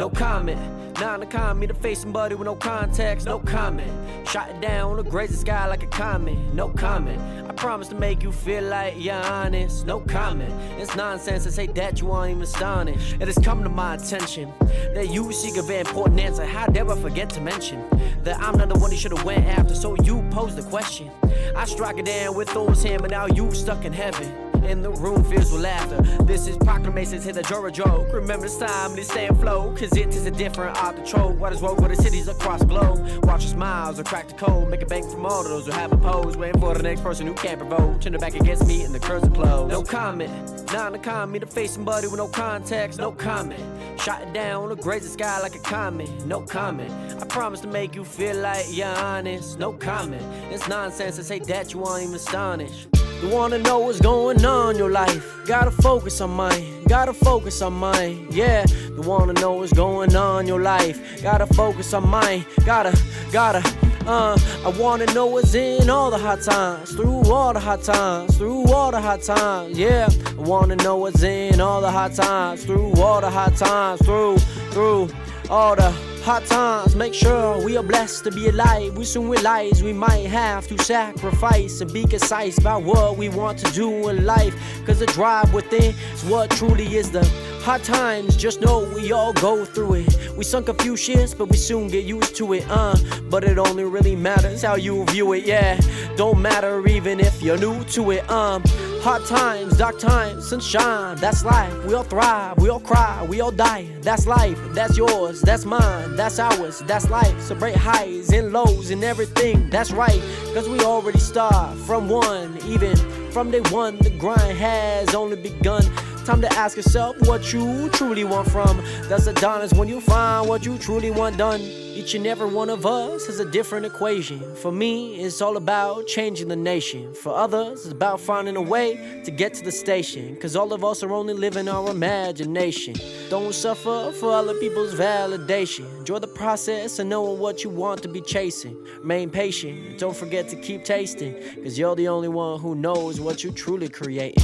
no comment. Nah, the comment, to face somebody with no context, no comment. Shot it down on the grazing sky like a comet, no comment. I promise to make you feel like you're honest, no comment. It's nonsense to say that you aren't even astonished. It has come to my attention that you seek a very important answer. How dare I forget to mention that I'm not the one you should have went after, so you pose the question. I strike it down with Thor's hammer, now you stuck in heaven. And the room fills with laughter. This is proclamations, hit the Jora joke. Remember this time and stay afloat, cause it is a different art control. What is woke with the cities across the globe? Watch your smiles or crack the code. Make a bank from all of those who have a pose. Waiting for the next person who can't provoke. Turn their back against me and the curves are closed. No comment, nah, the comment, to face somebody with no context, no comment. Shot it down on the grazing sky like a comet, no comment. I promise to make you feel like you're honest, no comment. It's nonsense to say that you aren't even astonished. You wanna know what's going on in your life? Gotta focus on mine, gotta focus on mine, yeah. You wanna know what's going on in your life? Gotta focus on mine, I wanna know what's in all the hot times, through all the hot times, through all the hot times, yeah. I wanna know what's in all the hot times, through all the hot times, through all the hot times. Make sure we are blessed to be alive. We soon realize we might have to sacrifice and be concise about what we want to do in life, cause the drive within is what truly is the hot times. Just know we all go through it. We sunk a few shits, but we soon get used to it, but it only really matters how you view it, yeah. Don't matter even if you're new to it, Hot times, dark times, sunshine, that's life. We all thrive, we all cry, we all die. That's life, that's yours, that's mine, that's ours, that's life. Celebrate highs and lows and everything, that's right. Cause we already start from one, even from day one. The grind has only begun. Time to ask yourself what you truly want from. That's the dawn is when you find what you truly want done. Each and every one of us has a different equation. For me, it's all about changing the nation. For others, it's about finding a way to get to the station. Cause all of us are only living our imagination. Don't suffer for other people's validation. Enjoy the process and knowing what you want to be chasing. Remain patient, don't forget to keep tasting. Cause you're the only one who knows what you truly creating.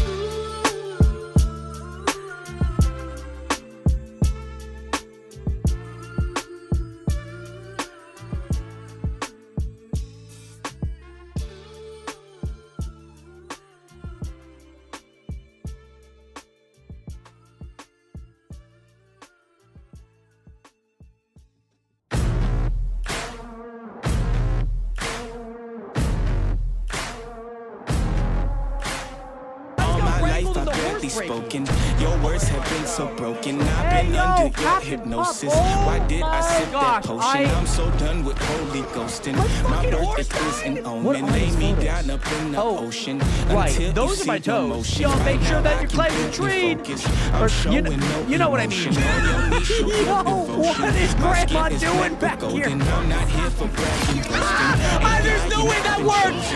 Spoken. Your words have been so broken. I've been under your hypnosis. Why did I sip that potion? I'm so done with holy ghosting. My birth is an omen. Lay me down up in the ocean. Right, those are my toes. Y'all make sure that you're climbing the tree. You know what I mean. Yo, what is Grandma doing back here? I'm not here for bragging. There's no way that works.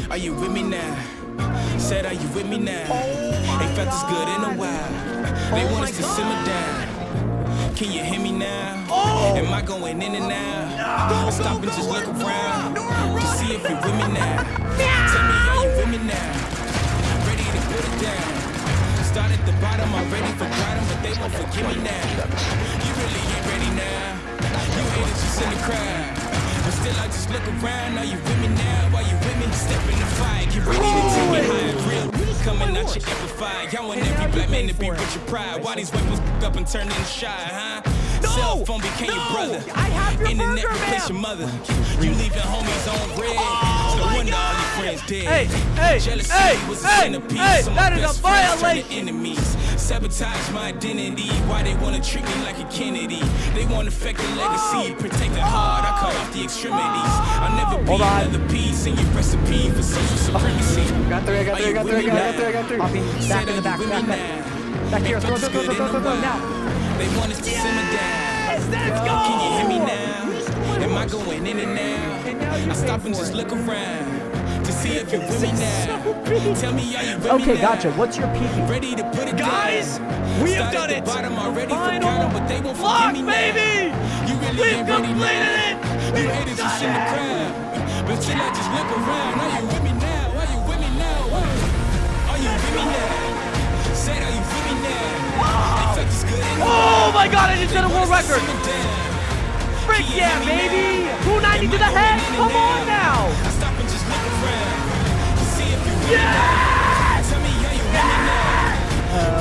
Are you with me now? Said, are you with me now? Ain't felt this good in a while. They want us to simmer down. Can you hear me now? Am I going in and out? Stop and just look around to see if you're with me now. Tell me, are you with me now? Ready to put it down. Start at the bottom, already forgot them, but they won't forgive me now. You really ain't ready now. You haters just in the crowd. But still I just look around. Are you with me now? Are you with me? Step in the fire, get ready to take it high. Real coming out your amplifier. Y'all want every black man to be rich and pride. Why these weapons up and turn into shy, huh? Cell phone became your brother. Internet replaced your mother. You leaving homies on red. No wonder all your friends dead. Jealousy was a centerpiece. Some that is best a friends violation. turned to enemies. Sabotage my identity. Why they wanna treat me like a Kennedy? They wanna affect the legacy. Protect the heart. I cut off the extremities. I'll never be another piece in your recipe for social supremacy. Got through. Back in the back. Back here. Throw now. They want us to simmer down. Let's go. Can you hear me now? Am I going in and out? I stop and just look around to see if you're with me now. Tell me, are you with me Okay, now? gotcha. What's your peak? Ready to put it Guys, down. we Start have done at it. the bottom, already Final forgot them, but they won't block, forgive me baby. now. You really We've ain't ready completed now. it. You haters just in the crowd. But still I just look around. Are you with me now? Are you with me now? Are you with me now? Said, are you with me now? Oh my God, I just set a world record. Frick yeah, baby. 290 to the head. Come on now. Yes!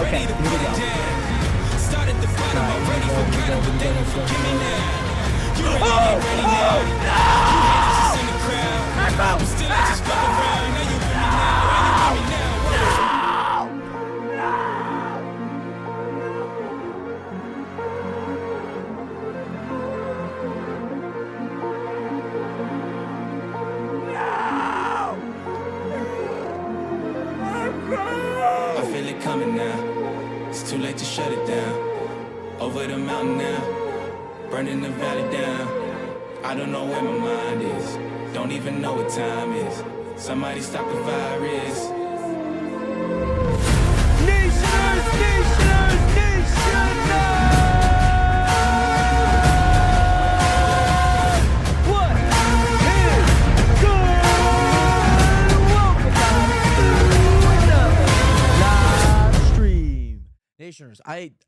Okay, here we go. I feel it coming now. It's too late to shut it down. Over the mountain now, burning the valley down. I don't know where my mind is. Don't even know what time is. Somebody stop the virus. Nationers, nationers, nationers! What is good? Welcome back to another live stream. Nationers,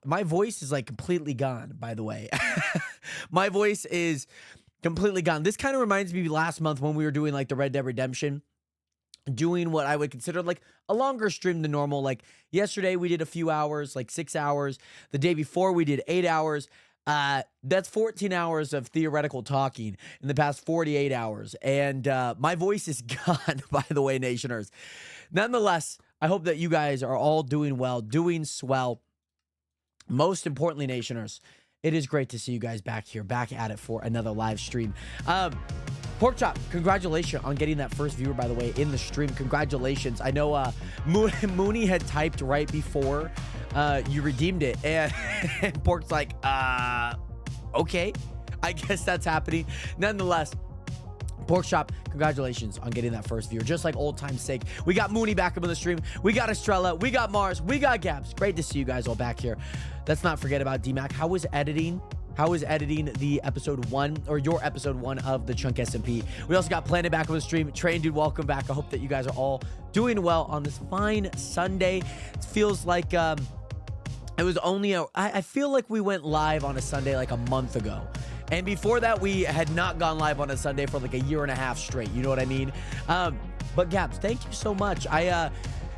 my voice is like completely gone, by the way. My voice is completely gone. This kind of reminds me last month when we were doing like the Red Dead Redemption, doing what I would consider like a longer stream than normal. Like yesterday we did a few hours, like 6 hours. The day before we did 8 hours. That's 14 hours of theoretical talking in the past 48 hours. And my voice is gone, by the way, Nationers. Nonetheless, I hope that you guys are all doing well, doing swell. Most importantly, Nationers, it is great to see you guys back here, back at it for another live stream. Porkchop, congratulations on getting that first viewer, by the way, in the stream. Congratulations. I know Mooney had typed right before you redeemed it, and Pork's like, okay, I guess that's happening. Nonetheless, Porkchop, congratulations on getting that first viewer. Just like old time's sake, we got Mooney back up on the stream. We got Estrella, we got Mars, we got Gabs. Great to see you guys all back here. Let's not forget about DMAC. How was editing? How is editing the episode 1 or your episode 1 of the Chunk SMP? We also got Planet back on the stream. Train Dude, welcome back. I hope that you guys are all doing well on this fine Sunday. It feels like it was only I feel like we went live on a Sunday like a month ago. And before that, we had not gone live on a Sunday for like a year and a half straight. You know what I mean? But Gabs, thank you so much. I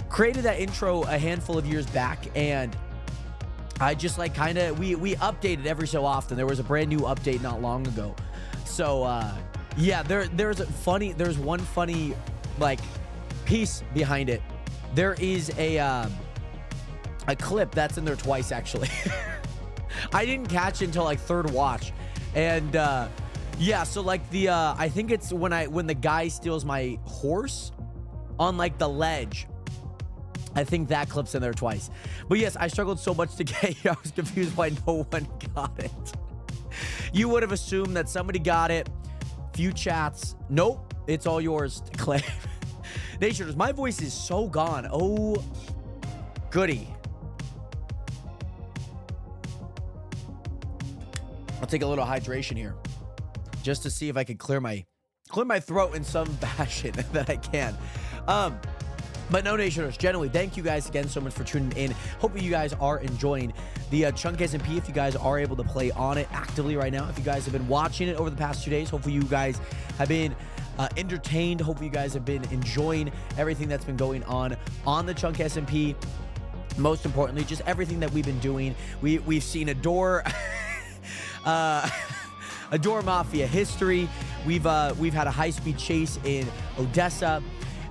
created that intro a handful of years back, and I just like kind of, we updated every so often. There was a brand new update not long ago. So, yeah, there's one funny, like, piece behind it. There is a clip that's in there twice, actually. I didn't catch it until, like, third watch. And, yeah, so, like, I think it's when the guy steals my horse on, like, the ledge. I think that clip's in there twice. But yes, I struggled so much to get here. I was confused why no one got it. You would have assumed that somebody got it. Few chats. Nope. It's all yours to claim. Nationers, my voice is so gone. Oh, goody. I'll take a little hydration here just to see if I can clear my throat in some fashion that I can. But no, Nationers, generally, thank you guys again so much for tuning in. Hope you guys are enjoying the Chunk SMP. If you guys are able to play on it actively right now, if you guys have been watching it over the past 2 days, hopefully you guys have been entertained. Hopefully you guys have been enjoying everything that's been going on the Chunk SMP. Most importantly, just everything that we've been doing. We've seen Adore Mafia history. We've had a high-speed chase in Odessa.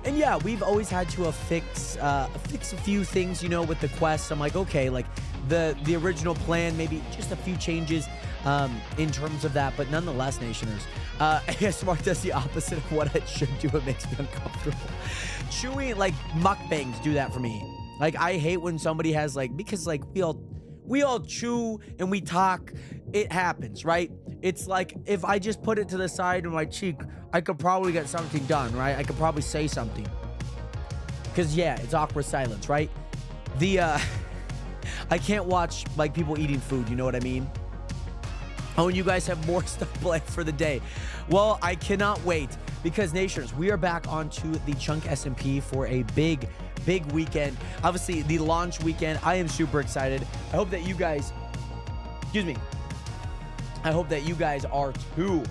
And yeah, we've always had to fix a few things, you know, with the quests. I'm like, okay, like the original plan, maybe just a few changes in terms of that. But nonetheless, Nationers, ASMR does the opposite of what it should do. It makes me uncomfortable. Chewing, like, mukbangs do that for me. Like, I hate when somebody has, like, because, like, we all chew and we talk. It happens, right? It's like if I just put it to the side of my cheek, I could probably get something done, right? I could probably say something. Because, yeah, it's awkward silence, right? I can't watch, like, people eating food, you know what I mean? Oh, and you guys have more stuff planned for the day. Well, I cannot wait because, Nationers, we are back onto the Chunk SMP for a big weekend. Obviously, the launch weekend. I am super excited. I hope that you guys Excuse me. I hope that you guys are too.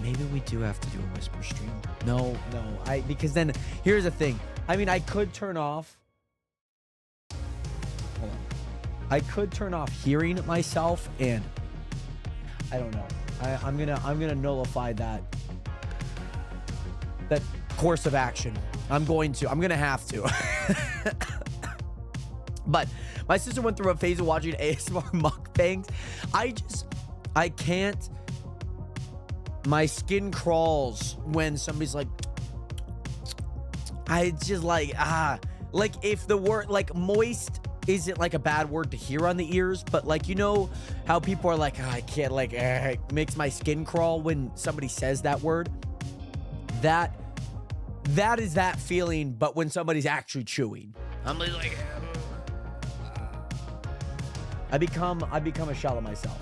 Maybe we do have to do a whisper stream. No, because then here's the thing. I mean, I could turn off. Hold on. I could turn off hearing myself, and I don't know. I'm gonna nullify that course of action. I'm gonna have to. But my sister went through a phase of watching ASMR mukbangs. I can't. My skin crawls when somebody's like, I just like if the word like moist isn't like a bad word to hear on the ears, but like, you know how people are like, I can't, like, it makes my skin crawl when somebody says that word. That is that feeling, but when somebody's actually chewing, I'm like, I become a shell of myself.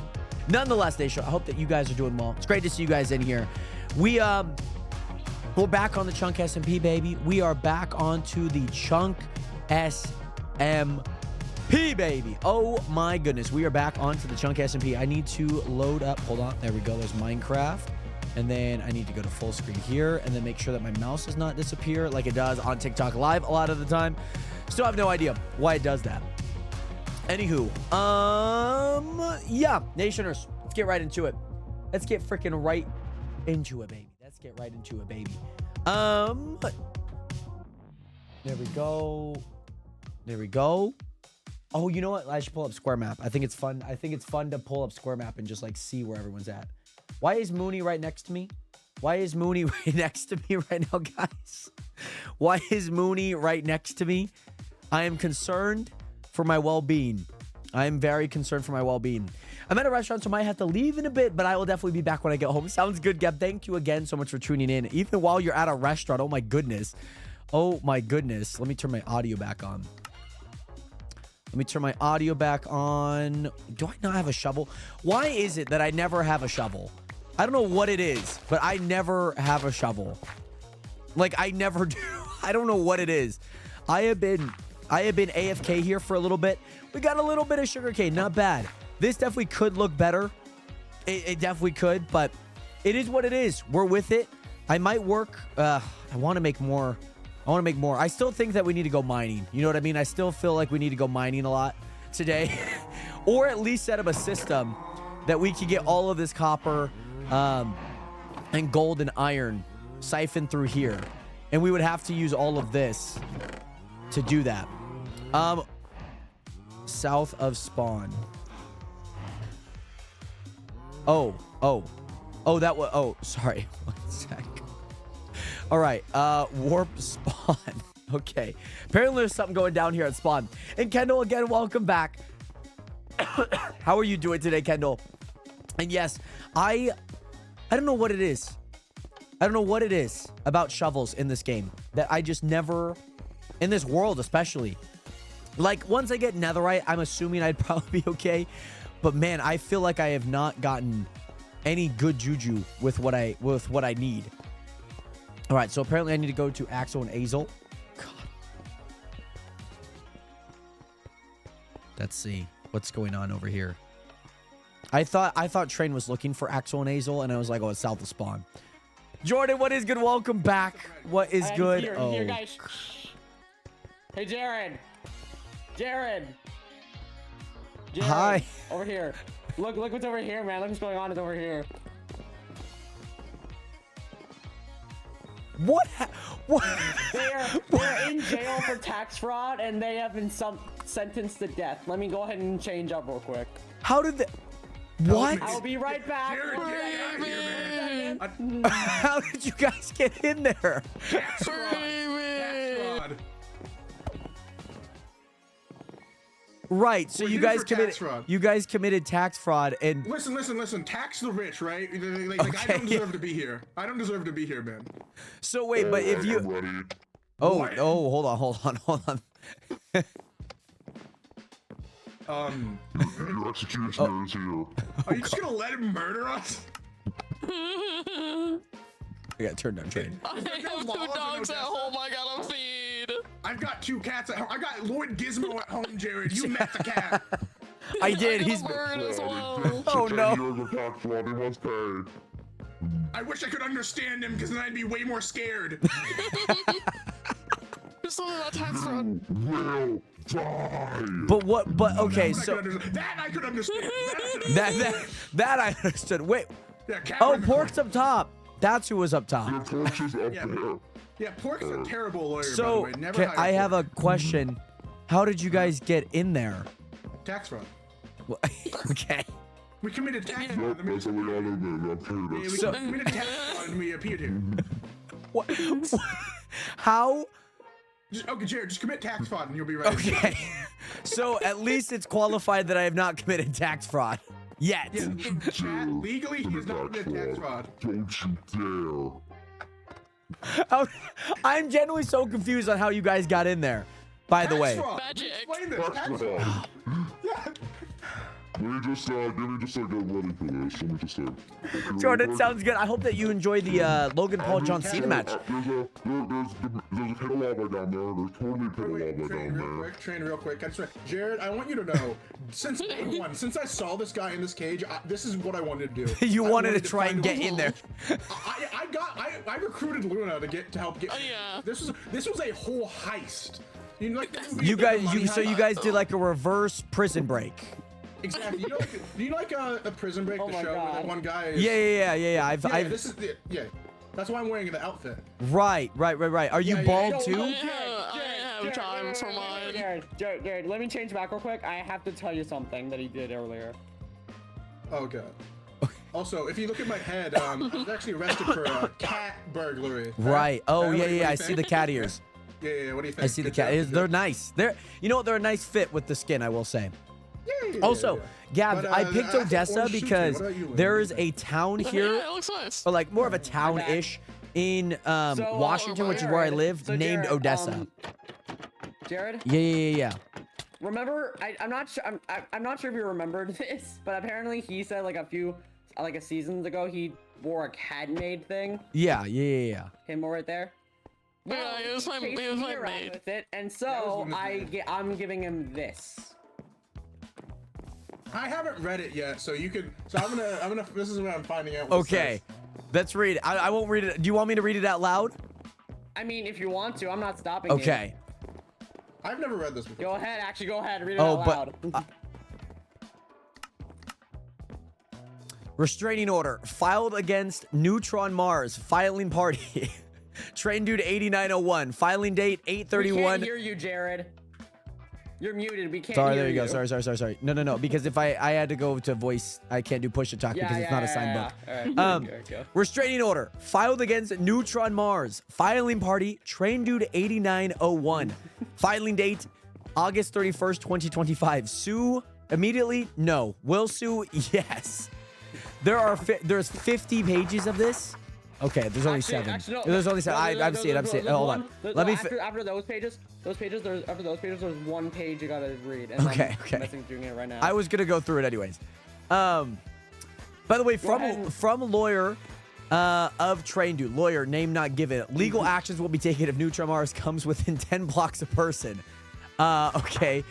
Nonetheless, Nation, I hope that you guys are doing well. It's great to see you guys in here. We're back on the Chunk SMP, baby. We are back onto the Chunk SMP, baby. Oh my goodness, we are back onto the Chunk SMP. I need to load up. Hold on, there we go. There's Minecraft, and then I need to go to full screen here, and then make sure that my mouse does not disappear like it does on TikTok Live a lot of the time. Still have no idea why it does that. Anywho, yeah, Nationers, let's get right into it. Let's get freaking right into it, baby. Let's get right into it, baby. There we go. There we go. Oh, you know what? I should pull up Square Map. I think it's fun. I think it's fun to pull up Square Map and just like see where everyone's at. Why is Mooney right next to me? Why is Mooney right next to me right now, guys? Why is Mooney right next to me? I am concerned for my well-being. I am very concerned for my well-being. I'm at a restaurant, so I might have to leave in a bit, but I will definitely be back when I get home. Sounds good, Gab. Thank you again so much for tuning in. Even while you're at a restaurant, oh my goodness. Oh my goodness. Let me turn my audio back on. Let me turn my audio back on. Do I not have a shovel? Why is it that I never have a shovel? I don't know what it is, but I never have a shovel. Like, I never do. I don't know what it is. I have been AFK here for a little bit. We got a little bit of sugarcane. Not bad. This definitely could look better. It definitely could, but it is what it is. We're with it. I might work. I want to make more. I still think that we need to go mining. You know what I mean? I still feel like we need to go mining a lot today. Or at least set up a system that we can get all of this copper and gold and iron siphoned through here. And we would have to use all of this to do that. South of spawn. Oh, that was, oh, sorry. 1 sec. All right, warp spawn. Okay. Apparently there's something going down here at spawn. And Kendall, again, welcome back. How are you doing today, Kendall? And yes, I don't know what it is. I don't know what it is about shovels in this game that I just never, in this world especially. Like, once I get netherite, I'm assuming I'd probably be okay. But man, I feel like I have not gotten any good juju with what I need. All right, so apparently I need to go to Axel and Azel. God. Let's see what's going on over here. I thought Train was looking for Axel and Azel, and I was like, oh, it's south of spawn. Jordan, what is good? Welcome back. What is good? Here, guys. Hey, Jared. Hi. Over here. Look what's over here, man. Look what's going on. It's over here. What? They're in jail for tax fraud, and they have been sentenced to death. Let me go ahead and change up real quick. How did they? What? I'll be right back. How did you guys get in there? Tax fraud. Right, so you guys committed tax fraud and listen. Tax the rich, right? Like okay. I don't deserve to be here. I don't deserve to be here, man. So wait, but if you hold on. Your executioner is here. Are you just gonna let him murder us? I got turned down Train. I have 2 dogs at home. I gotta feed. I've got 2 cats at home. I got Lord Gizmo at home, Jared. You met the cat. I did. I He's. got a bird as well. Oh no. Years of tax fraud, he must pay. I wish I could understand him, because then I'd be way more scared. There's something about tax fraud. Will die. But what? But okay. That I So could understand. That I could understand. that I understood. Wait. Yeah, Cat Oh, in the Pork's up top. That's who was up top. Your torch is up Yeah. there. Yeah, Pork's a terrible lawyer, by the So way. Never hire I have a Pork. question. How did you guys get in there? Tax fraud. Well, okay. We committed tax Yep, fraud. that's what we all admit. Okay, Yeah, that's we So- committed tax fraud and we appeared here. What? How? Okay, Jared, just commit tax fraud and you'll be right. Okay. So at least it's qualified that I have not committed tax fraud yet. Yeah, chat, legally, he has not committed tax fraud. Don't you dare. I'm genuinely so confused on how you guys got in there. By the Tax way. fraud. Magic. Explain this. Tax Tax fraud. fraud. Yeah. Let me just get ready for this. Let me just say. Jordan, sounds good. I hope that you enjoy the Logan Paul John Cena match. There's a pit of lava down there. There's totally a pit of Wait, lava train down real there. quick, train real quick. Jared, I want you to know, since day one, since I saw this guy in this cage, this is what I wanted to do. You I wanted to try find and get Luna. in there. I recruited Luna to help get. Oh, yeah. This was a whole heist. You know, like You guys, money so you heist. guys did like a reverse prison break. Exactly. Do you know like a Prison Break, Oh the my show where God. that one guy is? Yeah. Yeah, this is the, yeah. That's why I'm wearing the outfit. Right. Are you Yeah, bald yeah, too? Yeah, I have time for mine. Jared, let me change back real quick. I have to tell you something that he did earlier. Oh god. Also, if you look at my head, I was actually arrested for cat burglary. Right. Oh What do you yeah. I see think? the cat ears. Yeah. What do you think? I see the Good cat. job, good They're job. nice. They're a nice fit with the skin, I will say. Yeah. Also, Gabs, But, I I picked think Odessa orange suits you. because What about you, Lynn? there What is do you a town Yeah, here, it looks nice. or like more of a town-ish in Washington, which is where I live, So, named Jared, Odessa. Jared, Yeah. remember? I'm not sure. I'm not sure if you remembered this, but apparently he said like a seasons ago he wore a cat-made thing. Yeah. Him right there. Yeah, it was my- chased it was me my around maid. with it, and That so was one of his I'm giving him this. I haven't read it yet, so you can. So I'm gonna. This is what I'm finding out. What it Okay, says. let's read it. I won't read it. Do you want me to read it out loud? I mean, if you want to, I'm not stopping you. Okay. I've never read this before. Go ahead. Actually, go ahead. Read it Oh, out but loud. restraining order filed against Neutron Mars. Filing party. Train dude 8901. Filing date We can't 831. hear you, Jared. You're muted. We can't Sorry, hear there you go. Sorry. No. Because if I had to go to voice, I can't do push to talk because it's not a signed book. All right, go. Restraining order filed against Neutron Mars. Filing party Train Dude 8901. Filing date August 31st, 2025. Sue immediately? No. Will sue? Yes. There's 50 pages of this. Okay, there's only Actually, 7. actually, no, there's only 7. no, I'm seeing. there's Hold one- on. there's- Let me. after those pages, there's one page you gotta read. And Okay, I'm okay. messaging it right now. I was gonna go through it anyways. By the way, ahead. from a lawyer of Train Dude, lawyer name not given. Legal actions will be taken if Neutron Mars comes within 10 blocks of person. Okay.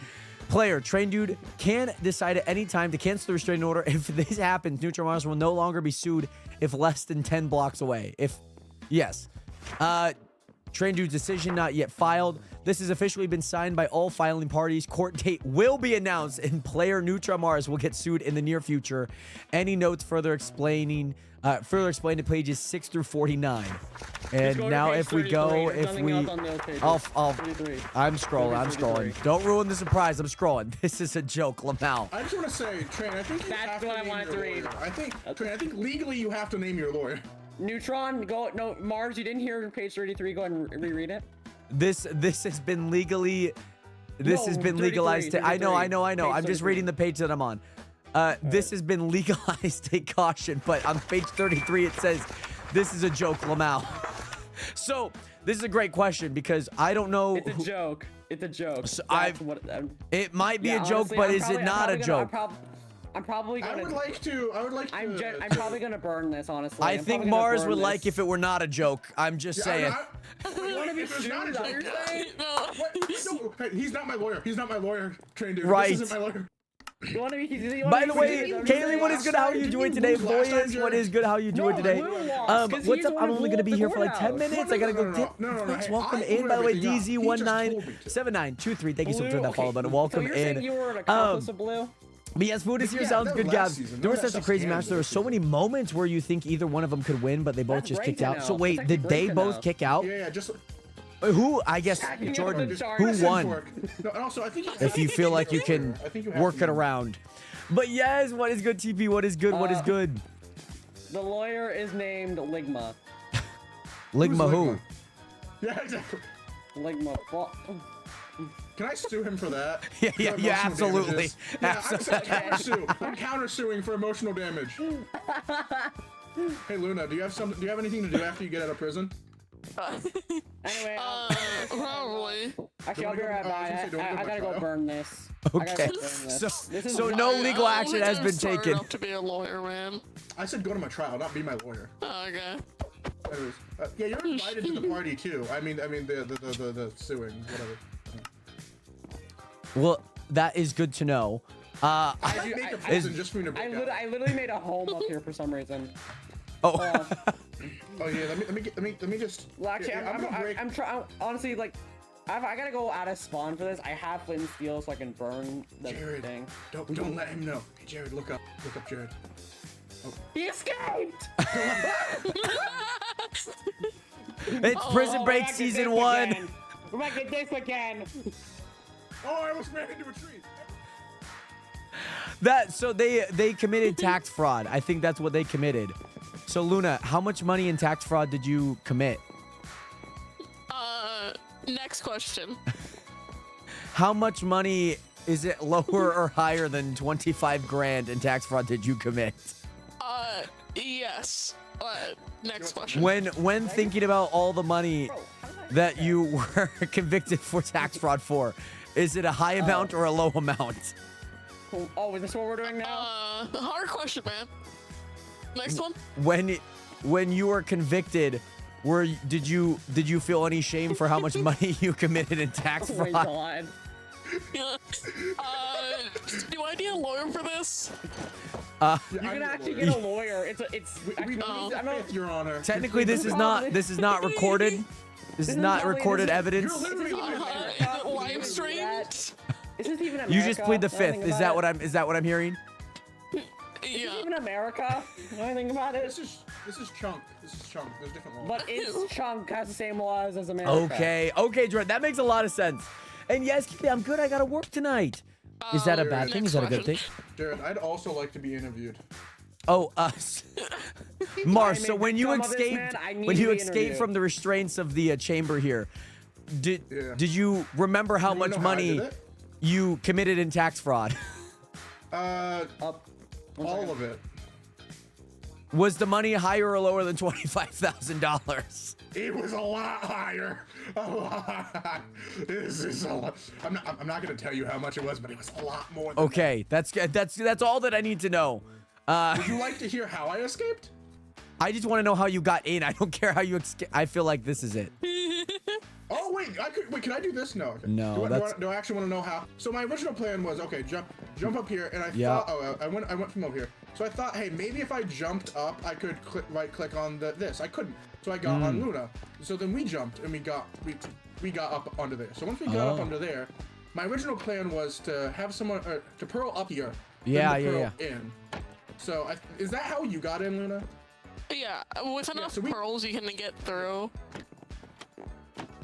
Player, Train Dude can decide at any time to cancel the restraining order. If this happens, Neutron Mars will no longer be sued if less than 10 blocks away. Yes. Train Dude's decision not yet filed. This has officially been signed by all filing parties. Court date will be announced, and player Neutron Mars will get sued in the near future. Any notes further explained to pages 6 through 49. And go to now page if we 33. go, There's if nothing we, else on those pages. I'll 33. I'm scrolling. I'm 33. scrolling. Don't ruin the surprise. I'm scrolling. This is a joke, Lamau. I just want to say, Train, I think you That's have to what I name wanted your to read. lawyer. I think legally you have to name your lawyer. Neutron, go. No, Mars, you didn't hear page 33. Go ahead and reread it. This has been legally. This No, has been 33, legalized. I know. 33. I'm just 33. reading the page that I'm on. This has been legalized. Take caution. But on page 33, it says, "This is a joke, Lamau." So this is a great question because I don't know. It's a joke. It's a joke. So That's I've- what, It might be yeah, a joke, honestly, but I'm is probably- it I'm not a probably joke? I'm probably I gonna. would like to. I'm probably gonna burn this, honestly. I I'm think probably gonna Mars burn would like this. if it were not a joke. I'm just saying. You wanna be If it's not a sued? Is that what joke, you're saying? No. What? No, hey, he's not my lawyer. He's not my lawyer, Train Dude. Right. This isn't my lawyer. You want to be? By the way, Kaylee, what is good? How are you doing today? Boyas, what is good? How are you doing today? What's up? I'm only gonna be here for like 10 minutes. I gotta go. Thanks. Welcome in. By the way, DZ197923. Thank you so much for that follow button. Welcome so you're saying in. You were an accomplice of Blue? But yes, food is here. Yeah, Sounds that good, was Gab. last season. There was That such a stuff's crazy match. handed There were to so many moments where you think either one of them could win, but they both That's just great kicked to out. know. So wait, That's did actually they great to both know. kick out? Yeah, just Who? I guess Stacking Jordan. up the Who charts. won? No, and also, I think If you feel like you can I think you have work to it around. But yes, what is good, TP? What is good? What is good? The lawyer is named Ligma. Ligma who? Ligma? Yeah, exactly. Ligma. Can I sue him for that? Yeah, For yeah, emotional absolutely. damages? Yeah, I'm countersuing for emotional damage. Hey Luna, do you have anything to do after you get out of prison? Anyway, Probably. actually, I'll be right I was gonna say, back. don't I go to gotta my go trial. burn this. I Okay. gotta go burn this. So, This is so not- no legal I action only has just been started taken. up to be a lawyer, man. I said go to my trial, not be my lawyer. Okay. Anyways, yeah, you're invited to the party too. I mean the suing, whatever. Well, that is good to know. I make a prison just for you to break out. I literally made a home up here for some reason. Oh, Oh yeah, let me just. Well, actually, yeah, I'm gonna break. trying. Honestly, like, I gotta go out of spawn for this. I have flint and steel so I can burn the Jared, thing. don't let him know. Hey Jared, look up, Jared. He escaped! it's Prison Oh, Break we're back at season this 1. again. We're back at this again. Oh, I almost ran into a tree. So they committed tax fraud. I think that's what they committed. So Luna, how much money in tax fraud did you commit? Next question. How much money is it lower or higher than 25 grand in tax fraud did you commit? Yes. Next question. When thinking about all the money Bro, how did I that you were convicted for tax fraud for, is it a high amount or a low amount? Oh, is this what we're doing now? Hard question, man. Next one. When you were convicted, did you feel any shame for how much money you committed in tax Oh my fraud? god. Do I need a lawyer for this? You can actually get a lawyer. It's actually, I'm not, Your Honor. Technically, this is not recorded. This is not probably- recorded this is- evidence. You're literally Is it live streamed? Is this even America? You just plead the Now that I fifth. think Is about that it? what I'm hearing? Is this Yeah. even America? When I think about it. This is Chunk. This is Chunk. There's different laws. But it's Chunk has the same laws as America. Okay, Jordan, that makes a lot of sense. And yes, Keely, I'm good. I gotta work tonight. Is that a bad thing? Is that a good thing? Jared, I'd also like to be interviewed. Oh, Mars. I So made when you some of this, escaped, man. I need when to you be escaped interviewed. from the restraints of the chamber here, did you remember how You wanna much know how I did money it? you committed in tax fraud? Up. All of it. Was the money higher or lower than $25,000? It was a lot higher. A lot. This is a lot. I'm not gonna tell you how much it was, but it was a lot more. Than Okay, that's all that I need to know. Would you like to hear how I escaped? I just want to know how you got in. I don't care how you escaped. I feel like this is it. Oh wait, can I do this? No. Okay. No, Do I actually want to know how? So my original plan was okay, jump up here, and I Yeah. thought I went from over here. So I thought, hey, maybe if I jumped up, I could right click on this. I couldn't, so I got on Luna. So then we jumped and we got up onto there. So once we got up under there, my original plan was to have someone to pearl up here. then Yeah, to yeah, pearl in. So is that how you got in, Luna? Yeah, with enough so we- pearls you can get through.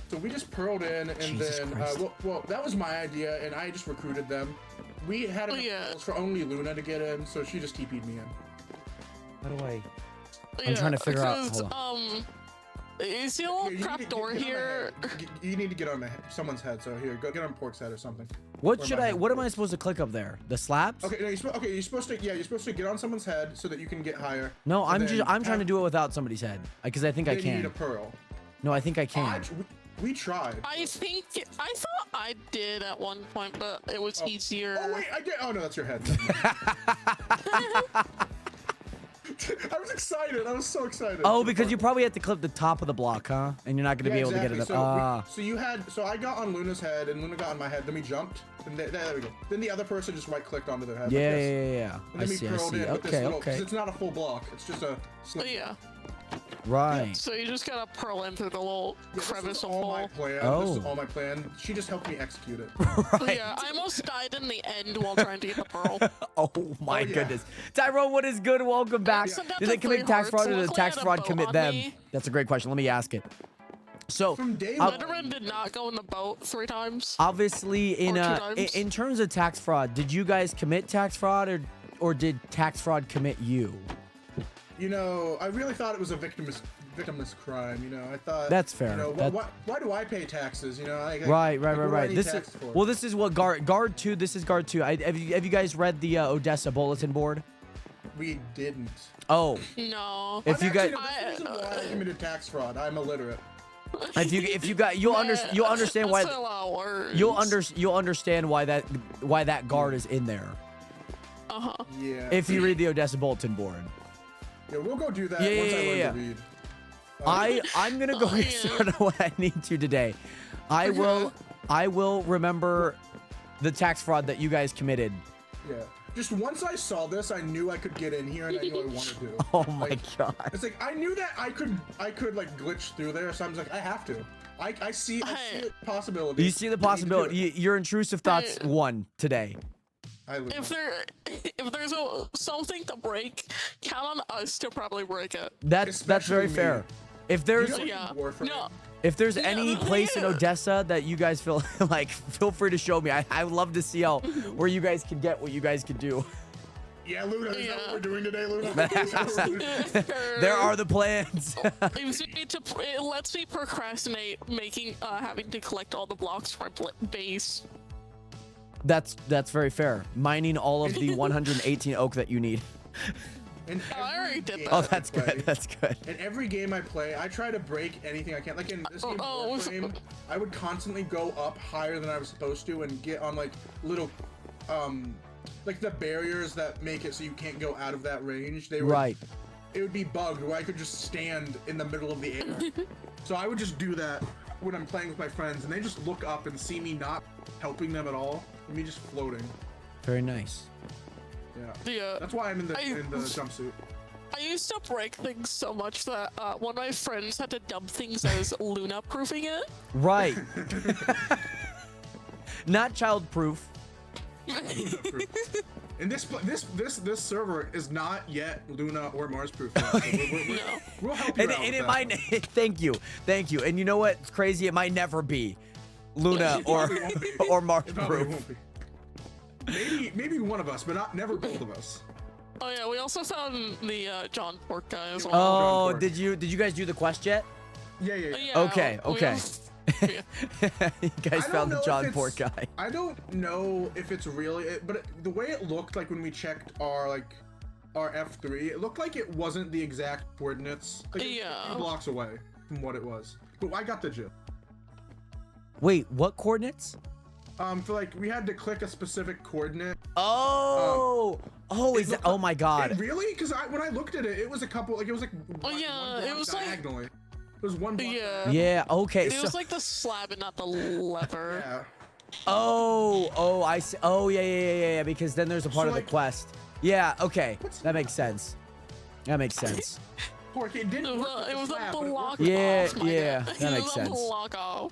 So we just pearled in, and Jesus then Christ. well, that was my idea, and I just recruited them. We had enough yeah. pearls for only Luna to get in, so she just TP'd me in. How do I? Yeah, trying to figure out- 'cause, hold is the Here, old you need trap to door get on my here? head. You need to get on someone's head. So here, go get on Pork's head or something. What Or should my I? head. What am I supposed to click up there? The slaps? Okay, no, you're supposed to. Yeah, you're supposed to get on someone's head so that you can get higher. No, and then I'm trying to have- do it without somebody's head because I think I then you need a can. pearl. No, I think I can. We tried. I thought I did at one point, but it was easier. Oh wait, I did. Oh no, that's your head. I was excited. I was so excited. Oh, because you probably had to clip the top of the block, huh? And you're not gonna be able to get it up. So, so I got on Luna's head, and Luna got on my head. Then we jumped, and there we go. Then the other person just right-clicked onto their head. Yeah, like this. yeah. And I then we see, curled in with this Okay, little, 'cause okay. it's not a full block. It's just a slip. Yeah. Right. So you just gotta pearl in through the little Yeah, this crevice is of all my hole. plan. This Oh. is all my plan. She just helped me execute it. Right. Yeah, I almost died in the end while trying to get the pearl. Oh my yeah. goodness. Tyrone, what is good? Welcome back. sent out Did the they commit 3 tax fraud hearts. or did the Luckily, I tax had a fraud boat commit on them? me. That's a great question. Let me ask it. So, From day I'll- one. Veteran did not go in the boat 3 times. obviously, in Or 2 in times. in terms of tax fraud, did you guys commit tax fraud or did tax fraud commit you? You know, I really thought it was a victimless crime. You know, I thought That's fair. You know, That- why do I pay taxes? You know, Right. What do I need This is tax for? well. This is what guard 2. This is guard 2. Have you guys read the Odessa bulletin board? We didn't. Oh, No. if you guys, That's the reason why I committed tax fraud. I'm illiterate. if you got, you'll understand why. That's a lot of words. You'll understand why that guard is in there Uh-huh. Yeah. if you read the Odessa bulletin board. Yeah, we'll go do that Yeah, once yeah, I learn yeah. to read. I'm gonna go Oh, and yeah. start on what I need to today. I will remember the tax fraud that you guys committed. Yeah. Just once I saw this, I knew I could get in here, and I knew I wanted to. Oh my Like, god. It's like I knew that I could like glitch through there, so I was like, I have to. I see the possibility. You see the I need to do possibility. it. Your intrusive thoughts Hey. won today. I lose. If there's something to break, count on us to probably break it. That's very Especially me. fair. If there's You know, Yeah. Warframe. No. if there's any place in yeah. Odessa that you guys feel like, feel free to show me. I would love to see how where you guys can get what you guys can do. Yeah, Luna, is that Yeah. what we're doing today, Luna? Is that what we're doing? There are the plans. It lets me procrastinate having to collect all the blocks for my base. That's very fair. Mining all of the 118 oak that you need. In I already every did game that. Oh, I that's play- good. That's good. In every game I play, I try to break anything I can. Like in this game, Warframe, I would constantly go up higher than I was supposed to and get on like little, like the barriers that make it so you can't go out of that range. They would, Right. It would be bugged where I could just stand in the middle of the air. So I would just do that when I'm playing with my friends, and they just look up and see me not helping them at all, and me just floating. Very nice. Yeah. Yeah. That's why I'm in the jumpsuit. I used to break things so much that one of my friends had to dub things as Luna proofing it. Right. Not child proof. And this server is not yet Luna or Mars proof. Yet, so we'll help you And out with it that. might. Thank you. And you know what's crazy? It might never be Luna or Mars It probably proof. won't be. Maybe one of us, but never both of us. Oh yeah, we also found the John Pork guy as well. Oh, Pork. did you guys do the quest yet? Yeah. Yeah, Okay, we okay. also- yeah. You guys I don't found the know if John it's- Port guy. I don't know if it's really, but the way it looked like when we checked our F3, it looked like it wasn't the exact coordinates. Like it was Yeah. a few blocks away from what it was. But I got the gist. Wait, what coordinates? For like we had to click a specific coordinate. Oh, is that? Oh my God. Really? Because when I looked at it, it was a couple. Like it was like. Oh, one yeah, block it was like- diagonally. It was one block. Yeah. Yeah. Okay. It So. was like the slab and not the lever. Yeah. Oh, I see. Oh, yeah. Because then there's a part So, of the like- quest. Yeah. Okay. What's- That makes sense. That makes sense. Pork, it didn't work with It the was a slab, but it block worked with- Yeah, off. my yeah, God. that It makes was sense. a block off.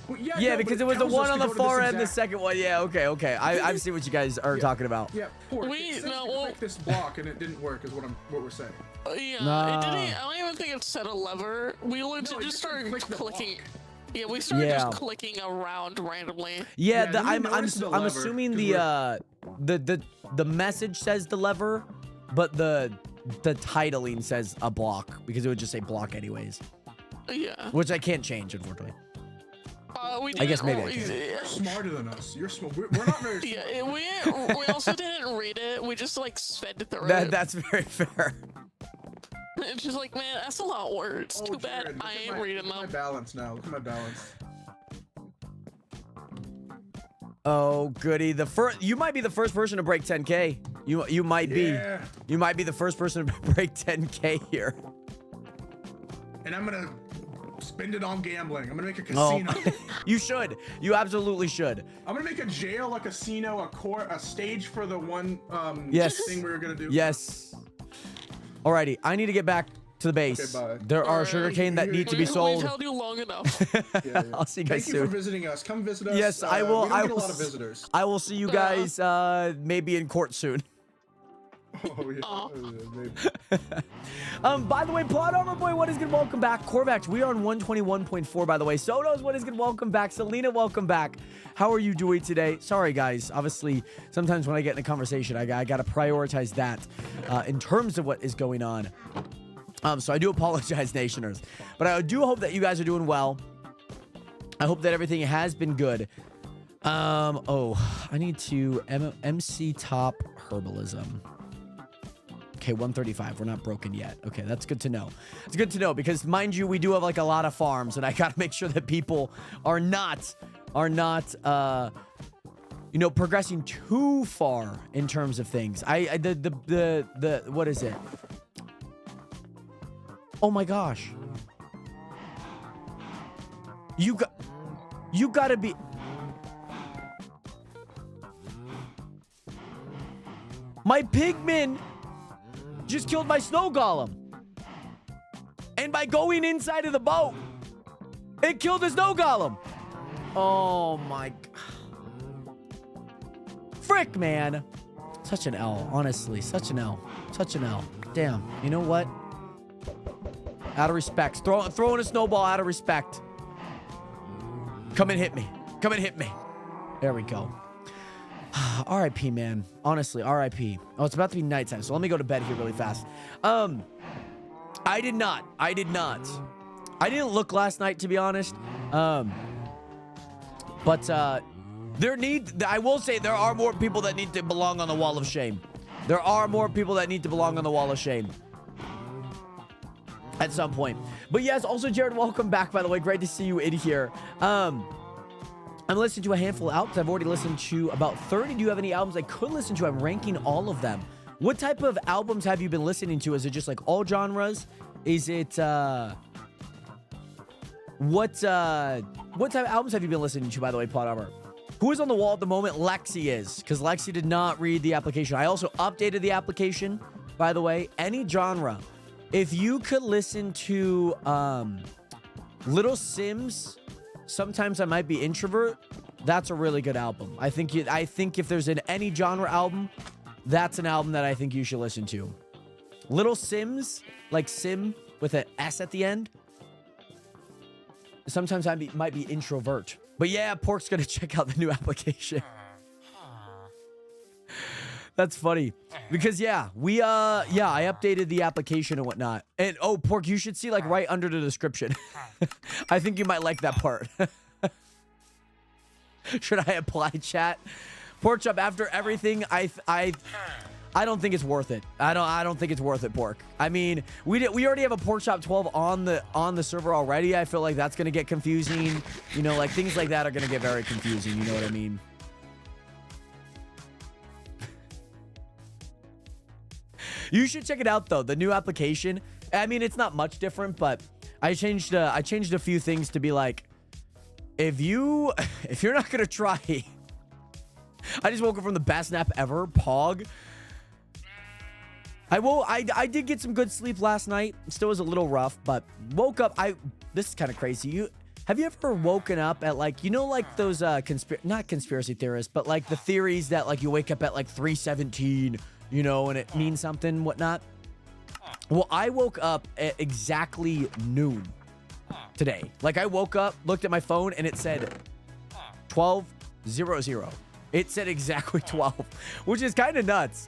Well, Yeah, no, but because it was the tells us one to on the go to this far end, the exact- second one. Yeah. Okay. I see what you guys are talking about. Yeah, Pork, Wait, it says no, to well- click this block and it didn't work is what we're saying. Yeah, Nah. it didn't. I don't even think it said a lever. We legit No, it just just said started click the clicking. block. Yeah, we started Yeah. just clicking around randomly. Yeah, Yeah, then we I'm noticed the I'm lever, assuming 'cause the message says the lever, but the titling says a block because it would just say block anyways, Yeah. which I can't change unfortunately. We I guess didn't maybe I can. You're smarter than us. You're smart. We're not very smart. Yeah, we also didn't read it. We just like sped through it. That's very fair. It's just like, man, that's a lot of words. Oh, Too bad Jared, look I at ain't reading look at them. my balance now. Look at my balance. Oh, goody. You might be the first person to break 10K. You might be. Yeah. You might be the first person to break 10K here. And I'm gonna spend it on gambling. I'm gonna make a Oh, casino. you should. You absolutely should. I'm gonna make a jail, a casino, a court, a stage for the one Yes. thing we were gonna do. Yes. Alrighty, I need to get back to the base. Okay, bye. There are Alright. sugarcane that need to be We've sold. held you long enough. Yeah. I'll see you guys Thank you for soon. visiting us. Come visit us. Yes, I will. We don't I get a will. lot of visitors. I will see you guys maybe in court soon. Oh yeah. Aw. Maybe. By the way, Plot Armor Boy, what is good? Welcome back. Corvax, we are on 121.4, by the way. Sonos, what is good? Welcome back. Selena, welcome back. How are you doing today? Sorry, guys. Obviously, sometimes when I get in a conversation, I got to prioritize that in terms of what is going on. So I do apologize, Nationers. But I do hope that you guys are doing well. I hope that everything has been good. Oh, I need to MC Top Herbalism. Okay, 135. We're not broken yet. Okay, that's good to know. It's good to know because, mind you, we do have like a lot of farms, and I gotta make sure that people are not, you know, progressing too far in terms of things. The what is it? Oh my gosh. You gotta be. My pigman just killed my snow golem. And by going inside of the boat, it killed the snow golem. Oh my. Frick, man. Such an L, honestly. Such an L. Such an L. Damn. You know what? Out of respect. Throwing a snowball out of respect. Come and hit me. Come and hit me. There we go. R.I.P., man. Honestly, R.I.P. Oh, it's about to be nighttime, so let me go to bed here really fast. I did not. I didn't look last night, to be honest. I will say there are more people that need to belong on the wall of shame. There are more people that need to belong on the wall of shame. At some point. But yes, also, Jared, welcome back, by the way. Great to see you in here. I'm listening to a handful of albums. I've already listened to about 30. Do you have any albums I could listen to? I'm ranking all of them. What type of albums have you been listening to? Is it just like all genres? Is it, what type of albums have you been listening to, by the way, Plot Armor? Who is on the wall at the moment? Lexi is, because Lexi did not read the application. I also updated the application, by the way. Any genre. If you could listen to Little Sims, Sometimes I Might Be Introvert, that's a really good album. I think if there's any genre album, that's an album that I think you should listen to. Little Sims, like Sim with an S at the end. Sometimes I might be introvert. But yeah, Pork's gonna check out the new application. That's funny. Because I updated the application and whatnot. And oh, Pork, you should see like right under the description. I think you might like that part. Should I apply chat? Pork Chop, after everything, I don't think it's worth it. I don't think it's worth it, Pork. I mean, we already have a Pork Chop 12 on the server already. I feel like that's gonna get confusing. You know, like things like that are gonna get very confusing. You know what I mean? You should check it out though. The new application. I mean, it's not much different, but I changed a few things to be like, if you're not gonna try. I just woke up from the best nap ever, Pog. I did get some good sleep last night. Still was a little rough, but woke up. This is kind of crazy. Have you ever woken up at like, you know, like those not conspiracy theorists, but like the theories that like you wake up at like 3:17, you know, and it means something, whatnot. Well, I woke up at exactly noon today. Like I woke up, looked at my phone, and it said 12:00. It said exactly 12, which is kind of nuts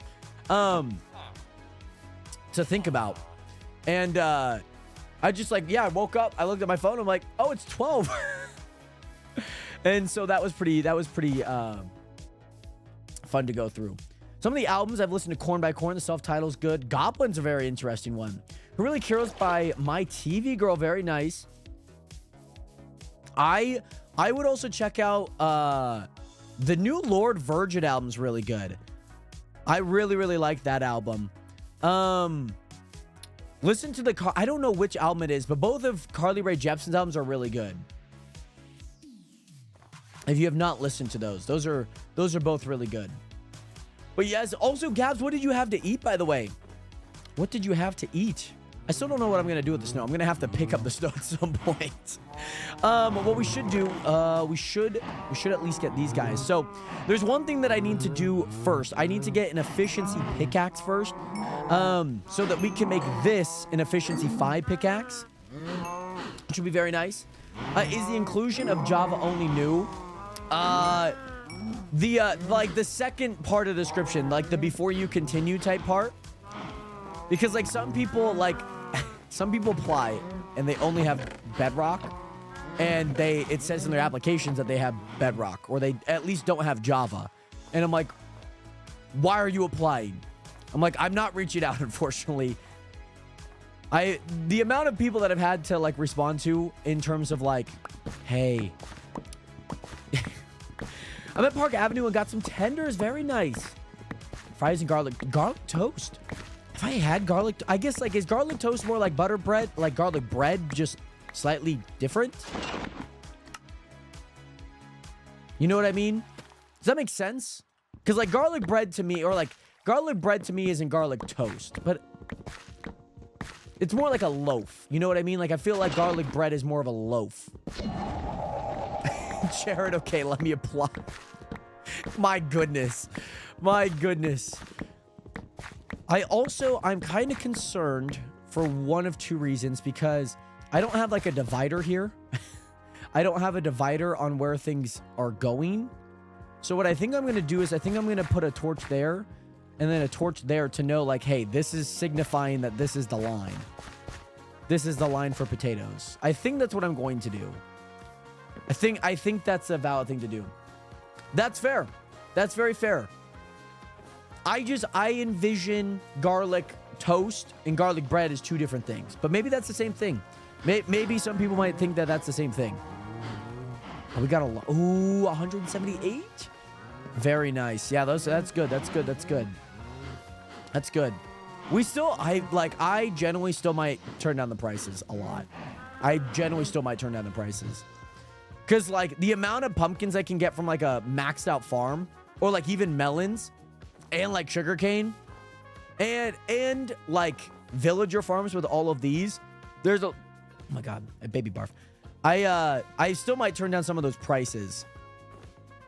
to think about. And I just like, I woke up, I looked at my phone, I'm like, oh, it's 12. And so that was pretty fun to go through. Some of the albums I've listened to: Corn by Corn, the self-title's good. Goblin's a very interesting one. Who Really Cares by My TV Girl, very nice. I would also check out The new Lord Virgin album's really good. I really, really like that album. Listen to the I don't know which album it is, but both of Carly Rae Jepsen's albums are really good. If you have not listened to those are both really good. But yes, also Gabs, what did you have to eat, by the way? What did you have to eat? I still don't know what I'm gonna do with the snow. I'm gonna have to pick up the snow at some point. What we should do, we should at least get these guys. So there's one thing that I need to do first. I need to get an efficiency pickaxe first, so that we can make this an efficiency 5 pickaxe, which would be very nice. Is the inclusion of Java only new? Like the second part of the description, like the before you continue type part, because like some people apply and they only have Bedrock, and it says in their applications that they have Bedrock, or they at least don't have Java. And I'm like, why are you applying? I'm like, I'm not reaching out, unfortunately. The amount of people that I've had to like respond to in terms of like, hey, I'm at Park Avenue and got some tenders. Very nice. Fries and garlic toast. If I had garlic, I guess, like, is garlic toast more like butter bread, like garlic bread, just slightly different? You know what I mean? Does that make sense? Because like garlic bread to me, or like garlic bread to me isn't garlic toast, but it's more like a loaf. You know what I mean? Like I feel like garlic bread is more of a loaf. Jared, okay, let me apply. My goodness. My goodness. I'm kind of concerned for one of two reasons, because I don't have like a divider here. I don't have a divider on where things are going. So what I think I'm going to do is I think I'm going to put a torch there and then a torch there to know like, hey, this is signifying that this is the line. This is the line for potatoes. I think that's what I'm going to do. I think that's a valid thing to do. That's fair. That's very fair. I envision garlic toast and garlic bread as two different things, but maybe that's the same thing. Maybe some people might think that that's the same thing. Oh, we got a 178. Very nice. Yeah, that's good. That's good. That's good. That's good. I generally still might turn down the prices a lot. I generally still might turn down the prices. Because, like, the amount of pumpkins I can get from, like, a maxed out farm, or, like, even melons, and, like, sugarcane, and like, villager farms with all of these, there's a... Oh, my God. A baby barf. I still might turn down some of those prices.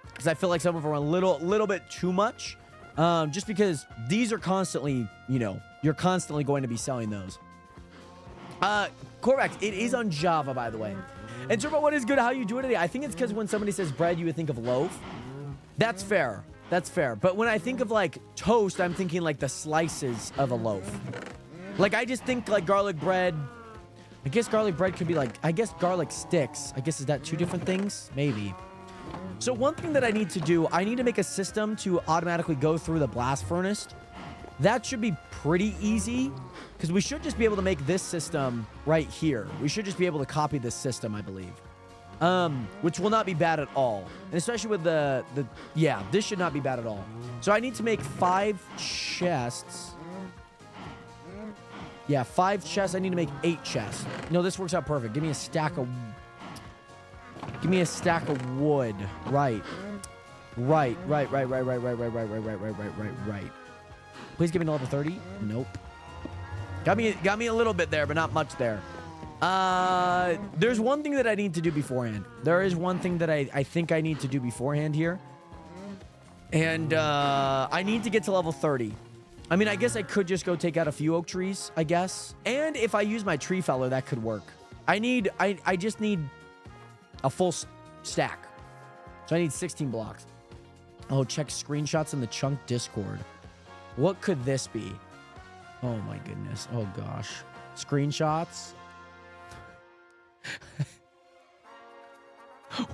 Because I feel like some of them are a little bit too much. Just because these are constantly, you're constantly going to be selling those. Corvax, it is on Java, by the way. And Turbo, what is good? How you doing today? I think it's because when somebody says bread, you would think of loaf. That's fair. That's fair. But when I think of, like, toast, I'm thinking, like, the slices of a loaf. Like, I just think, like, garlic bread. I guess garlic bread could be, like, I guess garlic sticks. I guess, is that two different things? Maybe. So one thing that I need to do, I need to make a system to automatically go through the blast furnace. That should be pretty easy, because we should just be able to make this system right here. We should just be able to copy this system, I believe. Which will not be bad at all. And especially with yeah, this should not be bad at all. So I need to make 5 chests. Yeah, 5 chests. I need to make 8 chests. No, this works out perfect. Give me a stack of wood. Right. Please give me a level 30. Nope. Got me a little bit there, but not much there. There's one thing that I need to do beforehand. There is one thing that I think I need to do beforehand here. And I need to get to level 30. I mean, I guess I could just go take out a few oak trees, I guess. And if I use my tree feller, that could work. I just need a full stack. So I need 16 blocks. Oh, check screenshots in the Chunk Discord. What could this be? Oh my goodness. Oh gosh. Screenshots.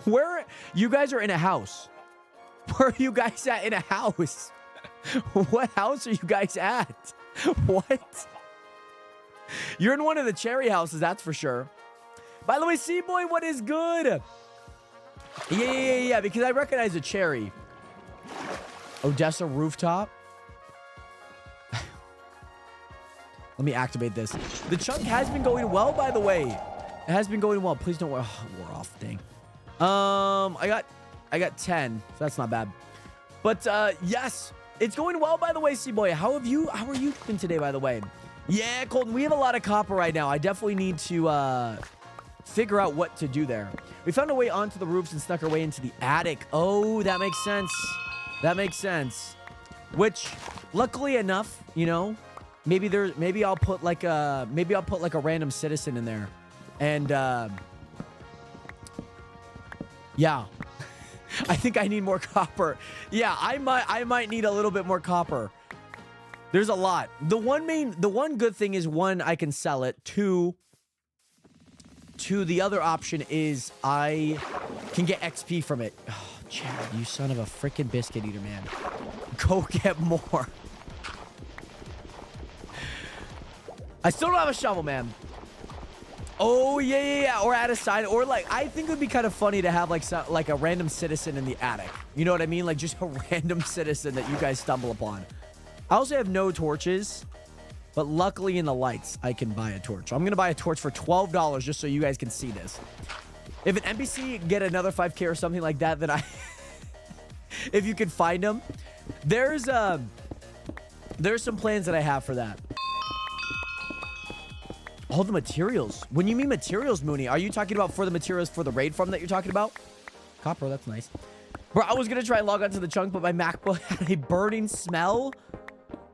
Where you guys are in a house? Where are you guys at in a house? What house are you guys at? What? You're in one of the cherry houses, that's for sure. By the way, C-Boy, what is good? Yeah, because I recognize a cherry. Odessa rooftop. Let me activate this. The chunk has been going well, by the way. It has been going well. Please don't wear off thing. I got 10, so that's not bad. But yes, it's going well, by the way, C-Boy. How are you doing today, by the way? Yeah, Colton, we have a lot of copper right now. I definitely need to figure out what to do there. We found our way onto the roofs and snuck our way into the attic. Oh, that makes sense. That makes sense. Which, luckily enough, you know, maybe I'll put like a random citizen in there, and yeah, I think I need more copper. Yeah, I might need a little bit more copper. There's a lot. The one good thing is, one, I can sell it. Two, the other option is I can get XP from it. Oh, Chad, you son of a freaking biscuit eater, man. Go get more. I still don't have a shovel, man. Oh, yeah. Or add a sign. Or, like, I think it would be kind of funny to have, like a random citizen in the attic. You know what I mean? Like, just a random citizen that you guys stumble upon. I also have no torches. But luckily in the lights, I can buy a torch. I'm going to buy a torch for $12 just so you guys can see this. If an NPC get another 5K or something like that, then if you can find them, there's some plans that I have for that. All the materials. When you mean materials, Mooney, are you talking about for the materials for the raid farm that you're talking about? Copper, that's nice. Bro, I was going to try and log onto the chunk, but my MacBook had a burning smell.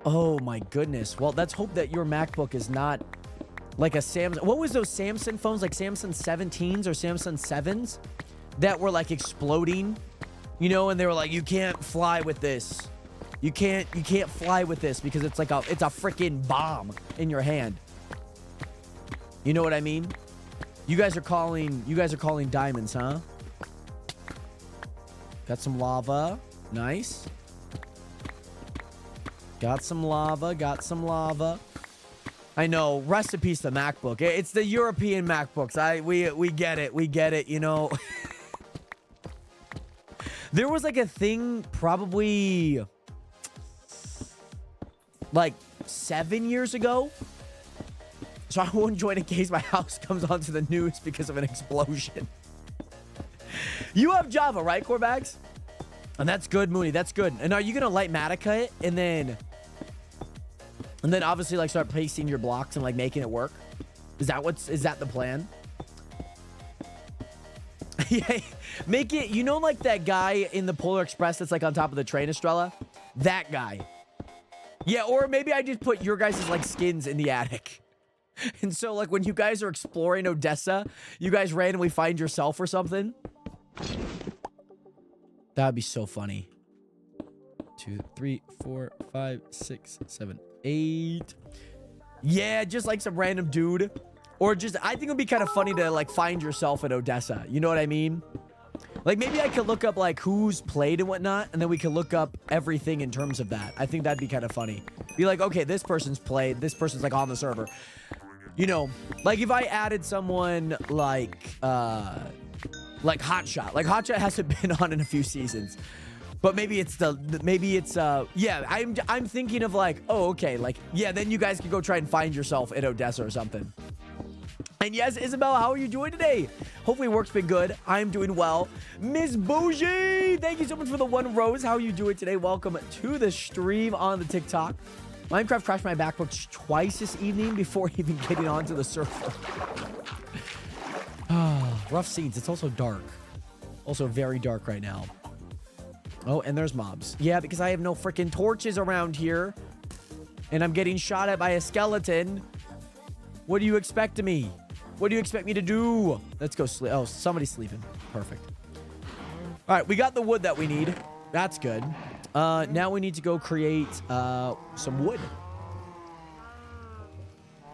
Oh my goodness. Well, let's hope that your MacBook is not like a Samsung. What was those Samsung phones, like Samsung 17s or Samsung 7s that were like exploding, you know, and they were like, you can't fly with this. You can't fly with this because it's a freaking bomb in your hand. You know what I mean? You guys are calling diamonds, huh? Got some lava. Nice. Got some lava. I know. Rest in peace, the MacBook. It's the European MacBooks. We get it, you know. There was like a thing probably like 7 years ago. So I won't join in case my house comes onto the news because of an explosion. You have Java, right, Corbags? And that's good, Mooney. That's good. And are you going to light Matica it and then obviously like start placing your blocks and like making it work? Is that the plan? Yeah, make it, you know, like that guy in the Polar Express that's like on top of the train, Estrella? That guy. Yeah, or maybe I just put your guys' like skins in the attic. And so like when you guys are exploring Odessa, you guys randomly find yourself or something. That would be so funny. 2, 3, 4, 5, 6, 7, 8. Yeah, just like some random dude. Or just, I think it would be kind of funny to like find yourself in Odessa. You know what I mean? Like maybe I could look up like who's played and whatnot, and then we could look up everything in terms of that. I think that'd be kind of funny. Be like, okay, this person's played, this person's like on the server. You know, like if I added someone like Hotshot. Like Hotshot hasn't been on in a few seasons. But maybe it's yeah, I'm thinking of like, oh, okay, like, yeah, then you guys can go try and find yourself in Odessa or something. And yes, Isabel, how are you doing today? Hopefully work's been good. I'm doing well. Miss Bougie, thank you so much for the 1 rose. How are you doing today? Welcome to the stream on the TikTok. Minecraft crashed my MacBook twice this evening before even getting onto the server. Rough scenes. It's also dark. Also very dark right now. Oh, and there's mobs. Yeah, because I have no freaking torches around here. And I'm getting shot at by a skeleton. What do you expect of me? What do you expect me to do? Let's go sleep. Oh, somebody's sleeping. Perfect. All right, we got the wood that we need. That's good. Now we need to go create some wood.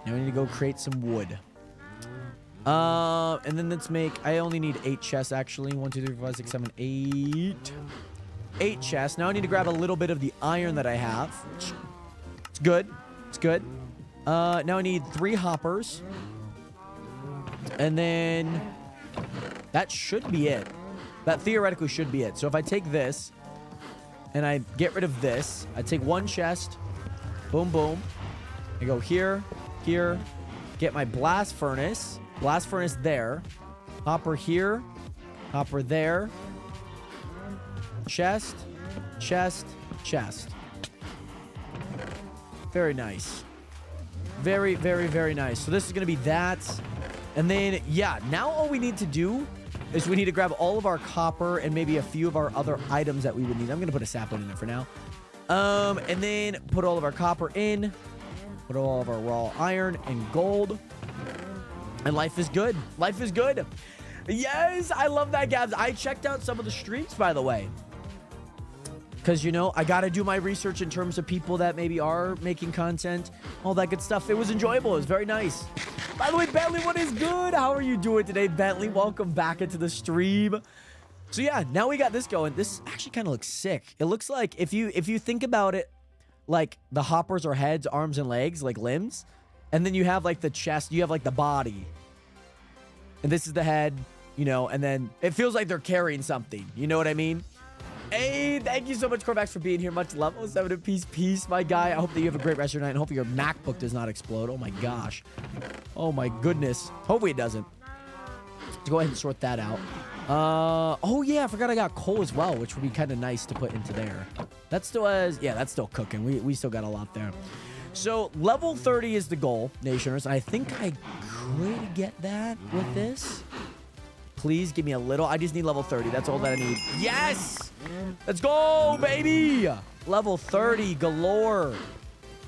Now we need to go create some wood. And then let's make... I only need 8 chests, actually. 1, 2, 3, 4, 5, 6, 7, 8. 8 chests. Now I need to grab a little bit of the iron that I have. It's good. It's good. Now I need 3 hoppers. And then... that should be it. That theoretically should be it. So if I take this... and I get rid of this. I take one chest. Boom, boom. I go here, here. Get my blast furnace. Blast furnace there. Hopper here. Hopper there. Chest. Chest. Chest. Very nice. Very, very, very nice. So this is going to be that. And then, yeah, now all we need to do is we need to grab all of our copper and maybe a few of our other items that we would need. I'm going to put a sapling in there for now. And then put all of our copper in. Put all of our raw iron and gold. And life is good. Life is good. Yes, I love that, Gabs. I checked out some of the streams, by the way. Because, you know, I got to do my research in terms of people that maybe are making content. All that good stuff. It was enjoyable. It was very nice. By the way, Bentley, what is good? How are you doing today, Bentley? Welcome back into the stream. So, yeah, now we got this going. This actually kind of looks sick. It looks like, if you think about it, like the hoppers are heads, arms, and legs, like limbs. And then you have, like, the chest. You have, like, the body. And this is the head, you know, and then it feels like they're carrying something. You know what I mean? Hey, thank you so much, Corvax, for being here. Much love. 07 in peace, my guy. I hope that you have a great rest of your night, and hopefully your MacBook does not explode. Oh, my gosh. Oh, my goodness. Hopefully it doesn't. Let's go ahead and sort that out. Oh, yeah, I forgot I got coal as well, which would be kind of nice to put into there. That still has... Yeah, that's still cooking. We still got a lot there. So, level 30 is the goal, Nationers. I think I could get that with this. Please give me a little. I just need level 30. That's all that I need. Yes! Let's go, baby! Level 30 galore.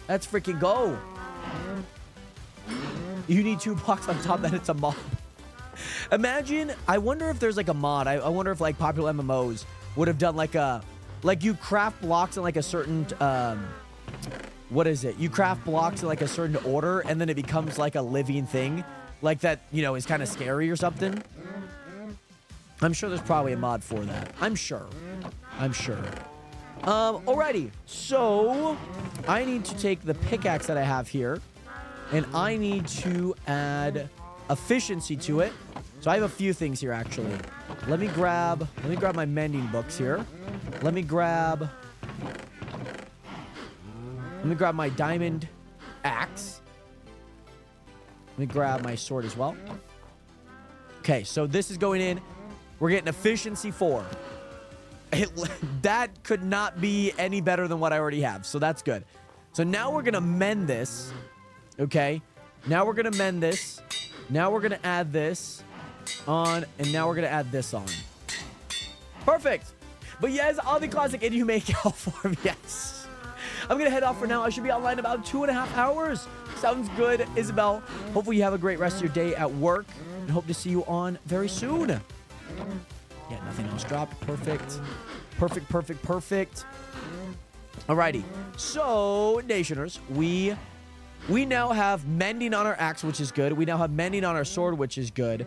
Let's freaking go. You need 2 blocks on top that it's a mod. Imagine, I wonder if there's like a mod. I wonder if like popular MMOs would have done like a... Like you craft blocks in like a certain... what is it? You craft blocks in like a certain order and then it becomes like a living thing. Like that, you know, is kind of scary or something. I'm sure there's probably a mod for that. I'm sure. Alrighty. So, I need to take the pickaxe that I have here, and I need to add efficiency to it. So I have a few things here, actually. Let me grab my mending books here. Let me grab my diamond axe. Let me grab my sword as well. Okay, so this is going in. We're getting efficiency 4. That could not be any better than what I already have, so that's good. So now we're going to mend this, okay? Now we're going to mend this. Now we're going to add this on, and now we're going to add this on. Perfect. But yes, all the classic, and you make out for me, yes. I'm going to head off for now. I should be online in about 2.5 hours. Sounds good, Isabel. Hopefully you have a great rest of your day at work, and hope to see you on very soon. Yeah, nothing else dropped. Perfect. Alrighty. So, Nationers, we now have mending on our axe, which is good. We now have mending on our sword, which is good.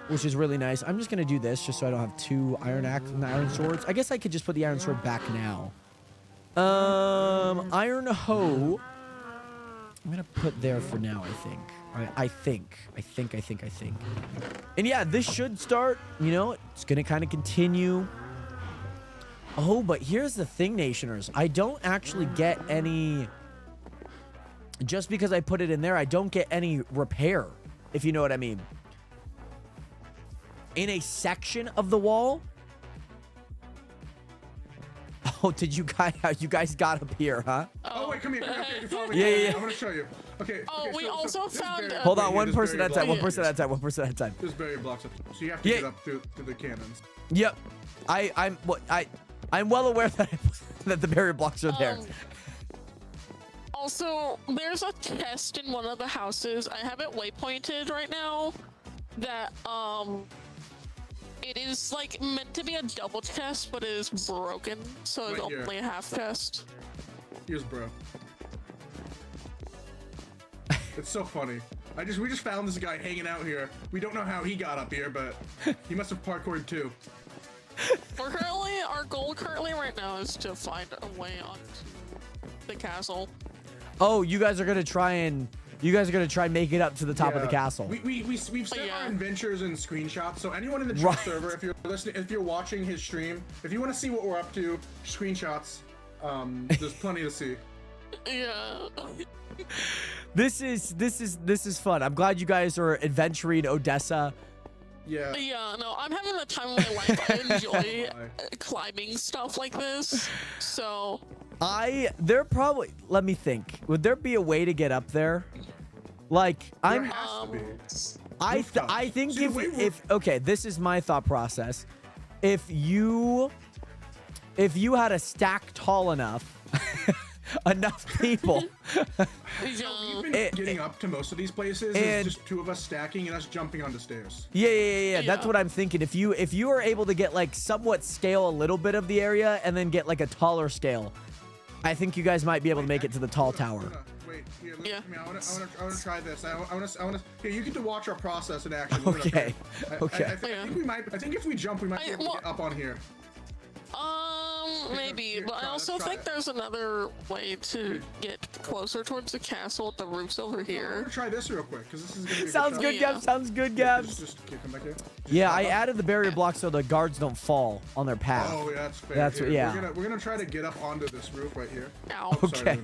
Which is really nice. I'm just gonna do this just so I don't have 2 iron swords. I guess I could just put the iron sword back now. Iron hoe. I'm gonna put there for now, I think. I think. And yeah, this should start, you know, it's gonna kind of continue. Oh, but here's the thing, Nationers. I don't actually get any... Just because I put it in there, I don't get any repair, if you know what I mean. In a section of the wall... Oh, did you guys got up here, huh? Oh, wait, come here. You follow me. Yeah. I'm gonna show you. Okay. Oh, we also found... Hold on, one person at a time. One person at a time. There's barrier blocks up. So you have to get up through the cannons. Yep. I'm well aware that that the barrier blocks are there. Also, there's a chest in one of the houses. I have it waypointed right now. That it is like meant to be a double chest, but it is broken, so it's Right only a half chest. Here's bro. It's so funny. We just found this guy hanging out here. We don't know how he got up here, but he must have parkoured too. Our goal currently right now is to find a way onto the castle. Oh, you guys are gonna try and You guys are gonna try and make it up to the top of the Yeah. castle. We've set Yeah. our adventures and screenshots. So anyone in the Right. chat server, if you're listening, if you're watching his stream, if you want to see what we're up to, screenshots. There's plenty to see. Yeah. This is fun. I'm glad you guys are adventuring Odessa. Yeah. Yeah, no, I'm having the time of my life. I enjoy climbing stuff like this. So, There probably, let me think. Would there be a way to get up there? Like, There has to be. I rooftops. think See, the way we're- if okay, this is my thought process. If you had a stack tall enough, enough people, yeah. We've been getting up to most of these places. and- It's just two of us stacking and us jumping onto stairs. yeah. That's Yeah. what I'm thinking. If you are able to get like somewhat scale a little bit of the area and then get like a taller scale, I think you guys might be able to make it to the tall tower. Wait, here, listen Yeah. to me. I want to try this. I want to. Here, you get to watch our process in action. Okay. Okay. I think we might. I think if we jump, we might be able to get up on here. Maybe, Here, but I try it, also try think it. there's another way to get closer towards the castle. The roof's over I'm here. gonna try this real quick because this is gonna be a Sounds shot. good, Yeah. Gabs. Sounds good, Gabs. Just okay, come back here. Yeah, I added the barrier block so the guards don't fall on their path. Oh, yeah, that's fair. That's Here, what- yeah. We're gonna try to get up onto this roof right here. Ow. Oh, sorry, Okay.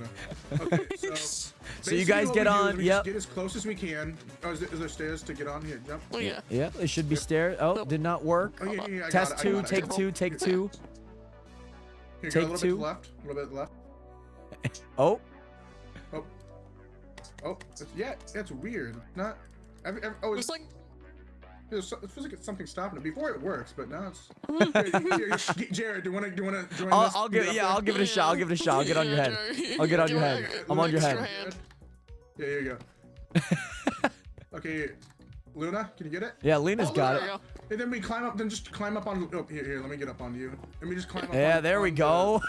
Luna. Okay, so So you basically guys what get we do on, is we yep. just get as close as we can. Oh, is there stairs to get on here? Yep. Oh, yeah. Yeah, it should be stairs. Oh, did not work. Oh, yeah, I Test got it, I two, got it. take two, take two. Here, take go a little two. bit to the left. A little bit to the left. Oh, Oh, it's weird. Not. Oh, It's like, it feels like it's something stopping it. Before it works, but now it's. Here, Jared, do you want to join this? I'll Get give up yeah, there? I'll give it a shot. I'll give it a shot. I'll get on your head. I'll get on your head. I'm on your Extra head. hand. Yeah, here you go. Okay, Luna, can you get it? Yeah, Lena's Oh, got there it. we go. And then we climb up. Then just climb up on. Oh, here. Let me get up on you. Let me just climb up. Yeah, on, there we on go.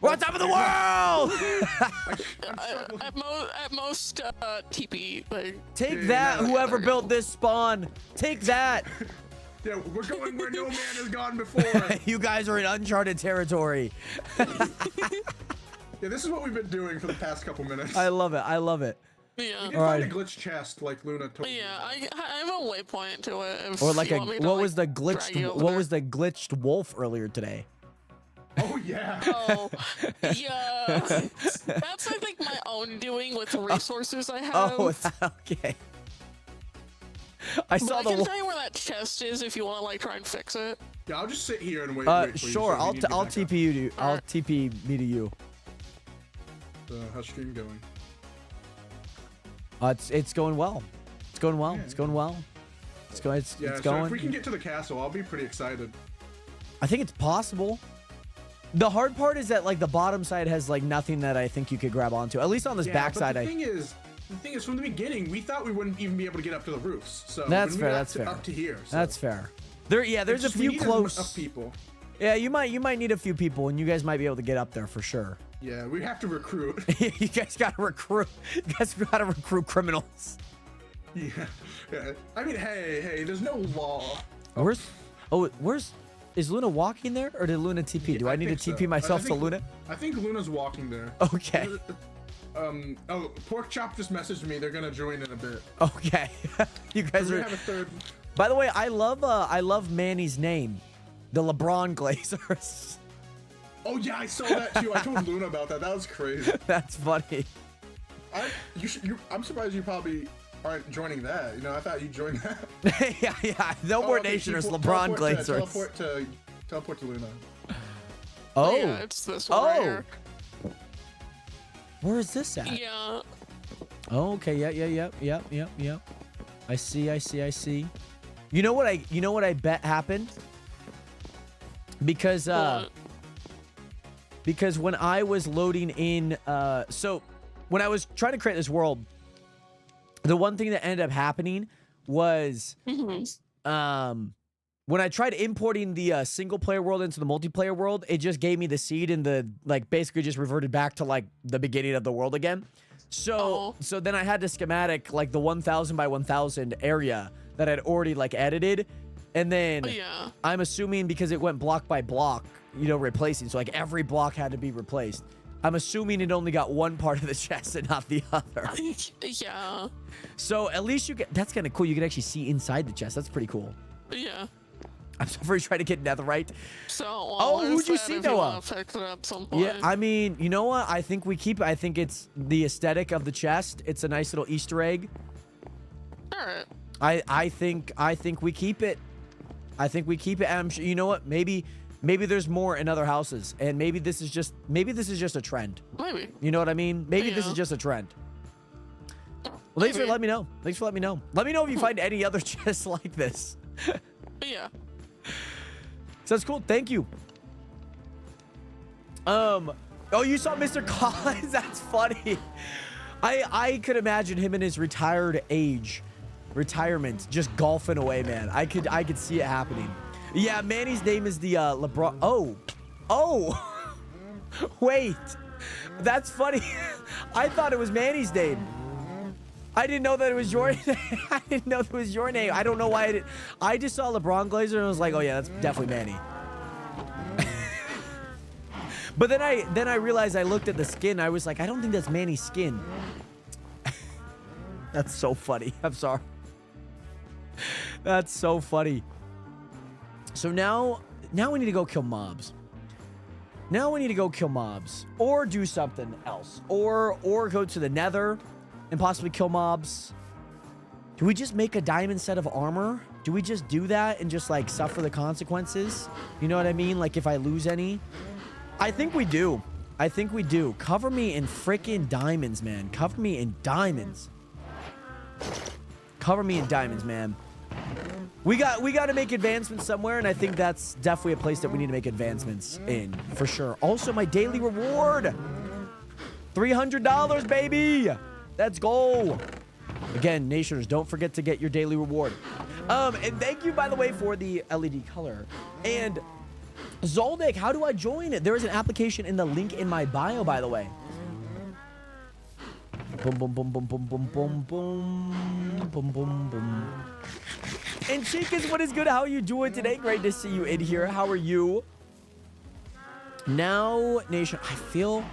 We're on top of the world. At most, TP. Like, Take Yeah, that, no, whoever there we built go. this spawn. Take that. Yeah, we're going where no man has gone before. You guys are in uncharted territory. Yeah, this is what we've been doing for the past couple minutes. I love it. I love it. We yeah. did Alright. find a glitch chest like Luna told me. Yeah, I have a waypoint to it. If Or like you a want me to, what like, was the drag glitched you over what there. was the glitched wolf earlier today? Oh yeah. Oh, yeah. That's, I think, my own doing with the resources I have. Oh, okay. I But saw I the can wolf. tell you where that chest is if you want to, like, try and fix it. Yeah, I'll just sit here and wait. wait for you, Sure. so we need to I'll back up. TP you. I'll Alright. TP me to you. How's stream going? It's going well. It's going well. Yeah. It's going well. It's going. It's, Yeah, it's so going. if we can get to the castle, I'll be pretty excited. I think it's possible. The hard part is that like the bottom side has like nothing that I think you could grab onto. At least on this Yeah, backside, but the thing is, from the beginning, we thought we wouldn't even be able to get up to the roofs. So That's when we fair, got that's fair. Up to here. So that's fair. There, yeah. There's a it's just we few need close. enough people. Yeah, you might need a few people, and you guys might be able to get up there for sure. Yeah, we have to recruit. You guys gotta recruit. You guys gotta recruit criminals. yeah. I mean, hey, there's no law. Where's is Luna walking there, or did Luna TP? Do I need to think TP so. myself I to think- Luna? I think Luna's walking there. Okay. Oh, Pork Chop just messaged me. They're gonna join in a bit. Okay. You guys We are. have a third. By the way, I love Manny's name, the LeBron Glazers. Oh yeah, I saw that too. I told Luna about that. That was crazy. That's funny. I'm surprised you probably aren't joining that. You know, I thought you'd join that. yeah. No more okay, Nationers, teleport LeBron to- Glazers. Teleport to Luna. Oh, Yeah, it's this one right here. where is this at? Yeah. Oh, okay. Yeah. I see. You know what I bet happened? Because What? because when I was loading in so when I was trying to create this world, the one thing that ended up happening was when I tried importing the single player world into the multiplayer world, it just gave me the seed and the like basically just reverted back to like the beginning of the world again. So Oh. then I had to schematic like the 1000 by 1000 area that I'd already like edited, and then Oh, yeah. I'm assuming because it went block by block, you know, replacing. So like every block had to be replaced. I'm assuming it only got one part of the chest and not the other. Yeah. So at least you get, that's kind of cool. You can actually see inside the chest. That's pretty cool. Yeah. I'm so afraid trying to get netherite. So, Oh, who'd you see, Noah? Pick it up some point. Yeah, I mean, you know what? I think we keep it. I think it's the aesthetic of the chest. It's a nice little Easter egg. All right. I think we keep it. I think we keep it. And I'm sure, you know what? Maybe there's more in other houses, and maybe this is just a trend. Maybe. You know what I mean? Maybe this is Yeah. just a trend. Well, thanks for Maybe. letting me know. Thanks for letting me know. Let me know if you find any other chests like this. Yeah. So that's cool. Thank you. Oh, you saw Mr. Collins? That's funny. I could imagine him in his retirement just golfing away, man. I could see it happening. Yeah, Manny's name is the LeBron. Oh. Wait. That's funny. I thought it was Manny's name. I didn't know that it was your name. I didn't know that was your name. I don't know why I did. I just saw LeBron Glazer and I was like, oh yeah, that's definitely Manny. But then I realized I looked at the skin. I was like, I don't think that's Manny's skin. That's so funny. I'm sorry. That's so funny. So now we need to go kill mobs. Now we need to go kill mobs or do something else or go to the nether and possibly kill mobs. Do we just make a diamond set of armor? Do we just do that and just like suffer the consequences? You know what I mean? Like if I lose any? I think we do. I think we do. Cover me in freaking diamonds, man. Cover me in diamonds. Cover me in diamonds, man. We got to make advancements somewhere, and I think that's definitely a place that we need to make advancements in, for sure. Also, my daily reward. $300, baby. Let's go. Again, Nationers, don't forget to get your daily reward. And thank you, by the way, for the LED color. And Zoldyck, how do I join it? There is an application in the link in my bio, by the way. Boom, boom, boom, boom, boom, boom, boom, boom, boom, boom, boom. And Chickens, what is good? How are you doing today? Great to see you in here. How are you? Now, Nation, I feel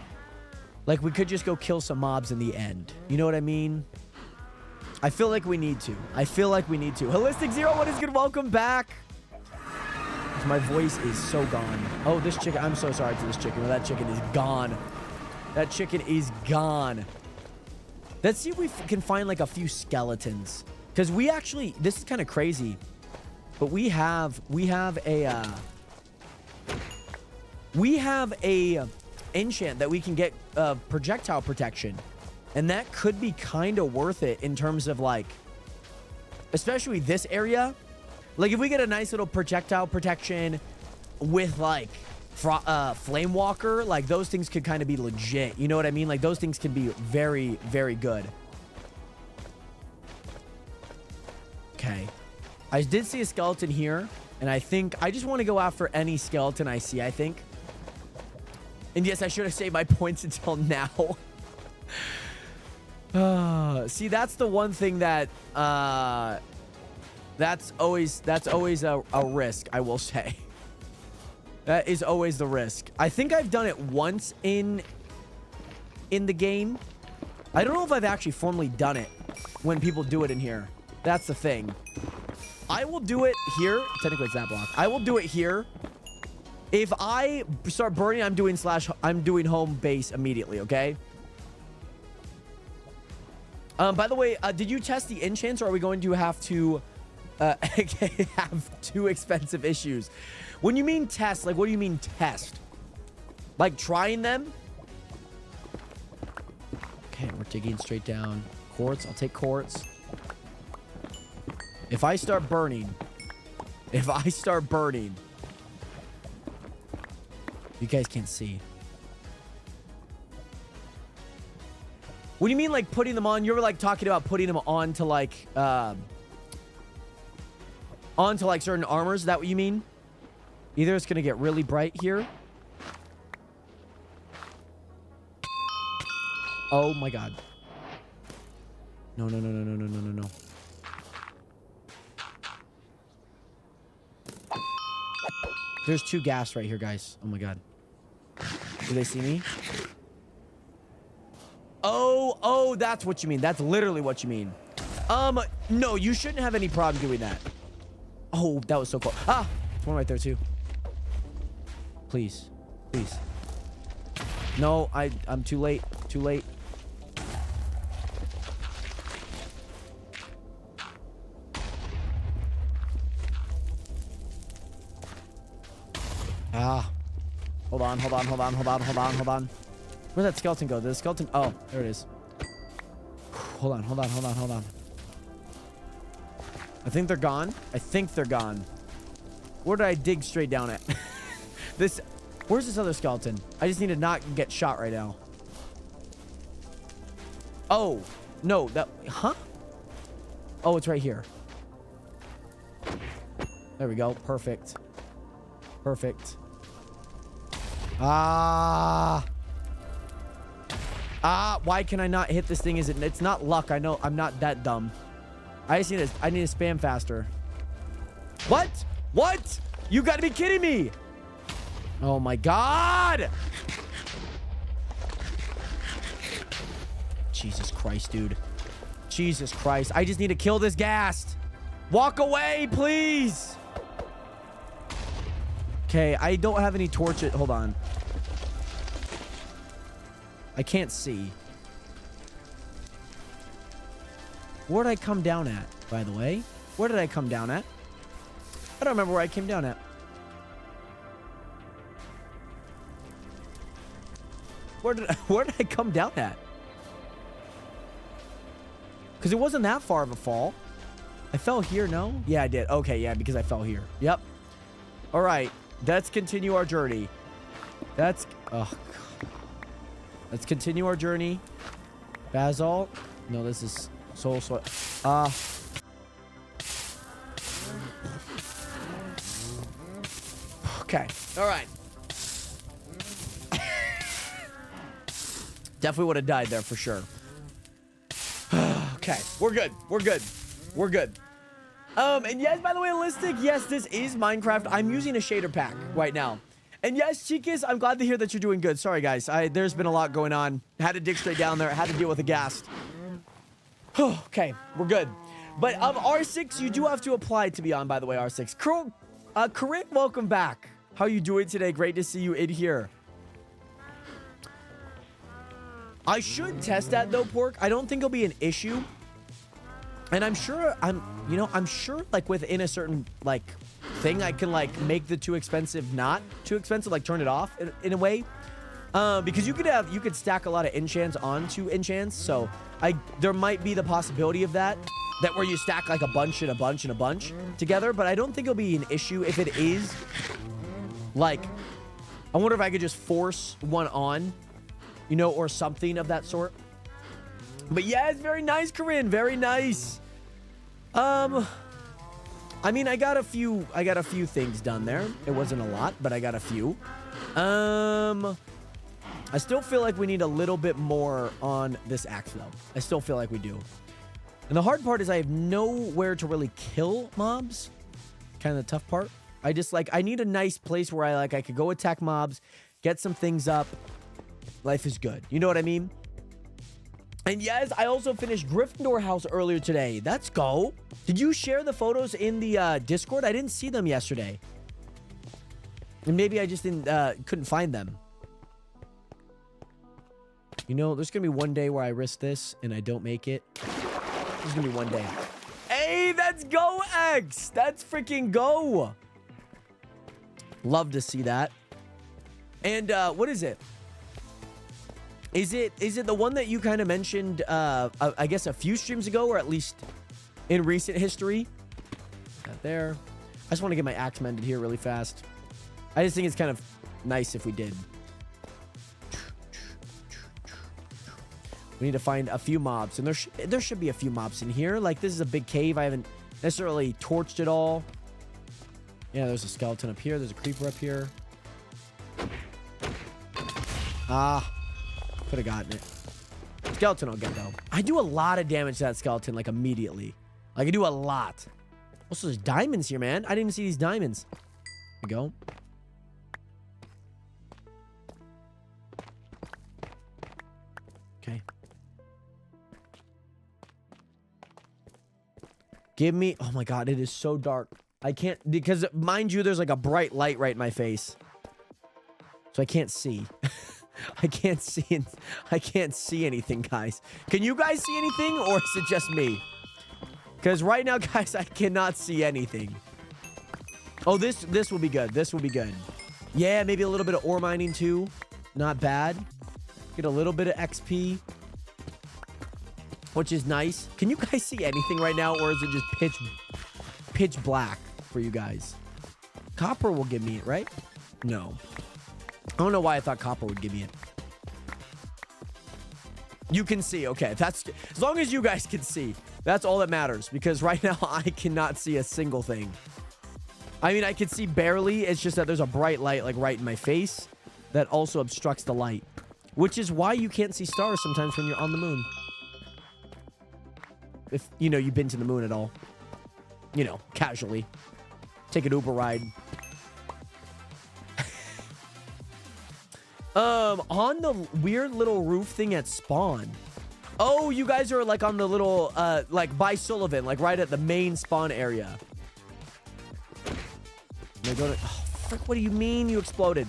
like we could just go kill some mobs in the end. You know what I mean? I feel like we need to. Holistic Zero, what is good? Welcome back. My voice is so gone. Oh, this chicken. I'm so sorry to this chicken. Well, that chicken is gone. That chicken is gone. Let's see if we can find like a few skeletons. Because we actually, this is kind of crazy, but we have a enchant that we can get projectile protection, and that could be kind of worth it in terms of like, especially this area. Like if we get a nice little projectile protection with like flame walker, like those things could kind of be legit. You know what I mean? Like those things can be very, very good. Okay. I did see a skeleton here, and I think I just want to go after any skeleton I see, I think. And yes, I should have saved my points until now. See, that's the one thing that that's always a risk, I will say. That is always the risk. I think I've done it once in the game. I don't know if I've actually formally done it when people do it in here. That's the thing. I will do it here. Technically, it's that block. I will do it here. If I start burning, I'm doing home base immediately, okay? By the way, did you test the enchants, or are we going to have to have too expensive issues? When you mean test, like what do you mean test? Like trying them? Okay, we're digging straight down. Quartz, I'll take quartz. If I start burning, you guys can't see. What do you mean like putting them on? You were like talking about putting them onto like certain armors. Is that what you mean? Either it's gonna get really bright here. Oh my god. No. There's two ghast right here, guys. Oh my god. Do they see me? Oh, that's what you mean. That's literally what you mean. No, you shouldn't have any problem doing that. Oh, that was so cool. Ah, there's one right there too. Please, please. No, I'm too late. Too late. Ah. Hold on. Where'd that skeleton go? Did the skeleton... Oh, there it is. Hold on. I think they're gone. Where did I dig straight down at? Where's this other skeleton? I just need to not get shot right now. Oh, no, huh? Oh, it's right here. There we go. Perfect. Why can I not hit this thing? It's not luck. I know I'm not that dumb. I need to spam faster. What? You gotta be kidding me. Oh my God. Jesus Christ, dude. Jesus Christ. I just need to kill this ghast. Walk away, please. Okay, I don't have any torches. Hold on. I can't see. Where did I come down at, by the way? Where did I come down at? I don't remember where I came down at. Where did I come down at? Because it wasn't that far of a fall. I fell here, no? Yeah, I did. Okay, yeah, because I fell here. Yep. All right. Let's continue our journey. Oh, God. Let's continue our journey. Basalt. No, this is soul. Okay. All right. Definitely would have died there for sure. Okay. We're good. And yes, by the way, Holistic, yes, this is Minecraft. I'm using a shader pack right now. And yes, Chicas, I'm glad to hear that you're doing good. Sorry, guys. There's been a lot going on. Had to dig straight down there. Had to deal with a ghast. Okay, we're good. But R6, you do have to apply to be on, by the way, R6. Corinne, welcome back. How you doing today? Great to see you in here. I should test that, though, Pork. I don't think it'll be an issue. And I'm sure, like, within a certain, like, thing, I can, like, make the too expensive not too expensive, like, turn it off in a way. Because you could stack a lot of enchants onto enchants, so there might be the possibility of that where you stack, like, a bunch and a bunch and a bunch together, but I don't think it'll be an issue if it is, like, I wonder if I could just force one on, or something of that sort. But yeah, it's very nice, Corinne. Very nice. I mean, I got a few things done there. It wasn't a lot, but I got a few. I still feel like we need a little bit more on this axe, though. I still feel like we do. And the hard part is I have nowhere to really kill mobs. Kind of the tough part. I need a nice place where I could go attack mobs, get some things up. Life is good. You know what I mean? And yes, I also finished Gryffindor House earlier today. Let's go. Did you share the photos in the Discord? I didn't see them yesterday. And maybe I just couldn't find them. There's going to be one day where I risk this and I don't make it. There's going to be one day. Hey, let's go, X. That's freaking go. Love to see that. And what is it? Is it the one that you kind of mentioned, I guess, a few streams ago, or at least in recent history? Not there. I just want to get my axe mended here really fast. I just think it's kind of nice if we did. We need to find a few mobs, and there should be a few mobs in here. Like, this is a big cave. I haven't necessarily torched it all. Yeah, there's a skeleton up here. There's a creeper up here. Could have gotten it. Skeleton I'll get, though. I do a lot of damage to that skeleton, like, immediately. Like, I do a lot. Also, there's diamonds here, man. I didn't even see these diamonds. There we go. Okay. Give me... Oh my god, it is so dark. I can't... Because, mind you, there's like a bright light right in my face. So I can't see. I can't see anything, guys. Can you guys see anything, or is it just me? Because right now, guys, I cannot see anything. Oh, this will be good. This will be good. Yeah, maybe a little bit of ore mining too. Not bad. Get a little bit of XP, which is nice. Can you guys see anything right now, or is it just pitch black for you guys? Copper will give me it, right? No. I don't know why I thought copper would give me it. You can see. Okay, that's... As long as you guys can see, that's all that matters. Because right now, I cannot see a single thing. I mean, I can see barely. It's just that there's a bright light, like, right in my face that also obstructs the light. Which is why you can't see stars sometimes when you're on the moon. If, you know, you've been to the moon at all. You know, casually. Take an Uber ride. On the weird little roof thing at spawn. Oh, you guys are like on the little, like by Sullivan, like right at the main spawn area. Oh, frick, what do you mean you exploded?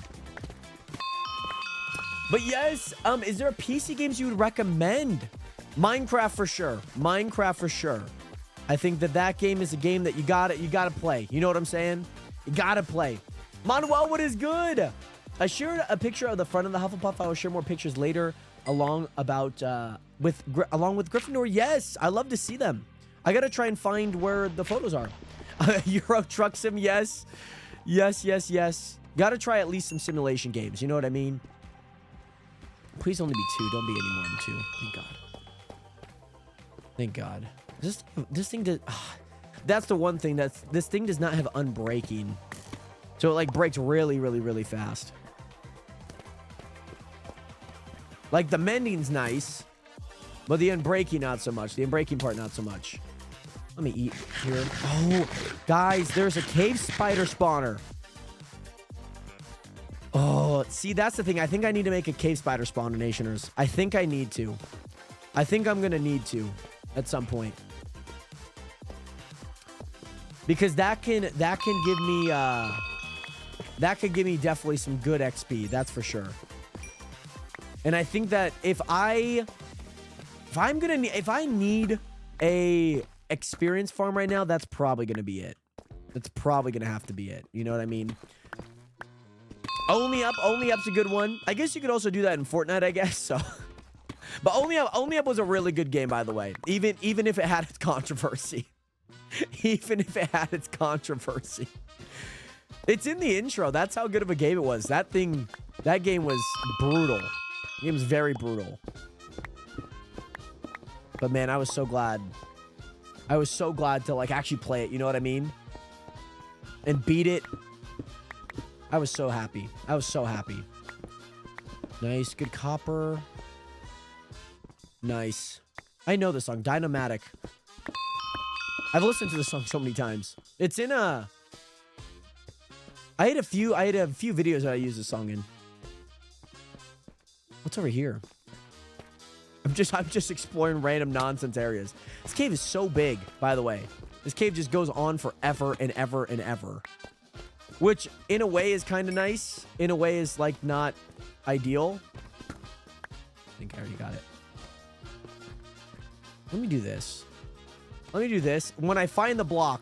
But yes, is there a PC games you would recommend? Minecraft for sure. Minecraft for sure. I think that game is a game that you gotta play. You know what I'm saying? You gotta play. Manuel, what is good? I shared a picture of the front of the Hufflepuff. I will share more pictures later along with Gryffindor. Yes, I love to see them. I gotta try and find where the photos are. Euro Truck Sim, yes. Yes. Gotta try at least some simulation games. You know what I mean? Please only be 2. Don't be any more than 2. Thank God. Thank God. This thing does... that's the one thing. This thing does not have unbreaking. So it like breaks really, really, really fast. Like the mending's nice, but the unbreaking not so much. The unbreaking part not so much. Let me eat here. Oh, guys, there's a cave spider spawner. Oh, see, that's the thing. I think I need to make a cave spider spawner, Nationers. I think I need to. I think I'm gonna need to at some point. Because that can give me that could give me definitely some good XP, that's for sure. And I think that if I need a experience farm right now, that's probably gonna be it. That's probably gonna have to be it. You know what I mean? Only Up's a good one. I guess you could also do that in Fortnite, I guess. So, but Only Up was a really good game, by the way. Even if it had its controversy. Even if it had its controversy. It's in the intro. That's how good of a game it was. That game was brutal. The game was very brutal. But man, I was so glad. I was so glad to like actually play it. You know what I mean? And beat it. I was so happy. I was so happy. Nice. Good copper. Nice. I know this song. Dynomatic. I've listened to this song so many times. It's in a... I had a few videos that I used this song in. What's over here? I'm just exploring random nonsense areas. This cave is so big, by the way. This cave just goes on forever and ever and ever. Which, in a way, is kind of nice. In a way, is, like, not ideal. I think I already got it. Let me do this. Let me do this. When I find the block...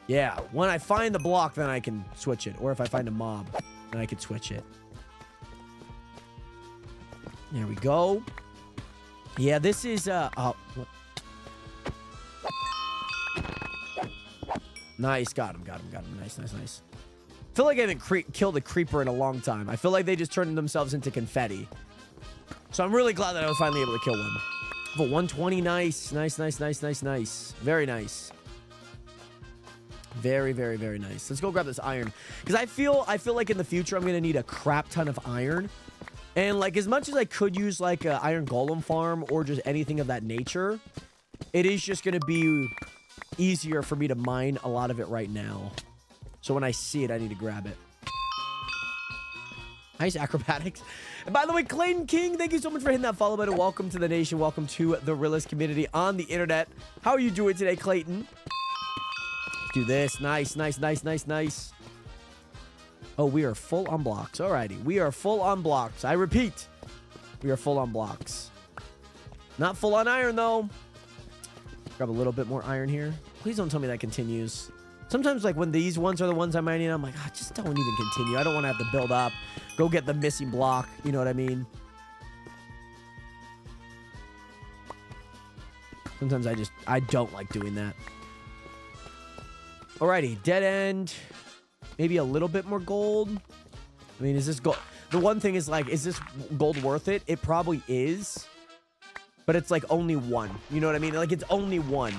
Yeah, when I find the block, then I can switch it. Or if I find a mob, then I can switch it. There we go. Yeah, this is, what? Nice, got him. Nice. I feel like I haven't killed a creeper in a long time. I feel like they just turned themselves into confetti. So I'm really glad that I was finally able to kill one. But 120, nice. Very nice. Very, very, very nice. Let's go grab this iron. Because I feel like in the future, I'm going to need a crap ton of iron. And, like, as much as I could use, like, an iron golem farm or just anything of that nature, it is just going to be easier for me to mine a lot of it right now. So when I see it, I need to grab it. Nice acrobatics. And by the way, Clayton King, thank you so much for hitting that follow button. Welcome to the nation. Welcome to the realest community on the internet. How are you doing today, Clayton? Let's do this. Nice, nice, nice, nice, nice. Oh, we are full on blocks. Alrighty. We are full on blocks. I repeat, we are full on blocks. Not full on iron, though. Grab a little bit more iron here. Please don't tell me that continues. Sometimes, like, when these ones are the ones I'm mining, I'm like, just don't even continue. I don't want to have to build up. Go get the missing block. You know what I mean? Sometimes I don't like doing that. Alrighty. Dead end. Maybe a little bit more gold. I mean, is this gold? The one thing is, like, is this gold worth it? It probably is. But it's, like, only one. You know what I mean? Like, it's only one.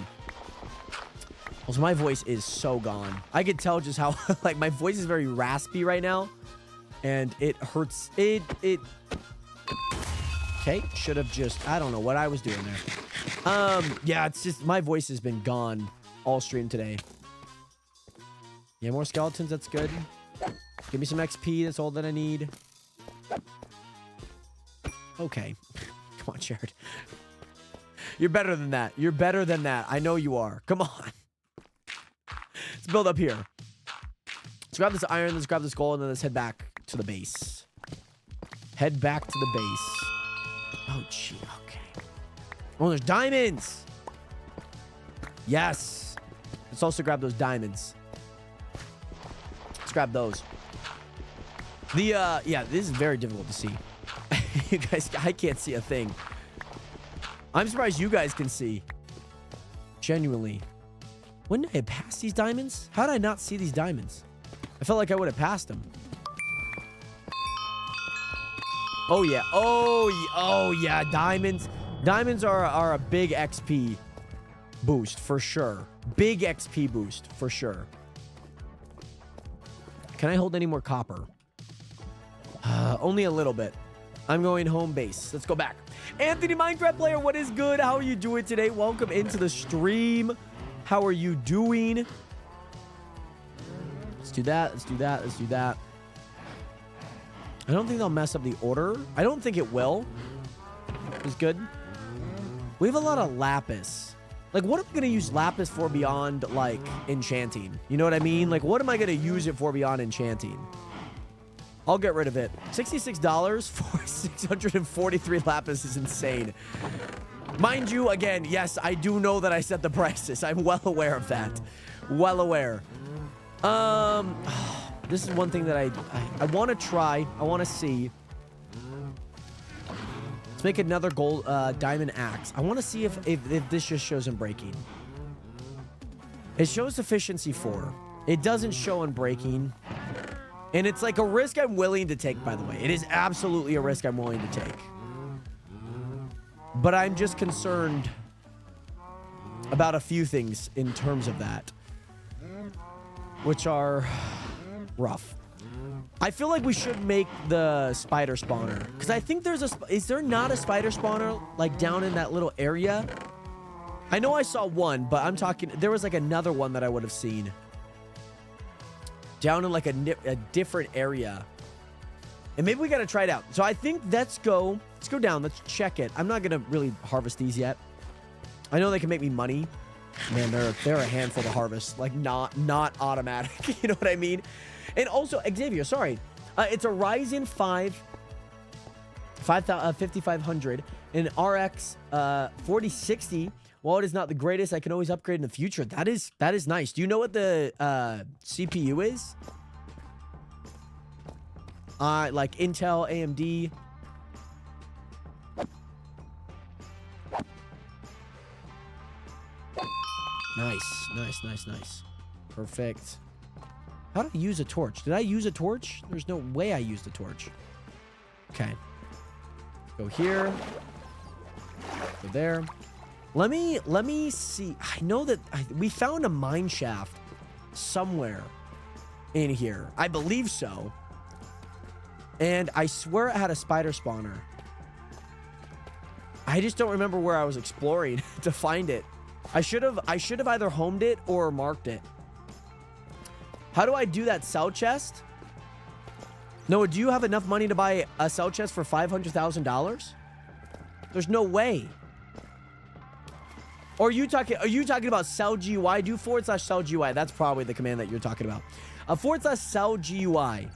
Also, my voice is so gone. I could tell just how, like, my voice is very raspy right now. And it hurts. Okay, should have just, I don't know what I was doing there. Yeah, it's just, my voice has been gone all stream today. Yeah, more skeletons, that's good. Give me some XP, that's all that I need. Okay. Come on, Jared. You're better than that. You're better than that. I know you are. Come on. Let's build up here. Let's grab this iron, let's grab this gold, and then let's head back to the base. Head back to the base. Oh, gee, okay. Oh, there's diamonds! Yes! Let's also grab those diamonds. Let's grab those. Yeah, this is very difficult to see. You guys, I can't see a thing. I'm surprised you guys can see. Genuinely. Wouldn't I have passed these diamonds? How did I not see these diamonds? I felt like I would have passed them. Oh, yeah. Oh, yeah. Diamonds. Diamonds are a big XP boost, for sure. Big XP boost, for sure. Can I hold any more copper? Only a little bit. I'm going home base. Let's go back. Anthony, Minecraft player, what is good? How are you doing today? Welcome into the stream. How are you doing? Let's do that. Let's do that. Let's do that. I don't think they'll mess up the order. I don't think it will. It's good. We have a lot of lapis. Like, what am I going to use lapis for beyond, like, enchanting? You know what I mean? Like, what am I going to use it for beyond enchanting? I'll get rid of it. $66 for 643 lapis is insane. Mind you, again, yes, I do know that I set the prices. I'm well aware of that. Well aware. This is one thing that I want to try. I want to see. Let's make another gold diamond axe. I want to see if this just shows in breaking. It shows efficiency 4. It doesn't show in breaking. And it's like a risk I'm willing to take, by the way. It is absolutely a risk I'm willing to take. But I'm just concerned about a few things in terms of that, which are rough. I feel like we should make the spider spawner, because I think there's is there not a spider spawner like down in that little area? I know I saw one, but I'm talking, there was like another one that I would have seen down in like a different area. And maybe we got to try it out. So I think let's go down. Let's check it. I'm not going to really harvest these yet. I know they can make me money. Man, they're a handful to harvest. Like not automatic. You know what I mean? And also, Xavier, sorry. It's a Ryzen 5500 and an RX 4060. While it is not the greatest, I can always upgrade in the future. That is nice. Do you know what the CPU is? Like Intel, AMD. Nice. Perfect. How do I use a torch? Did I use a torch? There's no way I used a torch. Okay. Go here. Go there. Let me see. I know that we found a mine shaft somewhere in here. I believe so. And I swear it had a spider spawner. I just don't remember where I was exploring to find it. I should have either homed it or marked it. How do I do that cell chest? Noah, do you have enough money to buy a cell chest for $500,000? There's no way. Or are you talking about cell GUI? Do / cell GUI. That's probably the command that you're talking about. / cell GUI.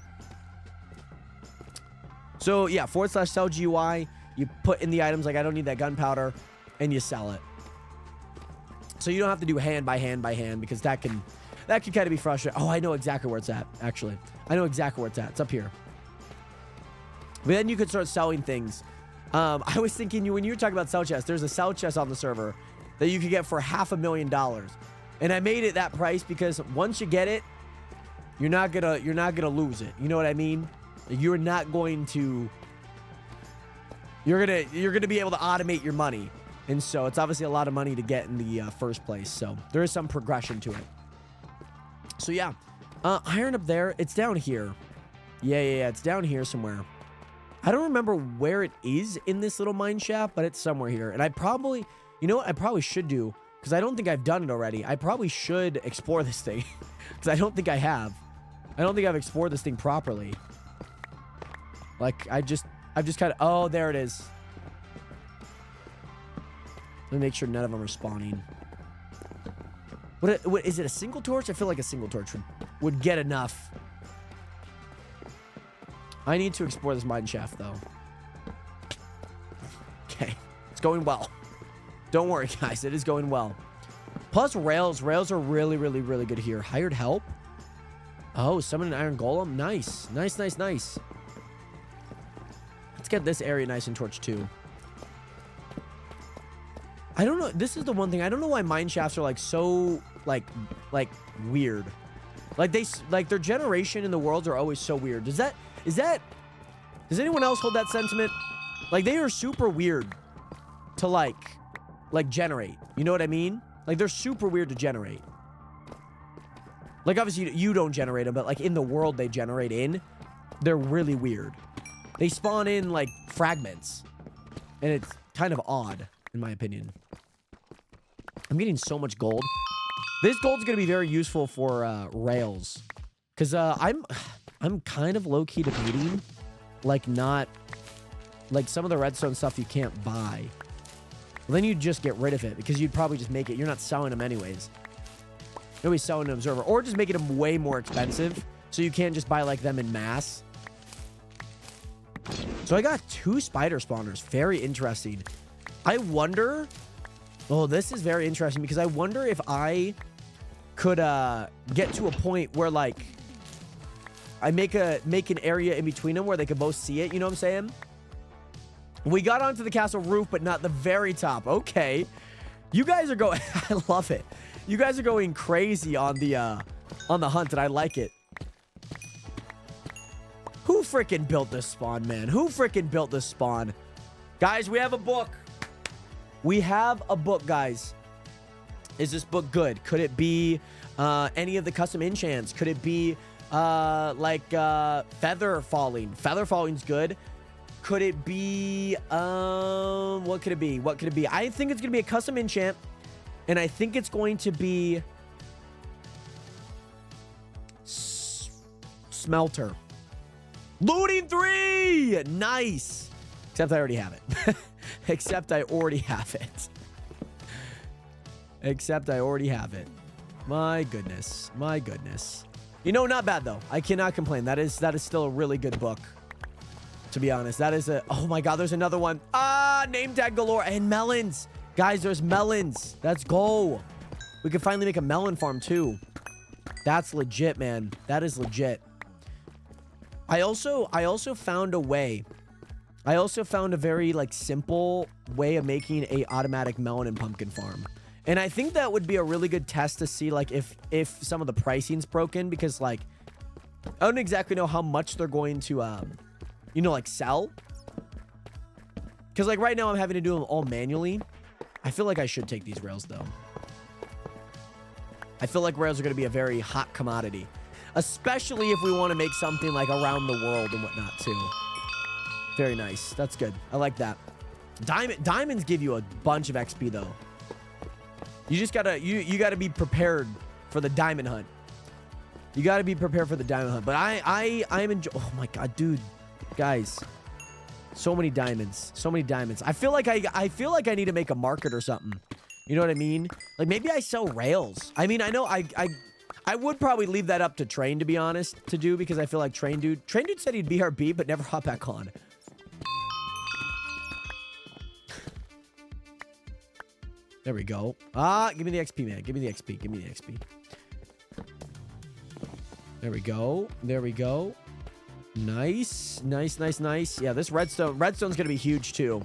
So yeah, / cell GUI. You put in the items like I don't need that gunpowder, and you sell it. So you don't have to do hand by hand because that can kind of be frustrating. Oh, I know exactly where it's at. Actually, I know exactly where it's at. It's up here. But then you could start selling things. I was thinking when you were talking about cell chest, there's a cell chest on the server that you could get for $500,000, and I made it that price because once you get it, you're not gonna lose it. You know what I mean? You're not going to. You're gonna be able to automate your money, and so it's obviously a lot of money to get in the first place. So there is some progression to it. So yeah, iron up there. It's down here. Yeah. It's down here somewhere. I don't remember where it is in this little mine shaft, but it's somewhere here. And I probably, you know what I probably should do, because I don't think I've done it already. I probably should explore this thing, because I don't think I have. I don't think I've explored this thing properly. Like, I've just kind of, oh, there it is. Let me make sure none of them are spawning. What is it, a single torch? I feel like a single torch would get enough. I need to explore this mine shaft, though. Okay. It's going well. Don't worry, guys. It is going well. Plus, rails. Rails are really, really, really good here. Hired help. Oh, summon an iron golem. Nice. Nice. Let's get this area nice and torched, too. I don't know. This is the one thing. I don't know why mine shafts are, like, so, like weird. Like, their generation in the worlds are always so weird. Does anyone else hold that sentiment? Like, they are super weird to, like generate. You know what I mean? Like, they're super weird to generate. Like, obviously, you don't generate them, but, like, in the world they generate in, they're really weird. They spawn in, like, fragments. And it's kind of odd, in my opinion. I'm getting so much gold. This gold's going to be very useful for rails. Because I'm kind of low-key debating, like, not... Like, some of the redstone stuff you can't buy. Well, then you'd just get rid of it, because you'd probably just make it. You're not selling them anyways. Nobody's selling an observer. Or just making them way more expensive, so you can't just buy, like, them in mass. So I got 2 spider spawners. Very interesting. I wonder... Oh, this is very interesting, because I wonder if I could get to a point where, like... I make an area in between them where they could both see it. You know what I'm saying? We got onto the castle roof, but not the very top. Okay. You guys are going... I love it. You guys are going crazy on the hunt, and I like it. Who freaking built this spawn, man? Who freaking built this spawn? Guys, we have a book. We have a book, guys. Is this book good? Could it be any of the custom enchants? Could it be feather falling? Feather falling's good. Could it be what could it be? What could it be? I think it's gonna be a custom enchant, and I think it's going to be smelter. Looting 3! Nice. Except I already have it. Except I already have it. Except I already have it. My goodness. My goodness. You know, not bad, though. I cannot complain. That is still a really good book. To be honest. That is a... Oh, my God. There's another one. Name tag galore. And melons. Guys, there's melons. Let's go. We can finally make a melon farm, too. That's legit, man. That is legit. I also found a way. I also found a very, like, simple way of making a automatic melon and pumpkin farm. And I think that would be a really good test to see, like, if some of the pricing's broken, because, like, I don't exactly know how much they're going to, you know, like, sell. Because, like, right now I'm having to do them all manually. I feel like I should take these rails, though. I feel like rails are going to be a very hot commodity. Especially if we want to make something, like, around the world and whatnot, too. Very nice. That's good. I like that. Diamonds give you a bunch of XP, though. You just gotta... You gotta be prepared for the diamond hunt. You got to be prepared for the diamond hunt. But I'm enjoying. Oh my god, dude, guys, so many diamonds, so many diamonds. I feel like I feel like I need to make a market or something. You know what I mean? Like maybe I sell rails. I mean, I know I would probably leave that up to Train, to be honest, to do, because I feel like Train Dude said he'd BRB but never hop back on. There we go. Give me the XP, man. Give me the XP. Give me the XP. There we go. There we go. Nice. Nice, nice, nice. Yeah, this redstone's going to be huge, too.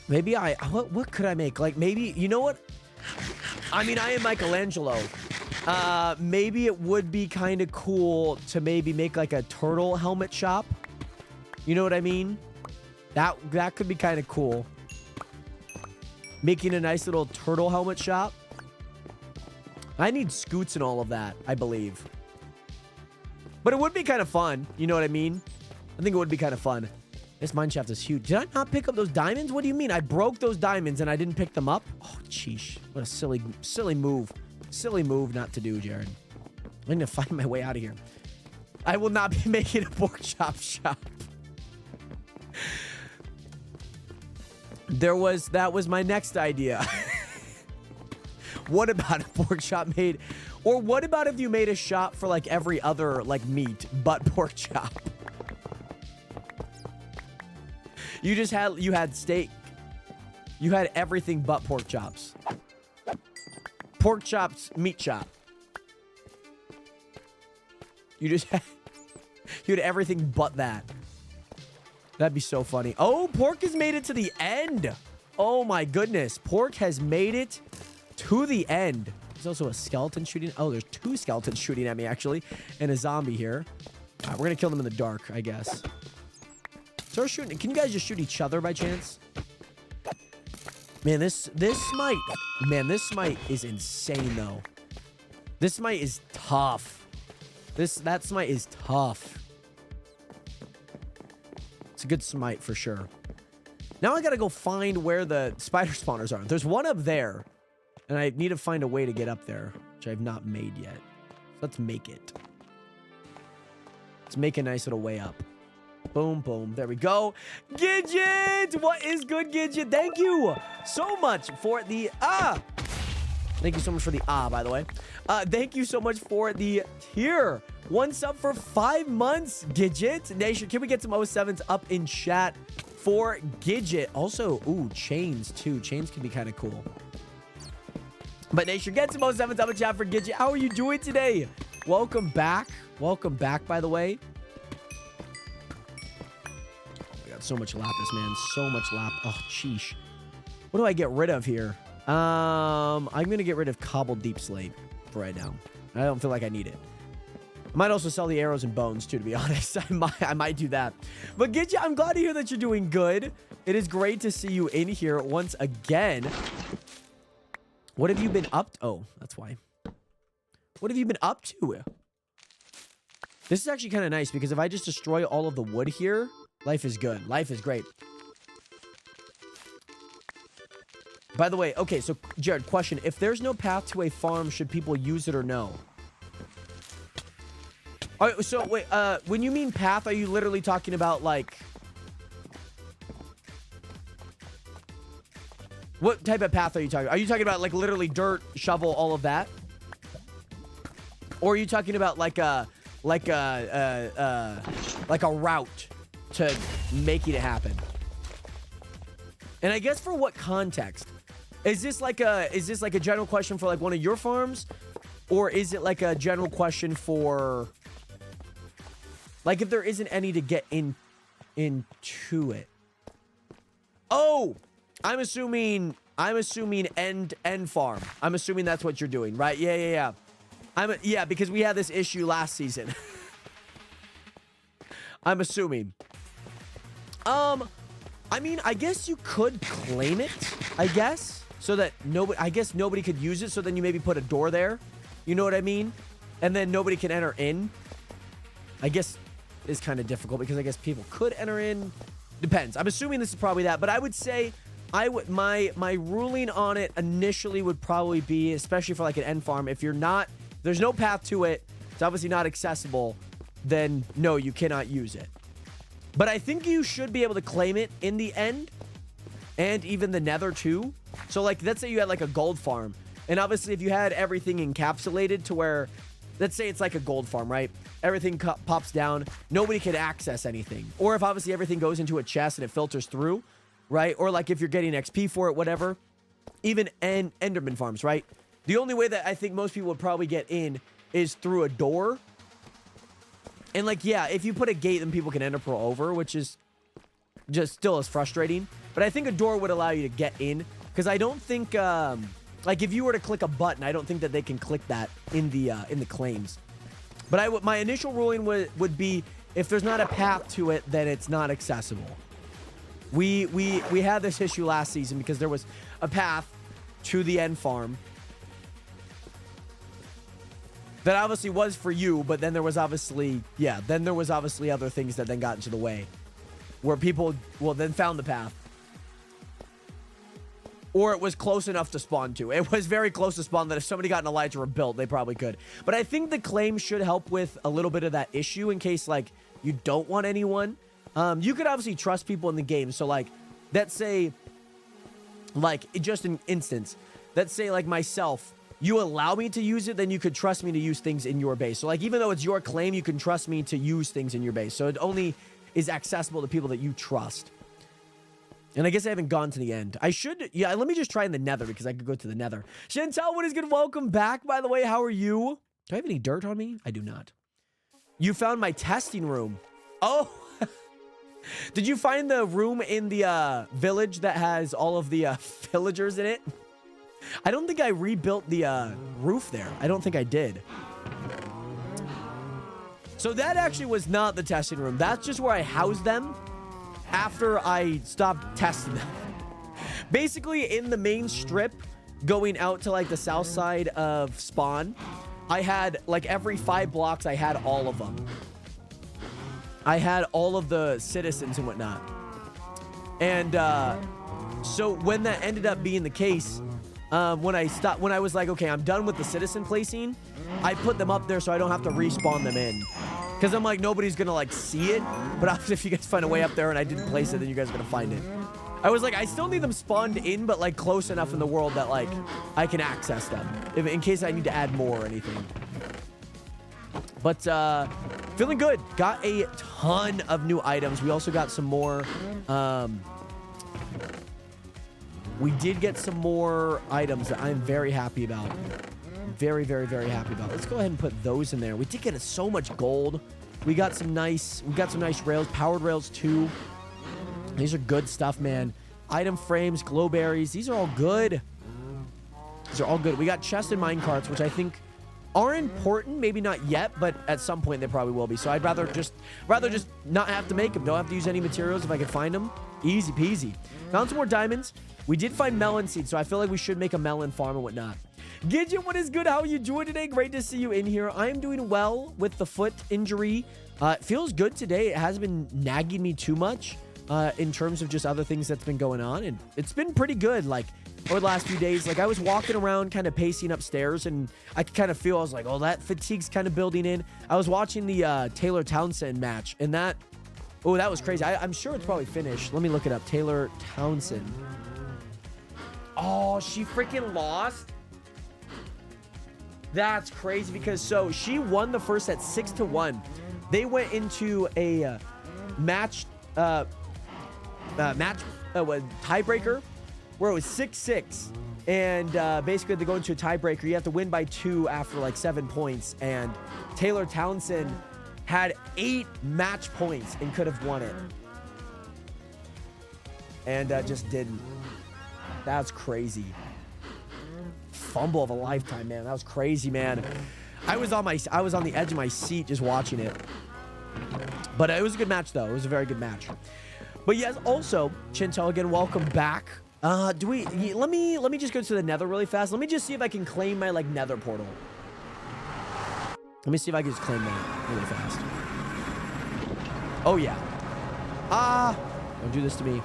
Maybe what could I make? Like, maybe, you know what? I mean, I am Michelangelo. Maybe it would be kind of cool to maybe make, like, a turtle helmet shop. You know what I mean? That could be kind of cool. Making a nice little turtle helmet shop. I need scoots and all of that, I believe. But it would be kind of fun. You know what I mean? I think it would be kind of fun. This mine shaft is huge. Did I not pick up those diamonds? What do you mean? I broke those diamonds and I didn't pick them up? Oh, sheesh. What a silly move. Silly move not to do, Jared. I'm going to find my way out of here. I will not be making a pork chop shop. That was my next idea. What about a pork chop made? Or what about if you made a shop for like every other like meat but pork chop? You had steak. You had everything but pork chops. Pork chops, meat chop. You had everything but that. That'd be so funny. Oh, pork has made it to the end. Oh my goodness. Pork has made it to the end. There's also a skeleton shooting. Oh, there's two skeletons shooting at me, actually. And a zombie here. All right, we're going to kill them in the dark, I guess. Start shooting. Can you guys just shoot each other by chance? Man, this smite is insane, though. This smite is tough. That smite is tough. It's a good smite for sure. Now I gotta go find where the spider spawners are. There's one up there. And I need to find a way to get up there, which I've not made yet. So let's make it. Let's make a nice little way up. Boom, boom. There we go. Gidget! What is good, Gidget? Thank you so much for the... Thank you so much for the by the way. Thank you so much for the tier. 1 sub for 5 months, Gidget. Nation, can we get some 07s up in chat for Gidget? Also, ooh, chains too. Chains can be kind of cool. But Nation, get some 07s up in chat for Gidget. How are you doing today? Welcome back. Welcome back, by the way. I got so much lapis, man. So much lapis. Oh, sheesh. What do I get rid of here? I'm going to get rid of cobbled deep slate for right now. I don't feel like I need it. I might also sell the arrows and bones, too, to be honest. I might do that. But Gidget, I'm glad to hear that you're doing good. It is great to see you in here once again. What have you been up to? Oh, that's why. What have you been up to? This is actually kind of nice because if I just destroy all of the wood here, life is good. Life is great. By the way, okay, so Jared, question. If there's no path to a farm, should people use it or no? All right, so wait, when you mean path, are you literally talking about like... What type of path are you talking about? Are you talking about like literally dirt, shovel, all of that? Or are you talking about like a route to making it happen? And I guess for what context? Is this like a general question for like one of your farms? Or is it like a general question for like if there isn't any to get into it? Oh, I'm assuming end farm. I'm assuming that's what you're doing, right? Yeah. Yeah, because we had this issue last season. I'm assuming. I mean, I guess you could claim it, I guess, so that nobody could use it, so then you maybe put a door there. You know what I mean? And then nobody can enter in. I guess it's kind of difficult because I guess people could enter in. Depends. I'm assuming this is probably that, but I would say my ruling on it initially would probably be, especially for like an end farm, if you're not If there's no path to it, it's obviously not accessible, then no, you cannot use it. But I think you should be able to claim it in the end, and even the nether too. So like, let's say you had like a gold farm, and obviously if you had everything encapsulated to where, let's say it's like a gold farm, right? Everything pops down, nobody can access anything. Or if obviously everything goes into a chest and it filters through, right? Or like if you're getting XP for it, whatever. Even Enderman farms, right? The only way that I think most people would probably get in is through a door. And like, yeah, if you put a gate, then people can ender pearl over, which is just still as frustrating. But I think a door would allow you to get in, because I don't think, like if you were to click a button, I don't think that they can click that in the claims. But my initial ruling would be, if there's not a path to it, then it's not accessible. We had this issue last season because there was a path to the end farm that obviously was for you, but then there was obviously, other things that then got into the way, where people, well, then found the path. Or it was close enough to spawn to. It was very close to spawn that if somebody got an Elytra or built, they probably could. But I think the claim should help with a little bit of that issue in case, like, you don't want anyone. You could obviously trust people in the game. So, like, let's say, like, just an instance, let's say, like, myself, you allow me to use it, then you could trust me to use things in your base. So, like, even though it's your claim, you can trust me to use things in your base. So it only is accessible to people that you trust. And I guess I haven't gone to the end. I should, yeah, let me just try in the nether, because I could go to the nether. Chantel, what is good? Welcome back, by the way. How are you? Do I have any dirt on me? I do not. You found my testing room. Oh, did you find the room in the village that has all of the villagers in it? I don't think I rebuilt the roof there. I don't think I did. So that actually was not the testing room. That's just where I housed them after I stopped testing them. Basically, in the main strip, going out to like the south side of spawn, I had like every 5 blocks, I had all of them. I had all of the citizens and whatnot. And so when that ended up being the case, when I was like, okay, I'm done with the citizen placing, I put them up there so I don't have to respawn them in. Because I'm like, nobody's gonna like see it, but if you guys find a way up there and I didn't place it, then you guys are gonna find it. I was like, I still need them spawned in, but like close enough in the world that like I can access them in case I need to add more or anything. But feeling good. Got a ton of new items. We also got some more. We did get some more items that I'm very happy about. Very, very, very happy about. Let's go ahead and put those in there. We did get so much gold. We got some nice rails, powered rails too. These are good stuff, man. Item frames, glow berries. These are all good. These are all good. We got chest and mine carts, which I think are important. Maybe not yet, but at some point they probably will be. So I'd rather just not have to make them. Don't have to use any materials if I can find them. Easy peasy. Found some more diamonds. We did find melon seeds, so I feel like we should make a melon farm and whatnot. Gidget, what is good? How are you doing today? Great to see you in here. I am doing well with the foot injury. It feels good today. It hasn't been nagging me too much in terms of just other things that's been going on. And it's been pretty good, like, over the last few days. Like, I was walking around kind of pacing upstairs, and I could kind of feel, I was like, oh, that fatigue's kind of building in. I was watching the Taylor Townsend match, and that was crazy. I'm sure it's probably finished. Let me look it up. Taylor Townsend. Oh, she freaking lost? That's crazy, because so she won the first set 6-1. They went into a tiebreaker where it was 6-6, and basically they go into a tiebreaker. You have to win by 2 after like 7 points, and Taylor Townsend had 8 match points and could have won it, and just didn't. That's crazy. Fumble of a lifetime, man. That was crazy, man. I was on the edge of my seat just watching it. But it was a good match, though. It was a very good match. But yes, also, Chintel, again, welcome back. Let me just go to the nether really fast. Let me just see if I can claim my like nether portal. Let me see if I can just claim that really fast. Oh yeah. Don't do this to me.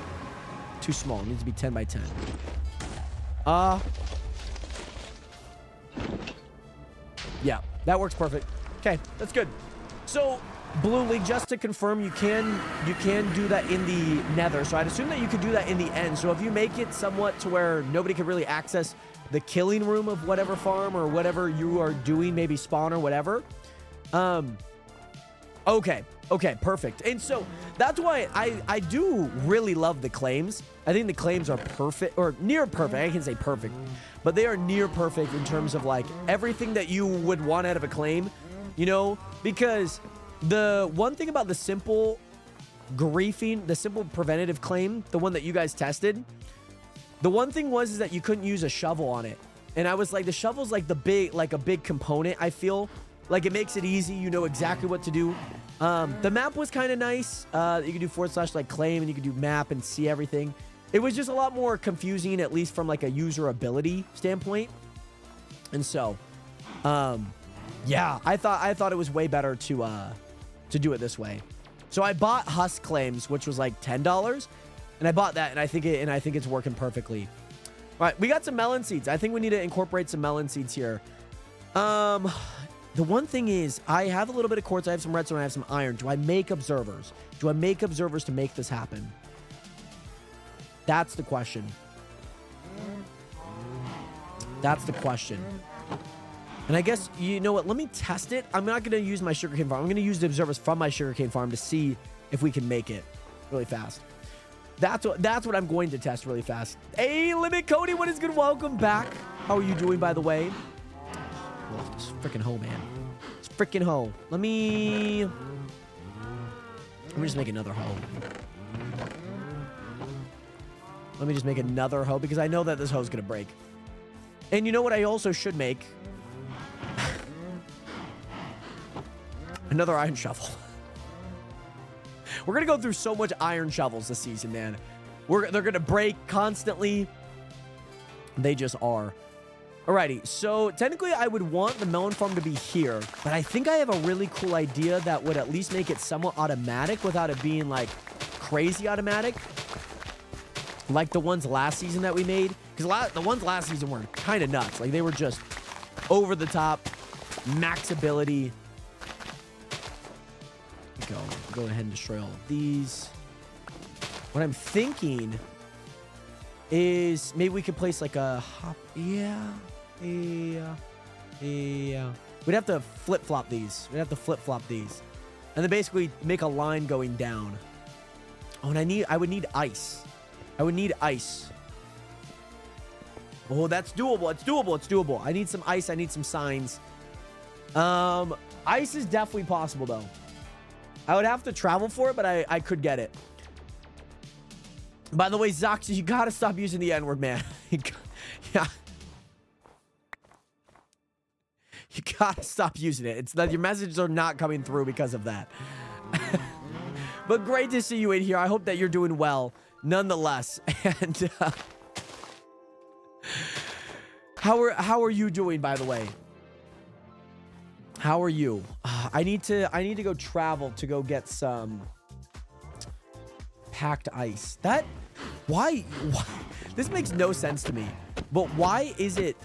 Too small. It needs to be 10 by 10. Yeah, that works perfect. Okay, that's good. So, Blue League, just to confirm, you can do that in the Nether. So I'd assume that you could do that in the end. So if you make it somewhat to where nobody could really access the killing room of whatever farm or whatever you are doing, maybe spawn or whatever. Okay, perfect. And so that's why I do really love the claims. I think the claims are perfect, or near perfect. I can say perfect, but they are near perfect in terms of like everything that you would want out of a claim, you know, because the one thing about the simple griefing, the simple preventative claim, the one that you guys tested, the one thing was is that you couldn't use a shovel on it. And I was like, the shovel's like a big component, I feel. Like, it makes it easy. You know exactly what to do. The map was kind of nice. You could do / like claim, and you could do map and see everything. It was just a lot more confusing, at least from like a user ability standpoint. And so, yeah, I thought it was way better to do it this way. So I bought Husk Claims, which was like $10, and I bought that, and I think it's working perfectly. All right, we got some melon seeds. I think we need to incorporate some melon seeds here. The one thing is, I have a little bit of quartz, I have some redstone, I have some iron. Do I make observers? Do I make observers to make this happen? That's the question. That's the question. And I guess, you know what, let me test it. I'm not going to use my sugarcane farm. I'm going to use the observers from my sugarcane farm to see if we can make it really fast. That's what I'm going to test really fast. Hey, Limit Cody, what is good? Welcome back. How are you doing, by the way? Oh, this freaking hoe, man. It's freaking hoe. Let me just make another hoe. Let me just make another hoe because I know that this hoe's gonna break. And you know what I also should make? Another iron shovel. We're gonna go through so much iron shovels this season, man. They're gonna break constantly. They just are. Alrighty, so technically I would want the melon farm to be here, but I think I have a really cool idea that would at least make it somewhat automatic without it being like crazy automatic. Like the ones last season that we made. Because the ones last season were kind of nuts. Like they were just over the top, max ability. Go ahead and destroy all of these. What I'm thinking is maybe we could place like a hop. Yeah. We'd have to flip-flop these. And then basically make a line going down. Oh, and I would need ice. Oh, that's doable. It's doable. I need some ice. I need some signs. Ice is definitely possible, though. I would have to travel for it, but I could get it. By the way, Zox, you gotta stop using the N-word, man. Yeah. You gotta stop using it. It's that your messages are not coming through because of that. But great to see you in here. I hope that you're doing well, nonetheless. And how are you doing, by the way? How are you? I need to go travel to go get some packed ice. Why this makes no sense to me. But why is it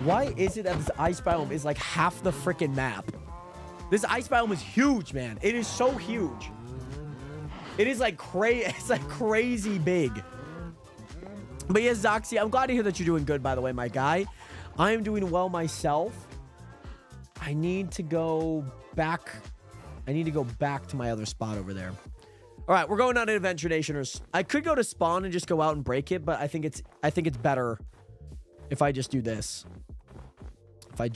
that this ice biome is like half the freaking map? This ice biome is huge, man. It is so huge. It is like crazy big. But yes, Zoxy, I'm glad to hear that you're doing good, by the way, my guy. I am doing well myself. I need to go back to my other spot over there. All right, we're going on Adventure Nationers. I could go to spawn and just go out and break it, but I think it's better if I just do this. I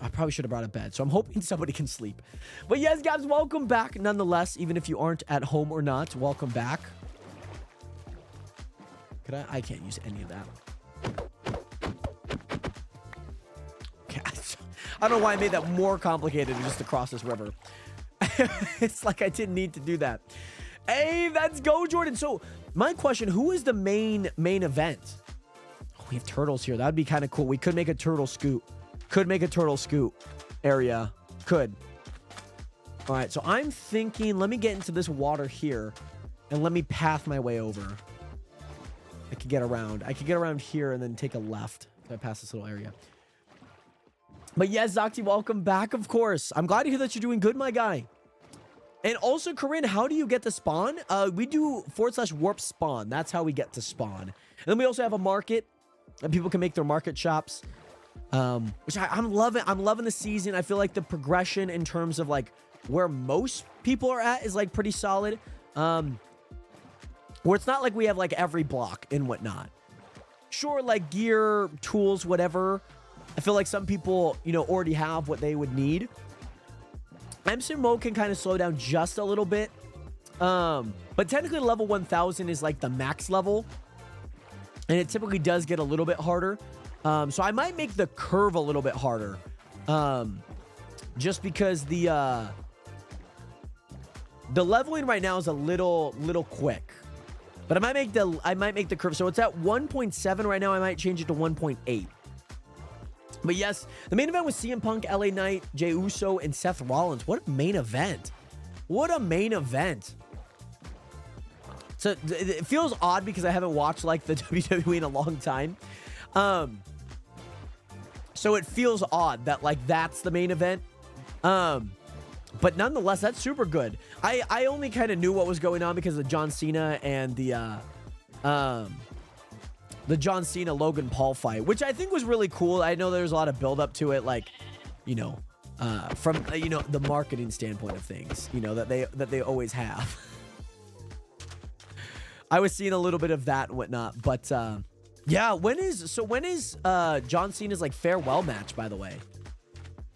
probably should have brought a bed, so I'm hoping somebody can sleep. But yes, guys, welcome back nonetheless, even if you aren't at home or not. Welcome back. I can't use any of that. Okay, I don't know why I made that more complicated just to cross this river. It's like I didn't need to do that. Hey, let's go, Jordan. So my question, who is the main event? Oh, we have turtles here. That'd be kind of cool. We could make a turtle scoot. Area. Could. All right, so I'm thinking, let me get into this water here and let me path my way over. I could get around here and then take a left if I pass this little area. But yes, Zoxy, welcome back, of course. I'm glad to hear that you're doing good, my guy. And also, Corinne, how do you get to spawn? We do /warp spawn. That's how we get to spawn. And then we also have a market, and people can make their market shops. Which I'm loving. I'm loving the season. I feel like the progression in terms of like where most people are at is like pretty solid. Where it's not like we have like every block and whatnot. Sure, like gear, tools, whatever. I feel like some people, you know, already have what they would need. MC mode can kind of slow down just a little bit. But technically level 1000 is like the max level. And it typically does get a little bit harder. So I might make the curve a little bit harder. Just because the leveling right now is a little quick. But I might make the curve. So it's at 1.7 right now. I might change it to 1.8. But yes, the main event was CM Punk, LA Knight, Jey Uso, and Seth Rollins. What a main event. What a main event. So it feels odd because I haven't watched like the WWE in a long time. So it feels odd that like that's the main event. But nonetheless, that's super good. I only kind of knew what was going on because of John Cena and the John Cena Logan Paul fight, which I think was really cool. I know there's a lot of build up to it, like, you know, from you know, the marketing standpoint of things, you know, that they always have. I was seeing a little bit of that and whatnot, but yeah, when is John Cena's like farewell match, by the way?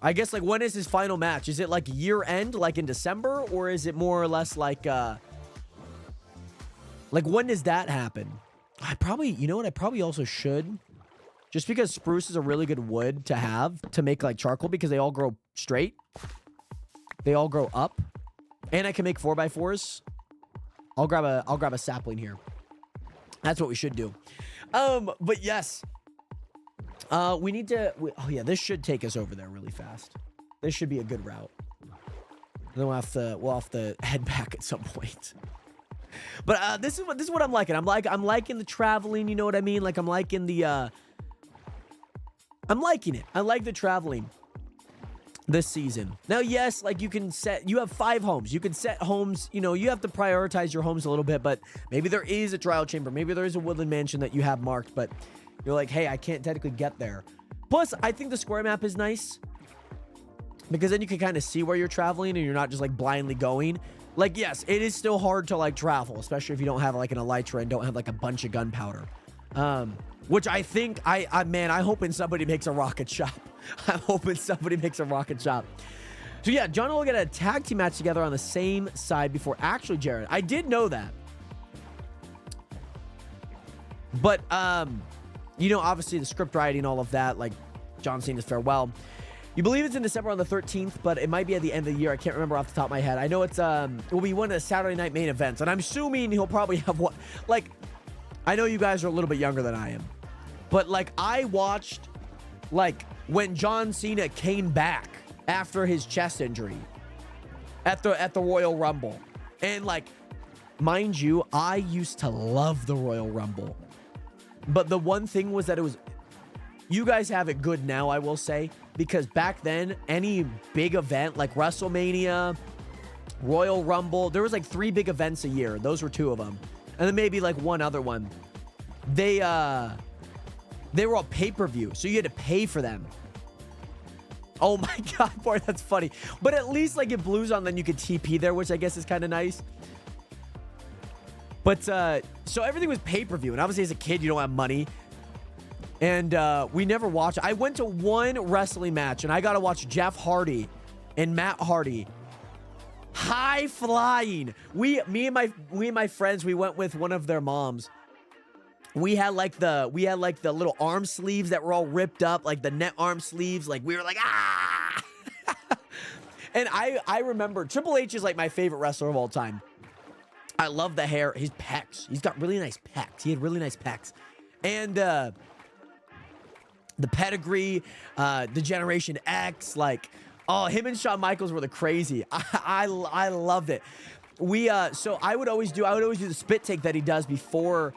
I guess like when is his final match? Is it like year end, like in December, or is it more or less like when does that happen? You know what? I probably also should, just because spruce is a really good wood to have to make like charcoal because they all grow straight. They all grow up, and I can make 4x4s. I'll grab a sapling here. That's what we should do. But yes, we need to. Oh yeah, this should take us over there really fast. This should be a good route. And then we'll have to head back at some point. But this is what I'm liking. I'm liking the traveling. You know what I mean? Like I'm liking the. I'm liking it. I like the traveling this season. Now, yes, like you have 5 homes. You can set homes, you know, you have to prioritize your homes a little bit, but maybe there is a trial chamber. Maybe there is a woodland mansion that you have marked, but you're like, hey, I can't technically get there. Plus, I think the square map is nice because then you can kind of see where you're traveling and you're not just like blindly going. Like, yes, it is still hard to like travel, especially if you don't have like an elytra and don't have like a bunch of gunpowder. Which I think I'm hoping somebody makes a rocket shop. I'm hoping somebody makes a rocket shop. So yeah, John and Logan had a tag team match together on the same side before. Actually, Jared, I did know that. But, you know, obviously the script writing, all of that, like John Cena's farewell. You believe it's in December on the 13th, but it might be at the end of the year. I can't remember off the top of my head. I know it will be one of the Saturday night main events, and I'm assuming he'll probably have one. Like, I know you guys are a little bit younger than I am, but like I watched like when John Cena came back after his chest injury at the Royal Rumble. And like, mind you, I used to love the Royal Rumble. But the one thing was that you guys have it good now, I will say, because back then, any big event like WrestleMania, Royal Rumble, there was like 3 big events a year. Those were 2 of them. And then maybe like one other one. They were all pay-per-view, so you had to pay for them. Oh my god, boy, that's funny. But at least like if Blue's on, then you could TP there, which I guess is kind of nice. But so everything was pay-per-view, and obviously as a kid you don't have money. And we never watched. I went to one wrestling match, and I got to watch Jeff Hardy and Matt Hardy. High flying. Me and my friends, we went with one of their moms. We had like the little arm sleeves that were all ripped up, like the net arm sleeves. Like we were like, ah. And I remember Triple H is like my favorite wrestler of all time. I love the hair, his pecs. He's got really nice pecs. He had really nice pecs. And the pedigree, the Generation X, like, oh, him and Shawn Michaels were the crazy. I loved it. So I would always do the spit take that he does before,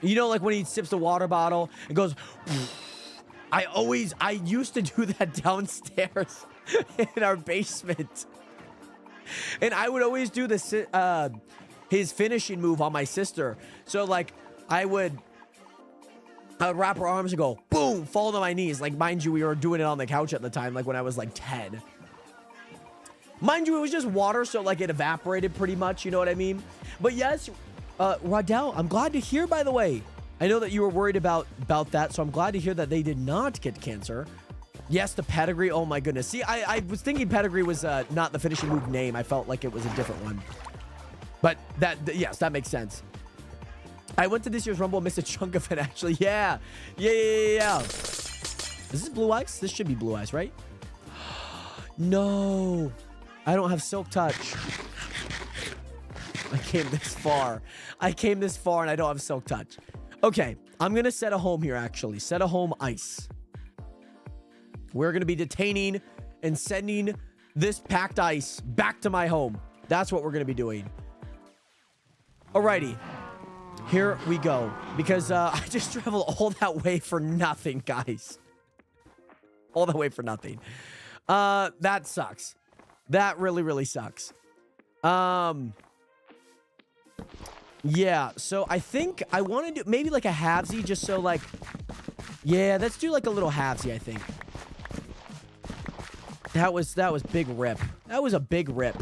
you know, like when he sips the water bottle and goes, I used to do that downstairs in our basement. And I would always do this, his finishing move on my sister. So like I would wrap her arms and go, boom, fall to my knees. Like, mind you, we were doing it on the couch at the time, like when I was like 10. Mind you, it was just water, so like it evaporated pretty much, you know what I mean? But yes, Rodell, I'm glad to hear, by the way. I know that you were worried about that, so I'm glad to hear that they did not get cancer. Yes, the pedigree, oh my goodness. See, I was thinking pedigree was not the finishing move name. I felt like it was a different one. But yes, that makes sense. I went to this year's Rumble and missed a chunk of it, actually. Yeah. Is this Blue Eyes? This should be Blue Eyes, right? No. I don't have Silk Touch. I came this far. And I don't have Silk Touch. Okay, I'm going to set a home here, actually. Set a home ice. We're going to be detaining and sending this packed ice back to my home. That's what we're going to be doing. Alrighty. Here we go. Because I just traveled all that way for nothing, guys. All the way for nothing. That sucks. That really, really sucks. Yeah, so I think I want to do maybe like a halvesy, just so like, yeah, let's do like a little halvesy, I think. That was big rip. That was a big rip.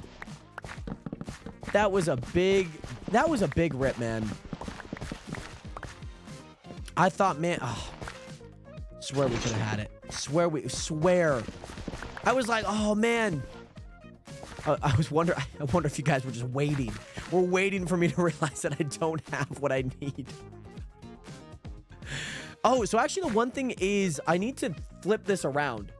That was a big rip, man. I thought, man, swear we could have had it. Swear. I was like, oh man. I wonder if you guys were just waiting. We're waiting for me to realize that I don't have what I need. Oh, so actually the one thing is I need to flip this around.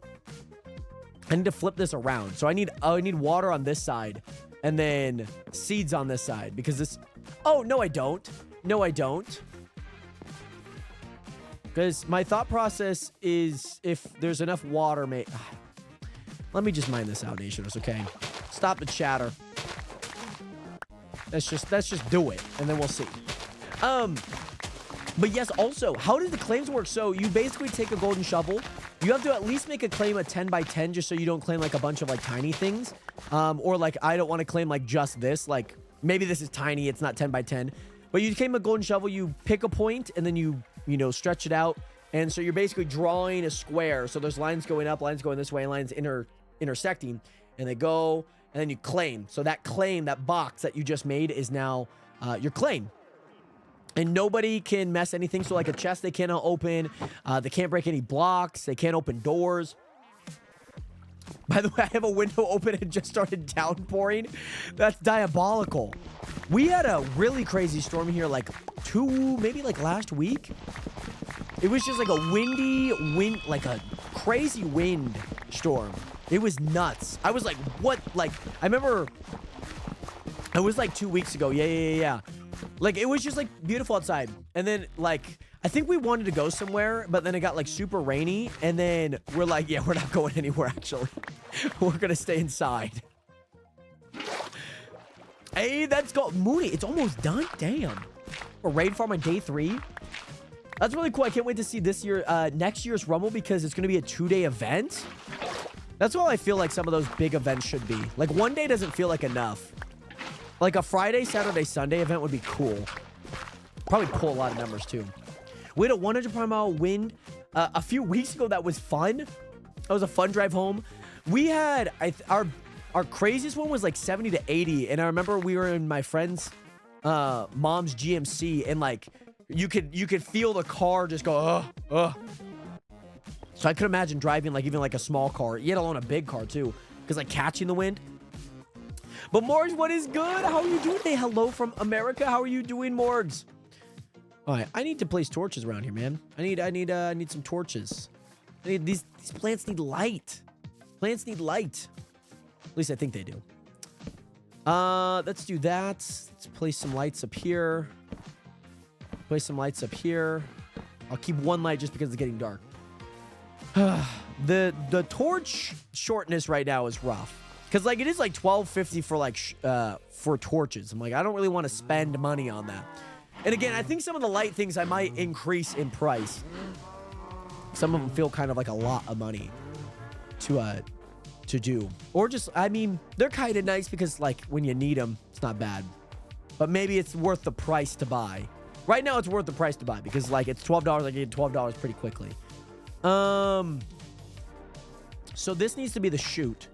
So I need water on this side and then seeds on this side because this. Oh, no, I don't. Because my thought process is if there's enough water, let me just mine this out, Nationers, okay? Stop the chatter. Let's just do it, and then we'll see. But yes, also, how does the claims work? So you basically take a golden shovel. You have to at least make a claim of 10 by 10 just so you don't claim like a bunch of like tiny things. Or like I don't want to claim like just this. Like maybe this is tiny, it's not 10 by 10. But you claim a golden shovel, you pick a point, and then you stretch it out. And so you're basically drawing a square. So there's lines going up, lines going this way, lines intersecting, and they go, and then you claim. So that claim, that box that you just made is now your claim. And nobody can mess anything. So like a chest, they cannot open. They can't break any blocks. They can't open doors. By the way, I have a window open and just started downpouring. That's diabolical. We had a really crazy storm here like maybe like last week. It was just like a wind, like a crazy wind storm. It was nuts. I was like, what? Like, I remember it was like 2 weeks ago. Yeah. Like, it was just like beautiful outside. And then like, I think we wanted to go somewhere, but then it got like super rainy. And then we're like, yeah, we're not going anywhere actually. We're going to stay inside. Hey, that's got Mooney. It's almost done. Damn. We're raid farm on day 3. That's really cool. I can't wait to see next year's Rumble because it's going to be a 2-day event. That's what I feel like some of those big events should be. Like, one day doesn't feel like enough. Like, a Friday, Saturday, Sunday event would be cool. Probably pull a lot of numbers, too. We had a 100-mile wind a few weeks ago. That was fun. That was a fun drive home. We had... Our craziest one was like 70 to 80. And I remember we were in my friend's mom's GMC. And, like, you could feel the car just go, So I could imagine driving like even like a small car, yet alone a big car too, because like catching the wind. But Morgs, what is good? How are you doing? Hey, hello from America. How are you doing, Morgs? All right, I need to place torches around here, man. I need some torches. These plants need light. Plants need light. At least I think they do. Let's do that. Let's place some lights up here. Place some lights up here. I'll keep one light just because it's getting dark. The torch shortness right now is rough because like it is like $12.50 for like for torches. I'm like, I don't really want to spend money on that. And again, I think some of the light things I might increase in price. Some of them feel kind of like a lot of money to do. Or just, I mean, they're kind of nice because like when you need them, it's not bad. But maybe it's worth the price to buy. Right now, it's worth the price to buy because like it's $12. I get $12 pretty quickly. So this needs to be the chute.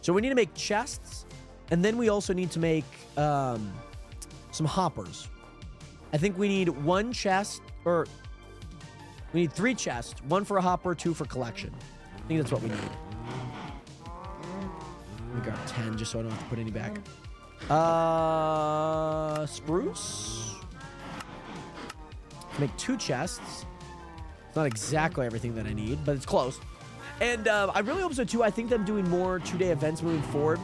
So we need to make chests, and then we also need to make some hoppers. I think we need one chest, or we need 3 chests. 1 for a hopper, 2 for collection. I think that's what we need. We got 10 just so I don't have to put any back. Spruce. Make 2 chests. It's not exactly everything that I need, but it's close. And I really hope so too. I think them doing more 2-day events moving forward,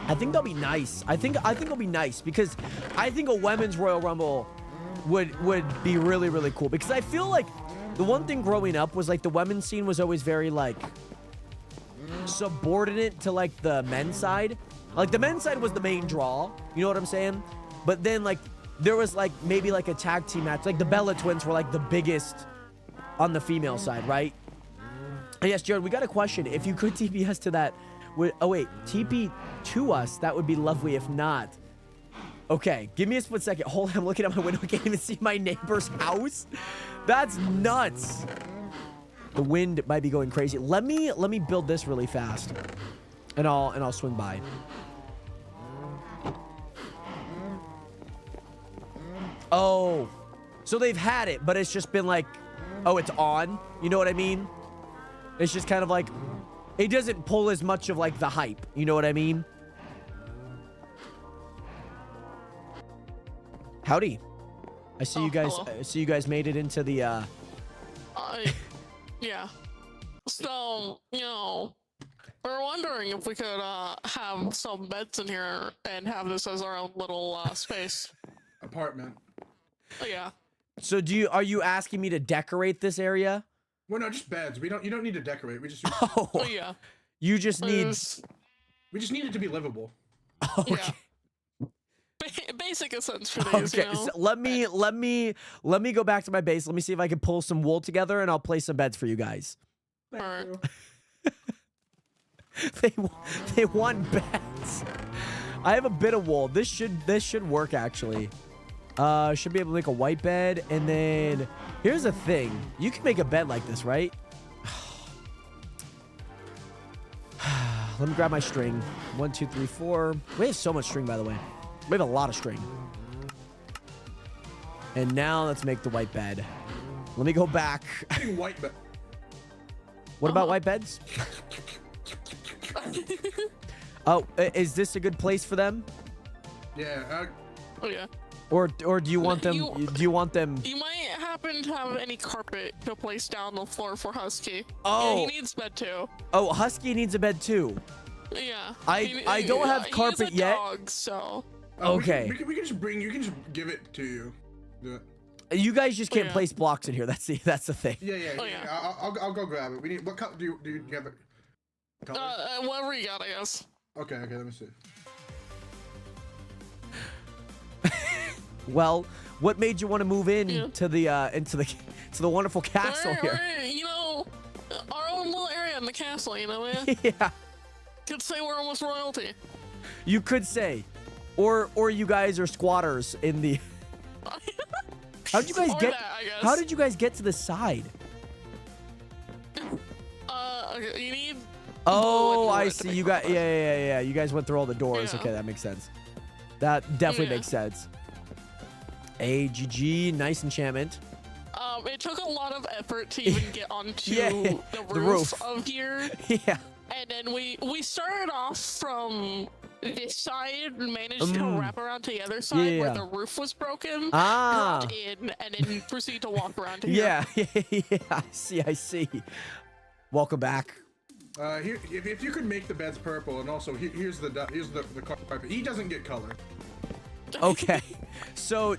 I think they'll be nice. I think it'll be nice because I think a women's Royal Rumble would be really, really cool. Because I feel like the one thing growing up was like the women's scene was always very like subordinate to like the men's side. Like the men's side was the main draw. You know what I'm saying? But then like there was like maybe like a tag team match. Like the Bella Twins were like the biggest on the female side, right? And yes, Jared, we got a question. If you could TP us to that, oh wait, TP to us, that would be lovely. If not, okay, give me a split second. Hold on, I'm looking at my window. I can't even see my neighbor's house. That's nuts. The wind might be going crazy. Let me build this really fast, and I'll swing by. Oh, so they've had it, but it's just been like, oh, it's on. You know what I mean? It's just kind of like, it doesn't pull as much of like the hype. You know what I mean? Howdy. I see you guys. Hello. I see you guys made it into the. Yeah. So, you know, we were wondering if we could have some beds in here and have this as our own little space. Apartment. Yeah. So are you asking me to decorate this area? Well, no, just beds. You don't need to decorate. We just Oh, Yeah. you just need. we just need it to be livable. Okay. Yeah. Basic essentials, Okay, you know? so let me go back to my base. Let me see if I can pull some wool together, and I'll place some beds for you guys. Thank Alright. you. They want beds. I have a bit of wool. This should work actually. Should be able to make a white bed, and then here's the thing: you can make a bed like this, right? Let me grab my string. 1, 2, 3, 4. We have so much string, by the way. We have a lot of string. And now let's make the white bed. Let me go back. White bed. What about white beds? Oh, is this a good place for them? Yeah. Oh, yeah. Or do you want them? Do you want them? You might happen to have any carpet to place down the floor for Husky. Oh. Yeah, he needs bed too. Oh, Husky needs a bed too. Yeah. I don't have carpet he's a yet. Dog, so. Okay. We can just bring. You can just give it to you. Do it. You guys just can't Yeah. place blocks in here. That's the thing. Yeah. Oh, yeah. I'll go grab it. We need. What color do you have? A color? Whatever you got, I guess. Okay. Let me see. Well, what made you want to move in Yeah. to the wonderful castle here? We're, you know, our own little area in the castle, you know, man. Yeah, Could say we're almost royalty. you could say, or you guys are squatters in the. How'd you guys Or get? that, I guess. How did you guys get to the side? Okay, you need. Oh, wood I to see. make You the got fire. yeah. You guys went through all the doors. Yeah. Okay, that makes sense. That definitely Yeah. makes sense. AGG, nice enchantment. It took a lot of effort to even get onto Yeah, the the roof roof. of here, Yeah. and then we started off from this side and managed to wrap around to the other side Yeah. where the roof was broken. Ah. Dropped in and then proceed to walk around to here. Yeah. I see. Welcome back. Here, if you could make the beds purple, and also here's the carpet. He doesn't get color. Okay. So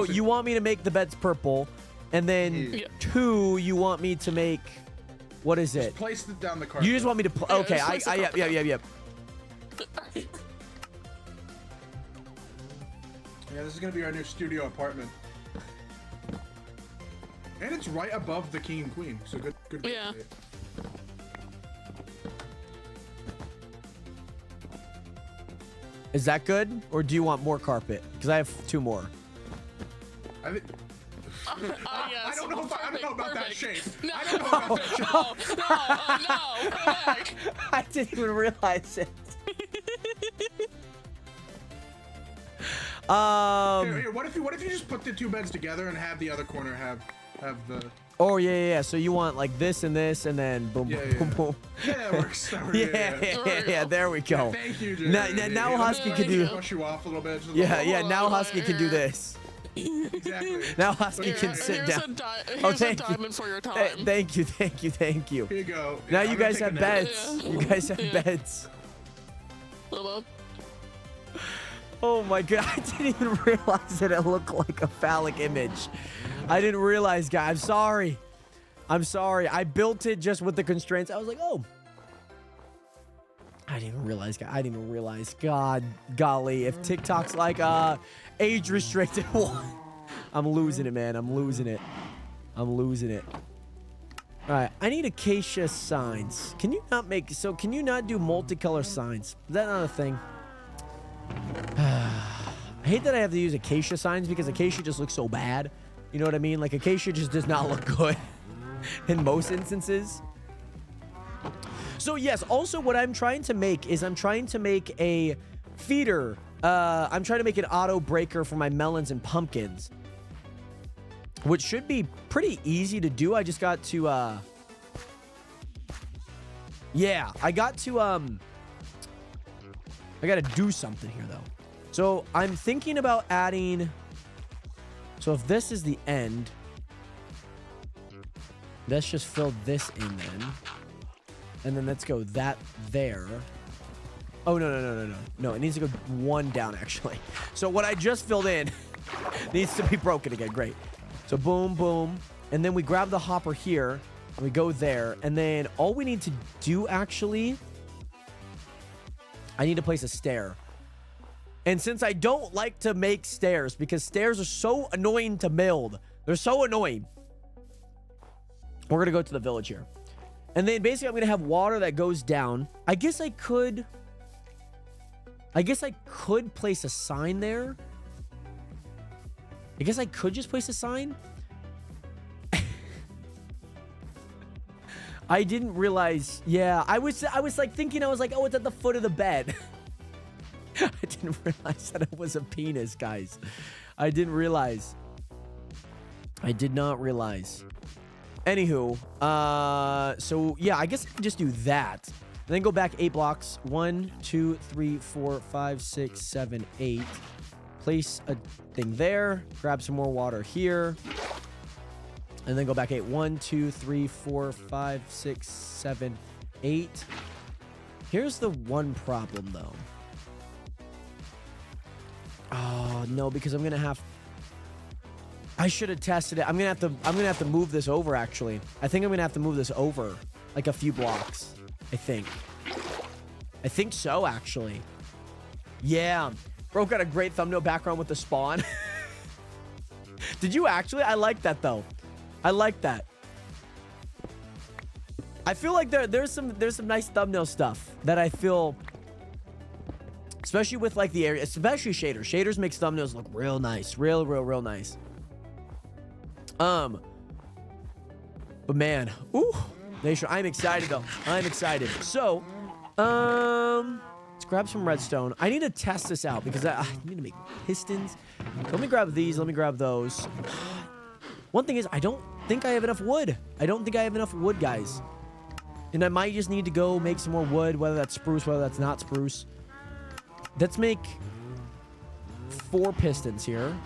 you want me to make the beds purple, and then Yeah. 2, you want me to make, what is it? Just place it down the carpet. You just want me to Yeah, okay, just place the yeah. Yeah, this is gonna be our new studio apartment. And it's right above the king and queen, so good. Yeah. Is that good, or do you want more carpet? Because I have 2 more. I think. Yes, I don't know about that perfect. shape. No, I don't know about that shape. no, go back. I didn't even realize it. Here, what if you just put the 2 beds together and have the other corner have the. Oh yeah. So you want like this, and then boom, Yeah, boom, yeah. boom. Yeah, that works. That works. Yeah. There we go. Thank you, Jared. Now Husky can do. Push you off a little bit. Yeah. Now Husky can do this. Exactly. Now Husky Here, can sit Here's down. Here's a thank you. diamond for your time. Thank you. Here you go. Now Yeah, you I'm gonna guys take a have nap. beds. Yeah. You guys have Yeah. beds. Hold on. Oh my god, I didn't even realize that it looked like a phallic image. I didn't realize, guys. I'm sorry. I built it just with the constraints. I was like, oh. I didn't even realize. God, golly. If TikTok's like age restricted one. I'm losing it, man. I'm losing it. All right, I need acacia signs. Can you not do multicolor signs? Is that not a thing? I hate that I have to use acacia signs because acacia just looks so bad. You know what I mean? Like acacia just does not look good in most instances. So yes, also what I'm trying to make is a feeder. I'm trying to make an auto breaker for my melons and pumpkins, which should be pretty easy to do. I just got to, I got to do something here though. So I'm thinking about adding, so if this is the end, let's just fill this in then. And then let's go that there. Oh, no, it needs to go 1 down actually. So what I just filled in needs to be broken again, great. So boom, boom. And then we grab the hopper here and we go there. And then all we need to do actually, I need to place a stair. And since I don't like to make stairs because stairs are so annoying to build, they're so annoying, we're going to go to the village here. And then basically I'm going to have water that goes down. I guess I could place a sign there. I guess I could just place a sign. I didn't realize. Yeah, I was like thinking, I was like, oh, it's at the foot of the bed. I didn't realize that it was a penis, guys. I didn't realize. I did not realize. Anywho, so yeah, I guess I can just do that. And then go back 8 blocks. 1, 2, 3, 4, 5, 6, 7, 8. Place a thing there. Grab some more water here. And then go back 8. 1, 2, 3, 4, 5, 6, 7, 8. Here's the one problem though. Oh no, because I'm gonna have. I should have tested it. I'm gonna have to move this over. Actually, I think I'm gonna have to move this over like a few blocks. I think so. Actually, yeah. Bro got a great thumbnail background with the spawn. Did you actually? I like that though. I like that. I feel like there's some nice thumbnail stuff that I feel. Especially with like the area, especially shaders. Shaders makes thumbnails look real nice. Real nice. But man, ooh, Nation, I'm excited though. I'm excited. So, let's grab some redstone. I need to test this out because I need to make pistons. Let me grab these. Let me grab those. One thing is, I don't think I have enough wood. Guys. And I might just need to go make some more wood, whether that's spruce, whether that's not spruce. Let's make 4 pistons here.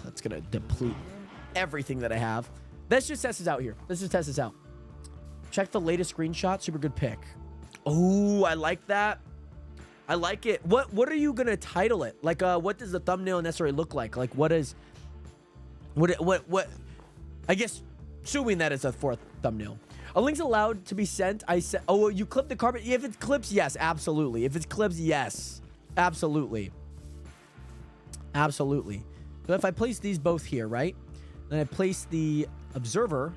That's gonna deplete everything that I have. Let's just test this out here. Check the latest screenshot. Super good pick. Oh, I like that. I like it. What are you gonna title it? Like, what does the thumbnail necessarily look like? Like, what? I guess, assuming that it's a 4th thumbnail. A link's allowed to be sent. I said, oh, you clip the carpet. If it clips, yes, absolutely. If it clips, yes, absolutely. So if I place these both here, right? Then I place the observer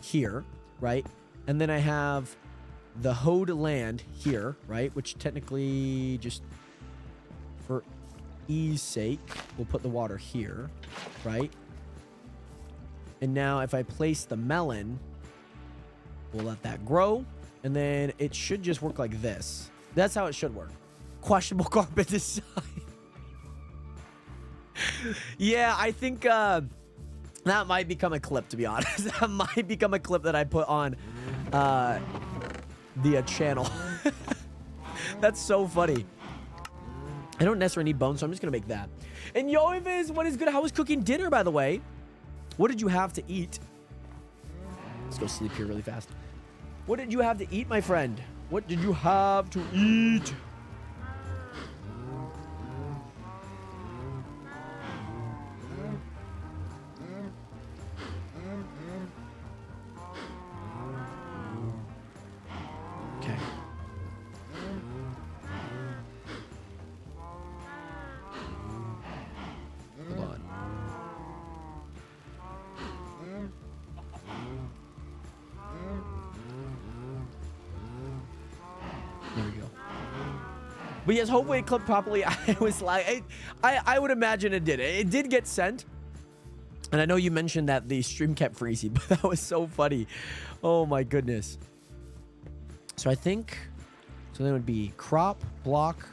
here, right? And then I have the hoed land here, right? Which technically, just for ease sake, we'll put the water here, right? And now if I place the melon, we'll let that grow. And then it should just work like this. That's how it should work. Questionable carpet design. Yeah, I think that might become a clip, to be honest. That might become a clip that I put on the channel. That's so funny. I don't necessarily need bones, so I'm just gonna make that. And Yoiviz, what is good? How was cooking dinner, by the way? What did you have to eat? Let's go sleep here really fast. What did you have to eat, my friend? What did you have to eat? Okay. Hold on. There we go. But yes, hopefully it clipped properly. I was like, I would imagine it did. It did get sent. And I know you mentioned that the stream kept freezing, but that was so funny. Oh my goodness. So I think, so then it would be crop block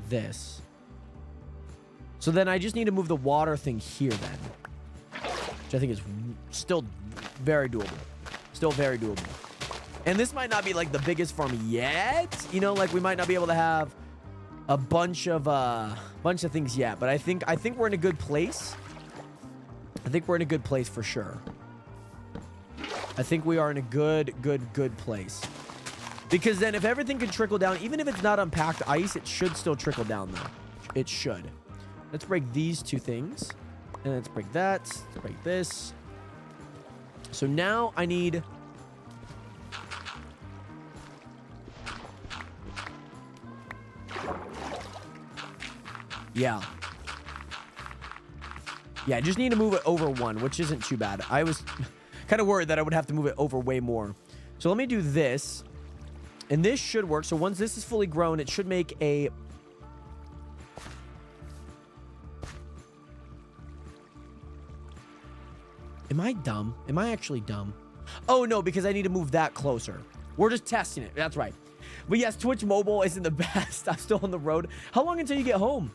this. So then I just need to move the water thing here then. Which I think is still very doable. Still very doable. And this might not be like the biggest farm yet. You know, like we might not be able to have a bunch of things yet. But I think we're in a good place. I think we're in a good place for sure. I think we are in a good place. Because then if everything can trickle down, even if it's not unpacked ice, it should still trickle down though. It should. Let's break these two things. And let's break that. Let's break this. So now I need... Yeah. Yeah, I just need to move it over one, which isn't too bad. I was kind of worried that I would have to move it over way more. So let me do this. And this should work. So once this is fully grown, it should make a... Am I dumb? Am I actually dumb? Oh, no, because I need to move that closer. We're just testing it. That's right. But yes, Twitch Mobile isn't the best. I'm still on the road. How long until you get home?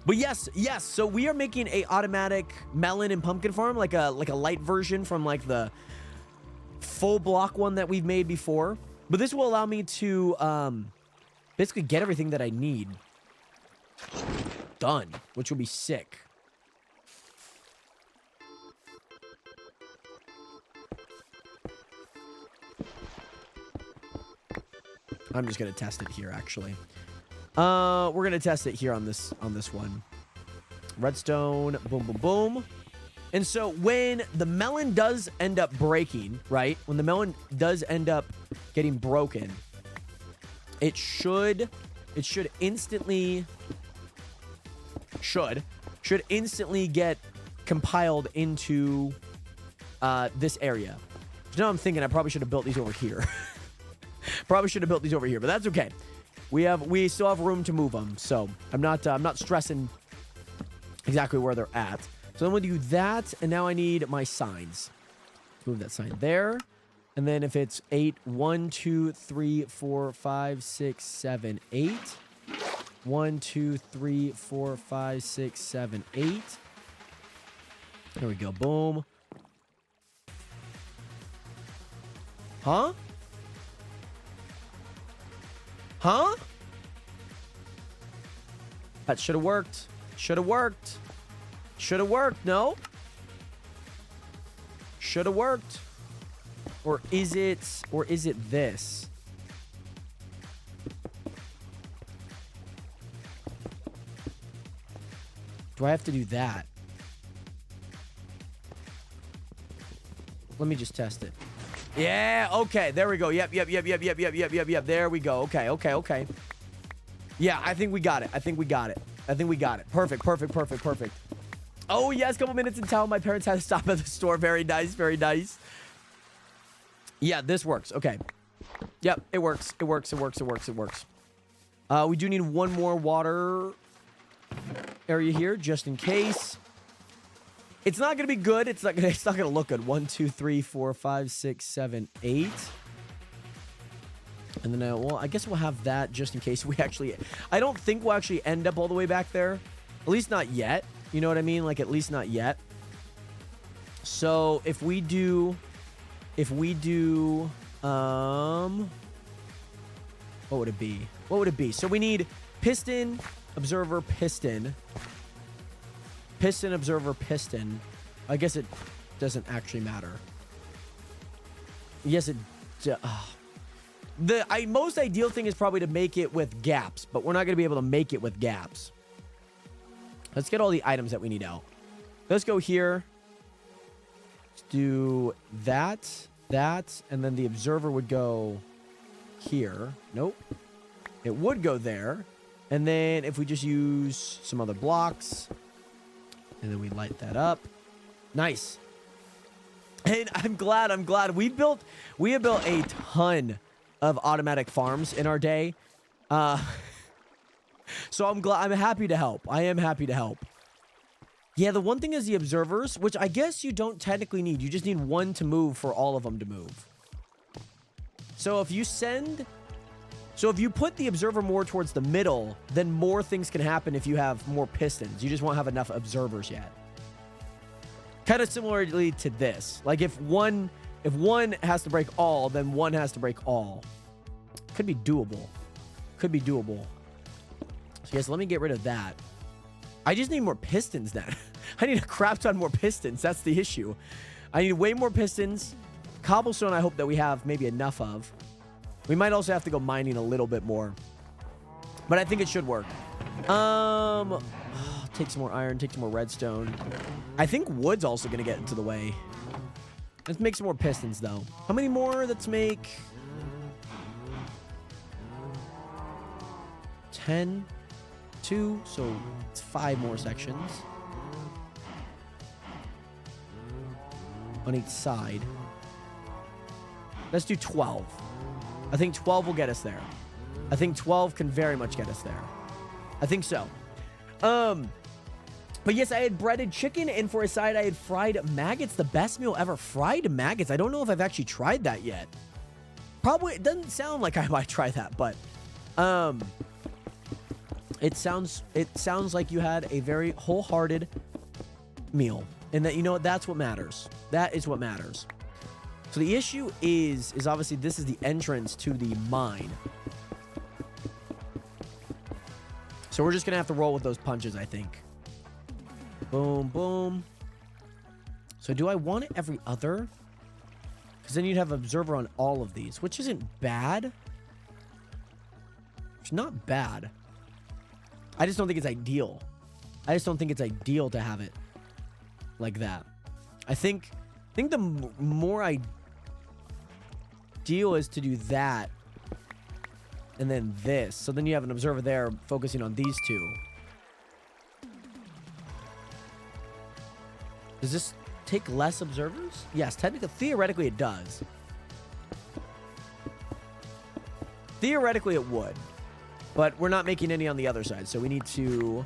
But yes. So we are making a automatic melon and pumpkin farm, like a light version from like the full block one that we've made before. But this will allow me to basically get everything that I need done, which will be sick. I'm just gonna test it here, actually. We're gonna test it here on this one. Redstone, boom, boom, boom. And so when the melon does end up breaking, right? When the melon does end up getting broken, it should instantly get compiled into this area. So now I'm thinking I probably should have built these over here. Probably should have built these over here, but that's okay. We still have room to move them, so I'm not stressing exactly where they're at. So then we'll do that, and now I need my signs. Let's move that sign there, and then if it's 8, 1, 2, 3, 4, 5, 6, 7, 8. 1, 2, 3, 4, 5, 6, 7, 8. There we go. Boom. Huh? Huh? That should have worked. Should have worked. Should have worked. No? Should have worked. Or is it this? Do I have to do that? Let me just test it. Yeah, okay, there we go. Yep. There we go. Okay. Yeah, I think we got it. Perfect. Oh, yes, couple minutes in town. My parents had to stop at the store. Very nice, very nice. Yeah, this works. Okay. Yep, it works. It works, it works, it works, it works. We do need one more water area here, just in case. It's not going to be good. It's not going to look good. 1, 2, 3, 4, 5, 6, 7, 8. And then, well, I guess we'll have that just in case we actually... I don't think we'll actually end up all the way back there. At least not yet. You know what I mean? Like, at least not yet. So, if we do... what would it be? What would it be? So, we need piston, observer, piston. Piston, observer, piston. I guess it doesn't actually matter. Yes, it... The most ideal thing is probably to make it with gaps, but we're not going to be able to make it with gaps. Let's get all the items that we need out. Let's go here. Let's do that, and then the observer would go here. Nope. It would go there. And then if we just use some other blocks, and then we light that up. Nice. And I'm glad. We have built a ton of automatic farms in our day. So I'm happy to help. I am happy to help. Yeah, the one thing is the observers, which I guess you don't technically need. You just need one to move for all of them to move. So if you put the observer more towards the middle, then more things can happen if you have more pistons. You just won't have enough observers yet. Kind of similarly to this. Like if one has to break all, then one has to break all. Could be doable. Could be doable. So yes, let me get rid of that. I just need more pistons then. I need a crap ton more pistons. That's the issue. I need way more pistons. Cobblestone, I hope that we have maybe enough of. We might also have to go mining a little bit more. But I think it should work. Take some more iron, take some more redstone. I think wood's also going to get into the way. Let's make some more pistons, though. How many more? Let's make 10, 2, so it's 5 more sections on each side. Let's do 12. I think 12 will get us there. I think 12 can very much get us there. I think so. But yes, I had breaded chicken, and for a side, I had fried maggots. The best meal ever. Fried maggots. I don't know if I've actually tried that yet. Probably, it doesn't sound like I might try that, but it sounds like you had a very wholehearted meal, and that, you know what, that's what matters. That is what matters. So the issue is obviously this is the entrance to the mine. So we're just gonna have to roll with those punches, I think. Boom, boom. So do I want it every other? Because then you'd have observer on all of these, which isn't bad. It's not bad. I just don't think it's ideal. I just don't think it's ideal to have it like that. I think the more ideal is to do that and then this. So then you have an observer there focusing on these two. Does this take less observers? Yes, theoretically it does. Theoretically it would. But we're not making any on the other side, so we need to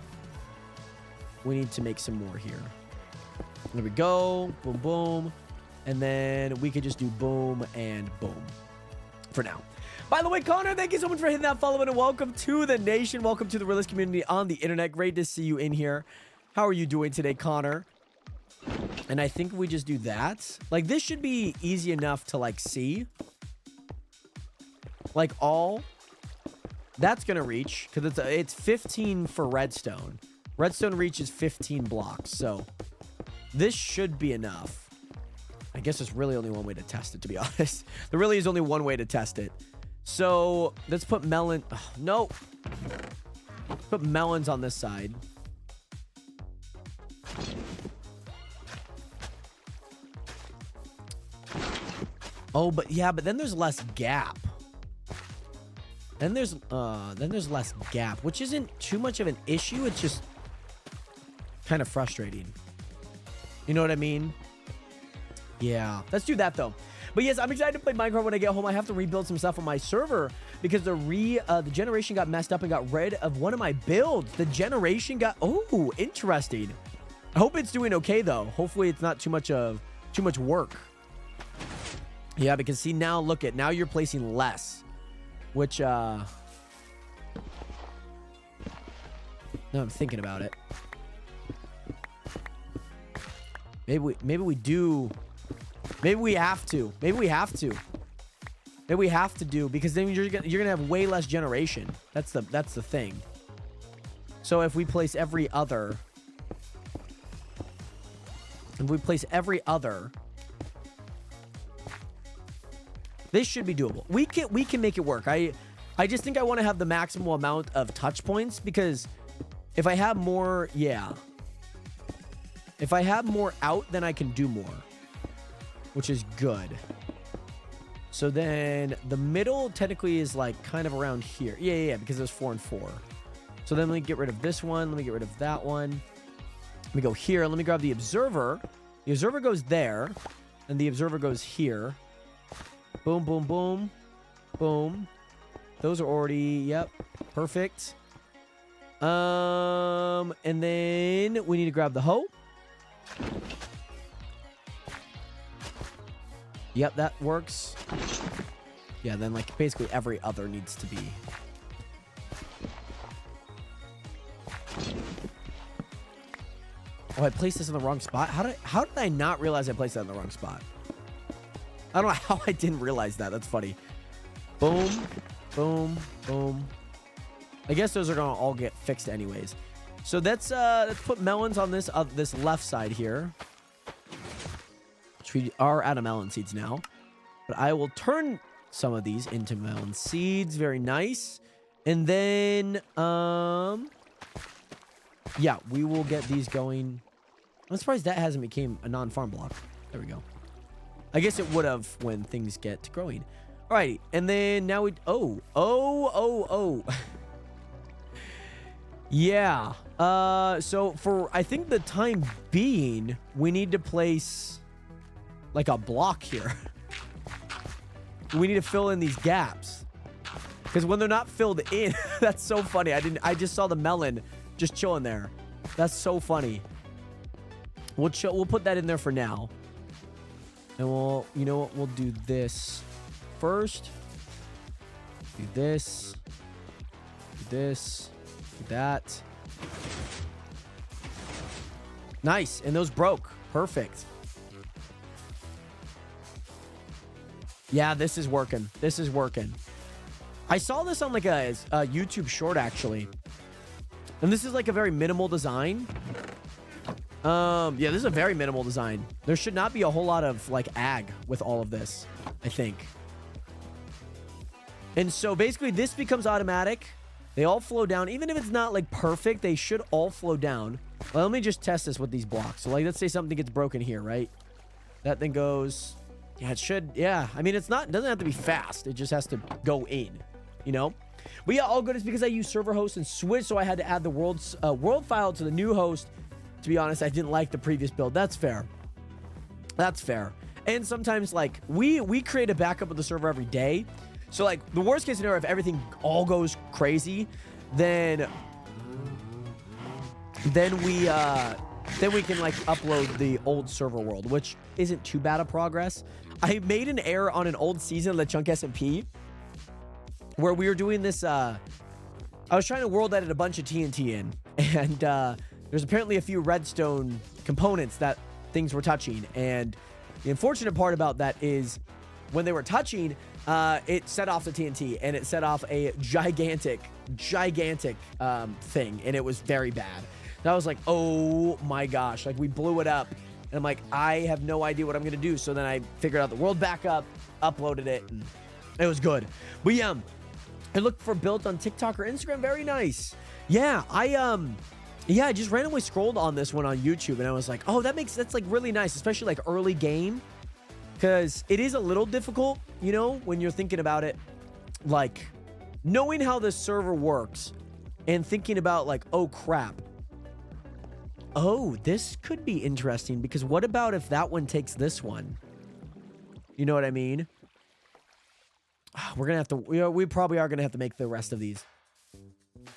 make some more here. There we go. Boom, boom. And then we could just do boom and boom for now. By the way, Connor, thank you so much for hitting that follow button. Welcome to the nation. Welcome to the realist community on the internet. Great to see you in here. How are you doing today, Connor? And I think we just do that. Like, this should be easy enough to, like, see. Like, all. That's going to reach. Because it's 15 for redstone. Redstone reaches 15 blocks. So, this should be enough. I guess there's really only one way to test it, to be honest. There really is only one way to test it. So, let's put melon... Oh, no. Put melons on this side. Oh, but yeah, but then there's less gap. Then there's less gap, which isn't too much of an issue. It's just kind of frustrating. You know what I mean? Yeah. Let's do that, though. But yes, I'm excited to play Minecraft when I get home. I have to rebuild some stuff on my server because the generation got messed up and got rid of one of my builds. The generation got... Oh, interesting. I hope it's doing okay, though. Hopefully, it's not too much work. Yeah, because see, now look at... Now you're placing less. Which, now I'm thinking about it. Maybe we do... Maybe we have to. Maybe we have to. Maybe we have to do, because then you're gonna have way less generation. That's the thing. So if we place every other, this should be doable. We can make it work. I just think I want to have the maximum amount of touch points, because if I have more, yeah. If I have more out, then I can do more, which is good. So then the middle technically is like kind of around here. Yeah, because there's 4 and 4. So then let me get rid of this one. Let me get rid of that one. Let me go here. Let me grab the observer. The observer goes there, and the observer goes here. Boom, boom, boom, boom. Those are already, yep, perfect. And then we need to grab the hoe. Yep, that works. Yeah, then like basically every other needs to be. Oh, I placed this in the wrong spot. How did I not realize I placed that in the wrong spot? I don't know how I didn't realize that. That's funny. Boom, boom, boom. I guess those are gonna all get fixed anyways. So let's put melons on this left side here. Which we are out of melon seeds now. But I will turn some of these into melon seeds. Very nice. And then yeah, we will get these going. I'm surprised that hasn't became a non-farm block. There we go. I guess it would have when things get growing. Alrighty, and then now we... Oh. Yeah. So for, I think the time being, we need to place like a block here. We need to fill in these gaps. Because when they're not filled in, that's so funny. I just saw the melon just chilling there. That's so funny. We'll put that in there for now. And we'll, you know what, we'll do this first. Do this. Do this. Do that. Nice. And those broke. Perfect. Yeah, this is working. This is working. I saw this on like a YouTube short, actually. And this is like a very minimal design. Yeah, this is a very minimal design. There should not be a whole lot of like ag with all of this, I think. And so basically this becomes automatic. They all flow down. Even if it's not like perfect, they should all flow down. Well, let me just test this with these blocks. So like, let's say something gets broken here, right? That thing goes, yeah, it should. Yeah. I mean, it doesn't have to be fast. It just has to go in, you know? But yeah, all good is because I use server host and switch. So I had to add the world file to the new host. To be honest, I didn't like the previous build. That's fair. That's fair. And sometimes like we create a backup of the server every day. So like the worst case scenario, if everything all goes crazy, then we can like upload the old server world, which isn't too bad of progress. I made an error on an old season of the Chunk SMP where we were doing this. I was trying to world edit a bunch of TNT in, and there's apparently a few redstone components that things were touching. And the unfortunate part about that is when they were touching, it set off the TNT and it set off a gigantic thing. And it was very bad. And I was like, oh my gosh, like we blew it up. And I'm like, I have no idea what I'm going to do. So then I figured out the world backup, uploaded it, and it was good. But yeah, I looked for built on TikTok or Instagram. Very nice. Yeah, I just randomly scrolled on this one on YouTube and I was like, oh, that's like really nice, especially like early game. Because it is a little difficult, you know, when you're thinking about it, like knowing how this server works and thinking about like, oh crap, Oh, this could be interesting because what about if that one takes this one? You know what I mean? We're gonna have to. We probably are gonna have to make the rest of these.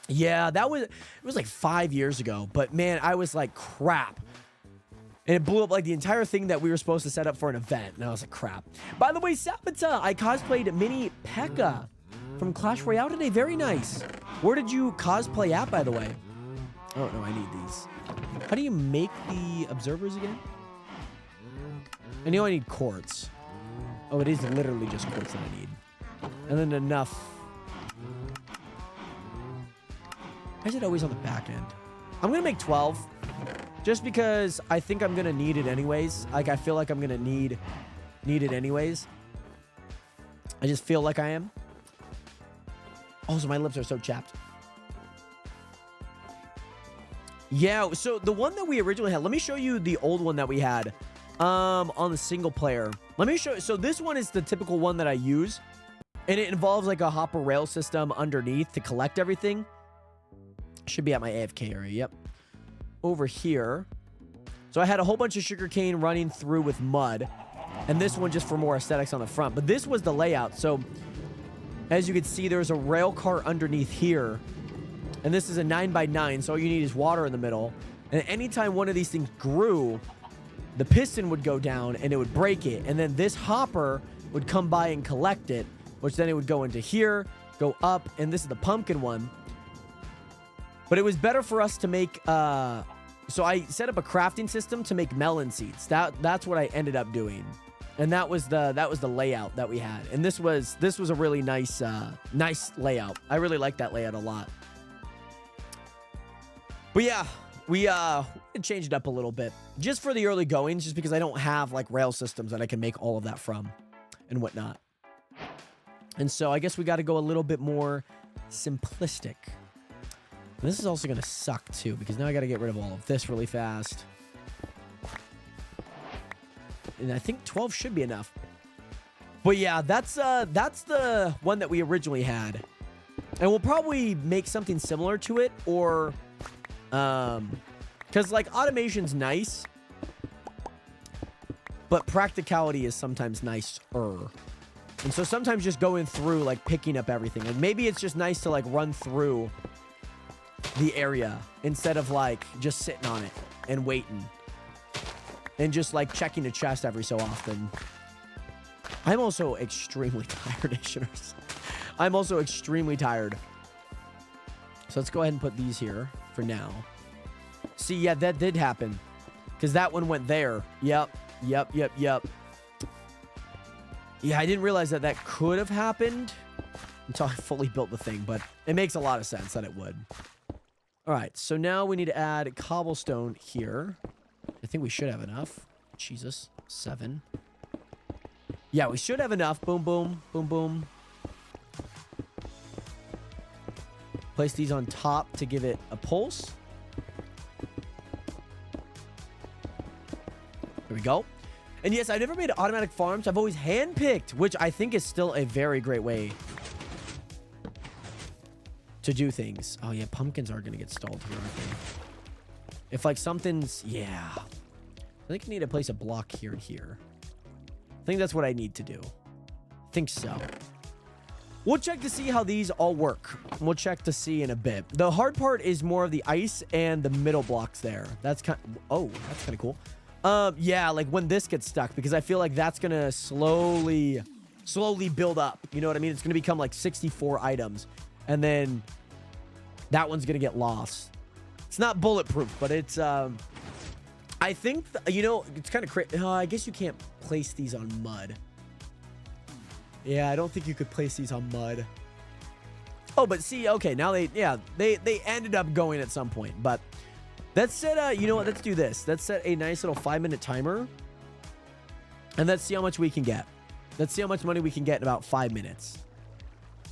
Yeah, it was like 5 years ago, but man, I was like, crap. And it blew up like the entire thing that we were supposed to set up for an event. And I was like, crap. By the way, Sabata, I cosplayed Mini P.E.K.K.A. from Clash Royale today. Very nice. Where did you cosplay at, by the way? Oh, no, I need these. How do you make the observers again? I know I need quartz. Oh, it is literally just quartz that I need. And then enough. Why is it always on the back end? I'm going to make 12. Just because I think I'm going to need it anyways. Like, I feel like I'm going to need it anyways. I just feel like I am. Also, my lips are so chapped. Yeah, so the one that we originally had, let me show you the old one that we had on the single player. Let me show you. So this one is the typical one that I use. And it involves like a hopper rail system underneath to collect everything. Should be at my AFK area, yep. Over here. So I had a whole bunch of sugarcane running through with mud. And this one just for more aesthetics on the front. But this was the layout. So as you can see, there's a rail car underneath here. And this is a 9x9. So all you need is water in the middle. And anytime one of these things grew, the piston would go down and it would break it. And then this hopper would come by and collect it, which then it would go into here, go up. And this is the pumpkin one. But it was better for us to make, so I set up a crafting system to make melon seeds. That's what I ended up doing. And that was the layout that we had. And this was a really nice layout. I really like that layout a lot. But yeah, we changed it up a little bit just for the early goings, just because I don't have like rail systems that I can make all of that from and whatnot. And so I guess we got to go a little bit more simplistic. And this is also going to suck too, because now I got to get rid of all of this really fast. And I think 12 should be enough. But yeah, that's the one that we originally had. And we'll probably make something similar to it, or because like automation's nice, but practicality is sometimes nicer. And so sometimes just going through, like picking up everything, like maybe it's just nice to like run through the area instead of like just sitting on it and waiting and just like checking the chest every so often. I'm also extremely tired, Nationers. I'm also extremely tired. So let's go ahead and put these here for now. See, yeah, that did happen because that one went there. Yep. Yeah, I didn't realize that could have happened until I fully built the thing, but it makes a lot of sense that it would. All right, so now we need to add cobblestone here. I think we should have enough. Jesus, 7. Yeah, we should have enough. Boom, boom, boom, boom. Place these on top to give it a pulse. There we go. And yes, I never made automatic farms. I've always handpicked, which I think is still a very great way to do things. Oh yeah, pumpkins are gonna get stalled here, aren't they? If like something's, yeah. I think I need to place a block here and here. I think that's what I need to do. I think so. We'll check to see how these all work. We'll check to see in a bit. The hard part is more of the ice and the middle blocks there. That's kind of, oh, that's kind of cool. Yeah, like when this gets stuck, because I feel like that's gonna slowly build up. You know what I mean? It's gonna become like 64 items, and then that one's gonna get lost. It's not bulletproof, but it's I think you know, it's kind of crazy. I guess you can't place these on mud. Yeah, I don't think you could place these on mud. Oh, but see, okay, now they ended up going at some point, but let's set you know what, let's do this. Let's set a nice little 5-minute timer, and let's see how much we can get. Let's see how much money we can get in about 5 minutes.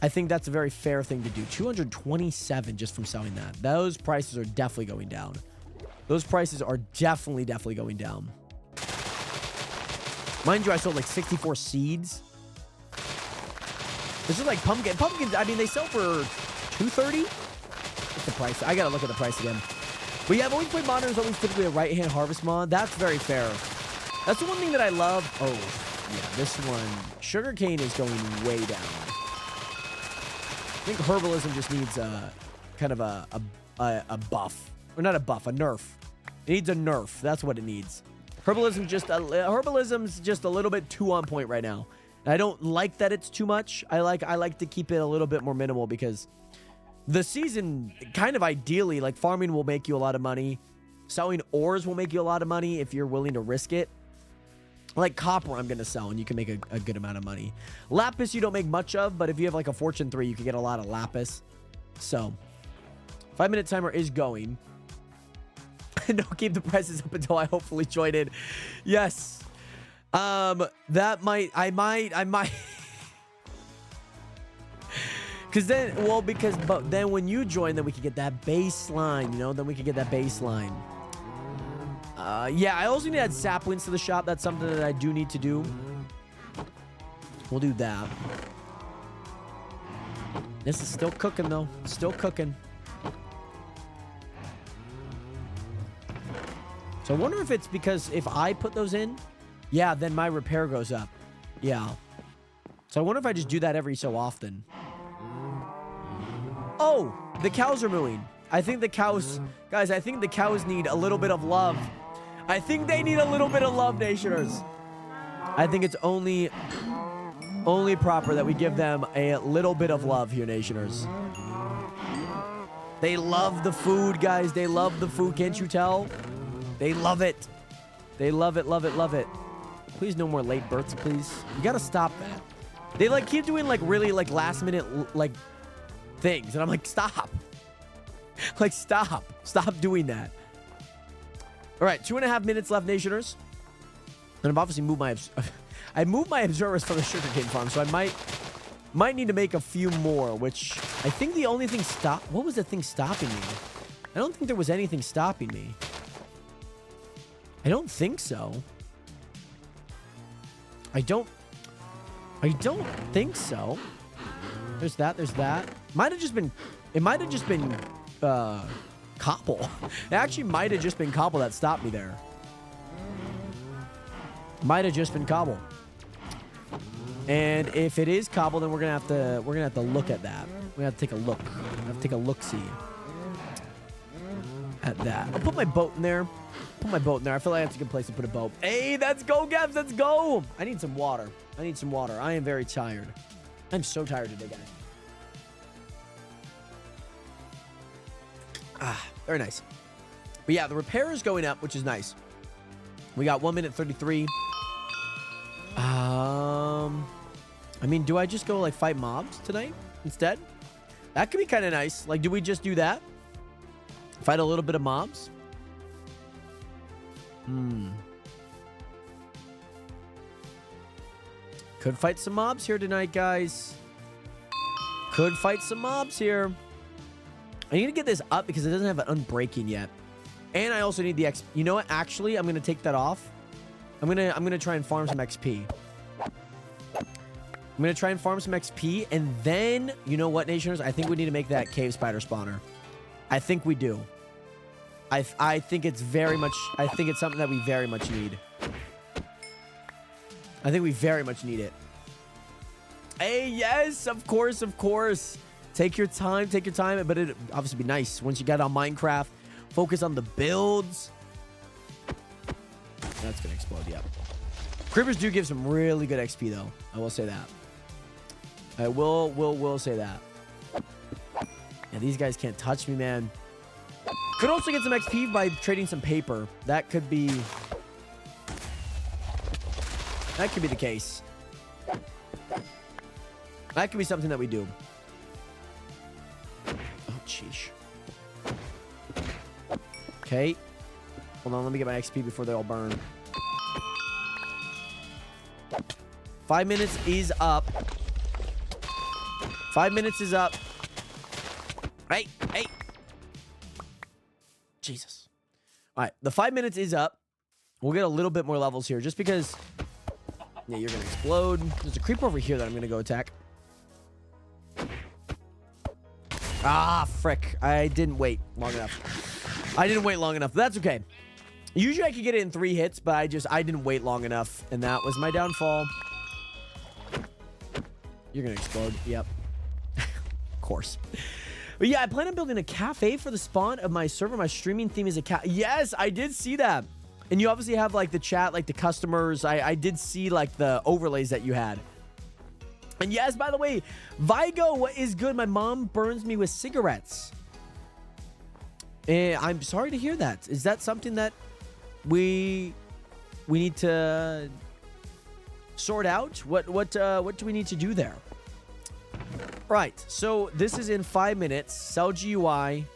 I think that's a very fair thing to do. 227 just from selling that. Those prices are definitely going down. Those prices are definitely going down. Mind you, I sold like 64 seeds. This is like pumpkins. I mean, they sell for $230. What's the price? I gotta look at the price again. But yeah, I've always played Modern is always typically a right-hand harvest mod. That's very fair. That's the one thing that I love. Oh, yeah, this one. Sugarcane is going way down. I think herbalism just needs a kind of a buff. Or not a buff, a nerf. It needs a nerf. That's what it needs. Herbalism's just a little bit too on point right now. And I don't like that it's too much. I like to keep it a little bit more minimal because the season, kind of ideally, like farming will make you a lot of money. Selling ores will make you a lot of money if you're willing to risk it. Like copper, I'm going to sell, and you can make a good amount of money. Lapis, you don't make much of, but if you have like a Fortune 3, you can get a lot of lapis. So, 5-minute timer is going. No, keep the prices up until I hopefully join in. Yes. I might. But then when you join, then we can get that baseline, you know? Then we can get that baseline. Yeah, I also need to add saplings to the shop. That's something that I do need to do. We'll do that. This is still cooking, though. Still cooking. So I wonder if it's because if I put those in, yeah, then my repair goes up. Yeah. So I wonder if I just do that every so often. Oh, the cows are mooing. I think the cows, guys, I think the cows need a little bit of love. I think they need a little bit of love, Nationers. I think it's only proper that we give them a little bit of love here, Nationers. They love the food, guys. They love the food. Can't you tell? They love it. They love it, love it, love it. Please no more late births, please. You gotta stop that. They like keep doing like really like last minute like things. And I'm like, stop. Like, stop. Stop doing that. All right, 2.5 minutes left, Nationers. And I've obviously moved my... I moved my observers from the sugarcane farm, so I might need to make a few more, which I think the only thing What was the thing stopping me? I don't think there was anything stopping me. I don't think so. I don't think so. There's that. There's that. Might have just been... It might have just been... cobble. It actually might have just been cobble that stopped me there. Might have just been cobble. And if it is cobble, then we're gonna have to look at that. We're gonna have to take a look. We're gonna have to take a look-see at that. I'll put my boat in there. Put my boat in there. I feel like that's a good place to put a boat. Hey, let's go, Gabs. Let's go. I need some water. I need some water. I am very tired. I'm so tired today, guys. Ah, very nice. But yeah, the repair is going up, which is nice. We got 1 minute 33. I mean, do I just go like fight mobs tonight instead? That could be kind of nice. Like, do we just do that? Fight a little bit of mobs? Could fight some mobs here tonight, guys. Could fight some mobs here. I need to get this up because it doesn't have an unbreaking yet. And I also need the XP. You know what? Actually, I'm going to take that off. I'm going to try and farm some XP. I'm going to try and farm some XP. And then, you know what, Nationers? I think we need to make that cave spider spawner. I think we do. I think it's very much... I think it's something that we very much need. I think we very much need it. Hey, yes, of course, of course. Take your time, but it'd obviously be nice once you get on Minecraft. Focus on the builds. That's gonna explode, yeah. Creepers do give some really good XP, though. I will say that. I will say that. Yeah, these guys can't touch me, man. Could also get some XP by trading some paper. That could be the case. That could be something that we do. Oh, sheesh. Okay. Hold on, let me get my XP before they all burn. 5 minutes is up. 5 minutes is up. Hey, hey. Jesus. All right, the 5 minutes is up. We'll get a little bit more levels here just because... Yeah, you're going to explode. There's a creeper over here that I'm going to go attack. Ah, frick. I didn't wait long enough. I didn't wait long enough. That's okay. Usually I could get it in 3 hits, but I didn't wait long enough, and that was my downfall. You're gonna explode. Yep. Of course. But yeah, I plan on building a cafe for the spawn of my server. My streaming theme is a cat. Yes, I did see that. And you obviously have like the chat, like the customers. I did see like the overlays that you had. And yes, by the way, Vigo, what is good? My mom burns me with cigarettes. And I'm sorry to hear that. Is that something that we need to sort out? What do we need to do there? Right. So this is in 5 minutes. Sell GUI.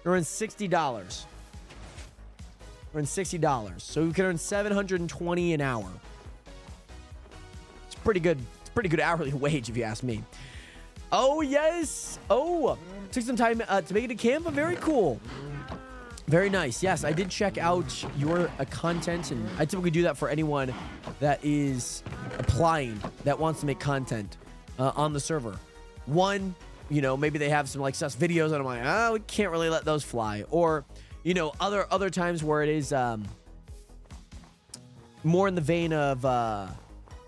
We're in $60. We're in $60. So we can earn $720 an hour. It's pretty good. It's pretty good hourly wage if you ask me. Oh yes. Oh, took some time to make it to Canva. Very cool. Very nice. Yes, I did check out your content, and I typically do that for anyone that is applying that wants to make content on the server. One, you know, maybe they have some like sus videos, and I'm like, oh, we can't really let those fly. Or, you know, other times where it is more in the vein of,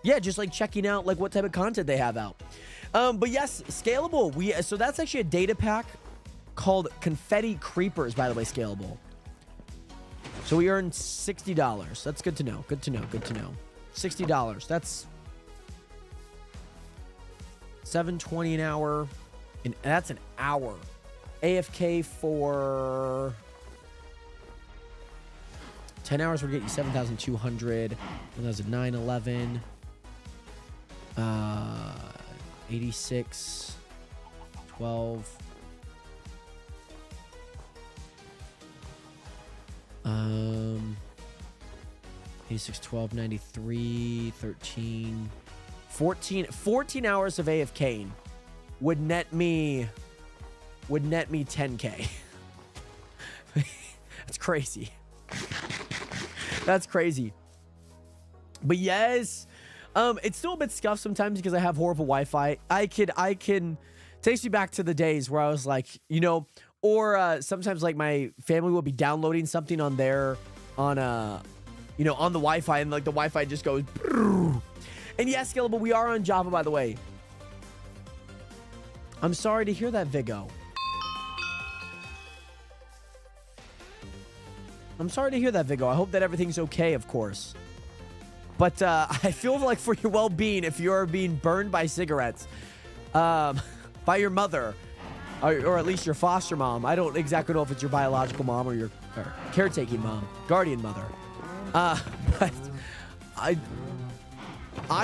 yeah, just like checking out like what type of content they have out. But yes, scalable. So that's actually a data pack called Confetti Creepers, by the way, scalable. So we earned $60. That's good to know. Good to know. Good to know. $60. That's $720 an hour. And that's an hour. AFK for 10 hours would get you 7,200. 1,009, 11. 86. 12. 86, 12, 93, 13, 14 hours of AFKing would net me 10K. That's crazy. That's crazy. But yes, it's still a bit scuffed sometimes because I have horrible Wi-Fi. I can takes me back to the days where I was like, you know, or sometimes like my family will be downloading something on their you know, on the Wi-Fi, and like the Wi-Fi just goes. Brrr. And yes, scalable, we are on Java, by the way. I'm sorry to hear that, Vigo. I'm sorry to hear that, Vigo. I hope that everything's okay, of course. But I feel like for your well-being, if you're being burned by cigarettes by your mother, or at least your foster mom. I don't exactly know if it's your biological mom or your caretaking mom, guardian mother. But I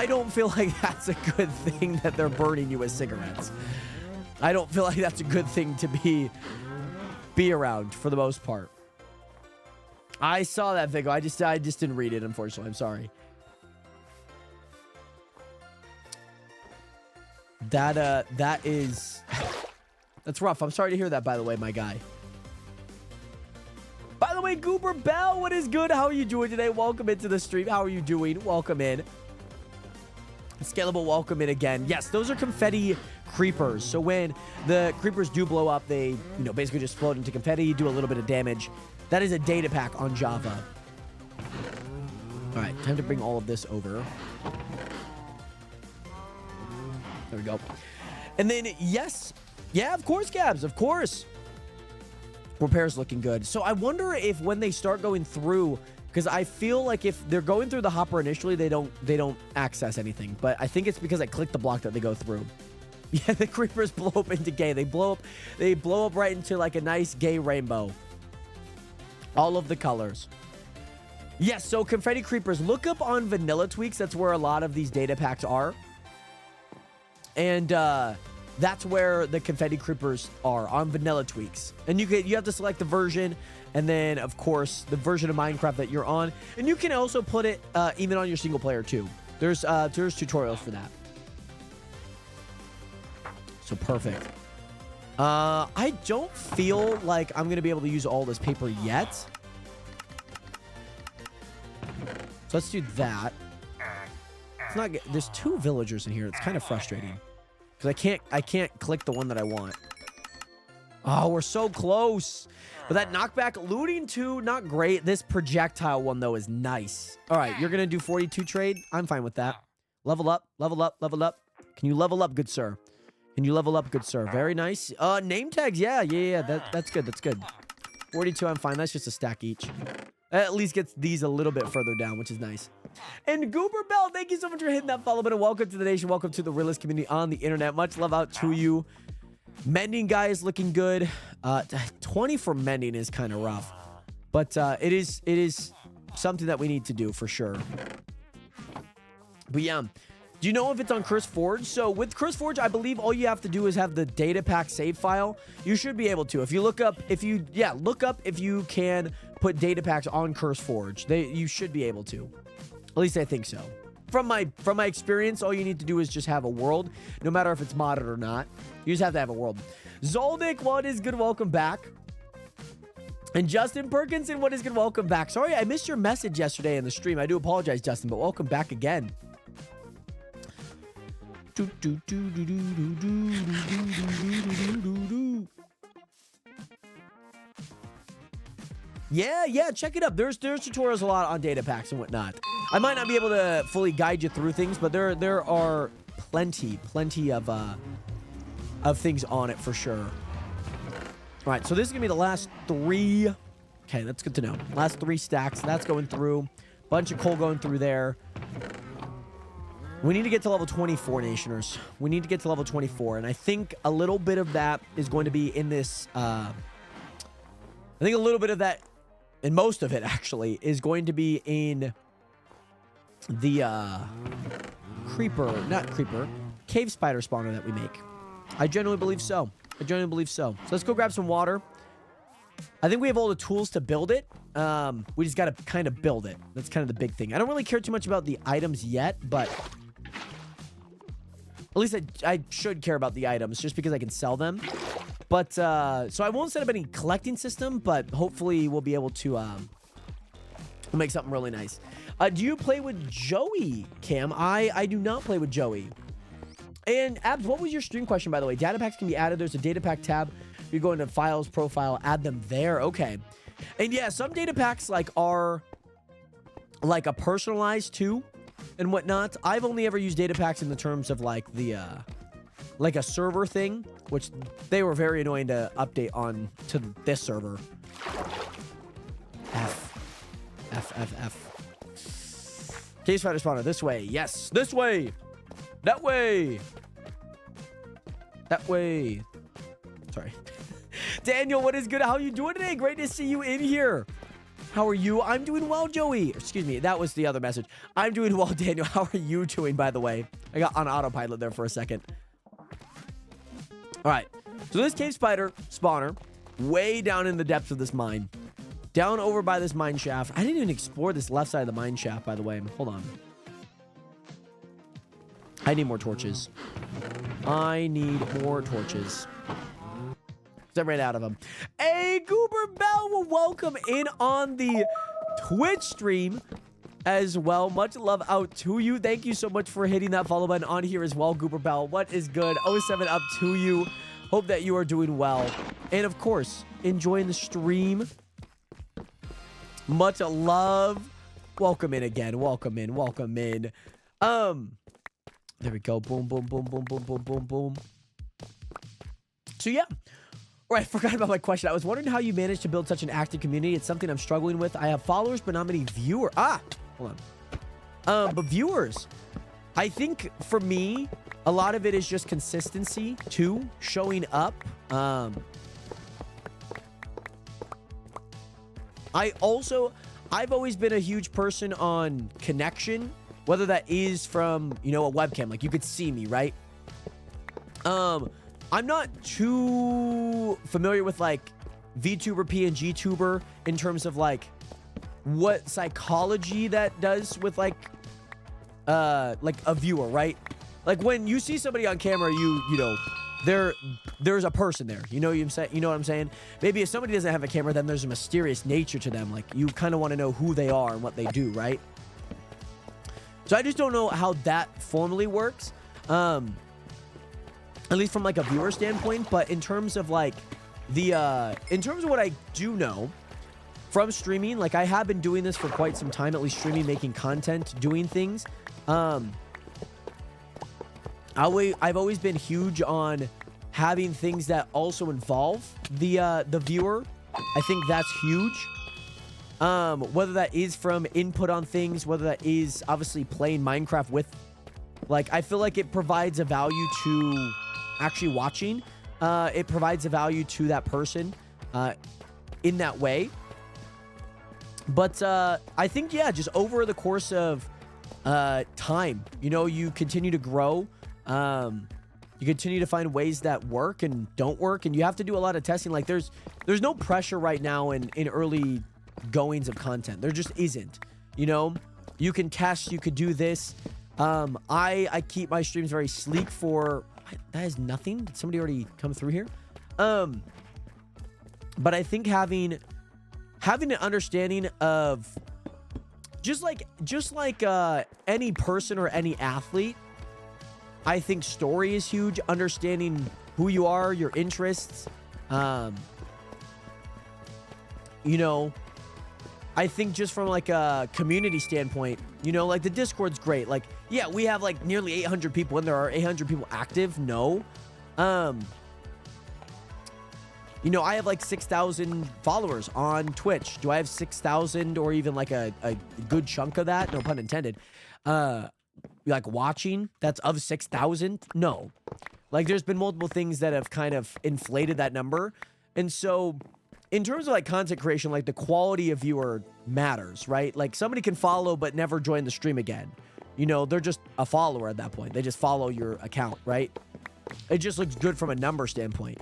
don't feel like that's a good thing that they're burning you with cigarettes. I don't feel like that's a good thing to be around for the most part. I saw that, Vigo. I just didn't read it, unfortunately. I'm sorry. That's rough. I'm sorry to hear that, by the way, my guy. By the way, Goober Bell, what is good? How are you doing today? Welcome into the stream. How are you doing? Welcome in. Scalable, welcome in again. Yes, those are confetti creepers. So when the creepers do blow up, they, you know, basically just float into confetti, do a little bit of damage. That is a data pack on Java. All right, time to bring all of this over. There we go. And then, yes. Yeah, of course, Gabs. Of course. Repair's looking good. So I wonder if when they start going through, because I feel like if they're going through the hopper initially, they don't access anything. But I think it's because I clicked the block that they go through. Yeah, the creepers blow up into gay. They blow up right into like a nice gay rainbow. All of the colors. Yes, so confetti creepers. Look up on Vanilla Tweaks. That's where a lot of these data packs are. And that's where the confetti creepers are, on Vanilla Tweaks. And you have to select the version, and then of course the version of Minecraft that you're on. And you can also put it even on your single player too. There's tutorials for that. So perfect. I don't feel like I'm gonna be able to use all this paper yet. So let's do that. It's not. There's 2 villagers in here. It's kind of frustrating because I can't click the one that I want. Oh, we're so close. But that knockback, looting 2, not great. This projectile one, though, is nice. All right, you're going to do 42 trade. I'm fine with that. Level up, level up, level up. Can you level up, good sir? Can you level up, good sir? Very nice. Name tags, yeah. That's good, that's good. 42, I'm fine. That's just a stack each. That at least gets these a little bit further down, which is nice. And Goober Bell, thank you so much for hitting that follow button. Welcome to the nation. Welcome to the realist community on the internet. Much love out to you. Mending guy is looking good. 20 for mending is kind of rough. But it is something that we need to do for sure. But yeah. Do you know if it's on Curse Forge? So with Curse Forge, I believe all you have to do is have the data pack save file. You should be able to. If you look up, if you can put data packs on Curse Forge. You should be able to. At least I think so. From my experience, all you need to do is just have a world, no matter if it's modded or not. You just have to have a world. Zoldyck, what is good? Welcome back. And Justin Perkinson, what is good? Welcome back. Sorry, I missed your message yesterday in the stream. I do apologize, Justin, but welcome back again. Yeah, check it up. There's tutorials a lot on data packs and whatnot. I might not be able to fully guide you through things, but there are plenty of things on it for sure. All right, so this is gonna be the last 3. Okay, that's good to know. Last 3 stacks. That's going through. Bunch of coal going through there. We need to get to level 24, Nationers. We need to get to level 24. And I think a little bit of that is going to be in this... I think a little bit of that, and most of it, actually, is going to be in the cave spider spawner that we make. I genuinely believe so. So let's go grab some water. I think we have all the tools to build it. We just got to kind of build it. That's kind of the big thing. I don't really care too much about the items yet, but... At least I should care about the items just because I can sell them. But, so I won't set up any collecting system, but hopefully we'll be able to make something really nice. Do you play with Joey, Cam? I do not play with Joey. And, Abs, what was your stream question, by the way? Data packs can be added. There's a data pack tab. You go into Files, Profile, add them there. Okay. And, yeah, some data packs, like, are, like, a personalized, too. And whatnot. I've only ever used data packs in the terms of like the like a server thing, which they were very annoying to update on to this server. F. Case fighter spawner this way. Yes, this way. That way. Sorry. Daniel, what is good? How are you doing today? Great to see you in here. How are you? I'm doing well, Joey. Excuse me. That was the other message. I'm doing well, Daniel. How are you doing, by the way? I got on autopilot there for a second. All right. So this cave spider spawner, way down in the depths of this mine. Down over by this mine shaft. I didn't even explore this left side of the mine shaft, by the way. Hold on. I need more torches. I ran out of them. Hey, Goober Bell, well, welcome in on the Twitch stream as well. Much love out to you. Thank you so much for hitting that follow button on here as well, Goober Bell. What is good? 07 up to you. Hope that you are doing well. And of course, enjoying the stream. Much love. Welcome in again. Welcome in. There we go. Boom. So yeah. Right, I forgot about my question. I was wondering how you managed to build such an active community. It's something I'm struggling with. I have followers, but not many viewers. Hold on. But viewers, I think for me, a lot of it is just consistency, too, showing up. I've always been a huge person on connection, whether that is from, a webcam. Like, you could see me, right? I'm not too familiar with like VTuber, PNG tuber in terms of like what psychology that does with like a viewer, right? Like when you see somebody on camera, there's a person there. You know what I'm saying? Maybe if somebody doesn't have a camera, then there's a mysterious nature to them. Like you kind of want to know who they are and what they do, right? So I just don't know how that formally works. At least from like a viewer standpoint, but in terms of like in terms of what I do know from streaming, like I have been doing this for quite some time, at least streaming, making content, doing things. I've always been huge on having things that also involve the viewer. I think that's huge. Whether that is from input on things, whether that is obviously playing Minecraft with, like, I feel like it provides a value to actually watching. It provides a value to that person in that way. But I think, yeah, just over the course of time, you know, you continue to grow. You continue to find ways that work and don't work, and you have to do a lot of testing. Like there's no pressure right now in early goings of content. There just isn't. You know, you can test, you could do this. I keep my streams very sleek for that is nothing. Did somebody already come through here? But I think having an understanding of just like any person or any athlete, I think story is huge. Understanding who you are, your interests. You know, I think just from like a community standpoint, you know, like the Discord's great. Like, yeah, we have like nearly 800 people, and there are 800 people active. No. You know, I have like 6,000 followers on Twitch. Do I have 6,000 or even like a good chunk of that? No pun intended. Like watching that's of 6,000? No. Like there's been multiple things that have kind of inflated that number. And so in terms of like content creation, like the quality of viewer matters, right? Like somebody can follow but never join the stream again. You know, they're just a follower at that point. They just follow your account, right? It just looks good from a number standpoint.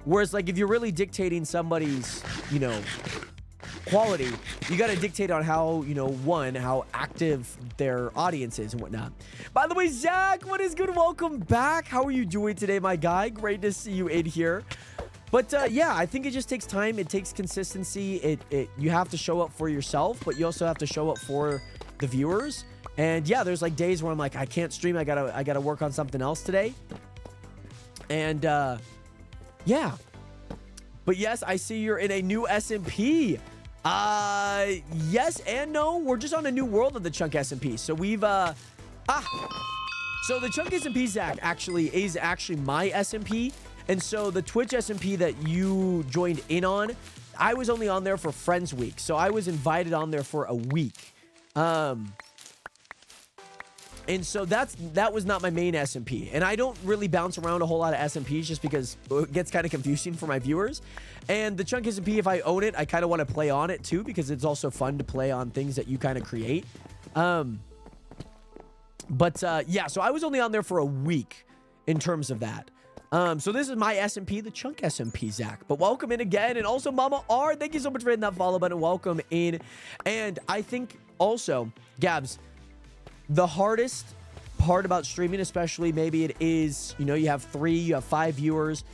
Whereas like if you're really dictating somebody's, you know, quality, you got to dictate on how, you know, one, how active their audience is and whatnot. By the way, Zach, what is good? Welcome back. How are you doing today, my guy? Great to see you in here. But yeah, I think it just takes time. It takes consistency. You have to show up for yourself, but you also have to show up for the viewers. And yeah, there's like days where I'm like, I can't stream. I gotta work on something else today. And yeah. But yes, I see you're in a new SMP. Yes and no. We're just on a new world of the Chunk SMP. So we've so the Chunk SMP, Zach, is actually my SMP. And so the Twitch SMP that you joined in on, I was only on there for Friends Week. So I was invited on there for a week. And so that was not my main SMP. And I don't really bounce around a whole lot of SMPs just because it gets kind of confusing for my viewers. And the Chunk SMP, if I own it, I kind of want to play on it too, because it's also fun to play on things that you kind of create. Yeah, so I was only on there for a week in terms of that. So this is my SMP, the Chunk SMP, Zach. But welcome in again. And also Mama R, thank you so much for hitting that follow button. Welcome in. And I think also, Gabs, the hardest part about streaming, especially maybe it is, you know, you have 3, you have 5 viewers.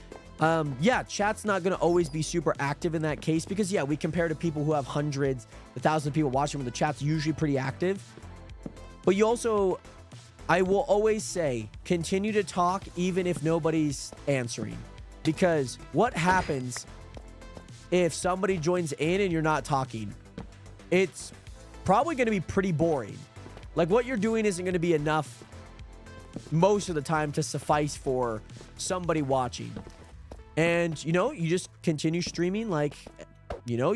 Yeah, chat's not going to always be super active in that case because, yeah, we compare to people who have hundreds, 1,000 people watching when the chat's usually pretty active. But you also, I will always say, continue to talk even if nobody's answering. Because what happens if somebody joins in and you're not talking? It's probably going to be pretty boring. Like, what you're doing isn't going to be enough most of the time to suffice for somebody watching. And, you know, you just continue streaming like, you know,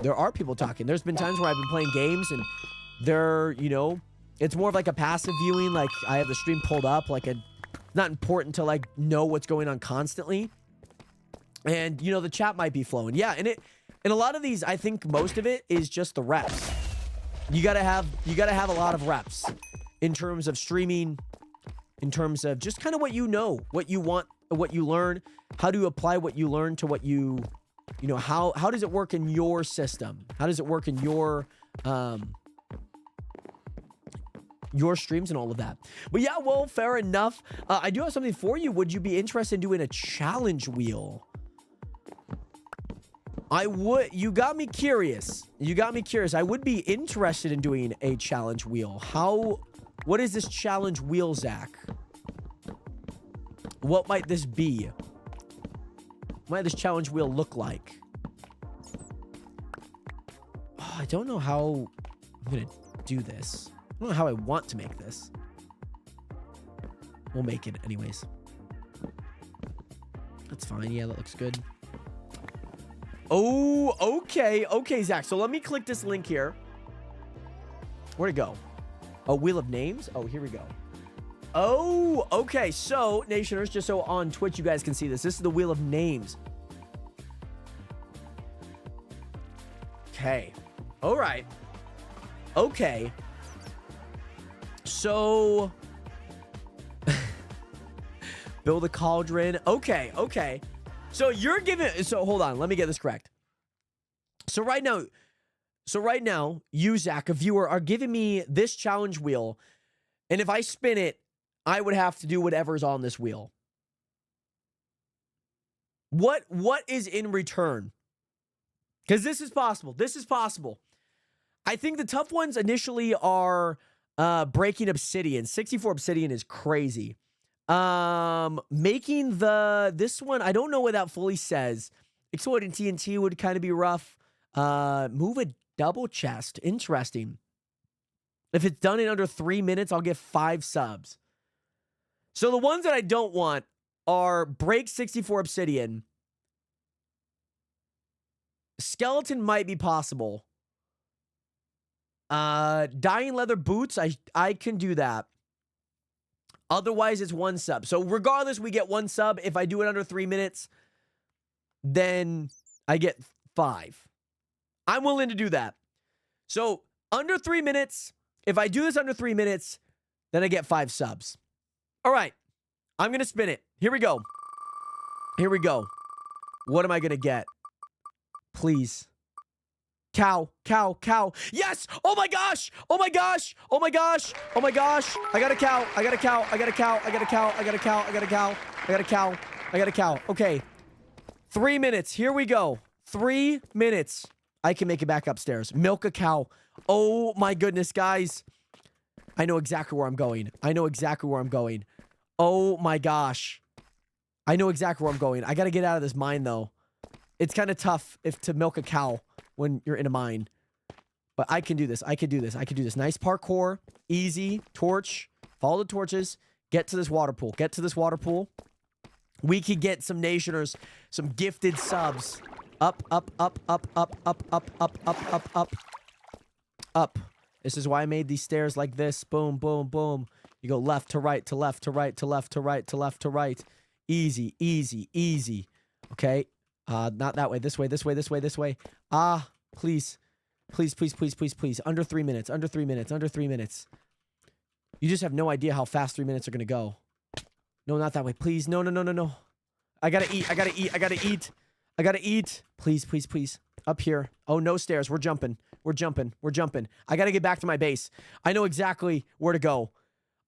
there are people talking. There's been times where I've been playing games and they're, you know, it's more of like a passive viewing. Like, I have the stream pulled up. Like, it's not important to, like, know what's going on constantly. And, you know, the chat might be flowing. Yeah, and a lot of these, I think most of it is just the reps. You gotta have a lot of reps in terms of streaming, in terms of just kind of what you know, what you want, what you learn, how do you apply what you learn to what you know, how does it work in your system? How does it work in your streams and all of that? But yeah, well, fair enough. I do have something for you. Would you be interested in doing a challenge wheel? I would. You got me curious. I would be interested in doing a challenge wheel. What is this challenge wheel, Zach? What might this be? might this challenge wheel look like? Oh, I don't know how I'm gonna do this. I don't know how I want to make this. We'll make it anyways. That's fine. Yeah, that looks good. Oh, okay. Okay, Zach. So let me click this link here. Where'd it go? Oh, Wheel of Names? Oh, here we go. Oh, okay. So, Nationers, just so on Twitch you guys can see this. This is the Wheel of Names. Okay. All right. Okay. So... build a cauldron. Okay, okay. So you're giving... So hold on. Let me get this correct. So right now, you, Zach, a viewer, are giving me this challenge wheel. And if I spin it, I would have to do whatever's on this wheel. What is in return? Because this is possible. This is possible. I think the tough ones initially are breaking obsidian. 64 obsidian is crazy. Making this one, I don't know what that fully says. Exploding TNT would kind of be rough. Move a double chest. Interesting. If it's done in under 3 minutes, I'll get 5 subs. So the ones that I don't want are break 64 obsidian. Skeleton might be possible. Dying leather boots, I can do that. Otherwise, it's 1 sub. So regardless, we get 1 sub. If I do it under 3 minutes, then I get 5. I'm willing to do that. So under 3 minutes, if I do this under 3 minutes, then I get 5 subs. All right. I'm going to spin it. Here we go. Here we go. What am I going to get? Please. Cow, cow, cow. Yes! Oh my gosh! Oh my gosh! Oh my gosh! Oh my gosh! I got a cow. I got a cow. I got a cow. I got a cow. I got a cow. I got a cow. I got a cow. I got a cow. Okay. 3 minutes. Here we go. 3 minutes. I can make it back upstairs. Milk a cow. Oh my goodness, guys. I know exactly where I'm going. I know exactly where I'm going. Oh my gosh. I know exactly where I'm going. I gotta get out of this mine, though. It's kind of tough to milk a cow when you're in a mine. But I can do this. I can do this. I can do this. Nice parkour. Easy. Torch. Follow the torches. Get to this water pool. Get to this water pool. We could get some Nationers, some gifted subs. Up, up, up, up, up, up, up, up, up, up, up. Up. This is why I made these stairs like this. Boom, boom, boom. You go left to right, to left, to right, to left, to right, to left, to right. Easy, easy, easy. Okay. Not that way. This way, this way, this way, this way. Please. Please, please, please, please, please. Under 3 minutes. Under 3 minutes. Under 3 minutes. You just have no idea how fast 3 minutes are going to go. No, not that way. Please. No, no, no, no, no. I gotta eat. I gotta eat. I gotta eat. I gotta eat. Please, please, please. Up here. Oh, no stairs. We're jumping. We're jumping. We're jumping. I gotta get back to my base. I know exactly where to go.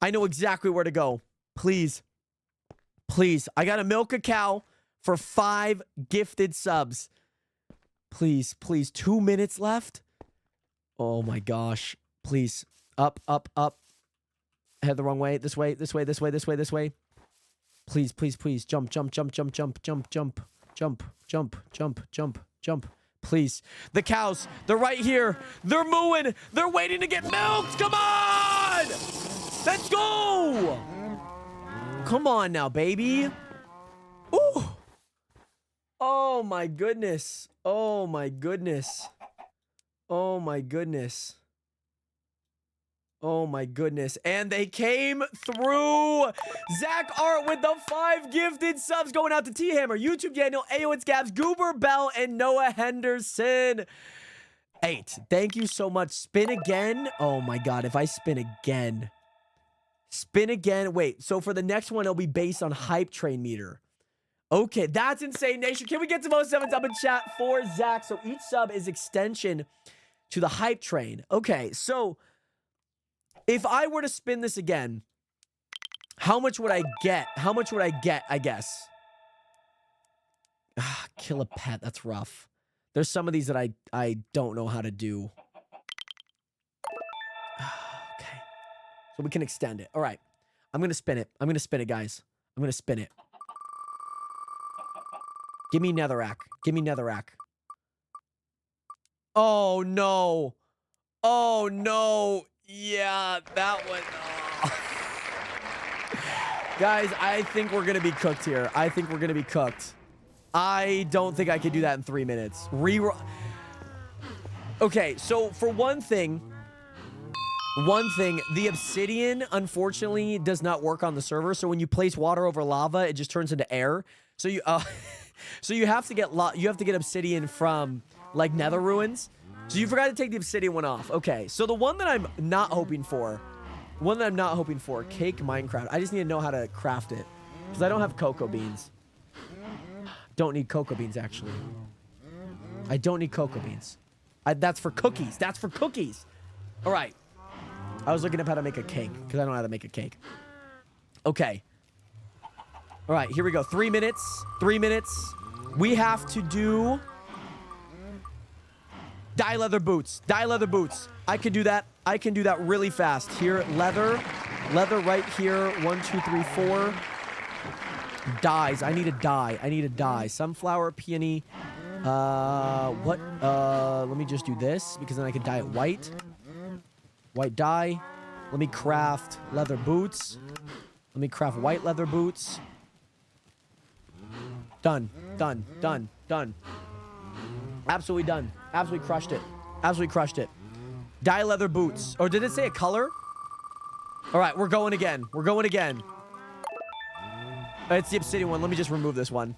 I know exactly where to go. Please. Please. I gotta milk a cow for 5 gifted subs. Please, please. 2 minutes left. Oh my gosh. Please. Up, up, up. Head the wrong way. This way, this way, this way, this way, this way. Please, please, please. Jump, jump, jump, jump, jump, jump, jump, jump, jump, jump, jump, jump. Please. The cows, they're right here. They're mooing. They're waiting to get milked. Come on! Let's go! Come on now, baby. Ooh. Oh my goodness. Oh my goodness. Oh my goodness. Oh my goodness. And they came through. Zach Art with the 5 gifted subs going out to T-Hammer, YouTube Daniel, Ayo It's Gabs, Goober Bell, and Noah Henderson. 8. Thank you so much. Spin again. Oh my god, if I spin again. Spin again. Wait, so for the next one, it'll be based on hype train meter. Okay, that's insane, Nation. Can we get to most 7 up in chat for Zach? So each sub is extension to the hype train. Okay, so if I were to spin this again, how much would I get? How much would I get, I guess? Kill a pet. That's rough. There's some of these that I don't know how to do. Okay. So we can extend it. All right. I'm going to spin it. I'm going to spin it, guys. I'm going to spin it. Give me netherrack. Give me netherrack. Oh, no. Oh, no. Yeah, that one. Oh. Guys, I think we're going to be cooked here. I think we're going to be cooked. I don't think I could do that in 3 minutes. Okay, so for one thing, the obsidian, unfortunately, does not work on the server. So when you place water over lava, it just turns into air. So you, so you have to get obsidian from like nether ruins. So you forgot to take the obsidian one off. Okay, so the one that I'm not hoping for, cake Minecraft. I just need to know how to craft it because I don't have cocoa beans. Don't need cocoa beans actually. I don't need cocoa beans. That's for cookies. That's for cookies. All right. I was looking up how to make a cake because I don't know how to make a cake. Okay. All right, here we go. 3 minutes. 3 minutes. We have to do dye leather boots. Dye leather boots. I can do that. I can do that really fast. Here, leather. Leather right here. 1, 2, 3, 4. Dyes. I need a dye. I need a dye. Sunflower, peony. Let me just do this because then I can dye it white. White dye. Let me craft leather boots. Let me craft white leather boots. Done. Done. Done. Done. Absolutely done. Absolutely crushed it. Absolutely crushed it. Dye leather boots. Or did it say a color? All right, we're going again. We're going again. It's the obsidian one. Let me just remove this one.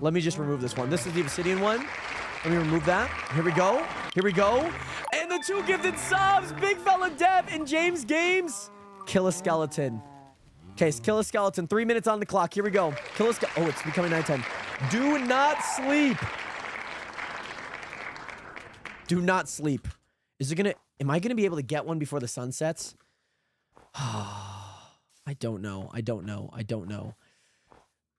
Let me just remove this one. This is the obsidian one. Let me remove that. Here we go. Here we go. And the 2 gifted subs, Big Fella Dev and James Games. Kill a skeleton. Okay, so kill a skeleton. 3 minutes on the clock. Here we go. Kill a skeleton. Oh, it's becoming nighttime. Do not sleep. Do not sleep. Is it gonna... Am I gonna be able to get one before the sun sets? I don't know. I don't know. I don't know.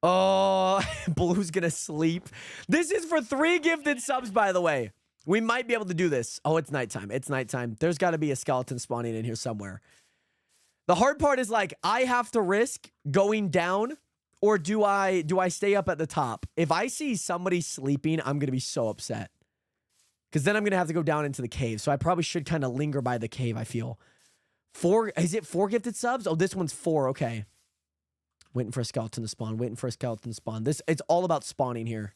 Oh, Blue's gonna sleep. This is for 3 gifted subs, by the way. We might be able to do this. Oh, it's nighttime. It's nighttime. There's got to be a skeleton spawning in here somewhere. The hard part is like, I have to risk going down, or do I stay up at the top? If I see somebody sleeping, I'm gonna be so upset. Because then I'm gonna have to go down into the cave. So I probably should kind of linger by the cave, I feel. 4, is it 4 gifted subs? Oh, this one's 4, okay. Waiting for a skeleton to spawn, waiting for a skeleton to spawn. It's all about spawning here.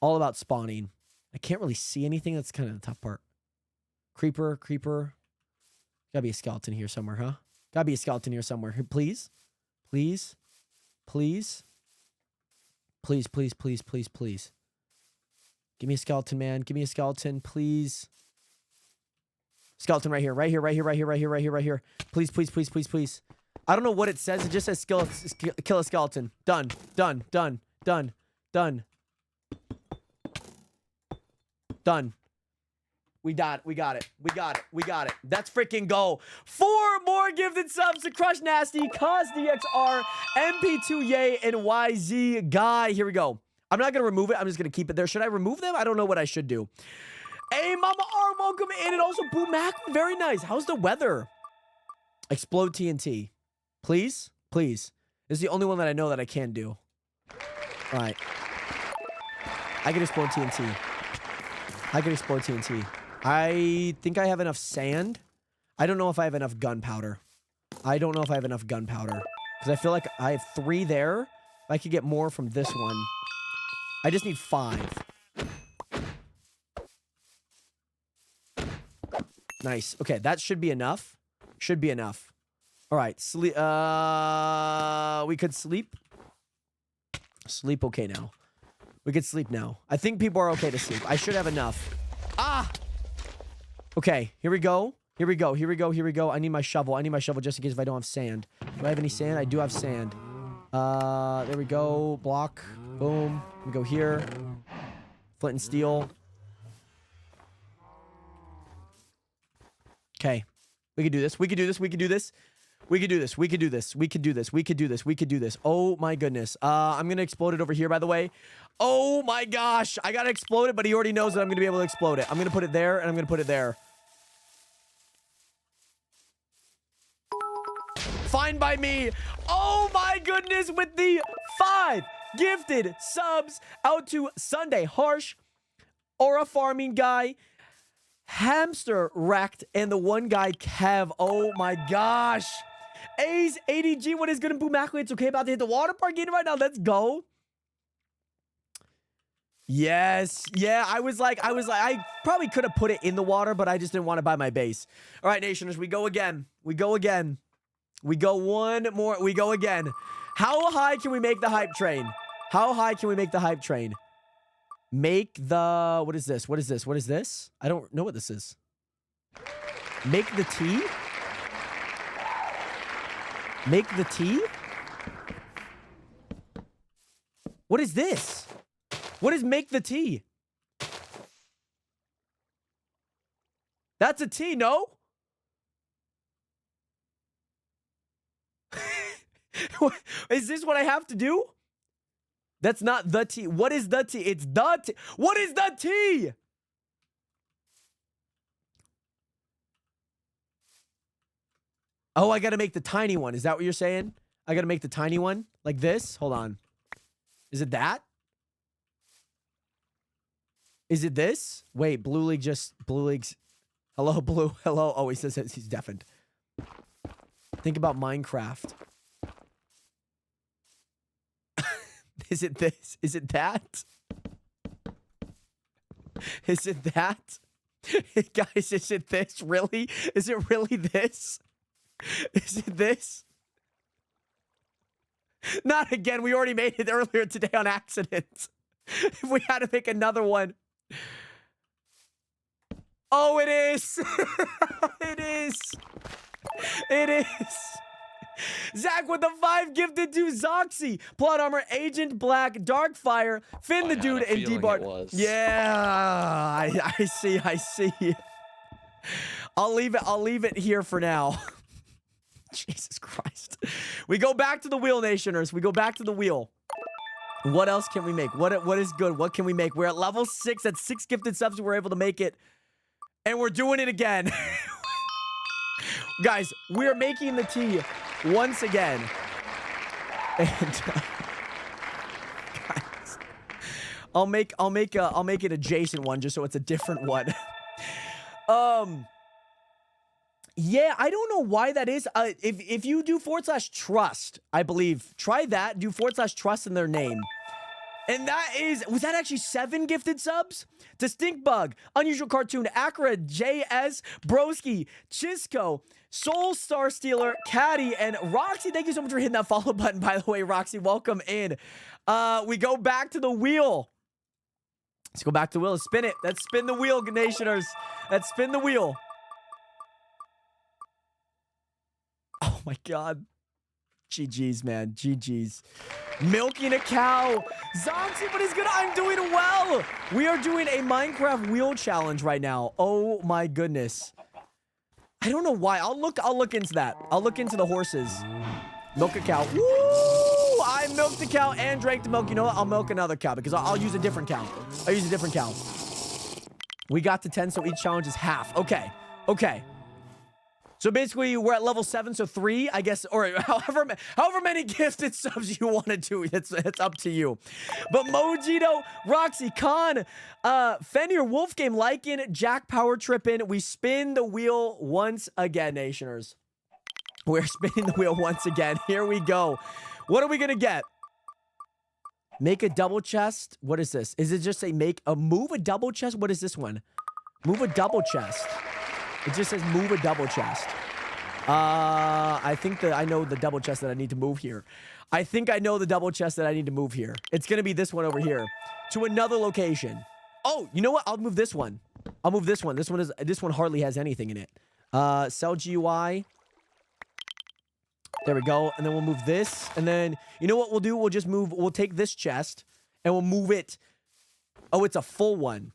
All about spawning. I can't really see anything. That's kind of the tough part. Creeper, creeper. Gotta be a skeleton here somewhere, huh? Gotta be a skeleton here somewhere. Please? Please? Please? Please, please, please, please, please. Give me a skeleton, man. Give me a skeleton, please. Skeleton right here, right here, right here, right here, right here, right here, right here. Please, please, please, please, please. I don't know what it says. It just says kill a skeleton. Done, done, done, done, done. Done. We got it. We got it. We got it. We got it. That's freaking go. 4 more gifted subs to Crush Nasty, Cos DXR, MP2 Yay, and YZ Guy. Here we go. I'm not going to remove it. I'm just going to keep it there. Should I remove them? I don't know what I should do. Hey, Mama R, welcome in. And also, Boo Mac, very nice. How's the weather? Explode TNT. Please? Please. This is the only one that I know that I can do. All right. I can explode TNT. I can explode TNT. I think I have enough sand. I don't know if I have enough gunpowder. I don't know if I have enough gunpowder. Because I feel like I have 3 there. If I could get more from this one. I just need 5. Nice. Okay, that should be enough. Should be enough. All right. Sleep. We could sleep. Sleep okay now. We could sleep now. I think people are okay to sleep. I should have enough. Ah! Okay, here we go. Here we go. Here we go. Here we go. I need my shovel. I need my shovel just in case if I don't have sand. Do I have any sand? I do have sand. There we go. Block. Boom. We go here. Flint and steel. Okay. We can do this. We can do this. We can do this. We could do this. We could do this. We could do this. We could do this. We could do this. Oh my goodness. I'm gonna explode it over here, by the way. Oh my gosh. I gotta explode it, but he already knows that I'm gonna be able to explode it. I'm gonna put it there, and I'm gonna put it there. Fine by me. Oh my goodness, with the 5 gifted subs out to Sunday Harsh, Aura Farming Guy, Hamster Wrecked, and the one guy Kev. Oh my gosh. A's ADG, what is good and Boom Mackley? It's okay about to hit the water park game right now. Let's go. Yes. Yeah, I was like, I probably could have put it in the water, but I just didn't want to buy my base. All right, Nationers, we go again. We go again. We go one more. We go again. How high can we make the hype train? How high can we make the hype train? Make the... What is this? What is this? What is this? I don't know what this is. Make the tea? Make the tea? What is this? What is make the tea? That's a tea, no? Is this what I have to do? That's not the tea. What is the tea? It's the tea. What is the tea? Oh, I gotta make the tiny one. Is that what you're saying? I gotta make the tiny one? Like this? Hold on. Is it that? Is it this? Wait, Blue League's... Hello, Blue. Hello. Oh, he says he's deafened. Think about Minecraft. Is it this? Is it that? Is it that? Guys, is it this? Really? Is it really this? Is it this? Not again. We already made it earlier today on accident. We had to make another one. Oh, it is. It is. It is. Zach with the 5 gifted to Zoxy. Plot Armor, Agent Black, Darkfire, Finn the Dude, and D-Bart. Yeah, I see. I'll leave it here for now. Jesus Christ. We go back to the wheel, Nationers. We go back to the wheel. What else can we make? What is good? What can we make? We're at level 6. That's 6 gifted subs. We're able to make it. And we're doing it again. Guys, we're making the tea once again. And guys, I'll make an adjacent one just so it's a different one. Yeah, I don't know why that is. If you do /trust, I believe, try that. Do /trust in their name. And that is, was that actually 7 gifted subs? To Stinkbug, Unusual Cartoon, Acra, JS, Broski, Chisco, Soul Star Stealer, Caddy, and Roxy. Thank you so much for hitting that follow button, by the way, Roxy. Welcome in. We go back to the wheel. Let's go back to the wheel. Let's spin it. Let's spin the wheel, Nationers. Let's spin the wheel. Oh my God. GG's, man. GG's. Milking a cow. Zoxy, what is good? I'm doing well. We are doing a Minecraft wheel challenge right now. Oh my goodness. I don't know why. I'll look into that. I'll look into the horses. Milk a cow. Woo! I milked the cow and drank the milk. You know what? I'll milk another cow because I'll use a different cow. I'll use a different cow. We got to 10, so each challenge is half. Okay. Okay. So basically, we're at level 7, so 3, I guess, or however many gifted subs you want to do. It's up to you. But Mojito, Roxy, Khan, Fenrir, Wolf Game, Lycan, Jack Power Trippin'. We spin the wheel once again, Nationers. We're spinning the wheel once again. Here we go. What are we gonna get? Make a double chest. What is this? Is it just a move a double chest? What is this one? Move a double chest. It just says move a double chest. I think that I know the double chest that I need to move here. I think I know the double chest that I need to move here. It's going to be this one over here to another location. Oh, you know what? I'll move this one. I'll move this one. This one hardly has anything in it. Sell GUI. There we go. And then we'll move this. And then, you know what we'll do? We'll take this chest and we'll move it. Oh, it's a full one.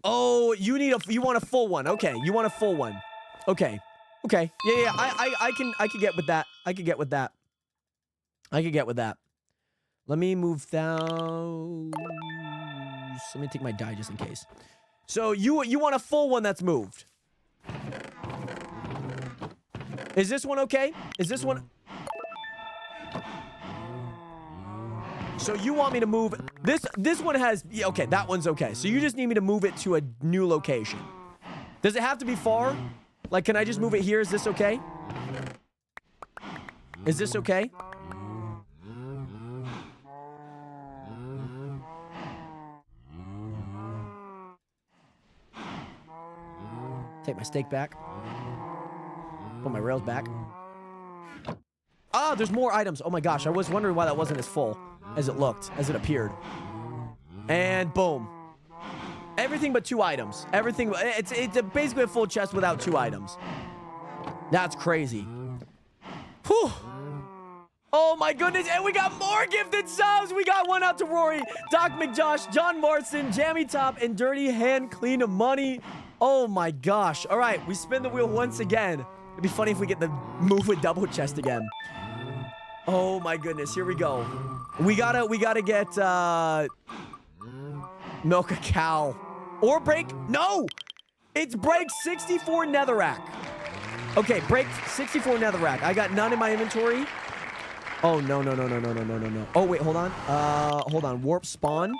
Oh, you want a full one. Okay, you want a full one. Okay. Okay. Yeah, I can get with that. I could get with that. Let me move down. Let me take my die just in case. So you want a full one that's moved. Is this one okay? Is this one? so you want me to move this one has yeah, okay, that one's okay. So you just need me to move it to a new location. Does it have to be far? Like, can I just move it here? Is this okay? Is this okay? Take my stake back. Put my rails back. Ah, there's more items. Oh my gosh, I was wondering why that wasn't as full as it looked, as it appeared. And boom. Everything but 2 items. Everything, it's basically a full chest without 2 items. That's crazy. Whew. Oh my goodness, and we got more gifted subs. We got one out to Rory, Doc McJosh, John Marston, Jammy Top, and Dirty Hand Clean Money. Oh my gosh. All right, we spin the wheel once again. It'd be funny if we get the move with double chest again. Oh my goodness, here we go. We gotta get milk a cow. Or break, no! It's break 64 netherrack. Okay, break 64 netherrack. I got none in my inventory. Oh, no. Oh, wait, hold on. Warp spawn.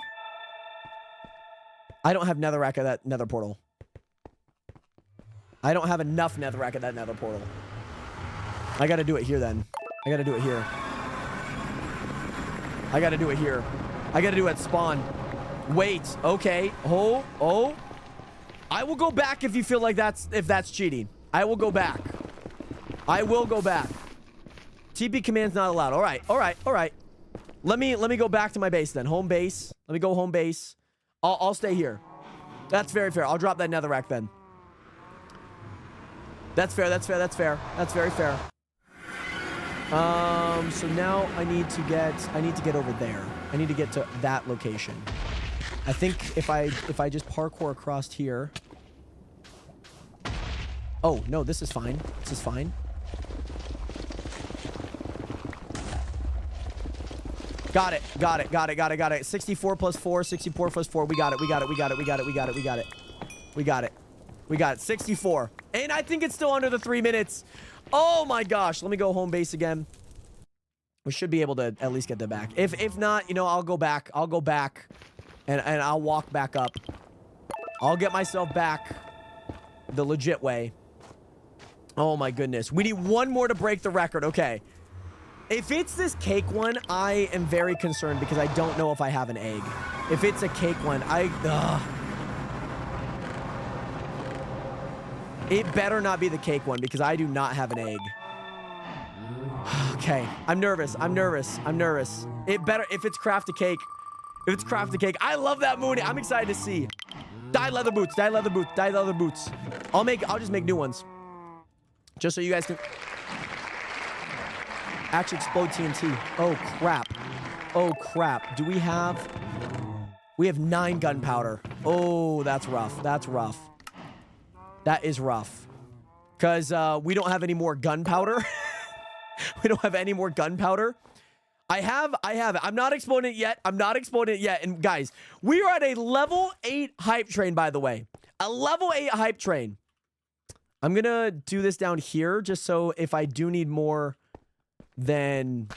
I don't have netherrack at that nether portal. I don't have enough netherrack at that nether portal. I gotta do it here then. I gotta do it here. I gotta do it here. I gotta do it at spawn. Wait, okay. Oh. I will go back if you feel like that's cheating. I will go back. I will go back. TP command's not allowed. All right. Let me go back to my base then. Home base. Let me go home base. I'll stay here. That's very fair. I'll drop that netherrack then. That's fair. That's very fair. So now I need to get over there. I need to get to that location. I think if I just parkour across here. Oh, no, this is fine. This is fine. Got it. 64 plus 4, 64 plus 4. We got it. 64. And I think it's still under the 3 minutes. Oh my gosh. Let me go home base again. We should be able to at least get them back. If not, you know, I'll go back. And I'll walk back up. I'll get myself back the legit way. Oh my goodness. We need one more to break the record. Okay. If it's this cake one, I am very concerned because I don't know if I have an egg. If it's a cake one, it better not be the cake one because I do not have an egg. Okay. I'm nervous. It better, if it's craft a cake. I love that Mooney. I'm excited to see. Dye leather boots. I'll just make new ones. Just so you guys can actually explode TNT. Oh crap. Do we have 9 gunpowder. Oh, that's rough. That is rough. Cause we don't have any more gunpowder. I have it. I'm not exploding it yet. And guys, we are at a level 8 hype train, by the way. A level 8 hype train. I'm gonna do this down here just so if I do need more, then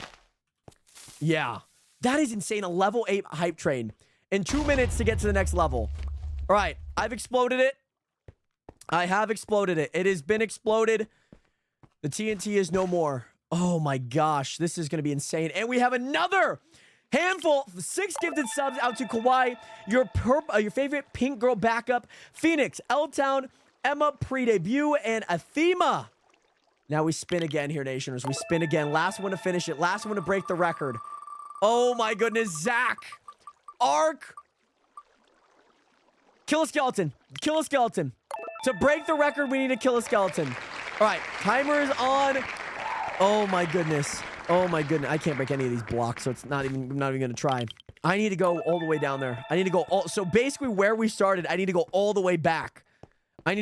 yeah. That is insane. A level 8 hype train. In 2 minutes to get to the next level. All right. I've exploded it. I have exploded it. It has been exploded. The TNT is no more. Oh my gosh, this is going to be insane. And we have another handful, 6 gifted subs out to Kawhi, your favorite pink girl backup, Phoenix, L-Town, Emma pre-debut, and Athema. Now we spin again here, Nationers. We spin again. Last one to finish it. Last one to break the record. Oh my goodness, Zach. Ark. Kill a skeleton. To break the record, we need to kill a skeleton. All right, timer is on. Oh my goodness. I can't break any of these blocks, so I'm not even gonna try. I need to go all the way down there. So basically where we started, I need to go all the way back. To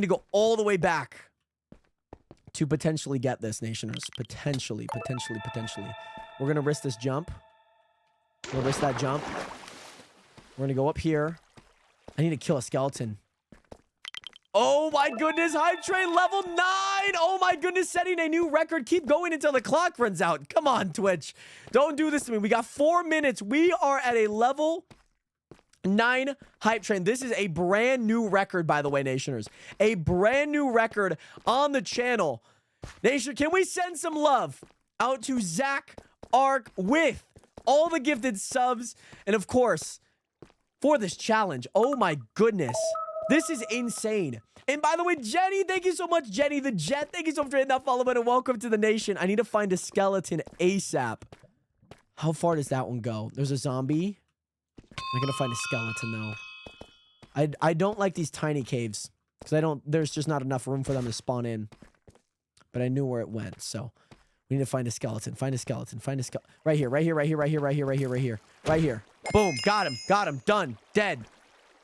potentially get this, Nationers. Potentially. We're gonna risk this jump. We'll risk that jump. We're gonna go up here. I need to kill a skeleton. Oh my goodness, Hype Train level 9. Oh my goodness, setting a new record. Keep going until the clock runs out. Come on, Twitch. Don't do this to me. We got 4 minutes. We are at a level 9 Hype Train. This is a brand new record, by the way, Nationers. A brand new record on the channel. Nation, can we send some love out to Zach Ark with all the gifted subs? And of course, for this challenge. Oh my goodness. This is insane. And by the way, Jenny, thank you so much, Jenny the Jet. Thank you so much for hitting that follow button and welcome to the nation. I need to find a skeleton ASAP. How far does that one go? There's a zombie. I'm gonna find a skeleton though. I don't like these tiny caves because there's just not enough room for them to spawn in. But I knew where it went, so we need to find a skeleton. Find a skeleton. Find a skeleton. Right here. Right here. Right here. Right here. Right here. Right here. Right here. Right here. Boom. Got him. Got him. Done. Dead.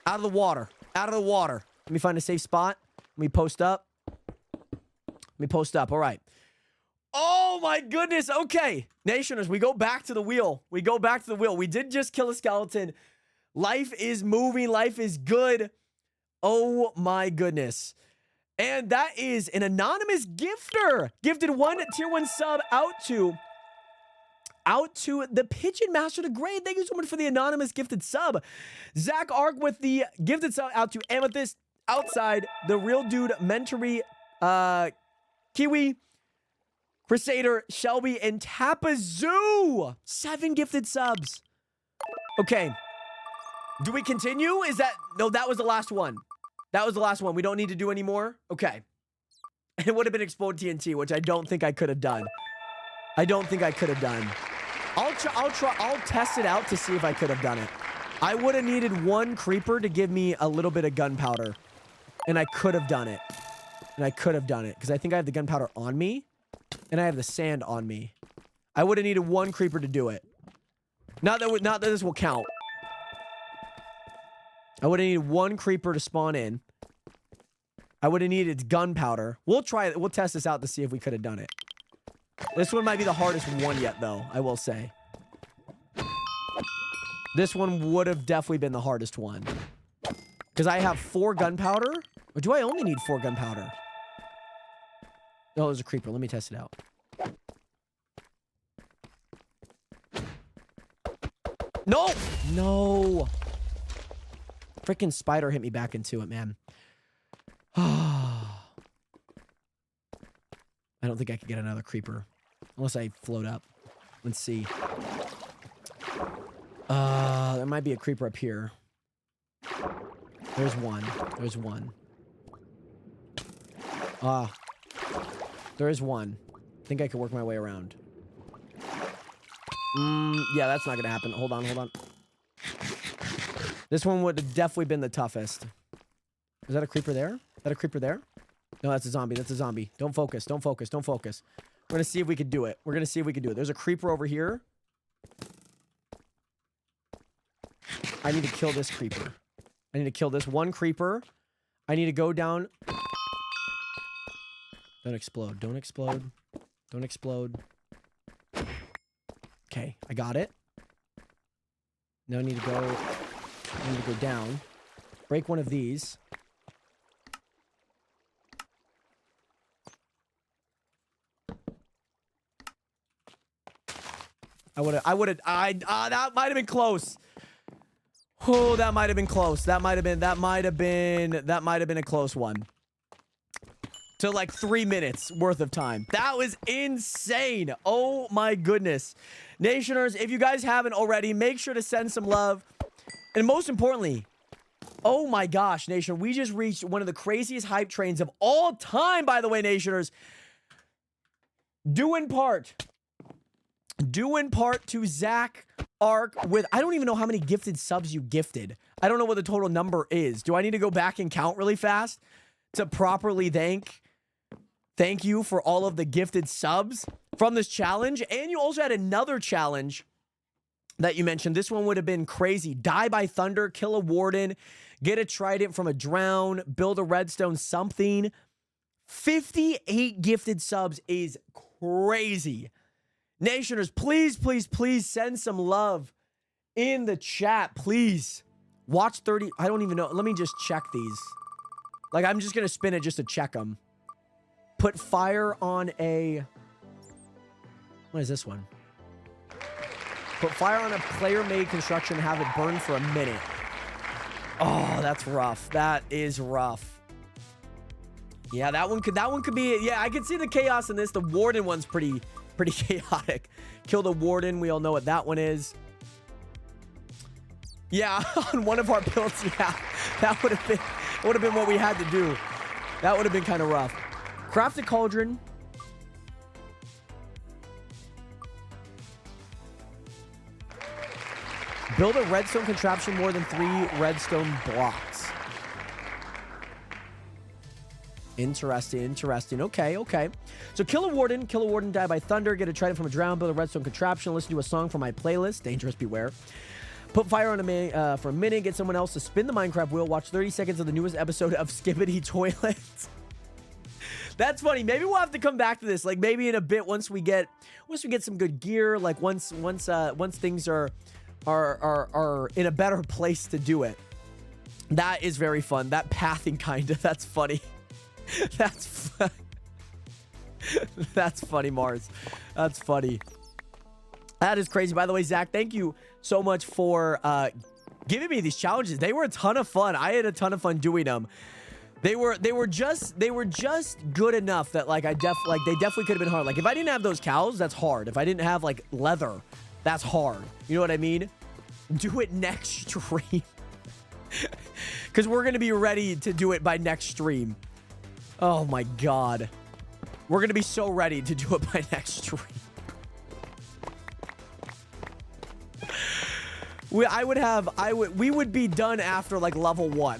Out of the water. Out of the water. Let me find a safe spot. Let me post up. Let me post up. All right. Oh my goodness. Okay. Nationers, we go back to the wheel. We go back to the wheel. We did just kill a skeleton. Life is moving. Life is good. Oh my goodness. And that is an anonymous gifter. Gifted 1 tier 1 sub out to the Pigeon Master the Great. Thank you so much for the anonymous gifted sub. Zach Ark with the gifted sub out to Amethyst outside. The Real Dude, Mentory, Kiwi, Crusader, Shelby, and Tapazoo. 7 gifted subs. Okay. Do we continue? No, that was the last one. That was the last one. We don't need to do any more? Okay. It would have been Explode TNT, which I don't think I could have done. I don't think I could have done. I'll test it out to see if I could have done it. I would have needed 1 creeper to give me a little bit of gunpowder. And I could have done it. Because I think I have the gunpowder on me. And I have the sand on me. I would have needed 1 creeper to do it. Not that this will count. I would have needed 1 creeper to spawn in. I would have needed gunpowder. We'll try it. We'll test this out to see if we could have done it. This one might be the hardest one yet, though, I will say. This one would have definitely been the hardest one. Because I have 4 gunpowder. Or do I only need 4 gunpowder? Oh, there's a creeper. Let me test it out. No! No! Freaking spider hit me back into it, man. I don't think I can get another creeper. Unless I float up. Let's see. There might be a creeper up here. There's one. There's one. There is one. I think I can work my way around. Yeah, that's not gonna happen. Hold on, hold on. This one would have definitely been the toughest. Is that a creeper there? Is that a creeper there? No, that's a zombie. That's a zombie. Don't focus. Don't focus. Don't focus. We're gonna see if we can do it. We're gonna see if we can do it. There's a creeper over here. I need to kill this creeper. I need to kill this one creeper. I need to go down. Don't explode. Don't explode. Don't explode. Okay, I got it. Now I need to go down. Break one of these. That might have been close. Oh, that might have been close. That might have been a close one. To like 3 minutes worth of time. That was insane. Oh my goodness. Nationers, if you guys haven't already, make sure to send some love. And most importantly, oh my gosh, Nation, we just reached one of the craziest hype trains of all time, by the way, Nationers. Due in part to Zach Ark with, I don't even know how many gifted subs you gifted. I don't know what the total number is. Do I need to go back and count really fast to properly thank you for all of the gifted subs from this challenge? And you also had another challenge that you mentioned. This one would have been crazy. Die by thunder, kill a warden, get a trident from a drown, build a redstone, something. 58 gifted subs is crazy. Nationers, please, please, please send some love in the chat, please. Watch 30. I don't even know. Let me just check these. Like, I'm just going to spin it just to check them. Put fire on a... What is this one? Put fire on a player-made construction and have it burn for a minute. Oh, that's rough. That is rough. Yeah, that one could be... Yeah, I can see the chaos in this. The Warden one's pretty chaotic. Kill the Warden. We all know what that one is. Yeah, on one of our builds, yeah. That would have been what we had to do. That would have been kind of rough. Craft a cauldron. Build a redstone contraption more than 3 redstone blocks. Interesting. Okay. So kill a warden, die by thunder, get a trident from a drown, build a redstone contraption, listen to a song from my playlist, Dangerous Beware. Put fire on for a minute, get someone else to spin the Minecraft wheel, watch 30 seconds of the newest episode of Skibbity Toilet. That's funny. Maybe we'll have to come back to this. Like maybe in a bit once we get some good gear, like once things are in a better place to do it. That is very fun. That pathing kind of, that's funny. That's funny, Mars. That's funny. That is crazy. By the way, Zach, thank you so much for giving me these challenges. They were a ton of fun. I had a ton of fun doing them. They were just good enough that like they definitely could have been hard. Like if I didn't have those cows, that's hard. If I didn't have like leather, that's hard. You know what I mean? Do it next stream. Because we're going to be ready to do it by next stream. Oh my God. We're going to be so ready to do it by next stream. We would be done after like level 1.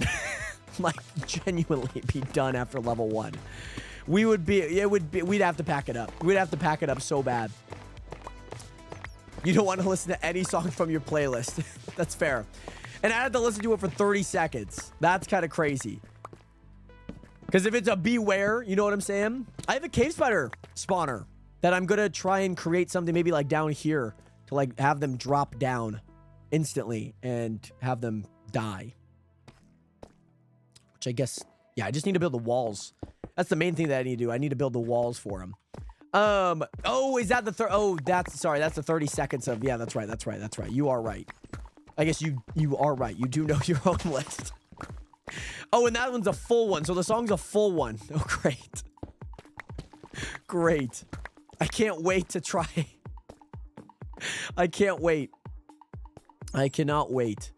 Like genuinely be done after level 1. We'd have to pack it up. We'd have to pack it up so bad. You don't want to listen to any song from your playlist. That's fair. And I had to listen to it for 30 seconds. That's kind of crazy. Because if it's a beware, you know what I'm saying? I have a cave spider spawner that I'm going to try and create something maybe like down here to like have them drop down instantly and have them die. Which I guess, yeah, I just need to build the walls. That's the main thing that I need to do. I need to build the walls for them. Oh, is that the that's the 30 seconds of, yeah, that's right. You are right. I guess you are right. You do know your own list. Oh, and that one's a full one. So the song's a full one. Oh, great. Great. I can't wait to try. I can't wait. I cannot wait.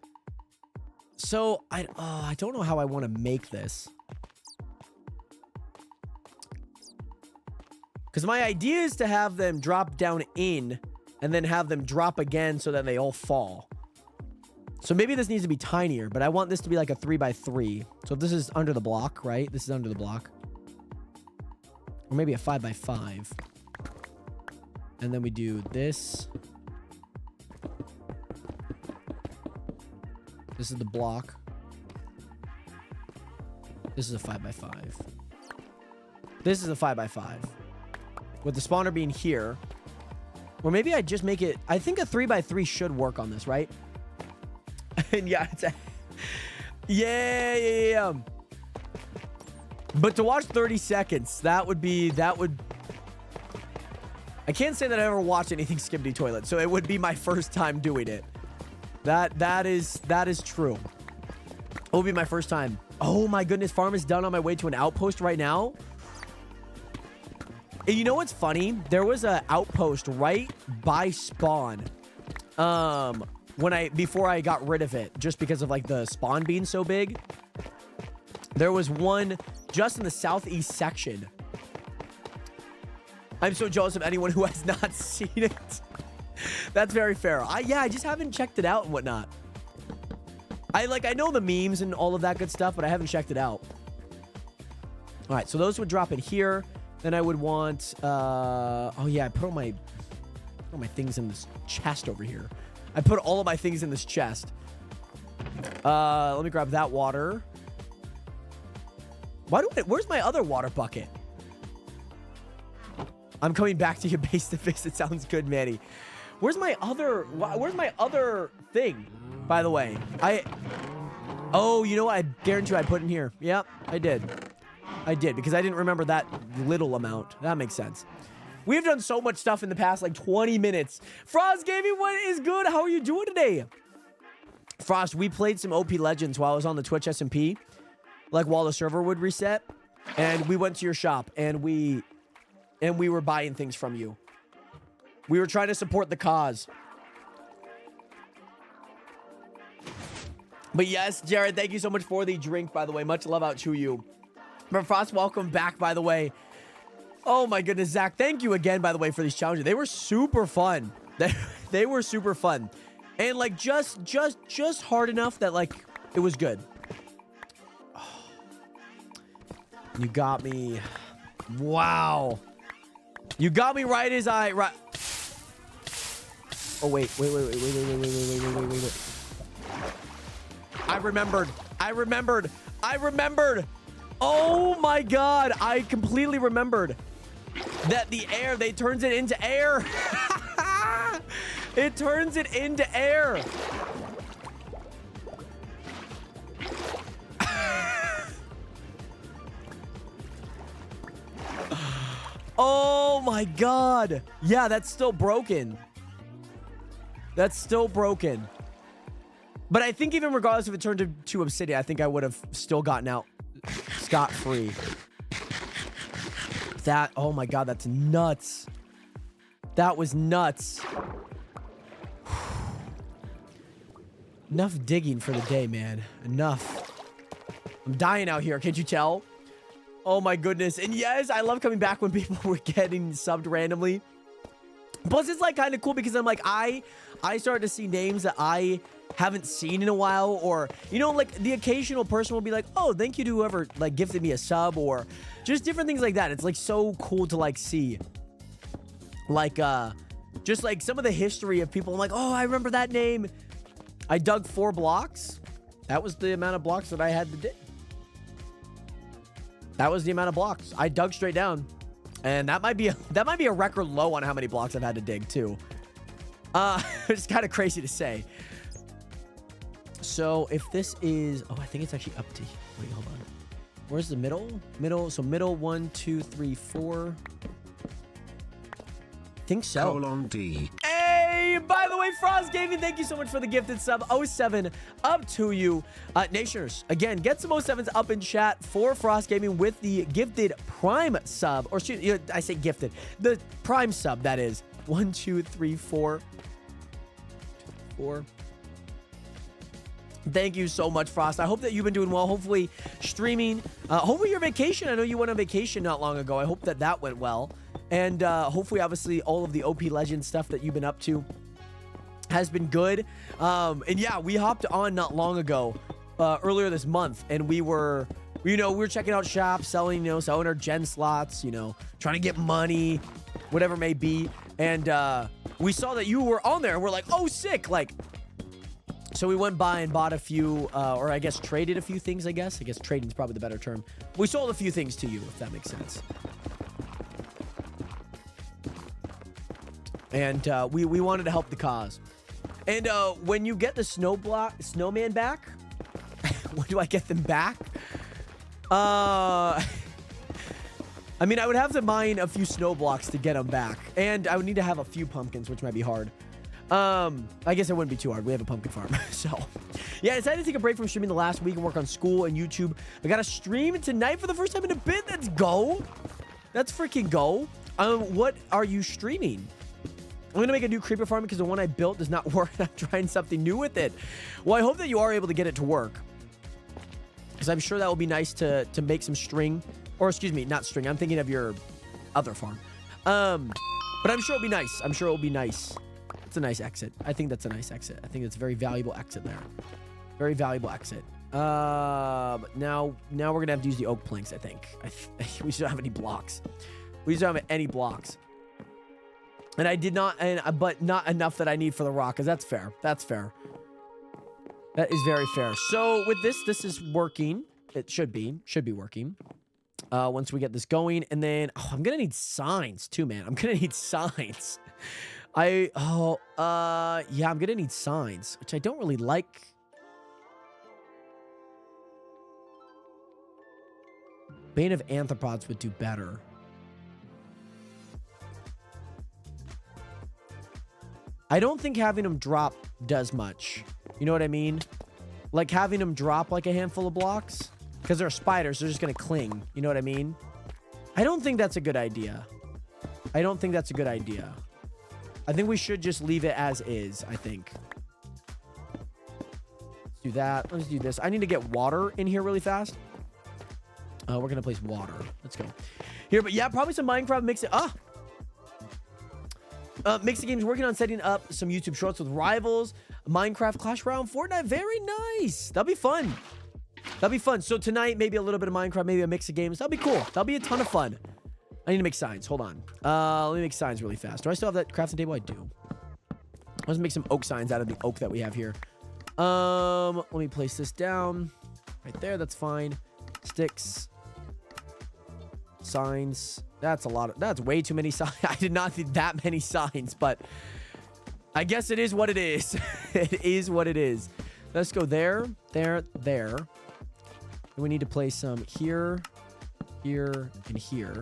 So, I don't know how I want to make this. Because my idea is to have them drop down in and then have them drop again so that they all fall. So maybe this needs to be tinier, but I want this to be like a 3x3. So if this is under the block, right? This is under the block. Or maybe a 5x5. And then we do this. This is the block. This is a 5x5. This is a 5x5. With the spawner being here. Or maybe I just make it... I think a 3x3 should work on this, right? And yeah, it's a... Yeah. But to watch 30 seconds, that would... I can't say that I ever watched anything Skibbity Toilet, so it would be my first time doing it. That is true. It will be my first time. Oh my goodness, farm is done on my way to an outpost right now. And you know what's funny? There was an outpost right by spawn. Before I got rid of it, just because of like the spawn being so big. There was one just in the southeast section. I'm so jealous of anyone who has not seen it. That's very fair. I just haven't checked it out and whatnot. I know the memes and all of that good stuff, but I haven't checked it out. All right, so those would drop in here. Then I would want, oh yeah, I put all my things in this chest over here. I put all of my things in this chest. Let me grab that water. Where's my other water bucket? I'm coming back to your base to fix it. Sounds good, Manny. Where's my other thing? By the way, Oh, you know what? I guarantee you I put in here. Yep, I did. I did, because I didn't remember that little amount. That makes sense. We've done so much stuff in the past, like 20 minutes. Frost Gaming, what is good? How are you doing today? Frost, we played some OP Legends while I was on the Twitch SMP, like while the server would reset, and we went to your shop, and we were buying things from you. We were trying to support the cause. But yes, Jared, thank you so much for the drink, by the way. Much love out to you. But Frost, welcome back, by the way. Oh my goodness, Zach, thank you again, by the way, for these challenges. They were super fun. They were super fun. And like just hard enough that like it was good. Oh, you got me. Wow. You got me right as I right. Oh wait. I remembered. Oh my god, I completely remembered that the air, they turns it into air. It turns it into air. Oh my god. Yeah, that's still broken. That's still broken. But I think even regardless if it turned to obsidian, I think I would have still gotten out scot-free. That, oh my god, that's nuts. That was nuts. Enough digging for the day, man. Enough. I'm dying out here, can't you tell? Oh my goodness. And yes, I love coming back when people were getting subbed randomly. Plus, it's like kind of cool because I'm like, I started to see names that I haven't seen in a while, or you know, like the occasional person will be like, oh, thank you to whoever like gifted me a sub, or just different things like that. It's like so cool to like see like just like some of the history of people. I'm like, oh, I remember that name. I dug 4 blocks. That was the amount of blocks that I had to dig. That was the amount of blocks I dug straight down. And that might be a record low on how many blocks I've had to dig too. It's kind of crazy to say. So if this is, oh, I think it's actually up to, wait, hold on. Where's the middle? So middle 1, 2, 3, 4. I think so. Colon D. Hey, by the way, Frost Gaming, thank you so much for the gifted sub. 07 up to you. Nationers, again, get some 07s up in chat for Frost Gaming with the gifted Prime sub. Or excuse me, I say gifted. The Prime sub, that is. 1, 2, 3, 4. 4. Thank you so much, Frost. I hope that you've been doing well. Hopefully streaming. Hopefully your vacation. I know you went on vacation not long ago. I hope that that went well. And hopefully, obviously, all of the OP Legends stuff that you've been up to has been good. And yeah, we hopped on not long ago, earlier this month, and we were checking out shops, selling our gen slots, trying to get money, whatever it may be. And we saw that you were on there, and we're like, oh, sick, like. So we went by and bought a few, or I guess traded a few things, I guess. I guess trading is probably the better term. We sold a few things to you, if that makes sense. And we wanted to help the cause. And when you get the snowman back, when do I get them back? I mean, I would have to mine a few snow blocks to get them back. And I would need to have a few pumpkins, which might be hard. I guess it wouldn't be too hard. We have a pumpkin farm. So, yeah, I decided to take a break from streaming the last week and work on school and YouTube. I got to stream tonight for the first time in a bit. Let's go. Let's freaking go. What are you streaming? I'm going to make a new creeper farm because the one I built does not work. I'm trying something new with it. Well, I hope that you are able to get it to work, because I'm sure that will be nice to make some string. Or excuse me, not string. I'm thinking of your other farm. But I'm sure it'll be nice. I'm sure it'll be nice. It's a nice exit. I think that's a nice exit. I think it's a very valuable exit there. Very valuable exit. Now we're going to have to use the oak planks, I think. We just don't have any blocks. We just don't have any blocks. And I did not, but not enough that I need for the rock, because that's fair. That's fair. That is very fair. So with this is working. It should be working. Once we get this going, and then I'm gonna need signs too, man. I'm gonna need signs. Yeah, I'm gonna need signs, which I don't really like. Bane of Anthropods would do better. I don't think having them drop does much. You know what I mean? Like having them drop like a handful of blocks. Because they're spiders, they're just going to cling. You know what I mean? I don't think that's a good idea. I don't think that's a good idea. I think we should just leave it as is, I think. Let's do that. Let's do this. I need to get water in here really fast. We're going to place water. Let's go. Here, but yeah, probably some Minecraft mix it. Mixed Games working on setting up some YouTube shorts with Rivals, Minecraft, Clash Royale, Fortnite. Very nice. That'll be fun. That'll be fun. So tonight, maybe a little bit of Minecraft, maybe a mix of games. That'll be cool. That'll be a ton of fun. I need to make signs. Hold on. Let me make signs really fast. Do I still have that crafting table? I do. Let's make some oak signs out of the oak that we have here. Let me place this down. Right there. That's fine. Sticks. Signs. That's a lot. That's way too many signs. I did not need that many signs, but I guess it is what it is. It is what it is. Let's go there, there, there. And we need to place some here, here, and here.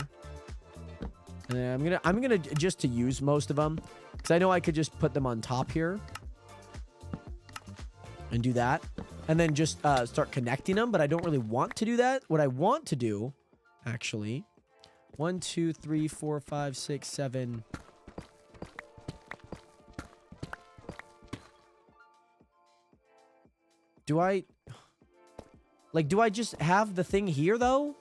And I'm gonna just to use most of them because I know I could just put them on top here and do that, and then just start connecting them. But I don't really want to do that. What I want to do, actually, 1, 2, 3, 4, 5, 6, 7. Do I just have the thing here though?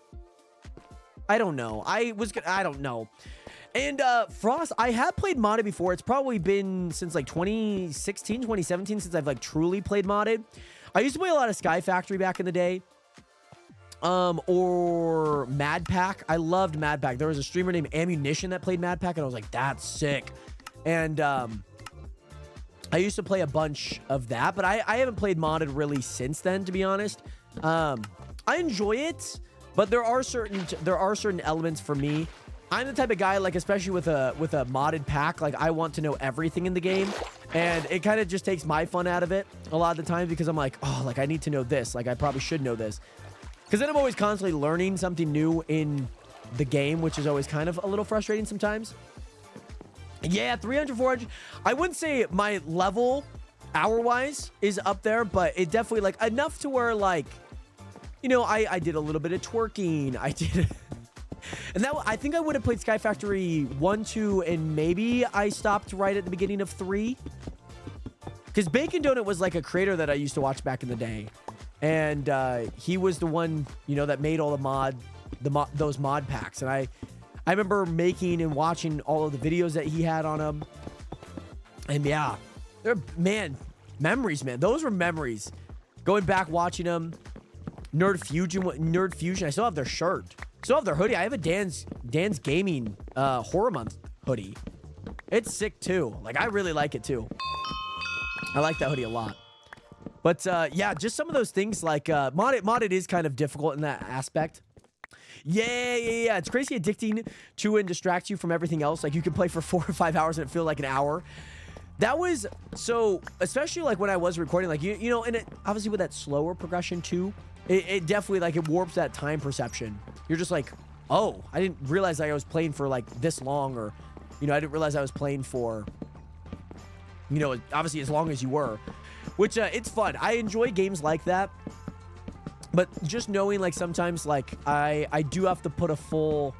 I don't know. I don't know. And Frost, I have played modded before. It's probably been since like 2016, 2017 since I've like truly played modded. I used to play a lot of Sky Factory back in the day. Or Mad Pack. I loved Mad Pack. There was a streamer named Ammunition that played Mad Pack, and I was like, that's sick. And I used to play a bunch of that, but I haven't played modded really since then, to be honest. I enjoy it, but there are certain elements for me. I'm the type of guy, like, especially with a modded pack, like, I want to know everything in the game, and it kind of just takes my fun out of it a lot of the time because I'm like, oh, like, I need to know this. Like, I probably should know this. Because then I'm always constantly learning something new in the game, which is always kind of a little frustrating sometimes. Yeah, 300, 400. I wouldn't say my level, hour-wise, is up there, but it definitely, like, enough to where, like, you know, I did a little bit of twerking. I did... And that, I think I would have played Sky Factory 1, 2, and maybe I stopped right at the beginning of 3. Because Bacon Donut was like a creator that I used to watch back in the day. And he was the one, you know, that made all those mod packs. And I remember making and watching all of the videos that he had on them. And yeah, memories, man. Those were memories. Going back, watching them. Nerd Fusion. I still have their shirt. Still have their hoodie. I have a Dan's Gaming Horror Month hoodie. It's sick too. Like, I really like it too. I like that hoodie a lot. But yeah, just some of those things like modded is kind of difficult in that aspect. Yeah. It's crazy addicting to and distracts you from everything else. Like, you can play for 4 or 5 hours and it feels like an hour. That was so, especially like when I was recording, like, you know, and it obviously with that slower progression too, it definitely, like, it warps that time perception. You're just like, oh, I didn't realize I was playing for like this long, or, you know, I didn't realize I was playing for, you know, obviously as long as you were, which it's fun. I enjoy games like that, but just knowing, like, sometimes, like, I do have to put a full,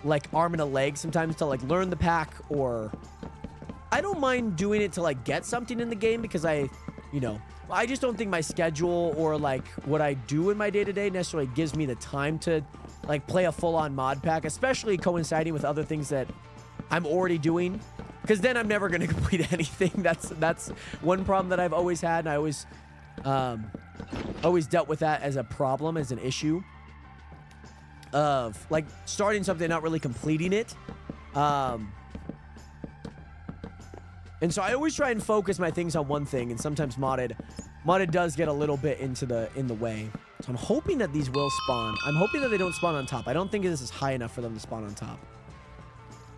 like, arm and a leg sometimes to, like, learn the pack, or I don't mind doing it to, like, get something in the game because you know, I just don't think my schedule or, like, what I do in my day-to-day necessarily gives me the time to, like, play a full-on mod pack, especially coinciding with other things that I'm already doing, because then I'm never going to complete anything. That's one problem that I've always had, and I always dealt with that as a problem, as an issue of, like, starting something, not really completing it. And so I always try and focus my things on one thing, and sometimes modded does get a little bit in the way. So I'm hoping that these will spawn. I'm hoping that they don't spawn on top. I don't think this is high enough for them to spawn on top.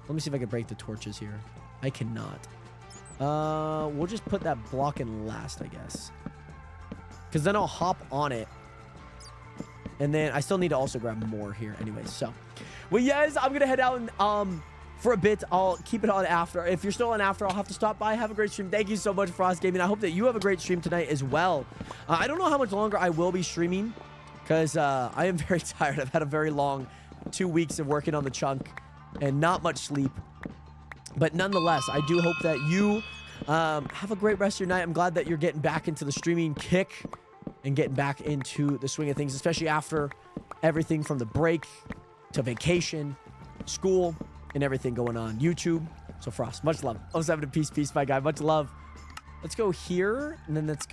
Let me see if I can break the torches here. I cannot. We'll just put that block in last, I guess. Because then I'll hop on it. And then I still need to also grab more here anyway. So, well, yes, I'm going to head out and, for a bit. I'll keep it on after. If you're still on after, I'll have to stop by. Have a great stream. Thank you so much, Frost Gaming. I hope that you have a great stream tonight as well. I don't know how much longer I will be streaming because I am very tired. I've had a very long 2 weeks of working on the chunk and not much sleep. But nonetheless, I do hope that you have a great rest of your night. I'm glad that you're getting back into the streaming kick and getting back into the swing of things, especially after everything from the break to vacation, school, and everything going on. YouTube. So Frost, much love. 07 to peace, my guy. Much love. Let's go here, and then let's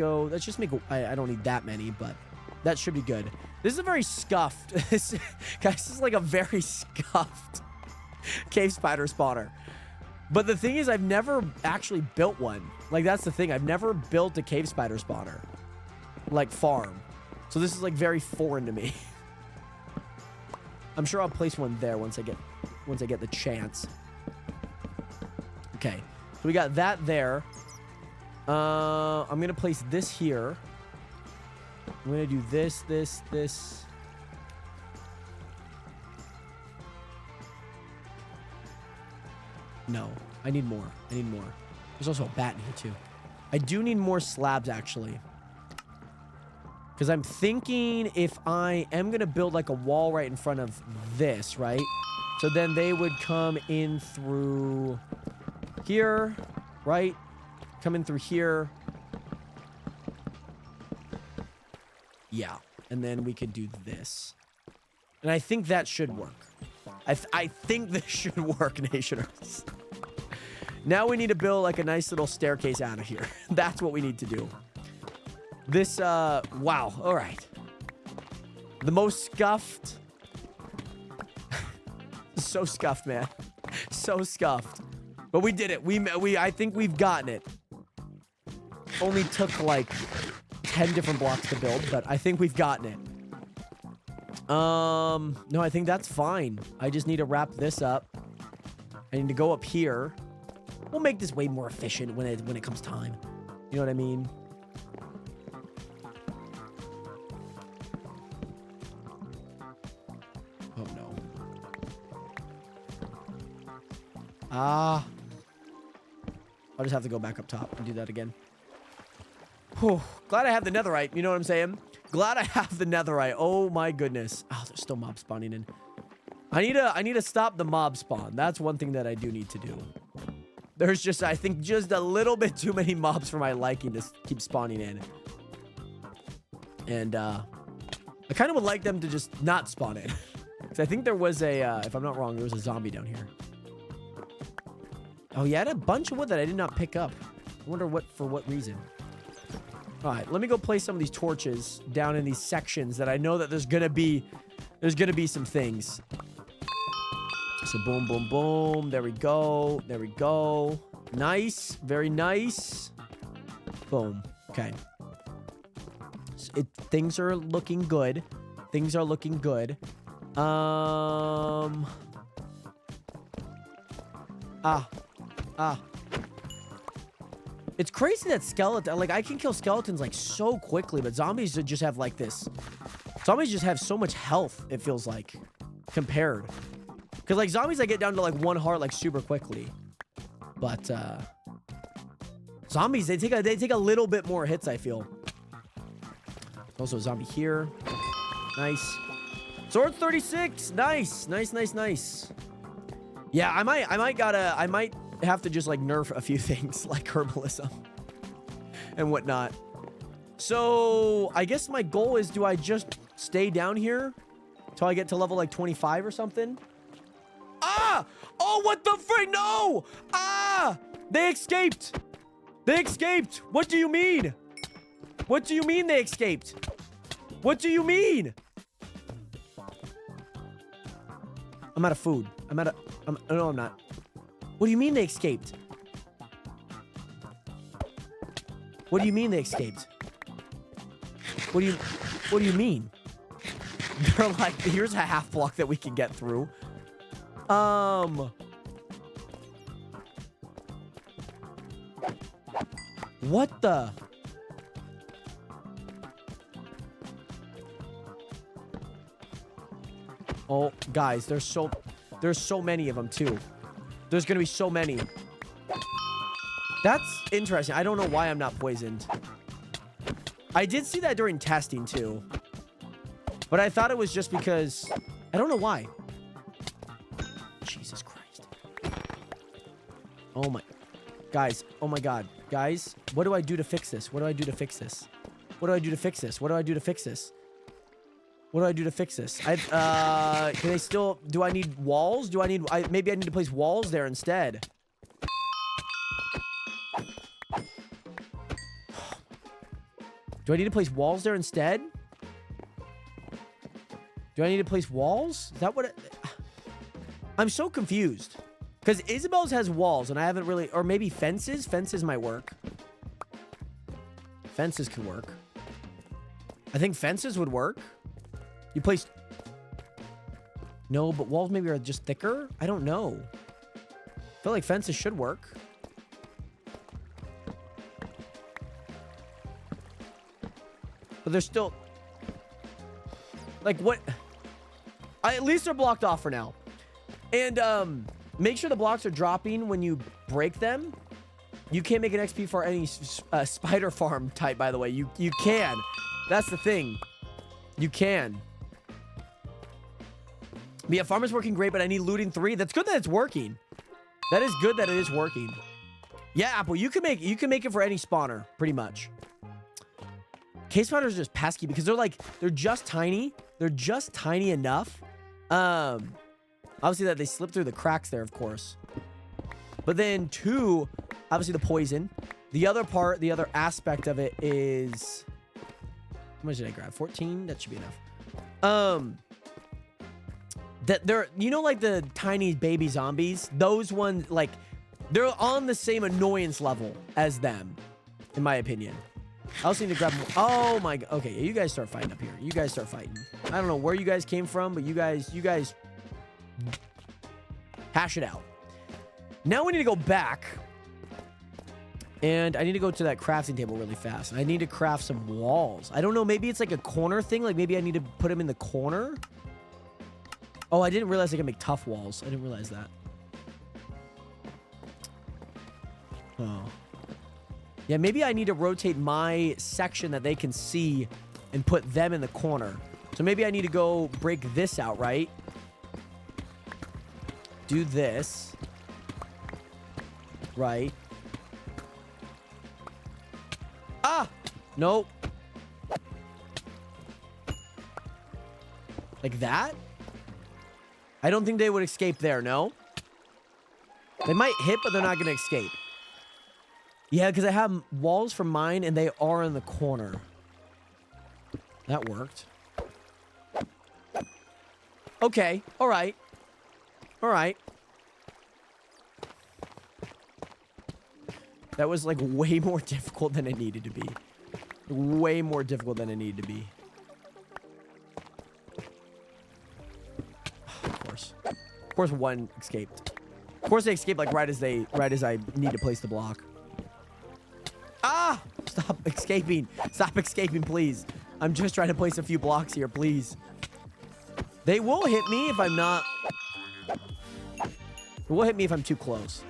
just make, I don't need that many, but that should be good. This is a very scuffed, guys, this is like a very scuffed cave spider spawner. But the thing is, I've never actually built one. Like, that's the thing. I've never built a cave spider spawner. Like, farm. So this is, like, very foreign to me. I'm sure I'll place one there once I get the chance. Okay. So we got that there. I'm going to place this here. I'm going to do this. No, I need more. There's also a bat in here too. I do need more slabs actually. Because I'm thinking if I am going to build like a wall right in front of this, right? So then they would come in through here, right? Come in through here. Yeah. And then we could do this. And I think that should work. I think this should work, Nationers. Now we need to build like a nice little staircase out of here. That's what we need to do. This, wow. All right. The most scuffed. So scuffed, man. So scuffed. But we did it. I think we've gotten it. Only took like 10 different blocks to build, but I think we've gotten it. No, I think that's fine. I just need to wrap this up. I need to go up here. We'll make this way more efficient when it comes time. You know what I mean? Oh no. I'll just have to go back up top and do that again. Whew. Glad I have the netherite. You know what I'm saying? Glad I have the netherite. Oh my goodness. Oh, there's still mobs spawning in. I need to stop the mob spawn. That's one thing that I do need to do. There's just, I think, just a little bit too many mobs for my liking to keep spawning in. And I kind of would like them to just not spawn in. Because I think there was a, if I'm not wrong, there was a zombie down here. Oh, yeah, I had a bunch of wood that I did not pick up. I wonder for what reason. All right, let me go place some of these torches down in these sections that I know that there's gonna be some things. So boom, boom, boom. There we go. There we go. Nice. Very nice. Boom. Okay. So things are looking good. Things are looking good. It's crazy that skeleton, like I can kill skeletons like so quickly, but zombies just have like this. Zombies just have so much health, it feels like, compared. Because like zombies, I get down to like 1 heart like super quickly. But zombies, they take a little bit more hits, I feel. Also a zombie here. Nice. Sword 36. Nice. Nice, nice, nice. Yeah, I might have to just like nerf a few things like herbalism and whatnot. So I guess my goal is, do I just stay down here till I get to level like 25 or something? Ah! Oh, what the frick? No! Ah! They escaped! They escaped! What do you mean? What do you mean they escaped? What do you mean? I'm out of food. No, I'm not. What do you mean they escaped? What do you mean they escaped? What do you mean? They're like, here's a half block that we can get through. What the? Oh, guys, there's so many of them too. There's gonna be so many. That's interesting. I don't know why I'm not poisoned. I did see that during testing too. But I thought it was just because... I don't know why. Jesus Christ. Oh my... Guys, oh my god. Guys, what do I do to fix this? What do I do to fix this? What do I do to fix this? What do I do to fix this? What do I do to fix this? Can I still... Do I need walls? Do I need... maybe I need to place walls there instead. Do I need to place walls there instead? Do I need to place walls? Is that what I'm so confused. Because Isabel's has walls, and I haven't really... Or maybe fences? Fences might work. Fences could work. I think fences would work. You place... No, but walls maybe are just thicker? I don't know. I feel like fences should work. But they're still... Like, what... at least they're blocked off for now. And, make sure the blocks are dropping when you break them. You can't make an XP for any spider farm type, by the way. You can. That's the thing. You can. But yeah, farm is working great, but I need looting 3. That's good that it's working. That is good that it is working. Yeah, Apple, you can make it for any spawner, pretty much. Cave spawners are just pesky because they're just tiny. They're just tiny enough. Obviously that they slip through the cracks there, of course. But then 2, obviously the poison. The other aspect of it is... How much did I grab? 14? That should be enough. That they're... You know, like the tiny baby zombies? Those ones, like... They're on the same annoyance level as them, in my opinion. I also need to grab more. Oh my god. Okay, you guys start fighting up here. You guys start fighting. I don't know where you guys came from, but you guys hash it out. Now we need to go back. And I need to go to that crafting table really fast. And I need to craft some walls. I don't know, maybe it's like a corner thing. Like maybe I need to put them in the corner. Oh, I didn't realize I could make tough walls. I didn't realize that. Oh. Yeah, maybe I need to rotate my section that they can see and put them in the corner. So maybe I need to go break this out, right? Do this. Right. Ah! Nope. Like that? I don't think they would escape there, no? They might hit, but they're not going to escape. Yeah, because I have walls for mine, and they are in the corner. That worked. Okay. All right. All right. That was, like, way more difficult than it needed to be. Way more difficult than it needed to be. Of course. Of course, one escaped. Of course, they escaped, like, right as I need to place the block. Ah! Stop escaping. Stop escaping, please. I'm just trying to place a few blocks here, please. They will hit me if I'm not... They will hit me if I'm too close.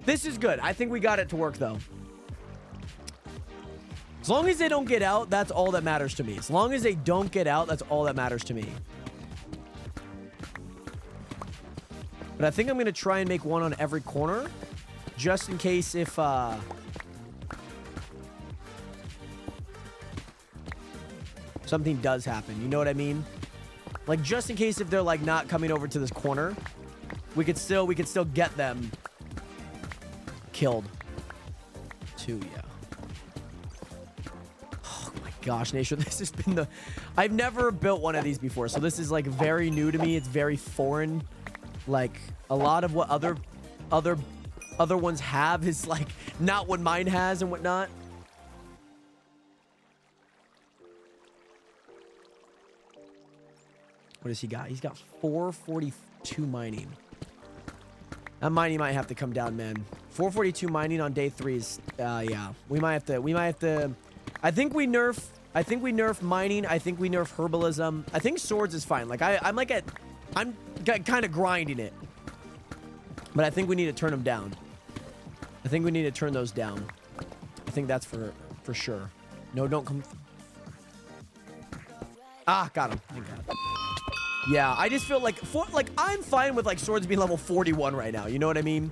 This is good. I think we got it to work, though. As long as they don't get out, that's all that matters to me. As long as they don't get out, that's all that matters to me. But I think I'm going to try and make one on every corner. Just in case if... something does happen. You know what I mean? Like, just in case if they're, like, not coming over to this corner, we could still get them killed. 2, yeah. Oh, my gosh, Nation, this has been the... I've never built one of these before, so this is, like, very new to me. It's very foreign. Like, a lot of what other ones have is, like, not what mine has and whatnot. What does he got? He's got 442 mining. That mining might have to come down, man. 442 mining on day 3 is, yeah. We might have to, I think we nerf mining. I think we nerf herbalism. I think swords is fine. Like, I'm like at I'm kind of grinding it. But I think we need to turn them down. I think we need to turn those down. I think that's for sure. No, don't come. Ah, got him. Thank God. Yeah, I just feel like I'm fine with like swords being level 41 right now. You know what I mean?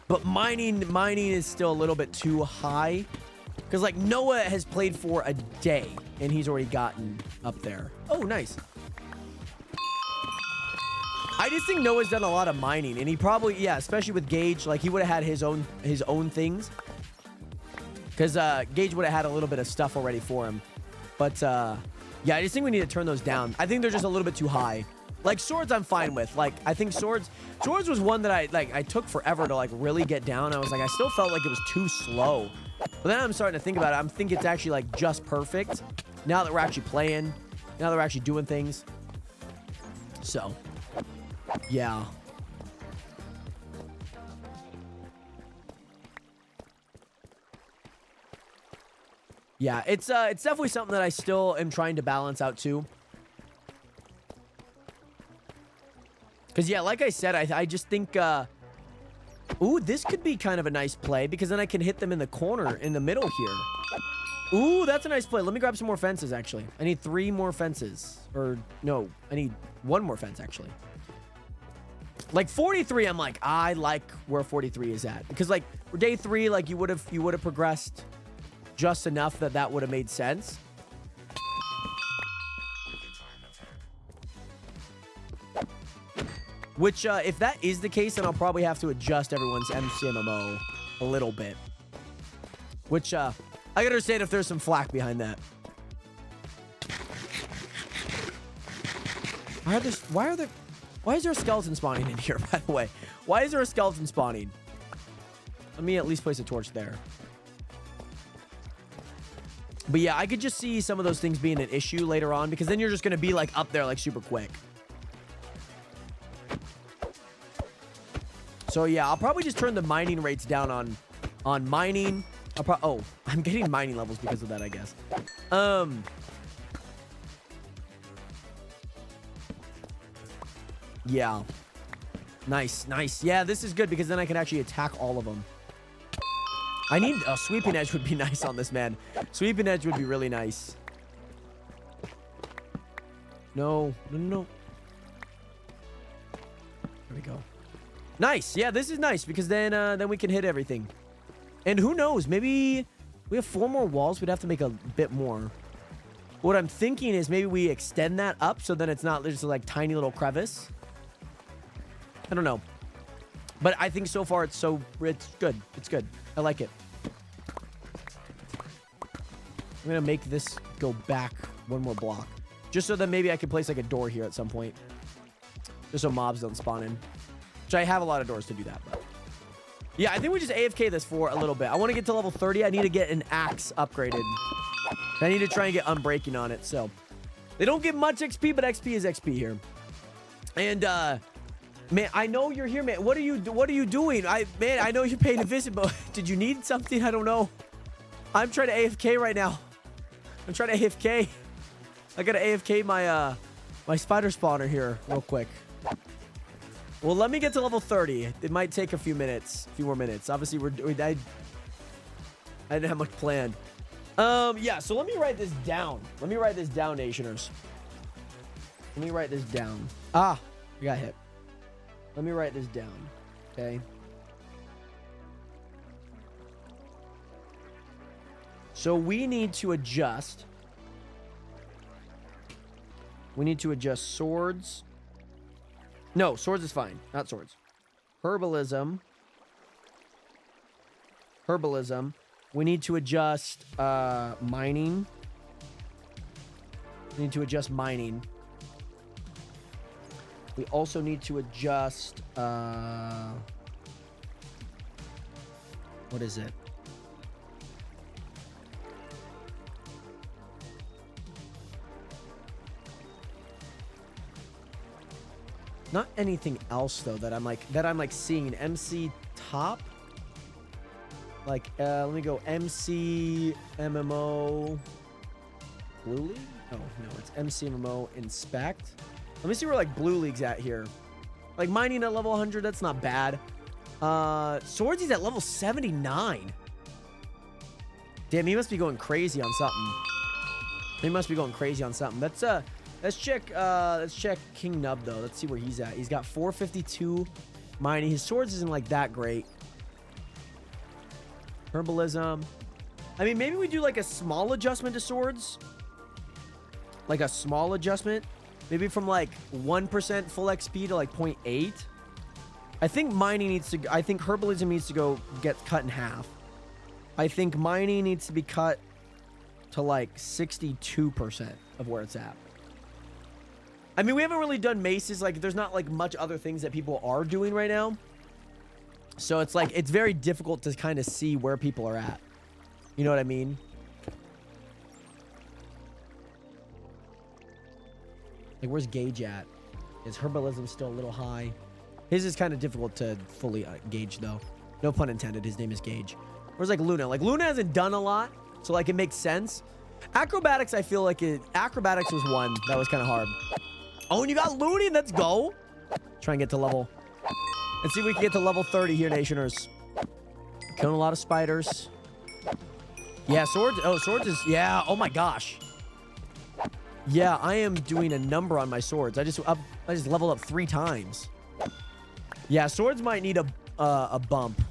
But mining is still a little bit too high. Because like Noah has played for a day and he's already gotten up there. Oh, nice. I just think Noah's done a lot of mining, and he probably, yeah, especially with Gage, like he would have had his own things. Because Gage would have had a little bit of stuff already for him. But yeah, I just think we need to turn those down. I think they're just a little bit too high. Like swords, I'm fine with. Like I think swords was one that I took forever to like really get down. I was like, I still felt like it was too slow. But then I'm starting to think about it. I'm thinking it's actually like just perfect. Now that we're actually playing, now that we're actually doing things. So, yeah. Yeah, it's definitely something that I still am trying to balance out too. Because, yeah, like I said, I just think, ooh, this could be kind of a nice play because then I can hit them in the corner, in the middle here. Ooh, that's a nice play. Let me grab some more fences, actually. I need 3 more fences. Or, no, I need 1 more fence, actually. Like, 43, I'm like, I like where 43 is at. Because, like, for day 3, like, you would have progressed just enough that would have made sense. Which, if that is the case, then I'll probably have to adjust everyone's MCMMO a little bit. Which, I gotta understand if there's some flack behind that. Why is there a skeleton spawning in here, by the way? Why is there a skeleton spawning? Let me at least place a torch there. But yeah, I could just see some of those things being an issue later on because then you're just gonna be like up there like super quick. So yeah, I'll probably just turn the mining rates down on mining. Oh, I'm getting mining levels because of that, I guess. Yeah. Nice, nice. Yeah, this is good because then I can actually attack all of them. I need a sweeping edge would be nice on this, man. Sweeping edge would be really nice. No. There we go. Nice. Yeah, this is nice because then we can hit everything. And who knows? Maybe we have 4 more walls. We'd have to make a bit more. What I'm thinking is maybe we extend that up so then it's not just like tiny little crevice. I don't know. But I think so far it's good. It's good. I like it. I'm going to make this go back 1 more block. Just so that maybe I can place like a door here at some point. Just so mobs don't spawn in. Which I have a lot of doors to do that, but yeah, I think we just AFK this for a little bit. I want to get to level 30. I need to get an axe upgraded. I need to try and get unbreaking on it. So they don't give much XP, but XP is XP here. And man, I know you're here, man. What are you doing? Man, I know you're paying a visit, but did you need something? I don't know. I'm trying to AFK right now. I'm trying to AFK. I gotta AFK my my spider spawner here real quick. Well, let me get to level 30. It might take a few more minutes. Obviously, I didn't have much planned. Yeah, so let me write this down. Let me write this down, Nationers. Let me write this down. Ah, we got hit. Let me write this down, okay? So we need to adjust. We need to adjust swords. No, swords is fine. Not swords. Herbalism. We need to adjust mining. We need to adjust mining. We also need to adjust what is it? Not anything else though that I'm like seeing. MC top. Like let me go MC MMO Blue League? Oh no, it's MC MMO Inspect. Let me see where like Blue League's at here. Like mining at level 100, that's not bad. Swordsy's at level 79. Damn, he must be going crazy on something. He must be going crazy on something. Let's check King Nub though. Let's see where he's at. He's got 452 mining. His swords isn't like that great. Herbalism. I mean, maybe we do like a small adjustment to swords. Like a small adjustment. Maybe from like 1% full XP to like 0.8. I think mining needs to, I think herbalism needs to go get cut in half. I think mining needs to be cut to like 62% of where it's at. I mean, we haven't really done maces. Like, there's not like much other things that people are doing right now. So it's like, it's very difficult to kind of see where people are at. You know what I mean? Like, where's Gage at? Is herbalism still a little high? His is kind of difficult to fully gauge, though. No pun intended. His name is Gage. Where's, like, Luna? Like, Luna hasn't done a lot, so, like, it makes sense. Acrobatics, I feel like Acrobatics was one that was kind of hard. Oh, and you got Looney. Let's go. Try and get to level... Let's see if we can get to level 30 here, Nationers. Killing a lot of spiders. Yeah, swords. Oh, swords is... Yeah, oh my gosh. Yeah, I am doing a number on my swords. I just leveled up 3 times. Yeah, swords might need a bump.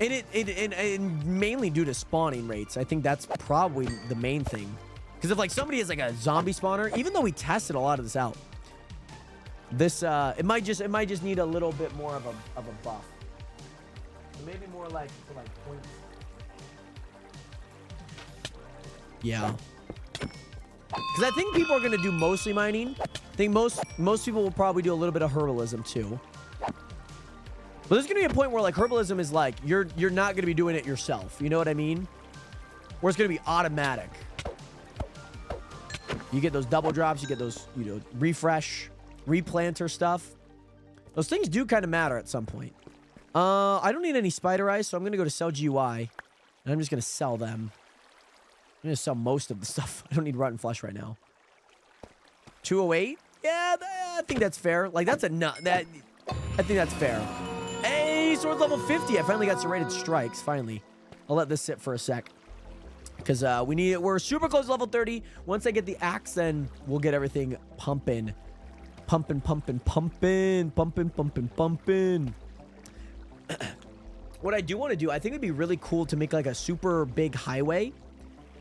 And it mainly due to spawning rates. I think that's probably the main thing. Because if like somebody is like a zombie spawner, even though we tested a lot of this out, this it might just need a little bit more of a buff. Maybe more like points. Yeah. Because I think people are going to do mostly mining. I think most people will probably do a little bit of herbalism too. But there's going to be a point where like herbalism is like, you're not going to be doing it yourself. You know what I mean? Where it's going to be automatic. You get those double drops. You get those, you know, refresh, replanter stuff. Those things do kind of matter at some point. I don't need any spider eyes, so I'm going to go to sell GUI. And I'm just going to sell them. I'm going to sell most of the stuff. I don't need rotten flesh right now. 208? Yeah, I think that's fair. Like, that's a nut. I think that's fair. Hey, sword level 50. I finally got serrated strikes. Finally. I'll let this sit for a sec. Because we're super close to level 30. Once I get the axe, then we'll get everything pumping. Pumping. What I do want to do, I think it'd be really cool to make like a super big highway.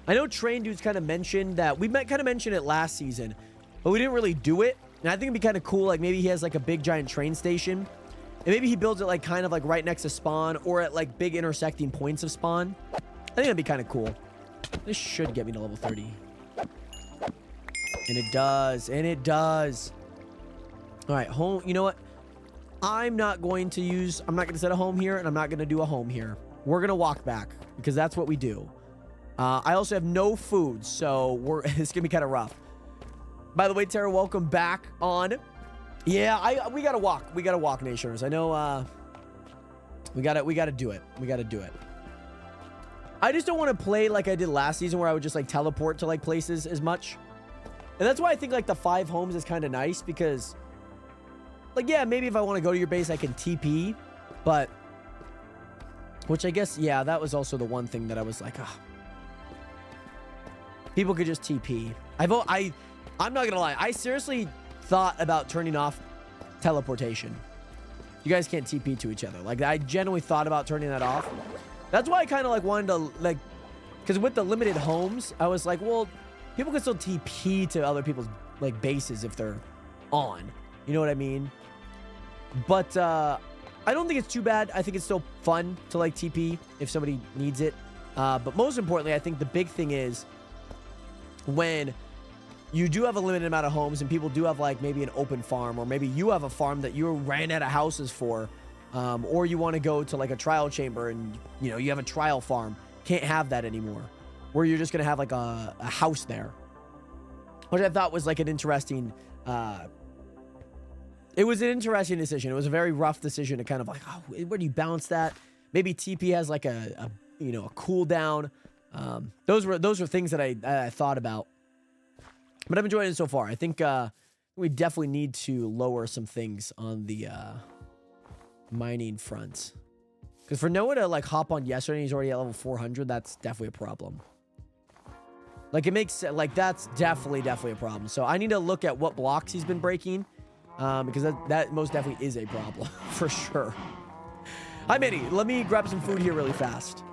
I know Train Dudes kind of mentioned that. We kind of mentioned it last season, but we didn't really do it. And I think it'd be kind of cool. Like maybe he has like a big giant train station. And maybe he builds it like kind of like right next to spawn or at like big intersecting points of spawn. I think that'd be kind of cool. This should get me to level 30. And it does. And it does. All right, home. You know what? I'm not going to set a home here, and I'm not going to do a home here. We're going to walk back because that's what we do. I also have no food, so it's going to be kind of rough. By the way, Tara, welcome back on. Yeah, we got to walk. We got to walk, Nationers. I know we got to do it. We got to do it. I just don't want to play like I did last season where I would just like teleport to like places as much. And that's why I think like the 5 homes is kind of nice because like, yeah, maybe if I want to go to your base, I can TP, but which I guess, yeah, that was also the one thing that I was like, people could just TP. I'm not going to lie. I seriously thought about turning off teleportation. You guys can't TP to each other. Like I genuinely thought about turning that off. That's why I kind of like wanted to like, because with the limited homes, I was like, well, people can still TP to other people's like bases if they're on. You know what I mean? But I don't think it's too bad. I think it's still fun to like TP if somebody needs it. But most importantly, I think the big thing is when you do have a limited amount of homes and people do have like maybe an open farm, or maybe you have a farm that you ran out of houses for, or you want to go to like a trial chamber and you know you have a trial farm. Can't have that anymore, where you're just gonna have like a house there, which I thought was like an interesting. It was an interesting decision. It was a very rough decision to kind of like, oh, where do you balance that? Maybe TP has like a cooldown. Those were things that I thought about. But I'm enjoying it so far. I think We definitely need to lower some things on the mining front. Because for Noah to like hop on yesterday and he's already at level 400, that's definitely a problem. Like it makes like that's definitely a problem. So I need to look at what blocks he's been breaking, because that most definitely is a problem for sure. Hi, Manny. Let me grab some food here really fast.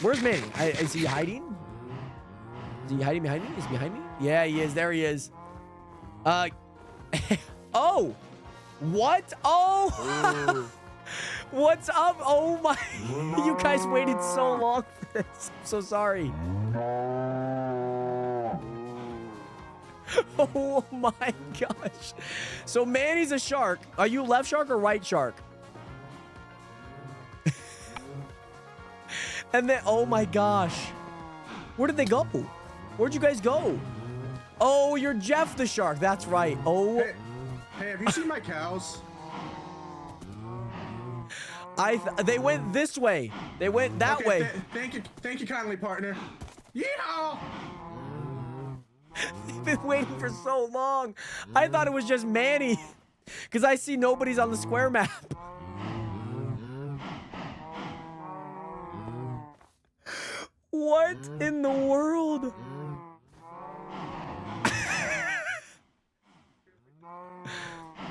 Where's Manny? Is he hiding? Is he hiding behind me? Is he behind me? Yeah, he is. There he is. Oh, what? Oh, what's up? Oh my! You guys waited so long for this. I'm so sorry. Oh my gosh. So Manny's a shark. Are you left shark or right shark? And then, oh my gosh. Where did they go? Where'd you guys go? Oh, you're Jeff the shark. That's right. Oh. Hey, have you seen my cows? They went this way. They went that way. Thank you kindly, partner. Yeehaw! They've been waiting for so long. I thought it was just Manny, because I see nobody's on the square map. What in the world?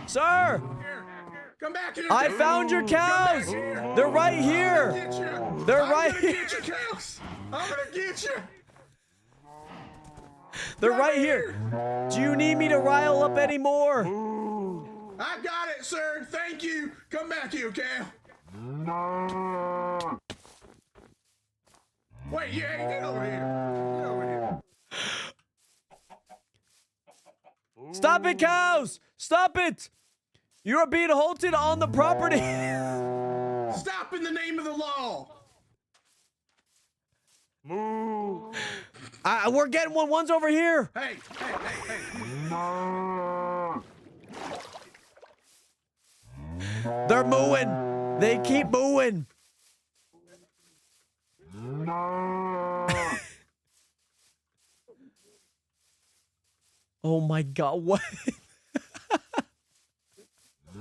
Sir! Come back here! I found your cows! They're right here! They're right here! I'm gonna get you! They're right here! Do you need me to rile up anymore? I got it, sir! Thank you! Come back here, Cal! Wait, yeah, get over here! Get over here! Stop it, cows! Stop it! You are being halted on the property! Stop in the name of the law! Move! We're getting one. One's over here. Hey! They're mooing. They keep mooing. Oh my god, what?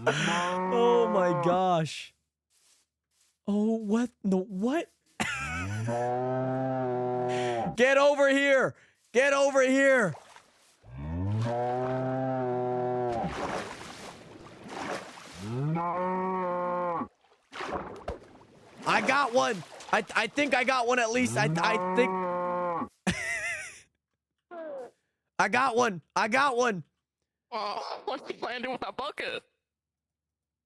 Oh my gosh. Oh, what? No, what? Get over here! Get over here! I got one! I think I got one at least. I think... I got one! I got one! What do you plan to do with that bucket?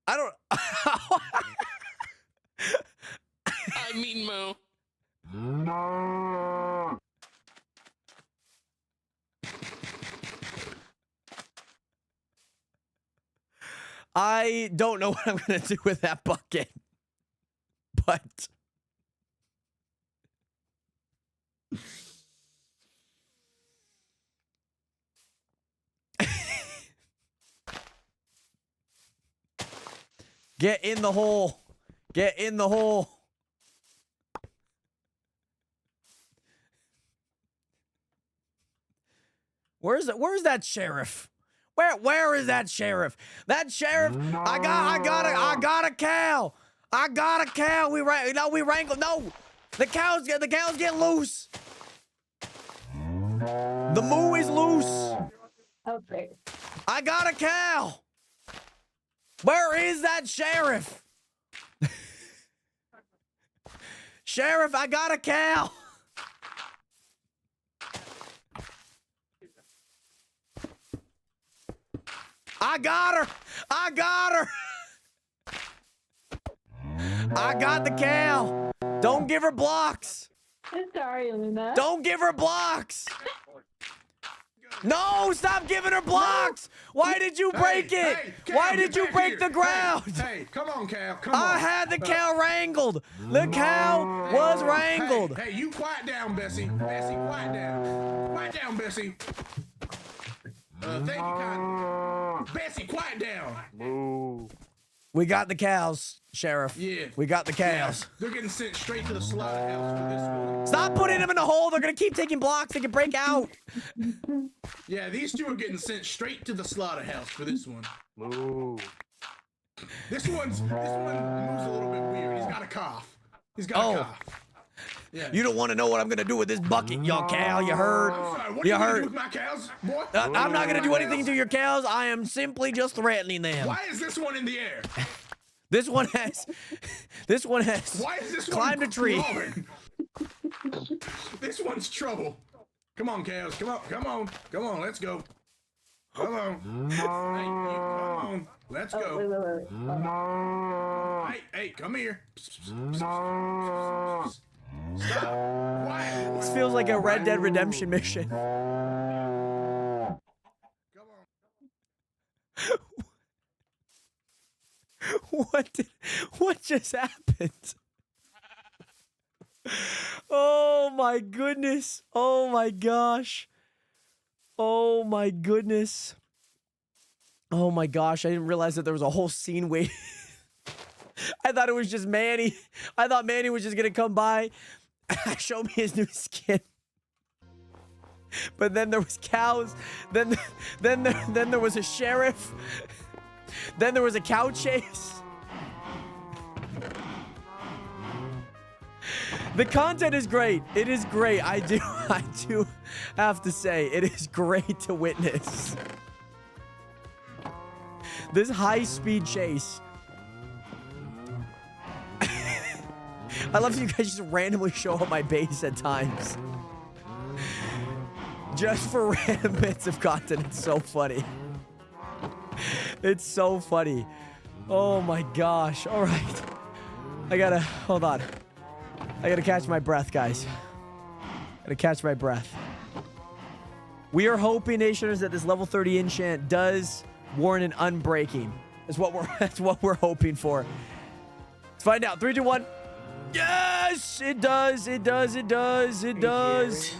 I don't... I mean, Moo. I don't know what I'm gonna do with that bucket, but get in the hole. Get in the hole. Where's that sheriff? Where is that sheriff? That sheriff, I got a cow. I got a cow. We wrangled. No, the cows get loose. The moo is loose. Okay. I got a cow. Where is that sheriff? Sheriff, I got a cow. I got her. I got her. I got the cow. Don't give her blocks. I'm sorry, Luna. Don't give her blocks. No, stop giving her blocks. Why did you break it? Cal, Why did get you back break here. the ground? Hey, come on, Cal. Come on. I had the cow wrangled. The cow was wrangled. Hey, you quiet down, Bessie. Bessie, quiet down. Quiet down, Bessie. Thank you, kind. Bessie, quiet down. We got the cows, Sheriff. Yeah. We got the cows. They're getting sent straight to the slaughterhouse for this one. Stop putting them in a hole. They're gonna keep taking blocks. They can break out. Yeah, these two are getting sent straight to the slaughterhouse for this one. Moo. This one moves a little bit weird. He's got a cough. He's got a cough. Yeah. You don't want to know what I'm gonna do with this bucket, y'all cow. You heard? I'm sorry, what You are you gonna heard? do with my cows, boy? I'm not gonna do My anything cows? to your cows. I am simply just threatening them. Why is this one in the air? This one has. This one has. Why is this climbed one a tree. crawling? This one's trouble. Come on, cows. Come on. Come on. Come on. Let's go. Come on. Hey, you, come on. Let's Wait, go. wait, wait. Hey, come here. Stop. Why? This feels like a Red Dead Redemption mission. Come on. What just happened? Oh my goodness. Oh my gosh. Oh my goodness. Oh my gosh. I didn't realize that there was a whole scene waiting. I thought it was just Manny. I thought Manny was just gonna come by, show me his new skin. But then there was cows. Then there was a sheriff. Then there was a cow chase. The content is great. It is great. I do have to say, it is great to witness. This high-speed chase. I love you guys just randomly show up my base at times. Just for random bits of content. It's so funny. It's so funny. Oh my gosh. All right. Hold on. I gotta catch my breath, guys. Gotta catch my breath. We are hoping, Nationers, that this level 30 enchant does warrant an unbreaking. That's what we're hoping for. Let's find out. 3, 2, 1. Yes! It does. It does. It does. It does.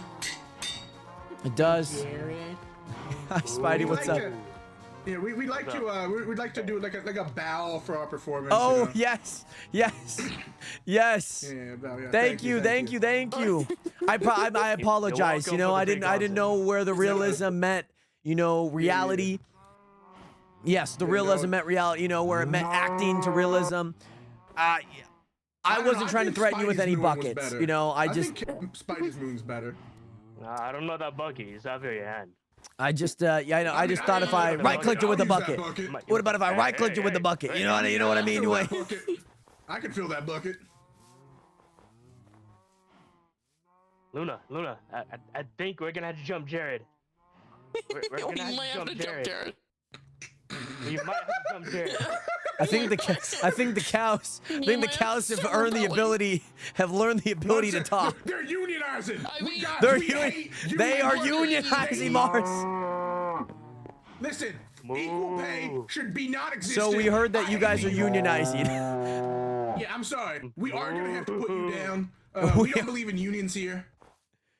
It does. Hi, Spidey. What's up? Yeah, we'd like to do like a bow for our performance. Oh, you know? yes. Yes. Yes. Yeah, bow, yeah. Thank you. I apologize. You know, I didn't know where the realism meant, you know, reality. Yes, the realism meant reality, you know, where it meant acting to realism. I wasn't trying to threaten you with any buckets. You know, I just think Spidey's moon's better. I don't know that bucket. It's out of your hand. I just thought if I right-clicked it with the bucket. What about if I right-clicked it with the bucket? You know what I mean? Anyway. I can feel that bucket. Luna, I think we're gonna have to jump Jared. We're gonna have to jump Jared. You might have to jump Jared. I think the cows have learned the ability to talk. They're unionizing. They are unionizing, Mars. Listen, equal pay should be non-existent. So we heard that you guys are unionizing. Yeah, I'm sorry. We are gonna have to put you down. We don't believe in unions here.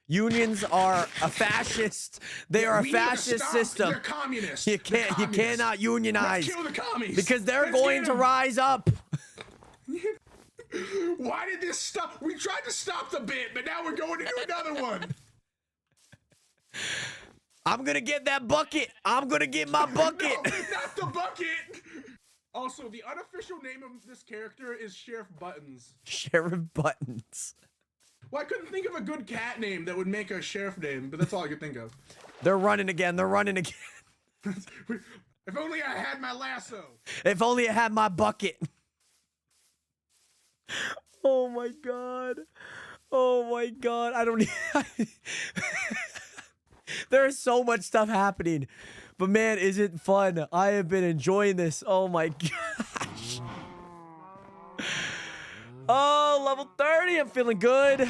Unions are a fascist. They are a fascist system. They're communists. You cannot unionize. Let's kill the commies. Because they're going to rise up. Why did this stop? We tried to stop the bit, but now we're going to do another one. I'm gonna get that bucket. I'm gonna get my bucket. No, not the bucket. Also, the unofficial name of this character is Sheriff Buttons. Sheriff Buttons. Well, I couldn't think of a good cat name that would make a sheriff name, but that's all I could think of. They're running again. If only I had my lasso. If only I had my bucket. Oh my god. Oh my god. I don't There is so much stuff happening. But man, is it fun. I have been enjoying this. Oh my gosh. Oh, level 30. I'm feeling good.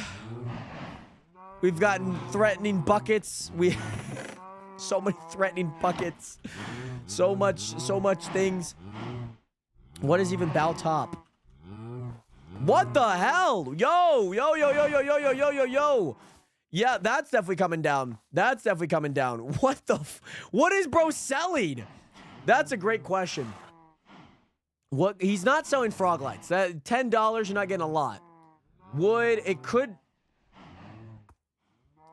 We've gotten threatening buckets. So many threatening buckets. So much things. What is even bow top? What the hell? Yo. Yeah, that's definitely coming down. What is bro selling? That's a great question. What? He's not selling frog lights. That $10, you're not getting a lot. Wood, it could.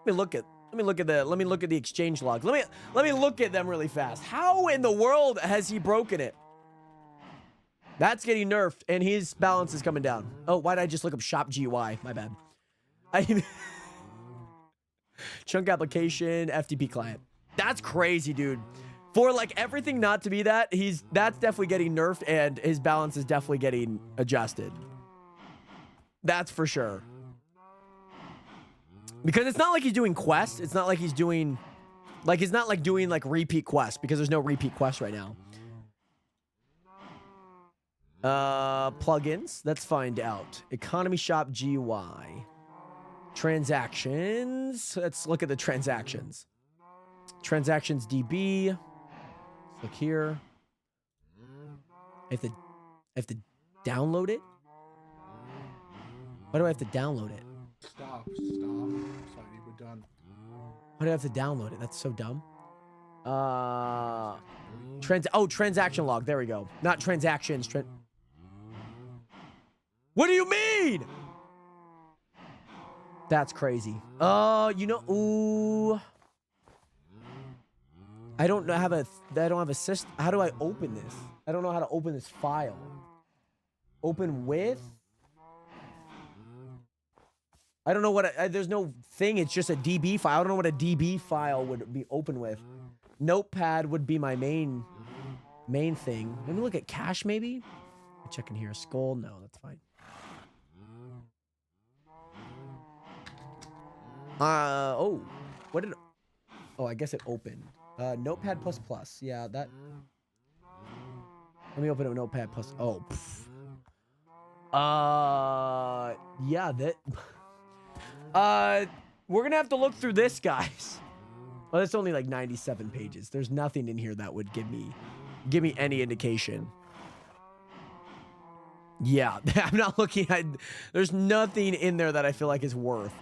Let me look at the exchange logs. Let me look at them really fast. How in the world has he broken it? That's getting nerfed, and his balance is coming down. Oh, why did I just look up shop GUI? My bad. Chunk application, FTP client. That's crazy, dude. For like everything not to be that, that's definitely getting nerfed, and his balance is definitely getting adjusted. That's for sure. Because it's not like he's doing quests. It's not like he's doing, like, it's not like doing like repeat quests, because there's no repeat quests right now. Plugins. Let's find out. Economy shop GUI. Transactions. Let's look at the transactions. Transactions DB. Let's look here. I have to download it. Why do I have to download it? Stop. Sorry, we're done. Why do I have to download it? That's so dumb. Transaction log. There we go. Not transactions. What do you mean? That's crazy. Ooh. I don't have a system. How do I open this? I don't know how to open this file. Open with? I don't know what, there's no thing. It's just a DB file. I don't know what a DB file would be open with. Notepad would be my main thing. Let me look at cache maybe. Check in here. Skull. No, that's fine. I guess it opened. Notepad++. Yeah, that. Let me open a Notepad+. Oh. Yeah, that. We're gonna have to look through this, guys. Well, it's only like 97 pages. There's nothing in here that would give me any indication. Yeah, I'm not looking at. There's nothing in there that I feel like is worth.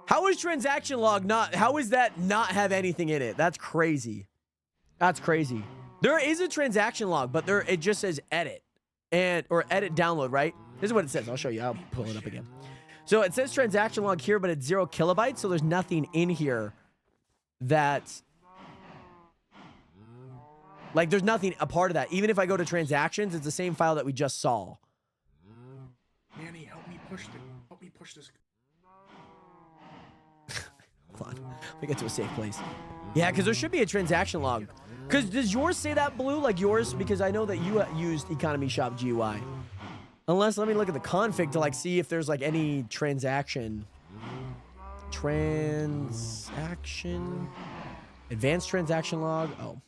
How is transaction log not? How is that not have anything in it? That's crazy. That's crazy. There is a transaction log, but it just says edit or edit download, right? This is what it says. I'll show you. I'll pull it up again. So it says transaction log here, but it's 0 kilobytes. So there's nothing in here that, like, there's nothing a part of that. Even if I go to transactions, it's the same file that we just saw. Manny, help me push this. Hold on. Let me get to a safe place. Yeah, because there should be a transaction log. Because does yours say that, Blue, like yours? Because I know that you used Economy Shop GUI. Unless, let me look at the config to like see if there's like any transaction. Advanced transaction log. Oh.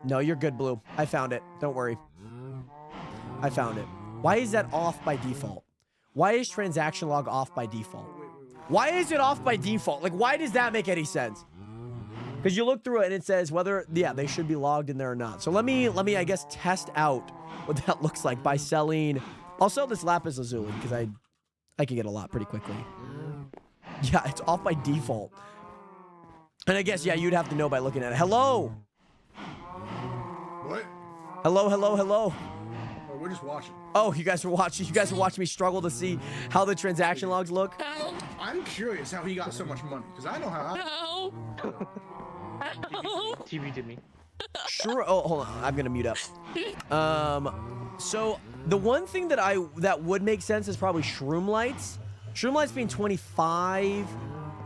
No, you're good, Blue. I found it. Don't worry. I found it. Why is that off by default? Why is transaction log off by default? Why is it off by default? Like, why does that make any sense? Because you look through it and it says whether, yeah, they should be logged in there or not. So let me, I guess, test out what that looks like by selling. I'll sell this lapis lazuli because I can get a lot pretty quickly. Yeah, it's off by default. And I guess, yeah, you'd have to know by looking at it. Hello. What? Hello. Oh, we're just watching. Oh, you guys are watching. You guys are watching me struggle to see how the transaction logs look. I'm curious how he got so much money because I know how. TV did me. Sure. Oh, hold on. I'm gonna mute up. So the one thing that would make sense is probably shroom lights. Shroom lights being 25.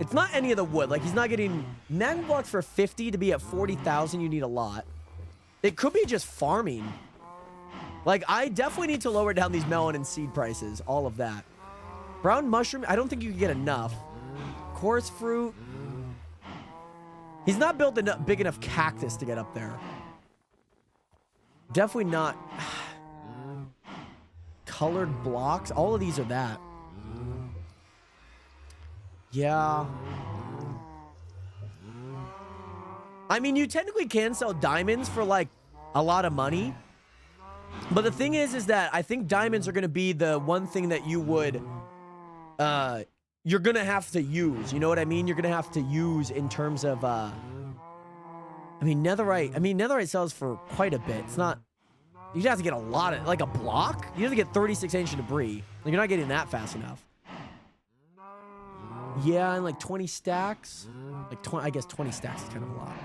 It's not any of the wood. Like, he's not getting magma blocks for 50 to be at 40,000. You need a lot. It could be just farming. Like, I definitely need to lower down these melon and seed prices. All of that. Brown mushroom. I don't think you can get enough. Chorus fruit. He's not built a big enough cactus to get up there. Definitely not. Colored blocks. All of these are that. Yeah. I mean, you technically can sell diamonds for like a lot of money. But the thing is that I think diamonds are going to be the one thing that you would, you're going to have to use. You know what I mean? You're going to have to use in terms of, netherite. I mean, netherite sells for quite a bit. It's not You'd have to get a lot of, like a block? You have to get 36-inch debris. Like, you're not getting that fast enough. Yeah, and like 20 stacks. Like, I guess 20 stacks is kind of a lot.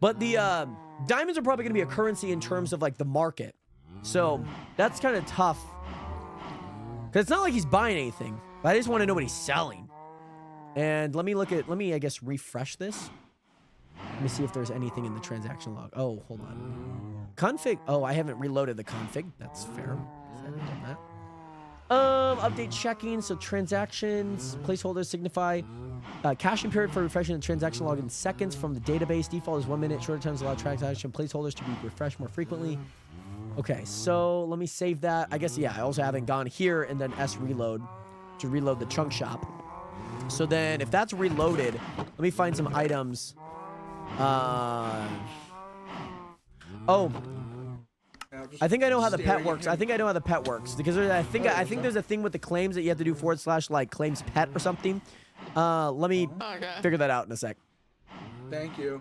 But the diamonds are probably going to be a currency in terms of like the market. So that's kind of tough. Because it's not like he's buying anything. But I just want to know what he's selling. And let me, I guess, refresh this. Let me see if there's anything in the transaction log. Oh, hold on. Config. Oh, I haven't reloaded the config. That's fair. I haven't done that. Update checking. So transactions, placeholders signify caching period for refreshing the transaction log in seconds from the database. Default is 1 minute. Shorter times allow transaction placeholders to be refreshed more frequently. Okay, so let me save that. I guess, yeah, I also haven't gone here and then S reload to reload the chunk shop. So then if that's reloaded, let me find some items. Oh, I think I know how the pet works. I think I know how the pet works because I think there's a thing with the claims that you have to do / like claims pet or something. Let me figure that out in a sec. Thank you.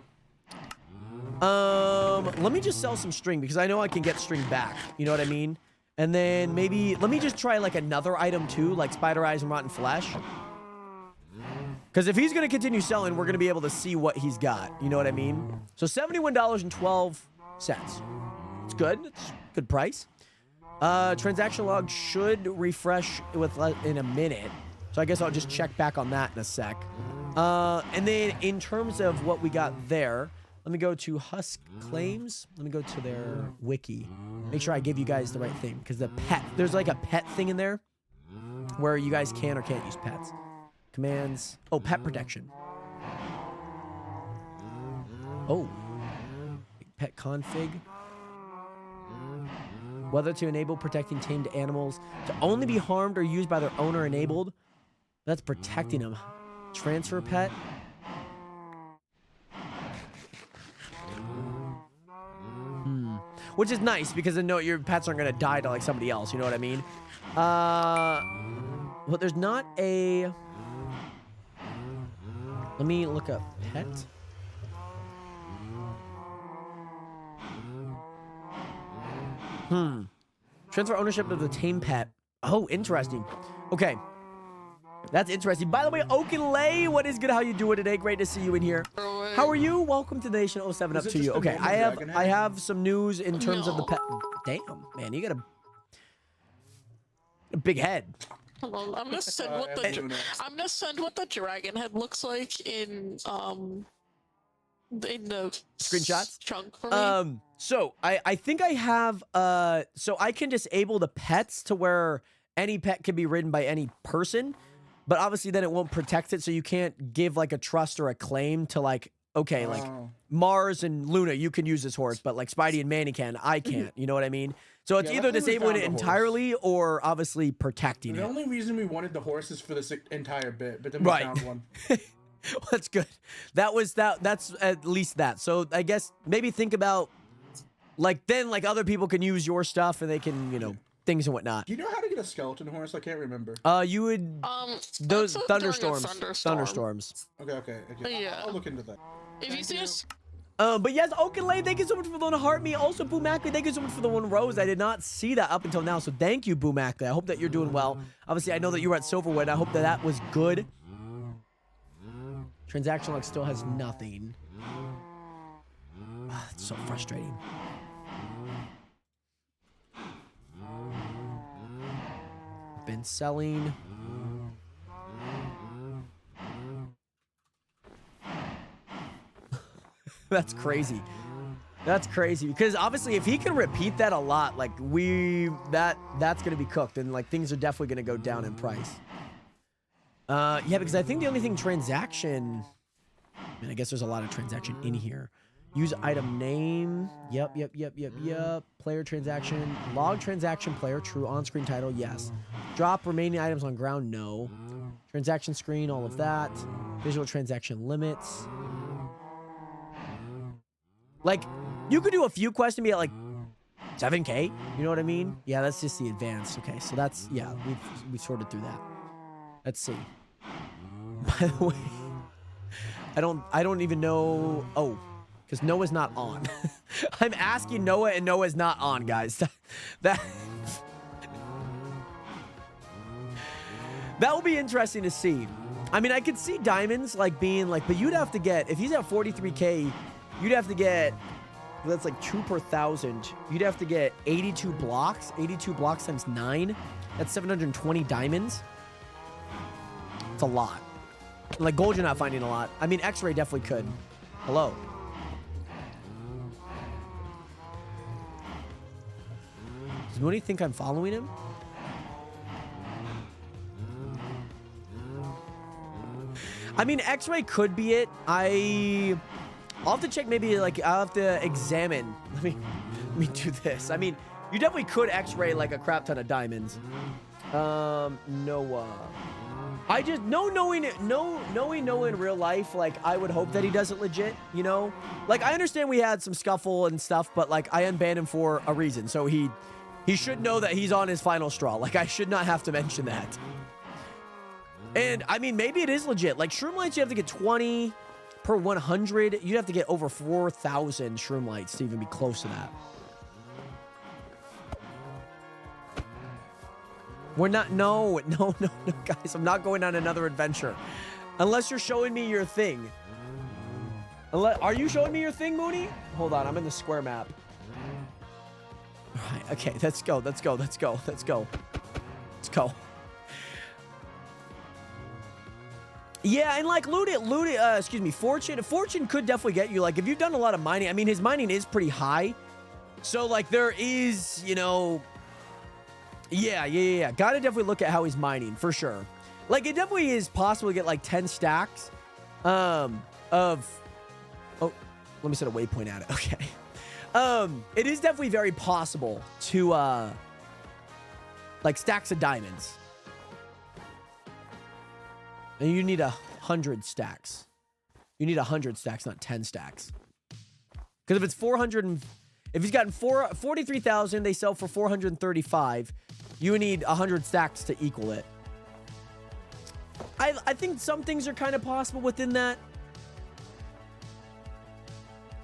Let me just sell some string because I know I can get string back. You know what I mean? And then maybe let me just try like another item too, like spider eyes and rotten flesh. Because if he's going to continue selling, we're going to be able to see what he's got. You know what I mean? So $71.12. It's good. It's a good price. Transaction log should refresh in a minute. So I guess I'll just check back on that in a sec. And then in terms of what we got there, let me go to Husk Claims. Let me go to their wiki. Make sure I give you guys the right thing. Because the pet, there's like a pet thing in there where you guys can or can't use pets. Commands. Oh, pet protection. Oh. Pet config. Whether to enable protecting tamed animals to only be harmed or used by their owner enabled. That's protecting them. Transfer pet. Which is nice because then your pets aren't going to die to like somebody else. You know what I mean? But there's not a... Let me look up pet. Transfer ownership of the tame pet. Oh, interesting. Okay. That's interesting. By the way, Oakenlay, what is good? How you doing today? Great to see you in here. How are you? Welcome to the Nation 07 up to you. Okay, I have some news in terms of the pet. Damn, man, you got a big head. Hold on, I'm gonna send what the dragon head looks like in the screenshots chunk for me. So I think I have so I can disable the pets to where any pet can be ridden by any person, but obviously then it won't protect it, so you can't give like a trust or a claim to like, okay, like Mars and Luna, you can use this horse, but like Spidey and Manny can, I can't. You know what I mean? So it's either disabling it entirely or obviously protecting it. The only reason we wanted the horse is for this entire bit, but then we found one. Well, that's good. That's at least that. So I guess maybe think about like then like other people can use your stuff and they can, you know, things and whatnot. Do you know how to get a skeleton horse? I can't remember. You would those thunderstorms. Okay. Yeah. I'll look into that. If you see us. But yes, Oakenlay, thank you so much for the one heart me. Also, Boo Mackley, thank you so much for the one rose. I did not see that up until now, so thank you, Boo Mackley. I hope that you're doing well. Obviously, I know that you were at Silverwood. I hope that was good. Transaction log still has nothing. It's so frustrating. Been selling. That's crazy. That's crazy because obviously if he can repeat that a lot, like that's gonna be cooked and like things are definitely gonna go down in price. Yeah, because I think the only thing transaction, I guess there's a lot of transaction in here. Use item name. Yep. Player transaction. Log transaction player. True. On-screen title. Yes. Drop remaining items on ground. No. Transaction screen. All of that. Visual transaction limits. Like, you could do a few quests and be at like 7K. You know what I mean? Yeah, that's just the advanced. Okay, so that's, yeah, we've sorted through that. Let's see. By the way, I don't even know. Oh, because Noah's not on. I'm asking Noah, and Noah's not on, guys. That will be interesting to see. I mean, I could see diamonds like being like, but you'd have to get, if he's at 43K, you'd have to get, that's like 2 per 1,000. You'd have to get 82 blocks. 82 blocks times 9. That's 720 diamonds. It's a lot. Like gold, you're not finding a lot. I mean, X-ray definitely could. Hello. Does Mooney think I'm following him? I mean, X-ray could be it. I'll have to check. Maybe like I'll have to examine. Let me do this. I mean, you definitely could X-ray like a crap ton of diamonds. Noah. I just knowing Noah in real life, like I would hope that he does it legit, you know? Like I understand we had some scuffle and stuff, but like I unbanned him for a reason. So he should know that he's on his final straw. Like I should not have to mention that. And I mean, maybe it is legit. Like shroom lights, you have to get 20 per 100. You'd have to get over 4,000 shroom lights to even be close to that. We're not, no, guys, I'm not going on another adventure. Unless you're showing me your thing. Are you showing me your thing, Mooney? Hold on, I'm in the square map. All right, okay, let's go. Yeah, and like Fortune could definitely get you. Like if you've done a lot of mining, I mean, his mining is pretty high. So like there is, you know, yeah. Gotta definitely look at how he's mining for sure. Like it definitely is possible to get like 10 stacks of, oh, let me set a waypoint at it. Okay. It is definitely very possible to, like stacks of diamonds. And you need 100 stacks. You need 100 stacks, not 10 stacks. Because if it's 400 and if he's gotten 43,000, they sell for 435. You need 100 stacks to equal it. I think some things are kind of possible within that.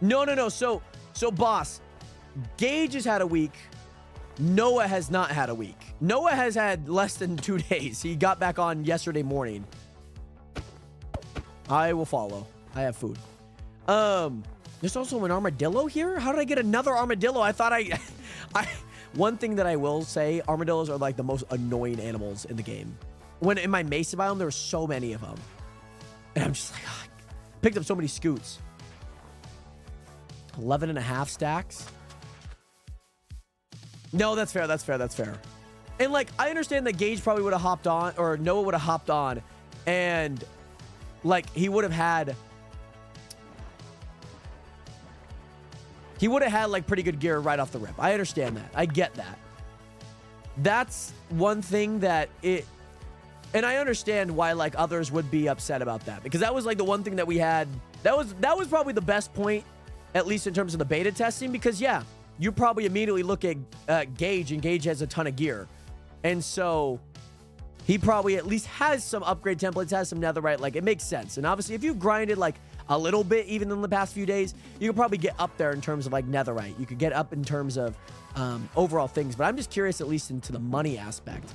No. So boss, Gage has had a week. Noah has not had a week. Noah has had less than 2 days. He got back on yesterday morning. I will follow. I have food. There's also an armadillo here? How did I get another armadillo? I thought one thing that I will say, armadillos are like the most annoying animals in the game. When in my Mesa biome, there were so many of them. And I'm just like, oh, I picked up so many scoots. 11.5 stacks. No, that's fair. And like, I understand that Gage probably would have hopped on, or Noah would have hopped on, and like, he would have had like pretty good gear right off the rip. I understand that. I get that. That's one thing that and I understand why like others would be upset about that, because that was like the one thing that we had. That was probably the best point, at least in terms of the beta testing, because yeah, you probably immediately look at Gage, and Gage has a ton of gear. And so he probably at least has some upgrade templates, has some netherite. Like, it makes sense. And obviously, if you grinded like a little bit, even in the past few days, you could probably get up there in terms of like netherite. You could get up in terms of overall things. But I'm just curious, at least into the money aspect.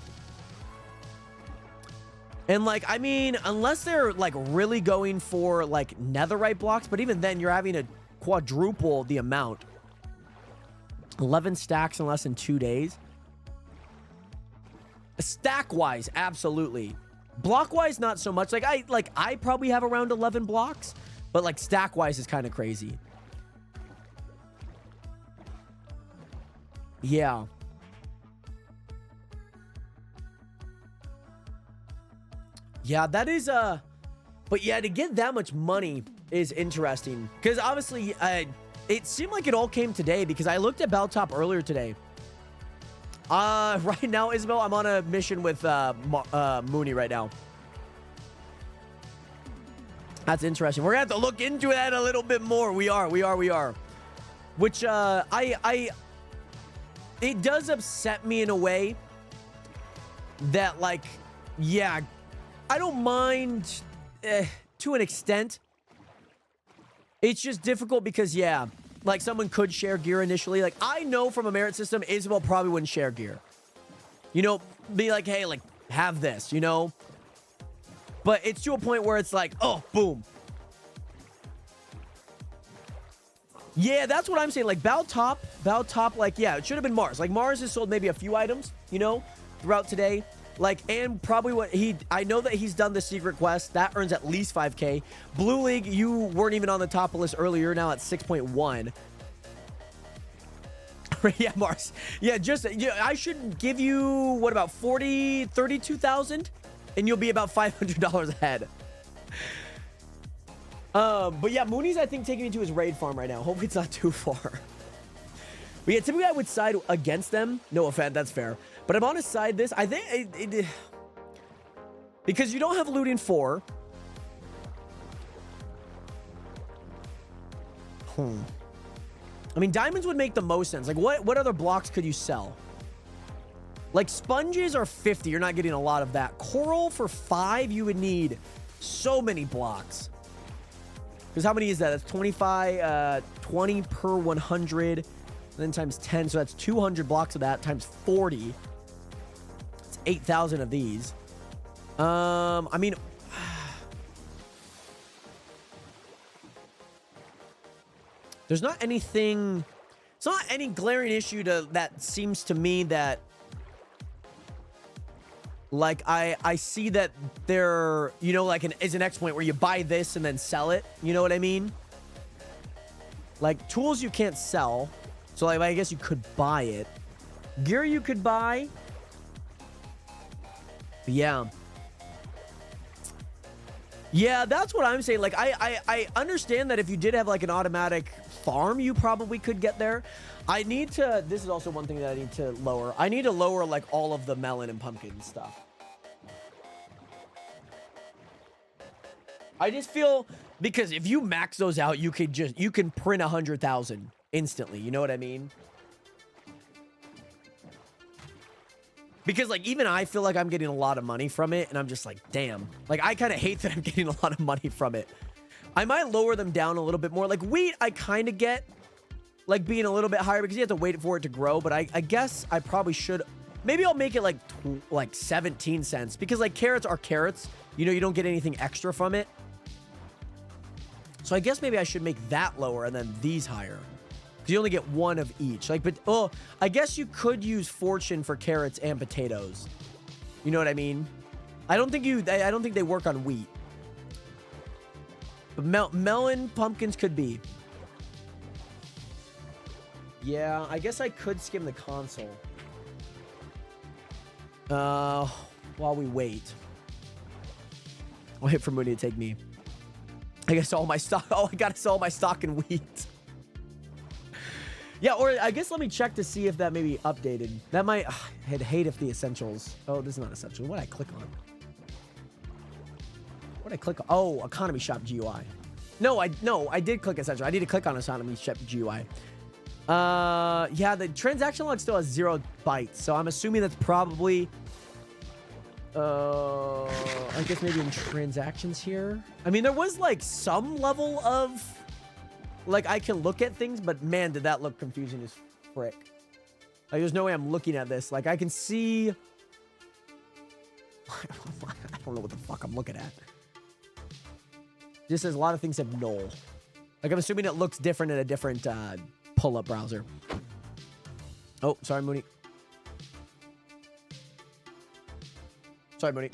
And like, I mean, unless they're like really going for like netherite blocks, but even then you're having to quadruple the amount. 11 stacks in less than 2 days. Stack-wise, absolutely. Block-wise, not so much. Like I probably have around 11 blocks, but like stack-wise is kind of crazy. Yeah. Yeah, that is but yeah, to get that much money is interesting, because obviously it seemed like it all came today, because I looked at Belltop earlier today. Right now, Isabel, I'm on a mission with Mooney right now. That's interesting. We're gonna have to look into that a little bit more. We are. Which it does upset me in a way that, like, yeah, I don't mind to an extent It's just difficult because, yeah, like someone could share gear initially. Like I know from a merit system, Isabel probably wouldn't share gear. You know, be like, hey, like have this, you know? But it's to a point where it's like, oh, boom. Yeah, that's what I'm saying. Like Bao Top, like, yeah, it should have been Mars. Like Mars has sold maybe a few items, you know, throughout today. Like, and probably I know that he's done the secret quest. That earns at least 5K. Blue League, you weren't even on the top of the list earlier. Now at 6.1. Yeah, Mars. Yeah, I should give you, what, about 32,000? And you'll be about $500 ahead. But yeah, Mooney's, I think, taking me to his raid farm right now. Hopefully it's not too far. But yeah, typically I would side against them. No offense, that's fair. But I'm on his side this. I think because you don't have looting 4. I mean, diamonds would make the most sense. Like, what other blocks could you sell? Like, sponges are 50. You're not getting a lot of that. Coral for 5, you would need so many blocks. Because how many is that? That's 25, 20 per 100. And then times 10. So that's 200 blocks of that times 40. It's 8,000 of these. I mean... There's not anything... It's not any glaring issue that seems to me that... Like, I see that there... You know, like, is an X point where you buy this and then sell it. You know what I mean? Like, tools you can't sell. So, like, I guess you could buy it. Gear you could buy. But yeah. Yeah, that's what I'm saying. Like, I understand that if you did have, like, an automatic farm, you probably could get there. I need to... This is also one thing that I need to lower. I need to lower, like, all of the melon and pumpkin stuff. I just feel... Because if you max those out, you can print 100,000 instantly. You know what I mean? Because, like, even I feel like I'm getting a lot of money from it, and I'm just like, damn. Like, I kind of hate that I'm getting a lot of money from it. I might lower them down a little bit more. Like, wheat, I kind of get, like, being a little bit higher because you have to wait for it to grow. But I guess I probably should. Maybe I'll make it, like 17 cents. Because, like, carrots are carrots. You know, you don't get anything extra from it. So I guess maybe I should make that lower and then these higher. Because you only get one of each. Like, but, oh, I guess you could use fortune for carrots and potatoes. You know what I mean? I don't think they work on wheat. But melon, pumpkins could be. Yeah, I guess I could skim the console. While we wait. I'll wait for Mooney to take me. I guess all my stock. Oh, I gotta sell my stock in wheat. Yeah, or I guess let me check to see if that may be updated. That might... I'd hate if the essentials... Oh, this is not essential. What did I click on? What did I click on? Oh, economy shop GUI. No, I did click essential. I need to click on economy shop GUI. Yeah, the transaction log still has 0 bytes. So I'm assuming that's probably... I guess maybe in transactions here. I mean, there was like some level of... Like, I can look at things, but man, did that look confusing as frick. Like, there's no way I'm looking at this. Like, I can see... I don't know what the fuck I'm looking at. Just says a lot of things have null. Like, I'm assuming it looks different in a different pull-up browser. Oh, sorry, Mooney. Sorry, Mooney.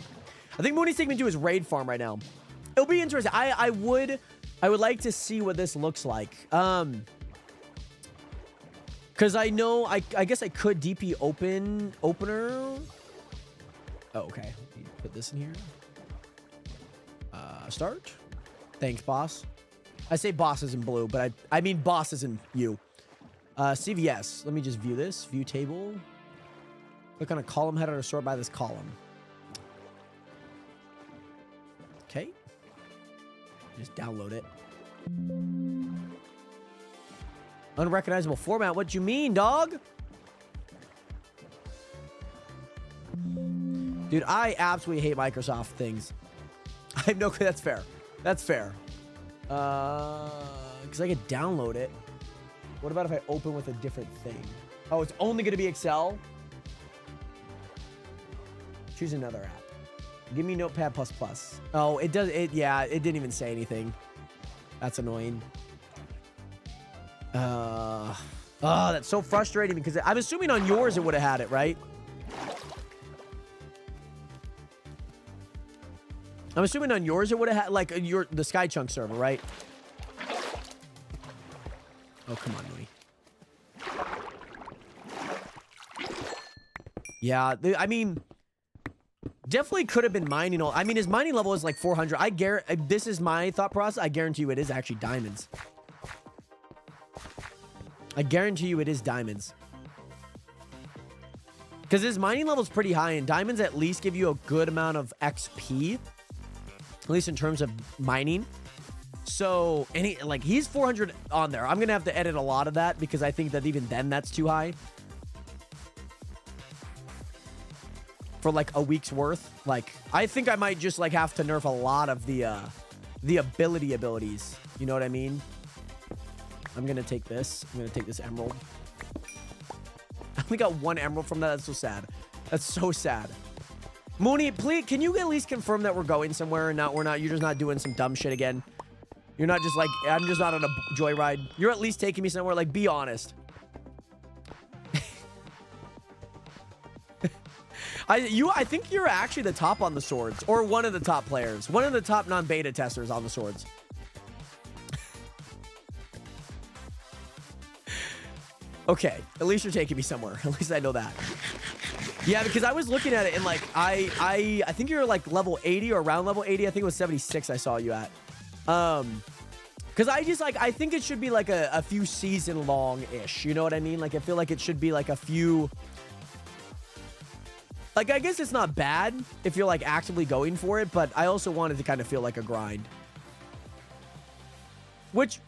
I think Mooney's taking me to his raid farm right now. It'll be interesting. I would like to see what this looks like. Because I know, I guess I could DP opener. Oh, okay. Put this in here. Start. Thanks, boss. I say boss is in blue, but I mean boss is in you. CVS. Let me just view this. View table. Click on a column header to sort by this column. Okay. Just download it. Unrecognizable format. What you mean, dog? Dude, I absolutely hate Microsoft things. I have no clue. That's fair. That's fair. because I could download it. What about if I open with a different thing? Oh, it's only going to be Excel? Choose another app. Give me Notepad++. Oh, it does. Yeah, it didn't even say anything. That's annoying. Oh, that's so frustrating because I'm assuming on yours it would have had it, right? I'm assuming on yours it would have had, like, the Skychunk server, right? Oh, come on, Mooney. Yeah, I mean, definitely could have been mining. I mean, his mining level is like 400. I guarantee, this is my thought process. I guarantee you it is actually diamonds. I guarantee you it is diamonds. Because his mining level is pretty high, and diamonds at least give you a good amount of XP. At least in terms of mining. So, and he's 400 on there. I'm going to have to edit a lot of that because I think that even then that's too high. For like a week's worth. Like, I think I might just like have to nerf a lot of the abilities. You know what I mean? I'm going to take this. I'm going to take this emerald. I only got 1 emerald from that. That's so sad. That's so sad. Mooney, please, can you at least confirm that we're going somewhere and you're just not doing some dumb shit again? You're not just like, I'm just not on a joyride. You're at least taking me somewhere. Like, be honest. I think you're actually the top on the swords, or one of the top players, one of the top non-beta testers on the swords. Okay, at least you're taking me somewhere. At least I know that. Yeah, because I was looking at it and like I think you're like level 80 or around level 80. I think it was 76 I saw you at. Because I think it should be like a few season long-ish. You know what I mean? Like I feel like it should be like a few. Like I guess it's not bad if you're like actively going for it, but I also wanted to kind of feel like a grind. Which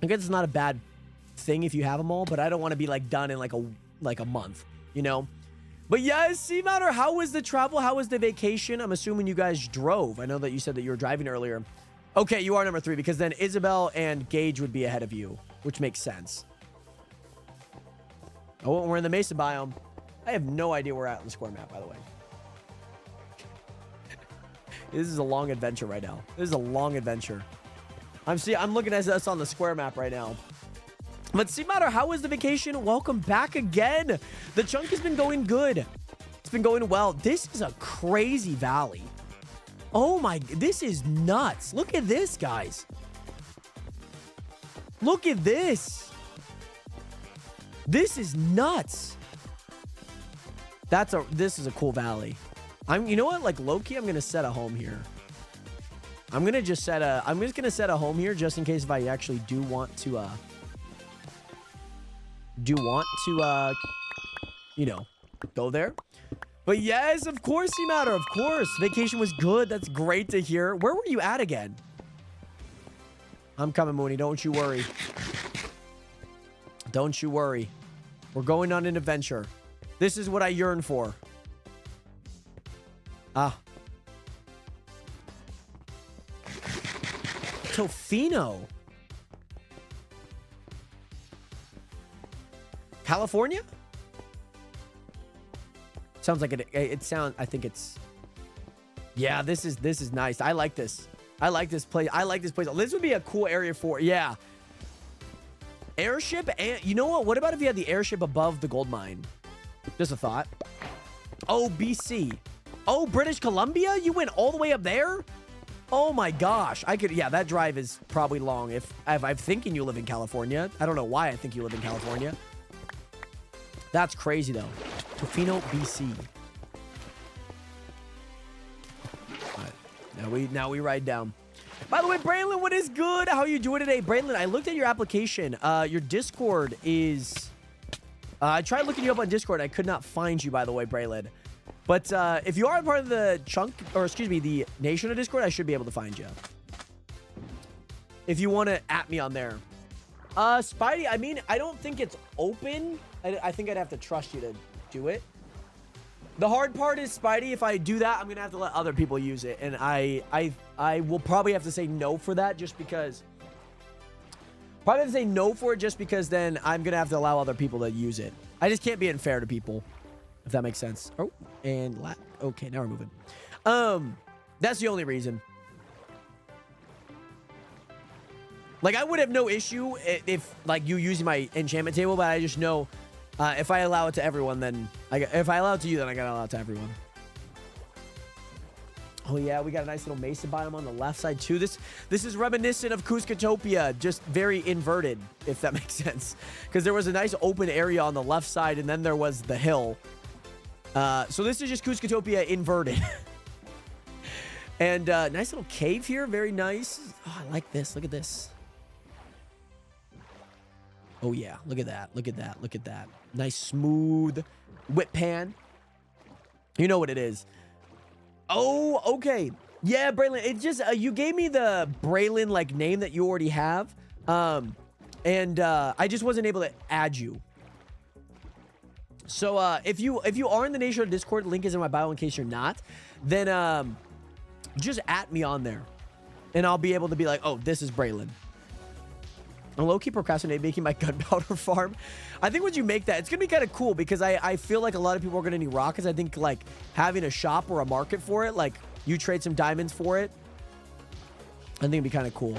I guess it's not a bad thing if you have them all, but I don't want to be like done in like a month, you know? But yes, Seamatter, how was the travel? How was the vacation? I'm assuming you guys drove. I know that you said that you were driving earlier. Okay, you are number 3 because then Isabel and Gage would be ahead of you, which makes sense. Oh, we're in the Mesa biome. I have no idea where we're at on the square map, by the way. This is a long adventure right now. This is a long adventure. I'm looking at us on the square map right now. But Seamatter, how was the vacation? Welcome back again. The chunk has been going good. It's been going well. This is a crazy valley. Oh my, this is nuts. Look at this, guys. Look at this. This is nuts. This is a cool valley. You know what? Like low-key, I'm gonna set a home here. I'm just gonna set a home here just in case if I actually do want to you know, go there. But yes, of course, Seamatter, of course. Vacation was good. That's great to hear. Where were you at again? I'm coming, Mooney. Don't you worry. Don't you worry. We're going on an adventure. This is what I yearn for. Ah. Tofino. California? Sounds like I think it's. Yeah, this is nice. I like this. I like this place. This would be a cool area for, yeah. Airship, and you know what? What about if you had the airship above the gold mine? Just a thought. Oh, BC. Oh, British Columbia? You went all the way up there? Oh my gosh. Yeah, that drive is probably long if I'm thinking you live in California. I don't know why I think you live in California. That's crazy though. Tofino, BC. All right. Now we ride down. By the way, Braylon, what is good? How are you doing today? Braylon, I looked at your application. Your Discord is... I tried looking you up on Discord. I could not find you, by the way, Braylon. But if you are part of the chunk, or excuse me, the Nation of Discord, I should be able to find you. If you want to at me on there. Spidey, I mean, I don't think it's open. I think I'd have to trust you to do it. The hard part is, Spidey, if I do that, I'm going to have to let other people use it. And I will probably have to say no for that just because Probably have to say no for it just because then I'm going to have to allow other people to use it. I just can't be unfair to people, if that makes sense. Oh, and okay, now we're moving. That's the only reason. Like, I would have no issue if like, you using my enchantment table, but I just know if I allow it to everyone, then... if I allow it to you, then I gotta allow it to everyone. Oh, yeah, we got a nice little mesa biome on the left side, too. This is reminiscent of Cuscatopia, just very inverted, if that makes sense. Because there was a nice open area on the left side, and then there was the hill. So this is just Cuscatopia inverted. And nice little cave here, very nice. Oh, I like this. Look at this. Oh, yeah. Look at that. Look at that. Look at that. Nice, smooth whip pan. You know what it is. Oh, okay. Yeah, Braylon. It just, you gave me the Braylon, like, name that you already have. And I just wasn't able to add you. So, if you are in the Nation Discord, link is in my bio in case you're not, then, just at me on there. And I'll be able to be like, oh, this is Braylon. I'm low-key procrastinating making my gunpowder farm. I think once you make that, it's going to be kind of cool because I feel like a lot of people are going to need rockets. I think, like, having a shop or a market for it, like, you trade some diamonds for it, I think it'd be kind of cool.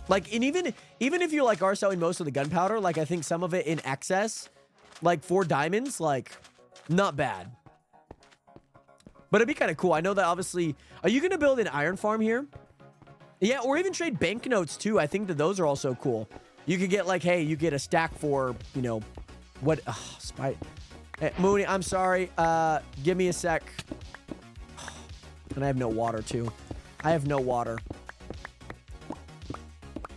Like, and even if you, like, are selling most of the gunpowder, like, I think some of it in excess, like, for diamonds, like, not bad. But it'd be kind of cool. I know that, obviously... Are you going to build an iron farm here? Yeah, or even trade banknotes, too. I think that those are also cool. You could get, like, hey, you get a stack for, you know, what... Hey, Mooney, I'm sorry. Give me a sec. And I have no water, too. I have no water.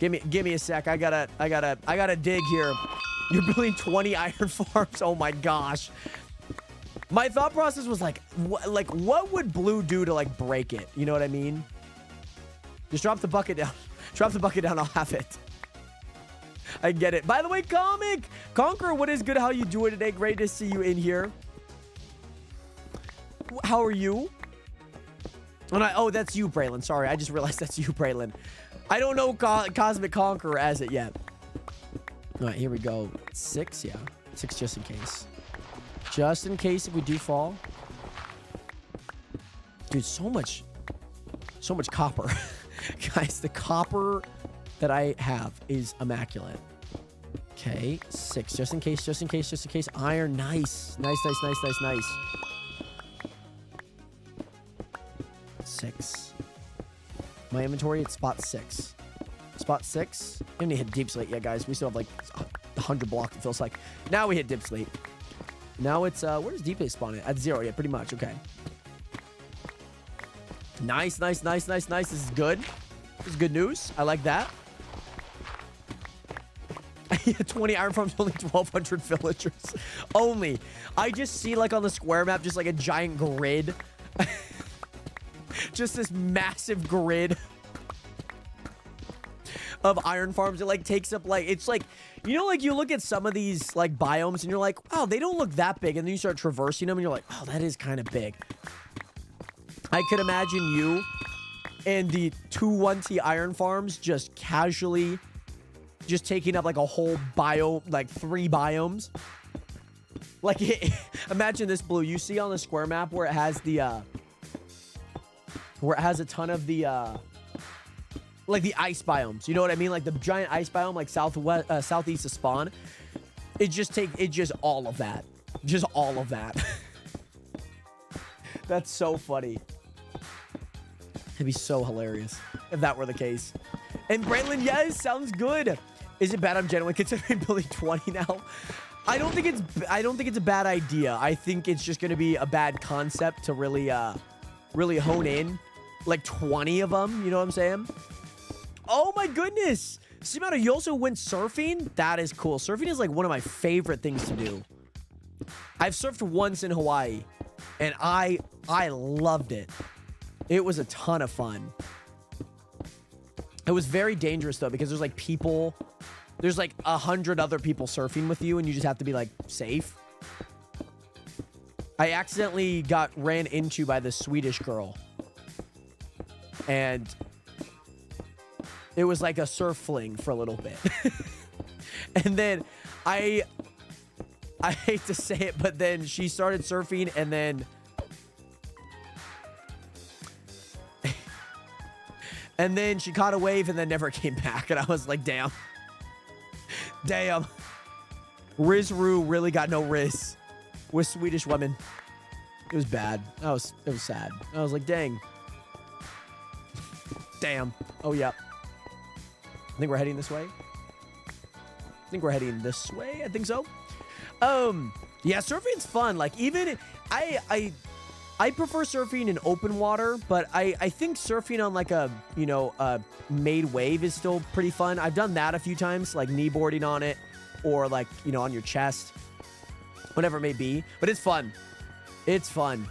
Give me a sec. I gotta dig here. You're building 20 iron farms? Oh, my gosh. My thought process was, like, what would blue do to, like, break it? You know what I mean? Just drop the bucket down. Drop the bucket down. I'll have it. I get it. By the way, Conqueror, what is good? How you doing today? Great to see you in here. How are you? Oh, that's you, Braylon. Sorry, I just realized that's you, Braylon. I don't know Cosmic Conqueror as it yet. All right, here we go. 6, yeah. 6 just in case. Just in case if we do fall. Dude, so much copper. Guys, the copper that I have is immaculate. Okay, 6, just in case. Iron, nice. Nice. 6. My inventory, it's spot 6. Spot 6. I didn't hit deep slate yet, guys. We still have like 100 blocks, it feels like. Now we hit deep slate. Now it's, where does deep slate spawn at? At 0, yeah, pretty much, okay. Nice. This is good. This is good news. I like that. 20 iron farms, only 1,200 villagers. Only. I just see, like, on the square map, just like a giant grid. Just this massive grid of iron farms. It, like, takes up, like, it's like, you know, like, you look at some of these, like, biomes, and you're like, wow, they don't look that big. And then you start traversing them, and you're like, oh, that is kind of big. I could imagine you and the 2-1T iron farms just casually just taking up like a whole biome, like 3 biomes. Like, imagine this, Blue. You see on the square map where it has the, where it has a ton of the, like the ice biomes. You know what I mean? Like the giant ice biome, like southeast of spawn. It just all of that. Just all of that. That's so funny. It'd be so hilarious if that were the case. And Braylon, yes, sounds good. Is it bad I'm genuine considering building 20 now? I don't think it's a bad idea. I think it's just gonna be a bad concept to really hone in. Like 20 of them, you know what I'm saying? Oh my goodness. Simano, you also went surfing? That is cool. Surfing is like one of my favorite things to do. I've surfed once in Hawaii and I loved it. It was a ton of fun. It was very dangerous though, because there's like people, there's like 100 other people surfing with you and you just have to be like safe. I accidentally got ran into by this Swedish girl. And It was like a surf fling for a little bit. And then I hate to say it, but then she started surfing and then and then she caught a wave and then never came back. And I was like, damn. Damn. Rizru really got no riz with Swedish women. It was bad. It was sad. I was like, dang. Damn. Oh, yeah. I think we're heading this way. I think we're heading this way. I think so. Yeah, surfing's fun. Like, even I prefer surfing in open water, but I think surfing on like a, you know, a made wave is still pretty fun. I've done that a few times, like kneeboarding on it or like, you know, on your chest, whatever it may be. But it's fun. It's fun.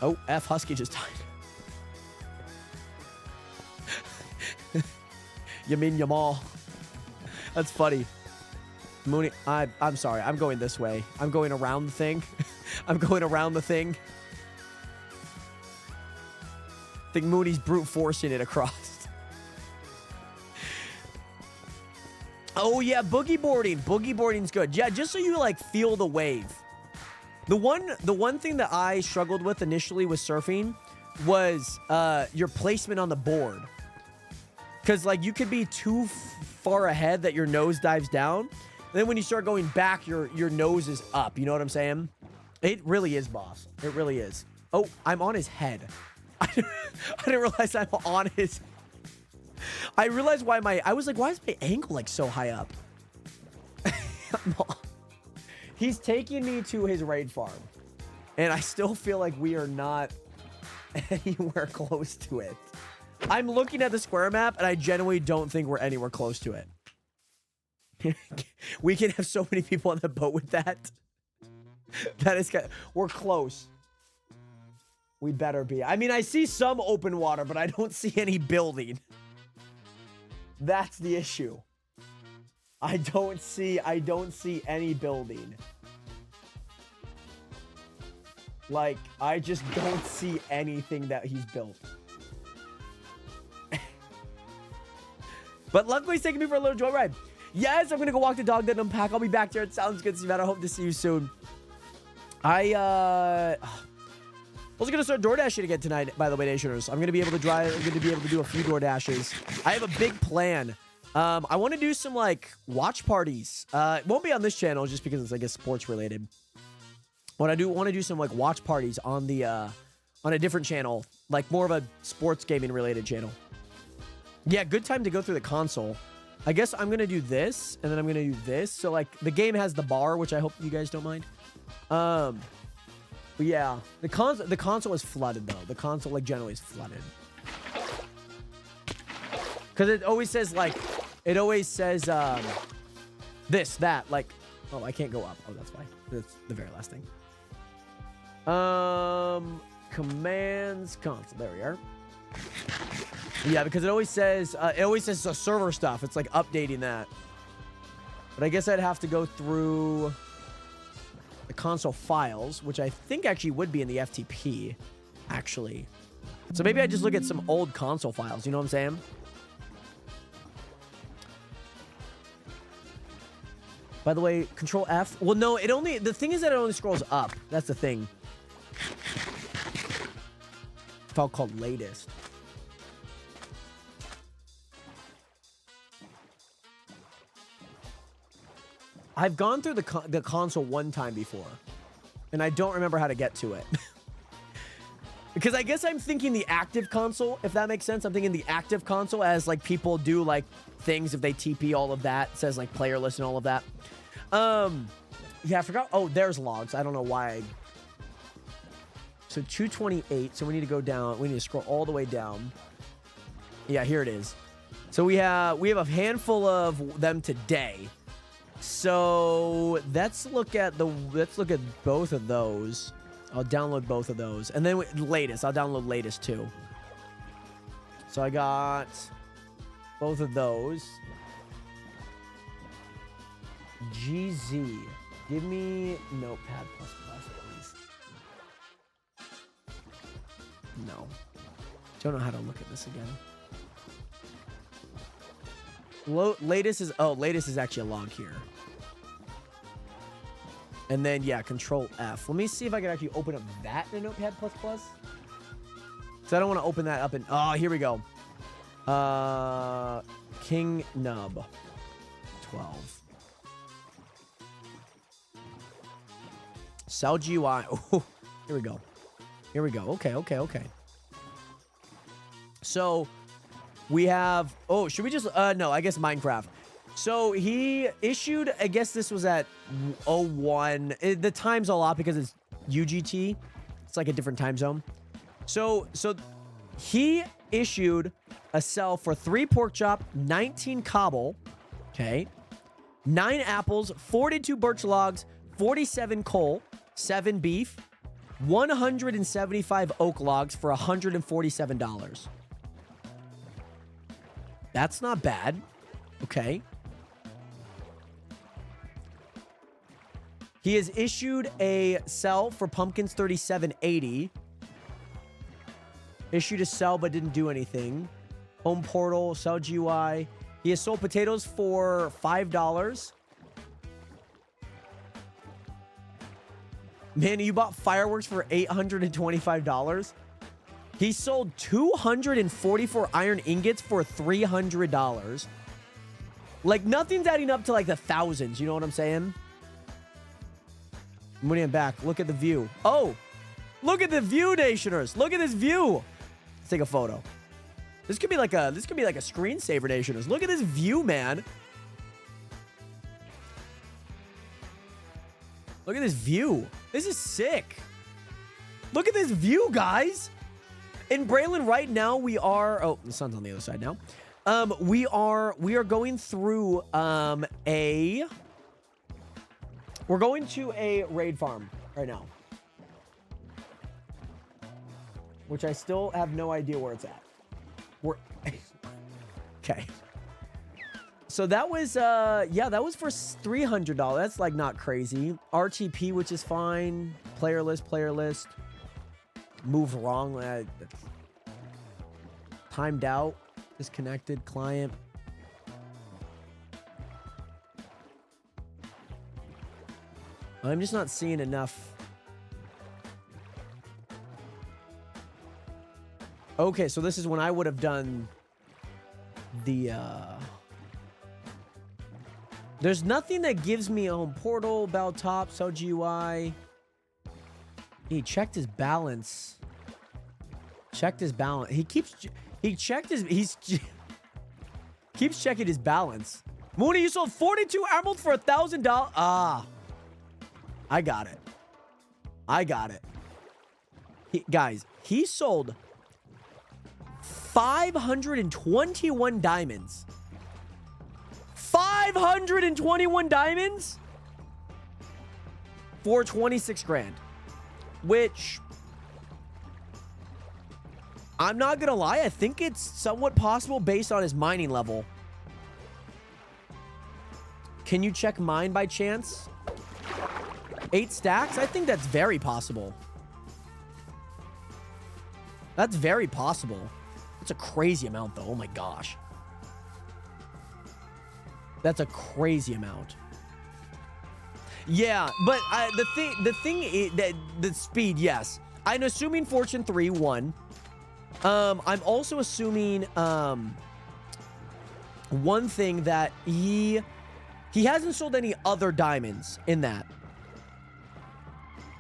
Oh, F Husky just died. You mean Yamal? That's funny. Mooney, I'm sorry. I'm going this way. I'm going around the thing. I'm going around the thing. I think Mooney's brute forcing it across. Oh yeah, boogie boarding. Boogie boarding's good. Yeah, just so you like feel the wave. The one thing that I struggled with initially with surfing was your placement on the board. Because like you could be too far ahead that your nose dives down. And then when you start going back, your nose is up. You know what I'm saying? It really is, boss. It really is. Oh, I'm on his head. I didn't realize I'm on his... I realized why I was like, why is my ankle like so high up? He's taking me to his raid farm. And I still feel like we are not anywhere close to it. I'm looking at the square map and I genuinely don't think we're anywhere close to it. We can have so many people on the boat with that. That is good. We're close. We better be. I mean, I see some open water, but I don't see any building. That's the issue. I don't see any building. Like, I just don't see anything that he's built. But luckily, he's taking me for a little joyride. Yes, I'm gonna go walk the dog, then unpack. I'll be back there. It sounds good, Steven. I hope to see you soon. I was gonna start door dashing again tonight, by the way, Nationers. I'm gonna be able to drive. I'm gonna be able to do a few door dashes. I have a big plan. I want to do some like watch parties. It won't be on this channel just because it's, I guess, sports related. What I do want to do some like watch parties on the on a different channel, like more of a sports gaming related channel. Yeah, good time to go through the console. I guess I'm gonna do this, and then I'm gonna do this. So like the game has the bar, which I hope you guys don't mind. But yeah, the console is flooded though. The console like generally is flooded. Cause it always says like, this, that, like, oh, I can't go up. Oh, that's why. That's the very last thing. Commands console. There we are. Yeah, because it always says the server stuff. It's like updating that. But I guess I'd have to go through the console files, which I think actually would be in the FTP, actually. So maybe I just look at some old console files. You know what I'm saying? By the way, Control F. Well, no, the thing is that it only scrolls up. That's the thing. File called latest. I've gone through the console one time before, and I don't remember how to get to it. Because I guess I'm thinking the active console, if that makes sense. I'm thinking the active console as like people do like things if they TP, all of that. It says like player list and all of that. Yeah, I forgot. Oh, there's logs. I don't know why. So 228. So we need to go down. We need to scroll all the way down. Yeah, here it is. So we have a handful of them today. So let's look at both of those. I'll download both of those, and then latest. I'll download latest too. So I got both of those. GZ, give me Notepad++, please. No, don't know how to look at this again. Latest is actually a log here. And then, yeah, Control F. Let me see if I can actually open up that in Notepad++. Because I don't want to open that up in... Oh, here we go. King Nub. 12. Cell GUI. Oh, here we go. Here we go. Okay. So, we have... Oh, should we just... No, I guess Minecraft. So, he issued... I guess this was at 01. The time's all off because it's UGT. It's like a different time zone. So he issued a cell for 3 pork chop, 19 cobble, okay, 9 apples, 42 birch logs, 47 coal, 7 beef, 175 oak logs for $147. That's not bad. Okay. He has issued a cell for pumpkins 3780. Issued a cell but didn't do anything. Home portal, cell GUI. He has sold potatoes for $5. Man, you bought fireworks for $825. He sold 244 iron ingots for $300. Like, nothing's adding up to like the thousands. You know what I'm saying? I'm putting it back. Look at the view. Oh, look at the view, Nationers. Look at this view. Let's take a photo. This could be like a screensaver, Nationers. Look at this view, man. Look at this view. This is sick. Look at this view, guys. In Braylon right now, we are... Oh, the sun's on the other side now. We are going through we're going to a raid farm right now, which I still have no idea where it's at. We're okay. So that was yeah, that was for $300. That's like not crazy. RTP, which is fine. Player list. Move wrong. Timed out. Disconnected. Client. I'm just not seeing enough. Okay, so this is when I would have done the there's nothing that gives me a home portal, bell top, cell GUI. He checked his balance. Checked his balance. Keeps checking his balance. Mooney, you sold 42 emeralds for $1,000. Ah. I got it. Guys, he sold 521 diamonds. 521 diamonds for 26 grand. Which, I'm not gonna lie, I think it's somewhat possible based on his mining level. Can you check mine by chance? 8 stacks? I think that's very possible. That's very possible. That's a crazy amount, though. Oh my gosh. That's a crazy amount. Yeah, but the thing is that the speed, yes. I'm assuming Fortune 3 won. I'm also assuming one thing that he hasn't sold any other diamonds in that.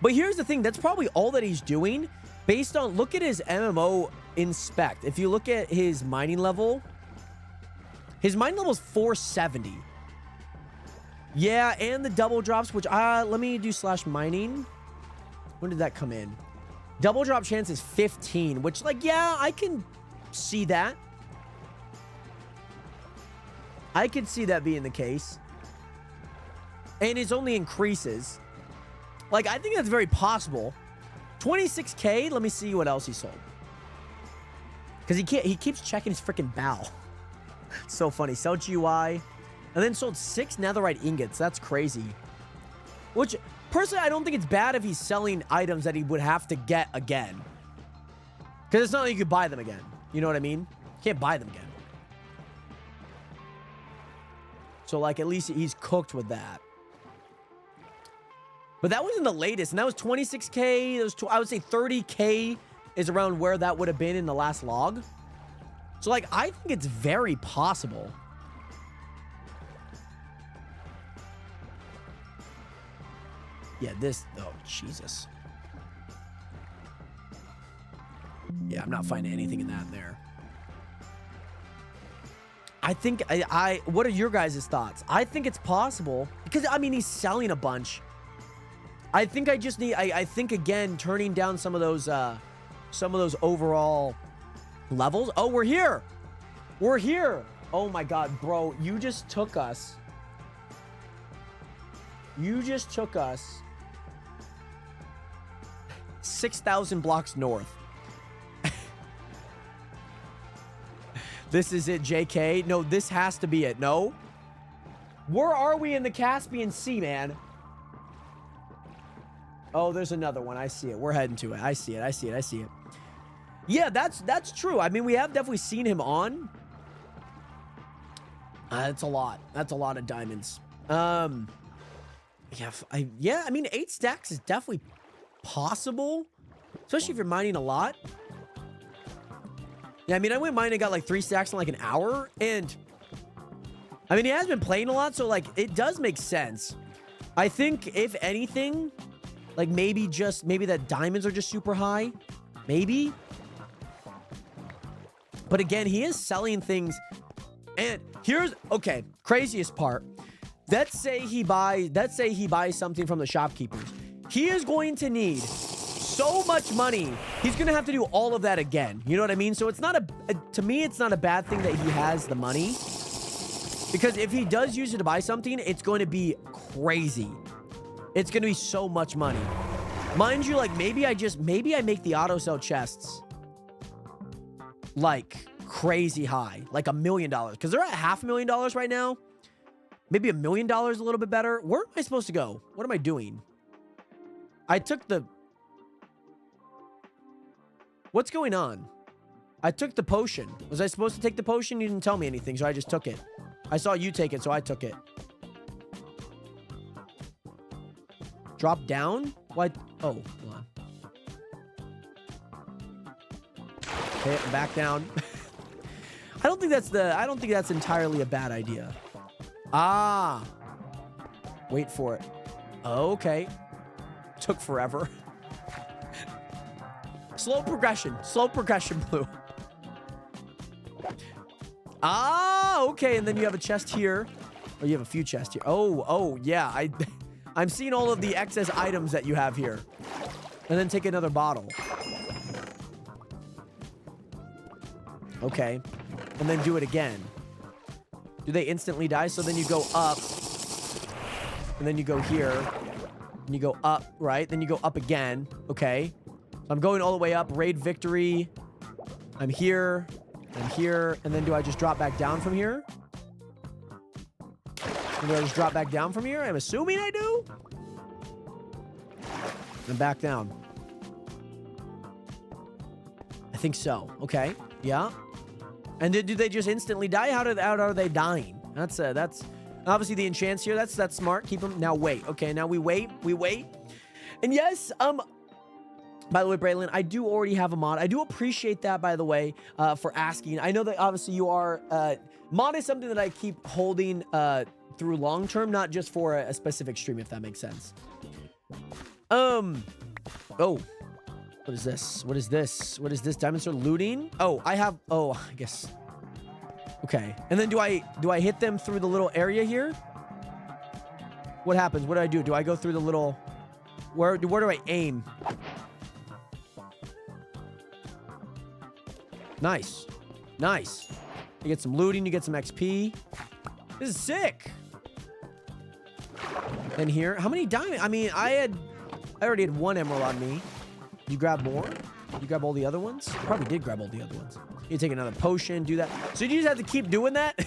But here's the thing, that's probably all that he's doing based on, look at his MMO inspect. If you look at his mining level, his mining level is 470. Yeah, and the double drops, which, let me do /mining. When did that come in? Double drop chance is 15, which, like, yeah, I can see that. I can see that being the case. And it only increases. Like, I think that's very possible. 26K. Let me see what else he sold. Because he keeps checking his freaking bow. So funny. Sell GUI. And then sold 6 netherite ingots. That's crazy. Which, personally, I don't think it's bad if he's selling items that he would have to get again. Because it's not like you could buy them again. You know what I mean? You can't buy them again. So, like, at least he's cooked with that. But that wasn't the latest, and that was 26K. That was I would say 30K is around where that would have been in the last log. So, like, I think it's very possible. Yeah, this... Oh, Jesus. Yeah, I'm not finding anything in that there. I think... what are your guys' thoughts? I think it's possible. Because, I mean, he's selling a bunch. I think I just need... I think, again, turning down some of those overall levels. Oh, we're here. We're here. Oh, my God, bro. You just took us. You just took us 6,000 blocks north. This is it, JK. No, this has to be it. No. Where are we in the Caspian Sea, man? Oh, there's another one. I see it. We're heading to it. I see it. I see it. I see it. Yeah, that's true. I mean, we have definitely seen him on. That's a lot. That's a lot of diamonds. Yeah, I mean, 8 stacks is definitely possible, especially if you're mining a lot. Yeah, I mean, I went mining and got like 3 stacks in like an hour, and I mean, he has been playing a lot, so like it does make sense. I think if anything, like maybe that diamonds are just super high, maybe. But again, he is selling things, and here's okay, craziest part. Let's say he buys something from the shopkeepers. He is going to need so much money. He's going to have to do all of that again. You know what I mean? So it's not to me, it's not a bad thing that he has the money. Because if he does use it to buy something, it's going to be crazy. It's going to be so much money. Mind you, like maybe I make the auto sell chests like crazy high, like $1 million. Because they're at $500,000 right now. Maybe $1 million a little bit better. Where am I supposed to go? What am I doing? I took the... What's going on? I took the potion. Was I supposed to take the potion? You didn't tell me anything, so I just took it. I saw you take it, so I took it. Drop down? What? Oh, hold on. Okay, I'm back down. I don't think that's entirely a bad idea. Ah. Wait for it. Okay. Took forever. Slow progression, Blue. Ah, okay, and then you have a chest here. Oh, you have a few chests here. Oh, yeah. I'm seeing all of the excess items that you have here. And then take another bottle. Okay. And then do it again. Do they instantly die? So then you go up. And then you go here. And you go up, right? Then you go up again. Okay. So I'm going all the way up. Raid victory. I'm here. I'm here. And then do I just drop back down from here? And do I just drop back down from here? I'm assuming I do. And back down. I think so. Okay. Yeah. And do they just instantly die? How are they dying? That's obviously the enchants here. That's smart. Keep them. Now wait. Okay. Now we wait. And yes, by the way, Braylon, I do already have a mod. I do appreciate that, by the way, for asking. I know that obviously you are mod is something that I keep holding through long term, not just for a specific stream, if that makes sense. Oh, what is this? What is this? What is this? Diamonds are looting. Oh, I guess. Okay. And then do I hit them through the little area here? What happens? What do I do? Do I go through the little... Where do I aim? Nice. Nice. You get some looting. You get some XP. This is sick. And here, how many diamonds? I mean, I already had 1 emerald on me. You grab more? You grab all the other ones? You probably did grab all the other ones. You take another potion, do that. So you just have to keep doing that?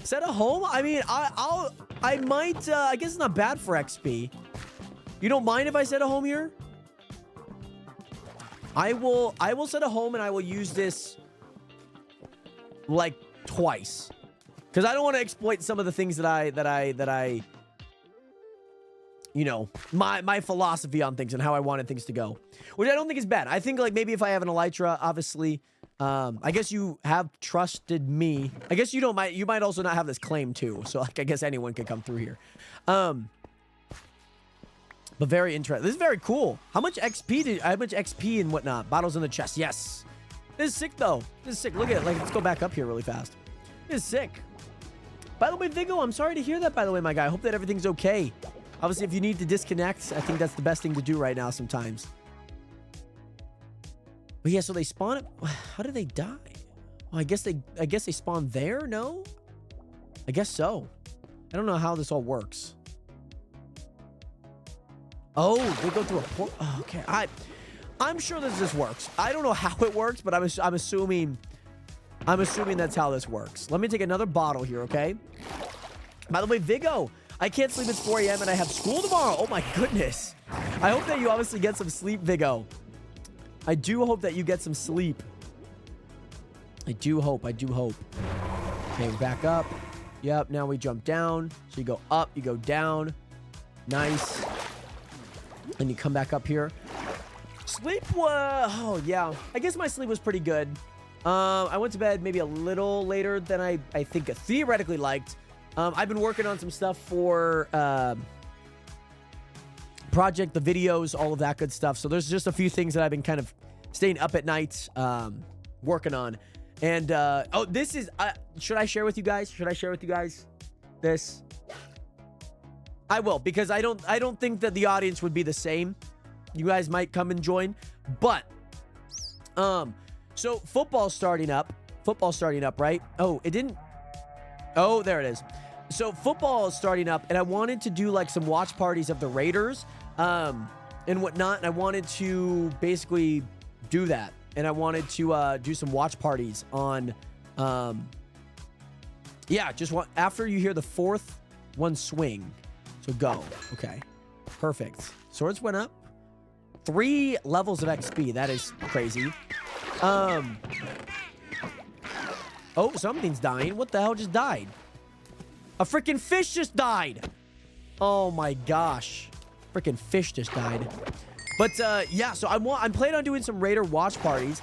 Set a home? I mean, I might, I guess it's not bad for XP. You don't mind if I set a home here? I will set a home and I will use this like twice. Because I don't want to exploit some of the things that I you know, my philosophy on things and how I wanted things to go, which I don't think is bad. I think like maybe if I have an elytra, obviously, I guess you have trusted me. I guess you might also not have this claim too. So like I guess anyone could come through here. But very interesting. This is very cool. How much XP and whatnot? Bottles in the chest. Yes. This is sick though. This is sick. Look at it. Like, let's go back up here really fast. This is sick. By the way, Vigo, I'm sorry to hear that, by the way, my guy. I hope that everything's okay. Obviously, if you need to disconnect, I think that's the best thing to do right now sometimes. But yeah, so they spawn it. How did they die? Well, I guess they spawn there, no? I guess so. I don't know how this all works. Oh, they go through a port. Oh, okay. I'm sure this works. I don't know how it works, but I'm assuming that's how this works. Let me take another bottle here, okay? By the way, Vigo, I can't sleep. It's 4 a.m. and I have school tomorrow. Oh my goodness. I hope that you obviously get some sleep, Vigo. I do hope that you get some sleep. I do hope. Okay, we're back up. Yep, now we jump down. So you go up, you go down. Nice. And you come back up here. Sleep was... Oh, yeah. I guess my sleep was pretty good. I went to bed maybe a little later than I think theoretically liked. I've been working on some stuff for project, the videos, all of that good stuff. So there's just a few things that I've been kind of staying up at night working on. And, oh, this is... should I share with you guys? This? I will, because I don't think that the audience would be the same. You guys might come and join. But, so football's starting up. Right? Oh, it didn't... Oh, there it is. So football is starting up, and I wanted to do like some watch parties of the Raiders and whatnot. And I wanted to basically do that. And I wanted to do some watch parties on... yeah, after you hear the fourth one swing. So go. Okay. Perfect. Swords went up. 3 levels of XP. That is crazy. Oh, something's dying. What the hell just died? A freaking fish just died. Oh my gosh. Freaking fish just died. But yeah, so I'm planning on doing some Raider watch parties.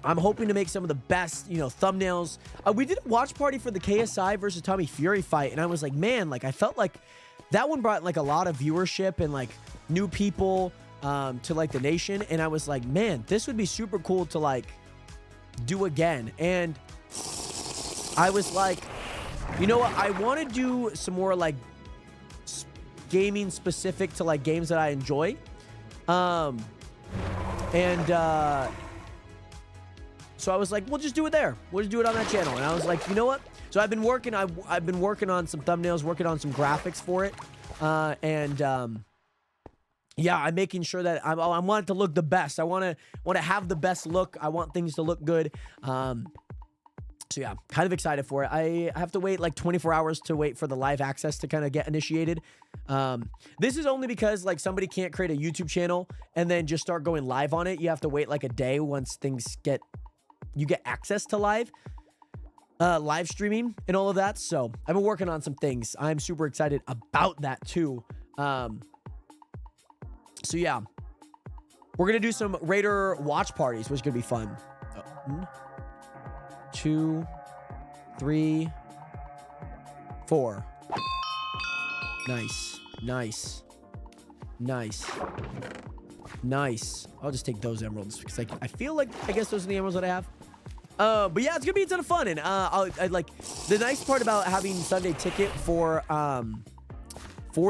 I'm hoping to make some of the best, you know, thumbnails. We did a watch party for the KSI versus Tommy Fury fight, and I was like, man, like I felt like that one brought like a lot of viewership and like new people to like the nation, and I was like, man, this would be super cool to like do again. And I was like, you know what, I want to do some more like gaming specific to like games that I enjoy, so I was like, we'll just do it there. We'll just do it on that channel. And I was like, you know what? So I've been working on some thumbnails, working on some graphics for it. Yeah, I'm making sure that I want it to look the best. I want to have the best look. I want things to look good. So yeah, kind of excited for it. I have to wait like 24 hours to wait for the live access to kind of get initiated. This is only because like somebody can't create a YouTube channel and then just start going live on it. You have to wait like a day once you get access to live streaming and all of that. So I've been working on some things. I'm super excited about that too. So yeah, we're going to do some Raider watch parties, which is going to be fun. 1, 2, 3, 4. Nice. I'll just take those emeralds because I feel like I guess those are the emeralds that I have. But yeah, it's gonna be a ton of fun, and I like the nice part about having Sunday Ticket for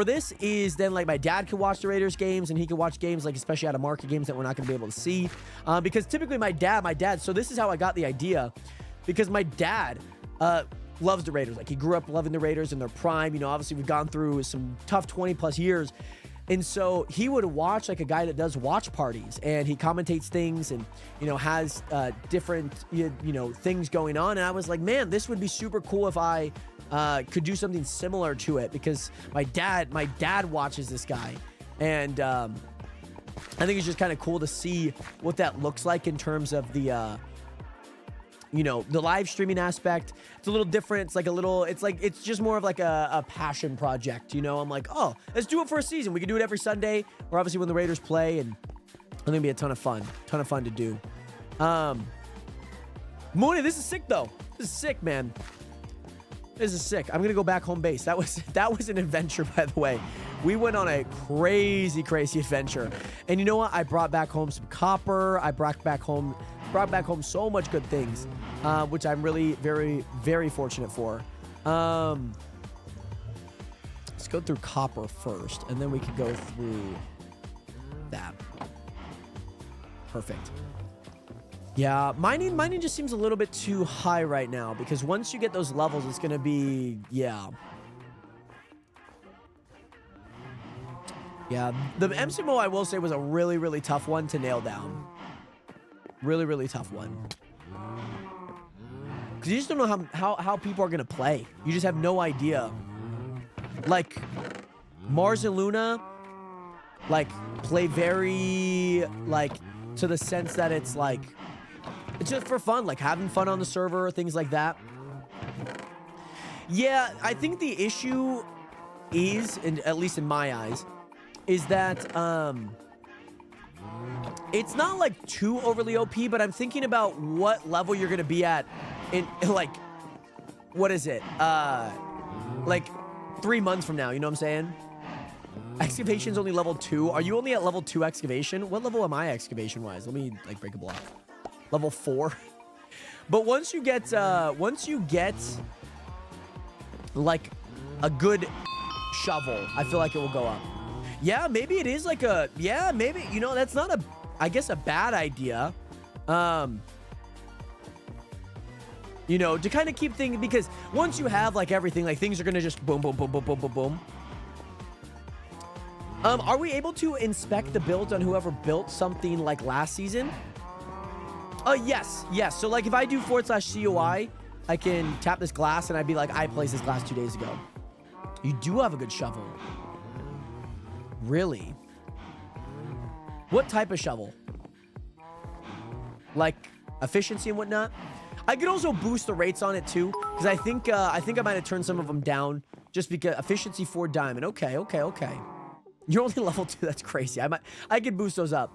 this is then like my dad can watch the Raiders games, and he can watch games like especially out of market games that we're not gonna be able to see, because typically my dad. So this is how I got the idea, because my dad loves the Raiders. Like he grew up loving the Raiders in their prime. You know, obviously we've gone through some tough 20+ years. And so he would watch like a guy that does watch parties, and he commentates things and, you know, has different, you know, things going on. And I was like, man, this would be super cool if I could do something similar to it, because my dad watches this guy. And I think it's just kind of cool to see what that looks like in terms of the you know, the live streaming aspect, it's a little different. It's like a little, it's just more of like a passion project, you know? I'm like, oh, let's do it for a season. We can do it every Sunday, or obviously when the Raiders play, and it's gonna be a ton of fun to do. Mooney, this is sick though. This is sick, man. This is sick. I'm gonna go back home base. That was an adventure, by the way. We went on a crazy adventure. And you know what? I brought back home some copper. I brought back home so much good things, which I'm really very, very fortunate for. Let's go through copper first, and then we can go through that. Perfect. Yeah, mining just seems a little bit too high right now, because once you get those levels, it's gonna be, yeah. Yeah, the MCMO, I will say, was a really, really tough one to nail down. Really, really tough one. Because you just don't know how people are gonna play. You just have no idea. Like, Mars and Luna, like, play very, like, to the sense that it's like, it's just for fun, like having fun on the server, things like that. Yeah, I think the issue is, and at least in my eyes, is that it's not like too overly OP, but I'm thinking about what level you're gonna be at in like, what is it? Like 3 months from now, you know what I'm saying? Excavation's only level 2. Are you only at level 2 excavation? What level am I excavation wise? Let me like break a block. Level 4. But once you get like a good shovel, I feel like it will go up. Yeah, maybe it is like a, yeah, maybe, you know, that's not a, I guess, a bad idea. You know, to kind of keep things, because once you have like everything, like things are going to just boom, boom, boom, boom, boom, boom, boom. Are we able to inspect the builds on whoever built something like last season? Yes. So like if I do /COI, I can tap this glass and I'd be like, I placed this glass 2 days ago. You do have a good shovel. Really? What type of shovel? Like efficiency and whatnot? I could also boost the rates on it too, because I think I might have turned some of them down just because efficiency 4 diamond. Okay. You're only level 2. That's crazy. I could boost those up.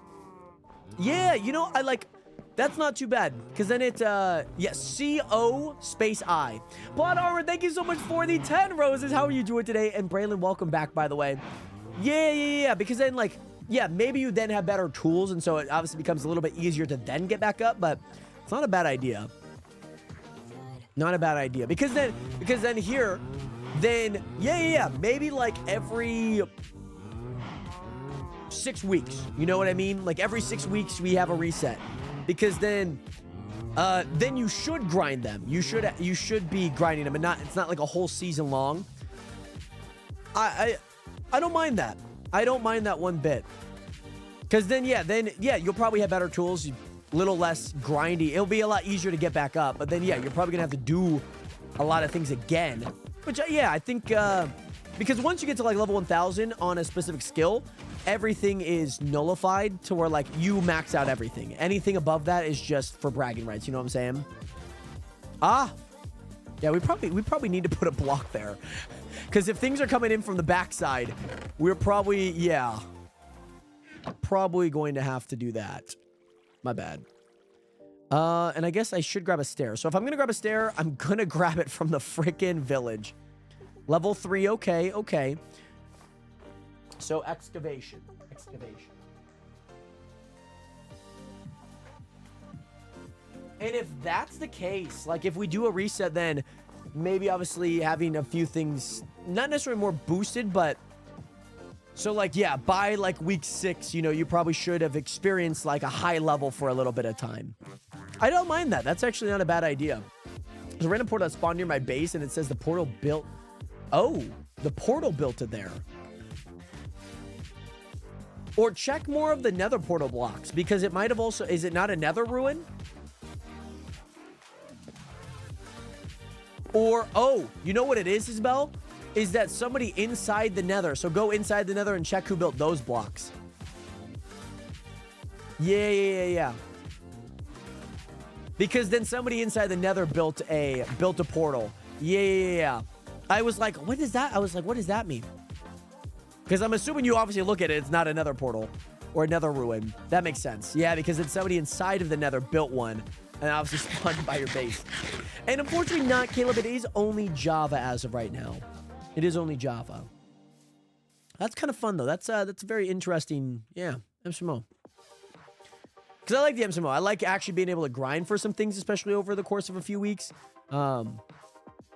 Yeah, you know, I like, that's not too bad, because then it, yeah, CO space I. Plot Armor, thank you so much for the 10 roses. How are you doing today? And Braylon, welcome back, by the way. Yeah, because then, like, yeah, maybe you then have better tools, and so it obviously becomes a little bit easier to then get back up, but it's not a bad idea. Not a bad idea, because then here, then, yeah, maybe like every 6 weeks, you know what I mean? Like every 6 weeks we have a reset, because then you should grind them. You should be grinding them, and it's not like a whole season long. I don't mind that. I don't mind that one bit, because then you'll probably have better tools, a little less grindy. It'll be a lot easier to get back up, but then you're probably gonna have to do a lot of things again, which I think because once you get to like level 1000 on a specific skill, everything is nullified to where like you max out everything. Anything above that is just for bragging rights, you know what I'm saying? Yeah, we probably need to put a block there, because if things are coming in from the backside, we're probably going to have to do that. My bad. And I guess I should grab a stair. So if I'm gonna grab a stair, I'm gonna grab it from the freaking village. Level 3, okay. So excavation. And if that's the case, like if we do a reset, then maybe obviously having a few things, not necessarily more boosted, but so like, yeah, by like week 6, you know, you probably should have experienced like a high level for a little bit of time. I don't mind that. That's actually not a bad idea. There's a random portal that spawned near my base, and it says the portal built. Oh, the portal built it there. Or check more of the nether portal blocks, because it might have also, is it not a nether ruin? Or, oh, you know what it is, Isabel? Is that somebody inside the nether. So go inside the nether and check who built those blocks. Yeah. Because then somebody inside the nether built a portal. Yeah. I was like, what is that? I was like, what does that mean? Because I'm assuming you obviously look at it, it's not a nether portal or another ruin. That makes sense. Yeah, because then somebody inside of the nether built one and obviously spawned by your base. And unfortunately not, Caleb. It is only Java as of right now. It is only Java. That's kind of fun, though. That's very interesting. Yeah, MCMO. Because I like the MCMO. I like actually being able to grind for some things, especially over the course of a few weeks. I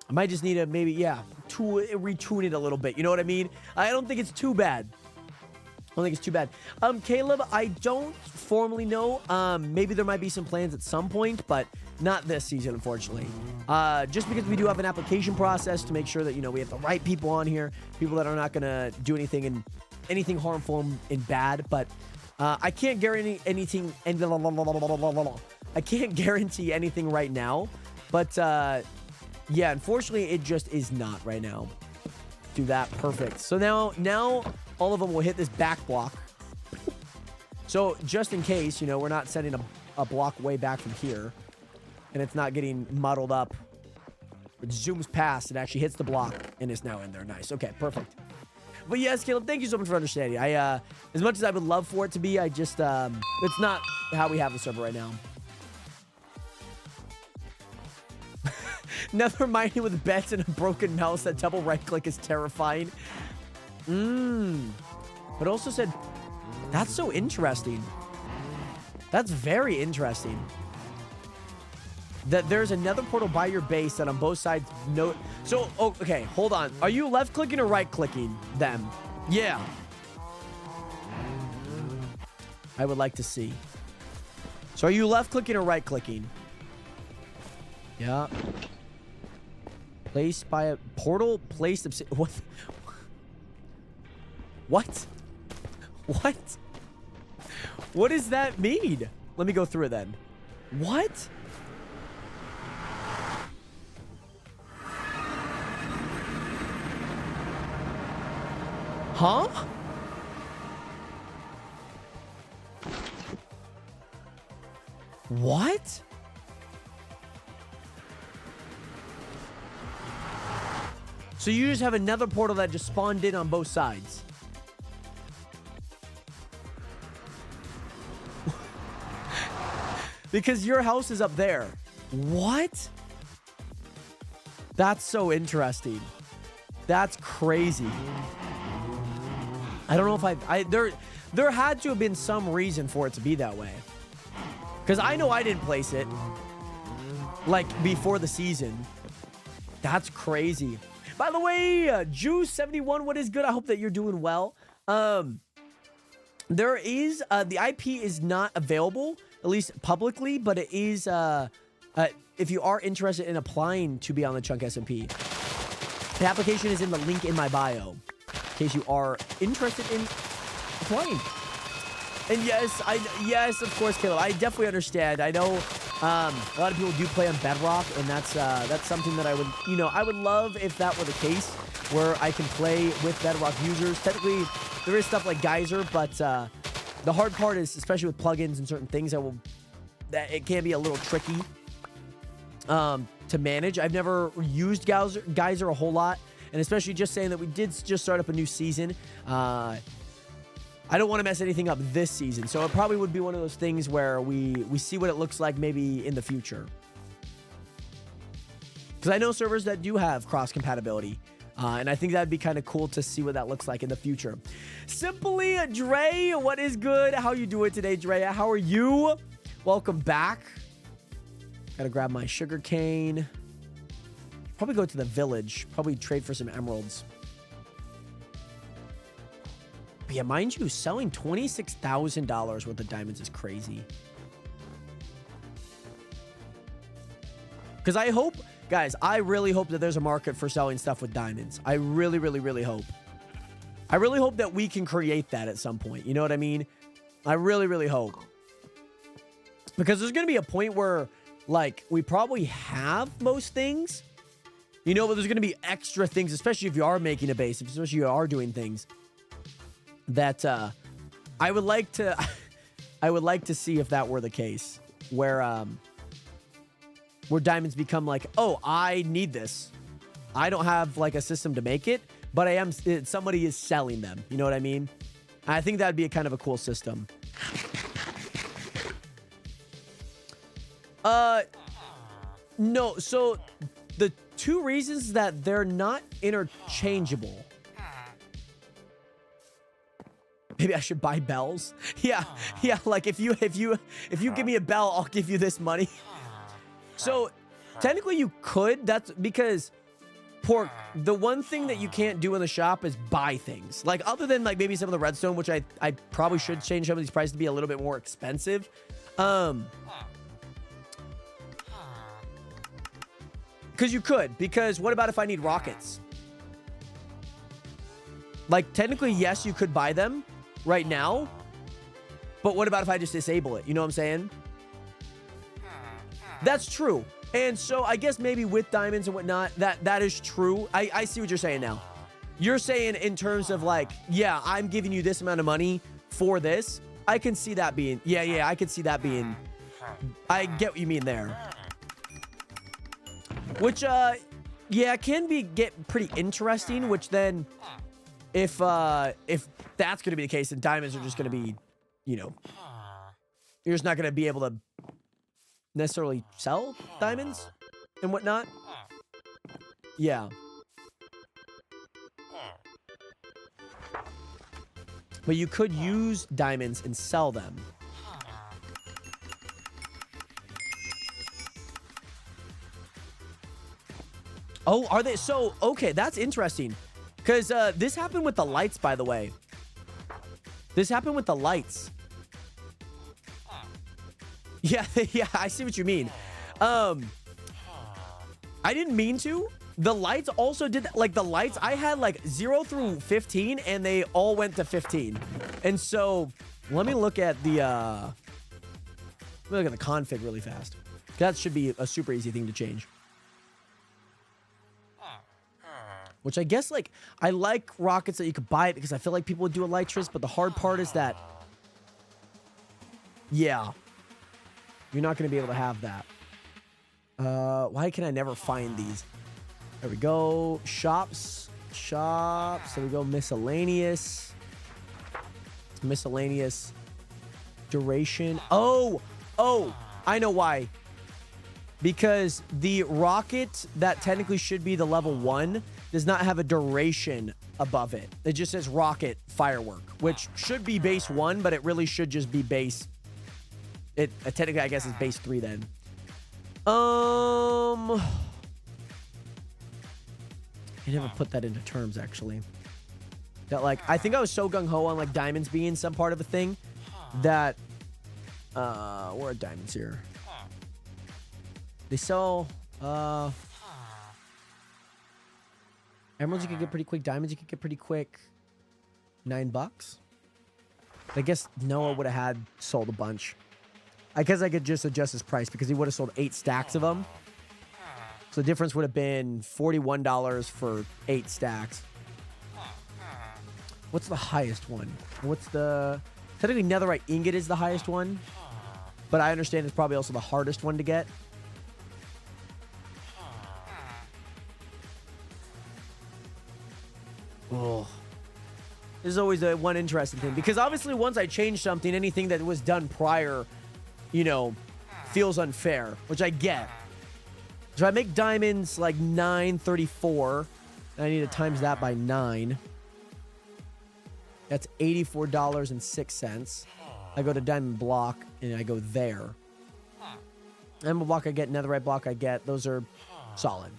might just need to maybe, retune it a little bit. You know what I mean? I don't think it's too bad. Caleb, I don't formally know. Maybe there might be some plans at some point, but not this season, unfortunately. Just because we do have an application process to make sure that, we have the right people on here, people that are not going to do anything harmful and bad, but I can't guarantee anything. I can't guarantee anything right now, but yeah, unfortunately, it just is not right now. Do that. Perfect. So now all of them will hit this back block. So just in case, we're not sending a block way back from here and it's not getting muddled up. It zooms past, it actually hits the block and it's now in there. Nice. Okay, perfect. But yes, Caleb, thank you so much for understanding. As much as I would love for it to be, I just, it's not how we have the server right now. Never minding with bets and a broken mouse. That double right click is terrifying. But also said, that's so interesting. That's very interesting. That there's another portal by your base that on both sides. So, okay, hold on. Are you left clicking or right clicking them? Yeah. I would like to see. So are you left clicking or right clicking? Yeah. Placed by a portal. Placed. What? What? What? What does that mean? Let me go through it then. What? Huh? What? So you just have another portal that just spawned in on both sides. Because your house is up there. What? That's so interesting. That's crazy. I don't know if there had to have been some reason for it to be that way. Because I know I didn't place it like before the season. That's crazy. By the way, Juice71, what is good? I hope that you're doing well. There is, the IP is not available, at least publicly, but it is, if you are interested in applying to be on the Chunk SMP, the application is in the link in my bio, in case you are interested in applying. And yes, of course, Caleb, I definitely understand. I know a lot of people do play on Bedrock, and that's something that I would love if that were the case, where I can play with Bedrock users. Technically, there is stuff like Geyser, but the hard part is, especially with plugins and certain things, that it can be a little tricky to manage. I've never used Geyser a whole lot, and especially just saying that we did just start up a new season. I don't want to mess anything up this season, so it probably would be one of those things where we see what it looks like maybe in the future. Because I know servers that do have cross-compatibility, and I think that'd be kind of cool to see what that looks like in the future. Simply Dre, what is good? How you doing today, Dre? How are you? Welcome back. Gotta grab my sugar cane. Probably go to the village. Probably trade for some emeralds. But yeah, mind you, selling $26,000 worth of diamonds is crazy. Because I hope, guys, I really hope that there's a market for selling stuff with diamonds. I really, really, really hope. I really hope that we can create that at some point. You know what I mean? I really, really hope. Because there's going to be a point where, like, we probably have most things, but there's going to be extra things, especially if you are making a base, especially if you are doing things that I would like to see if that were the case, where where diamonds become like, oh, I need this. I don't have like a system to make it, but somebody is selling them. You know what I mean? I think that'd be a kind of a cool system. No, so the two reasons that they're not interchangeable. Maybe I should buy bells. Yeah, like if you give me a bell, I'll give you this money. So technically you could. That's because Pork, the one thing that you can't do in the shop is buy things. Like other than like maybe some of the redstone, which I probably should change some of these prices to be a little bit more expensive. Because you could. Because what about if I need rockets? Like technically, yes, you could buy them right now. But what about if I just disable it? You know what I'm saying? That's true. And so I guess maybe with diamonds and whatnot, that is true. I see what you're saying now. You're saying in terms of like, yeah, I'm giving you this amount of money for this. I can see that being, yeah, I can see that being, I get what you mean there. Which, yeah, can get pretty interesting, which then if that's going to be the case, then diamonds are just going to be, you know, you're just not going to be able to necessarily sell diamonds and whatnot. Yeah. But you could use diamonds and sell them. Oh, are they? So, okay, that's interesting. Because this happened with the lights, by the way. This happened with the lights. Yeah, yeah, I see what you mean. I didn't mean to. The lights also did that. Like, the lights, I had, like, 0 through 15, and they all went to 15. And so, let me look at the, config really fast. That should be a super easy thing to change. Which I guess, like, I like rockets that you could buy it because I feel like people would do elytras, but the hard part is that, yeah, you're not going to be able to have that. Why can I never find these? There we go. Shops. There we go. Miscellaneous. Duration. Oh, I know why. Because the rocket that technically should be the level 1 does not have a duration above it. It just says rocket firework, which should be base 1, but it really should just be base. Technically, I guess, is base 3 then. I never put that into terms, actually. That, like, I think I was so gung-ho on, like, diamonds being some part of a thing that, where are diamonds here? They sell, emeralds you can get pretty quick. Diamonds you can get pretty quick. $9. I guess Noah would have had sold a bunch. I guess I could just adjust his price because he would have sold 8 stacks of them. So the difference would have been $41 for 8 stacks. What's the highest one? Technically netherite ingot is the highest one. But I understand it's probably also the hardest one to get. Oh, this is always the one interesting thing because obviously once I change something, anything that was done prior, you know, feels unfair, which I get. So I make diamonds like 934. I need to times that by 9. That's $84.06. I go to diamond block and I go there. Emerald block I get, netherite block I get. Those are solid.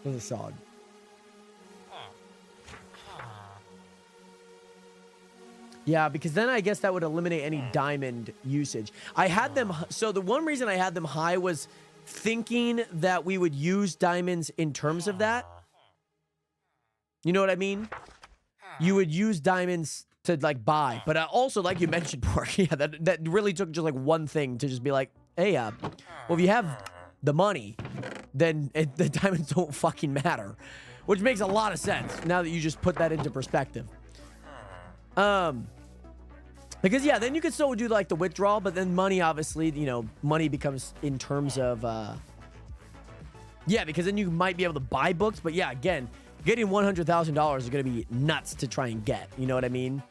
Those are solid. Yeah, because then I guess that would eliminate any diamond usage. I had them... So the one reason I had them high was thinking that we would use diamonds in terms of that. You know what I mean? You would use diamonds to, like, buy. But also, like you mentioned, Pork, yeah, that really took just, like, one thing to just be like, hey, well, if you have the money, then the diamonds don't fucking matter. Which makes a lot of sense now that you just put that into perspective. Because, yeah, then you could still do, like, the withdrawal, but then money, obviously, you know, money becomes in terms of, yeah, because then you might be able to buy books. But, yeah, again, getting $100,000 is going to be nuts to try and get. You know what I mean?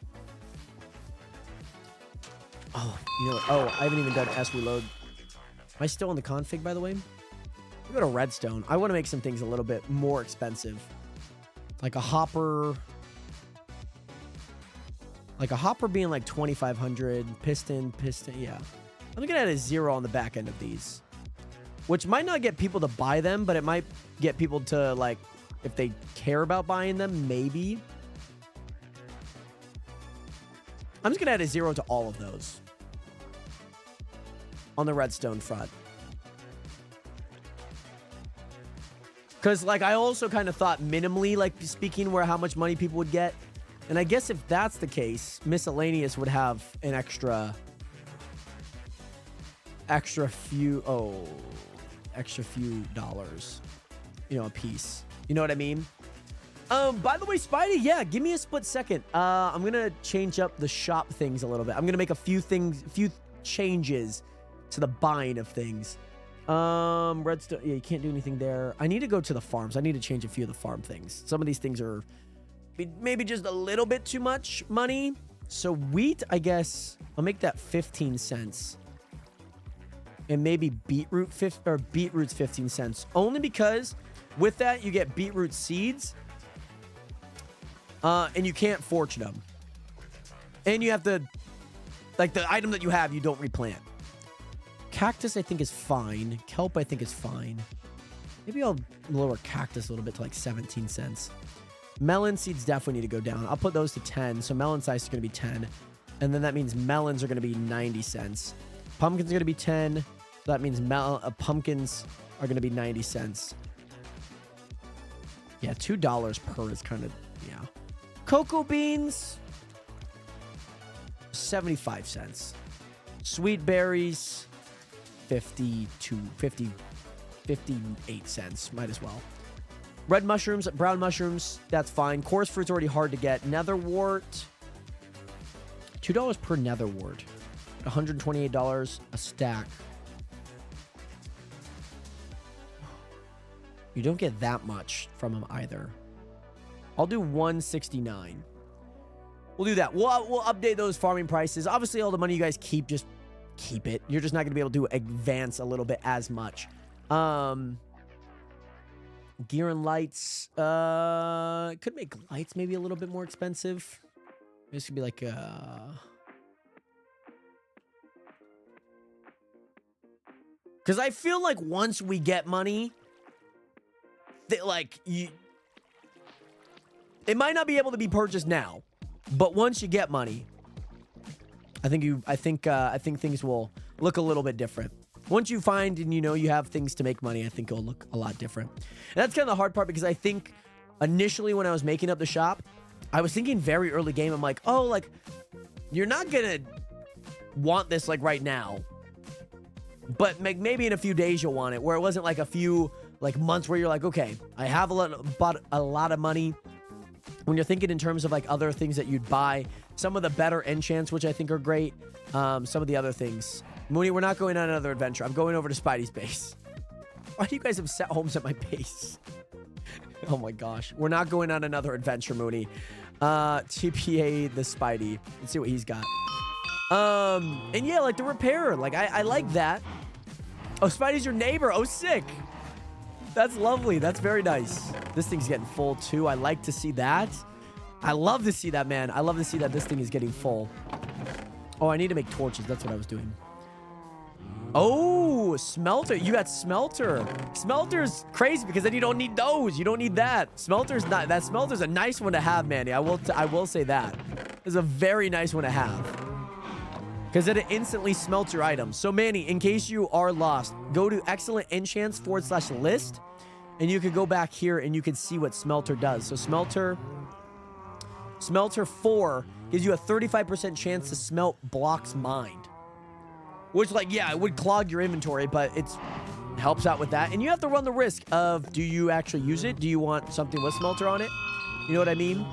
Oh, you know what? Oh, I haven't even done S reload. Am I still in the config, by the way? We go to Redstone. I want to make some things a little bit more expensive. Like a hopper... Like a hopper being like 2,500, piston, yeah. I'm looking at a 0 on the back end of these, which might not get people to buy them, but it might get people to, like, if they care about buying them, maybe. I'm just gonna add a 0 to all of those on the redstone front. Because, like, I also kind of thought minimally, like, speaking, where how much money people would get. And I guess if that's the case, miscellaneous would have an extra few dollars, you know, a piece. You know what I mean? By the way, Spidey, yeah, give me a split second. I'm gonna change up the shop things a little bit. I'm gonna make a few changes to the buying of things. Redstone, yeah, you can't do anything there. I need to go to the farms. I need to change a few of the farm things. Some of these things are maybe just a little bit too much money. So wheat, I guess I'll make that 15 cents. And maybe beetroot's 15 cents. Only because with that you get beetroot seeds. And you can't fortune them. And you have to, like, the item that you have, you don't replant. Cactus, I think, is fine. Kelp, I think, is fine. Maybe I'll lower cactus a little bit to like 17 cents. Melon seeds definitely need to go down. I'll put those to 10. So melon size is going to be 10. And then that means melons are going to be 90 cents. Pumpkins are going to be 10. So that means pumpkins are going to be 90 cents. Yeah, $2 per is kind of, yeah. Cocoa beans, 75 cents. Sweet berries, 58 cents. Might as well. Red mushrooms, brown mushrooms, that's fine. Coarse fruit's already hard to get. Netherwort, $2 per netherwort. $128 a stack. You don't get that much from them either. I'll do 169. We'll do that. We'll update those farming prices. Obviously, all the money you guys keep, just keep it. You're just not going to be able to advance a little bit as much. Gear and lights. Could make lights maybe a little bit more expensive. This could be like because I feel like once we get money, it might not be able to be purchased now, but once you get money, I think things will look a little bit different. Once you find and you have things to make money, I think it'll look a lot different. And that's kind of the hard part, because I think initially when I was making up the shop, I was thinking very early game, I'm like, oh, like, you're not gonna want this like right now, but maybe in a few days you'll want it, where it wasn't like a few like months where you're like, okay, I have a lot of money. When you're thinking in terms of like other things that you'd buy, some of the better enchants, which I think are great, some of the other things. Mooney, we're not going on another adventure. I'm going over to Spidey's base. Why do you guys have set homes at my base? Oh my gosh. We're not going on another adventure, Mooney. TPA the Spidey. Let's see what he's got. And yeah, like the repair. Like, I like that. Oh, Spidey's your neighbor. Oh, sick. That's lovely. That's very nice. This thing's getting full too. I like to see that. I love to see that, man. I love to see that this thing is getting full. Oh, I need to make torches. That's what I was doing. Oh, smelter. You got smelter. Smelter's crazy because then you don't need those. You don't need that. Smelter's not. That smelter's a nice one to have, Manny. I will say that. It's a very nice one to have, because it instantly smelts your items. So, Manny, in case you are lost, go to Excellent Enchants /list, and you can go back here and you can see what Smelter does. So, Smelter 4 gives you a 35% chance to smelt blocks mined. Which, like, yeah, it would clog your inventory, but it helps out with that. And you have to run the risk of, do you actually use it? Do you want something with Smelter on it? You know what I mean?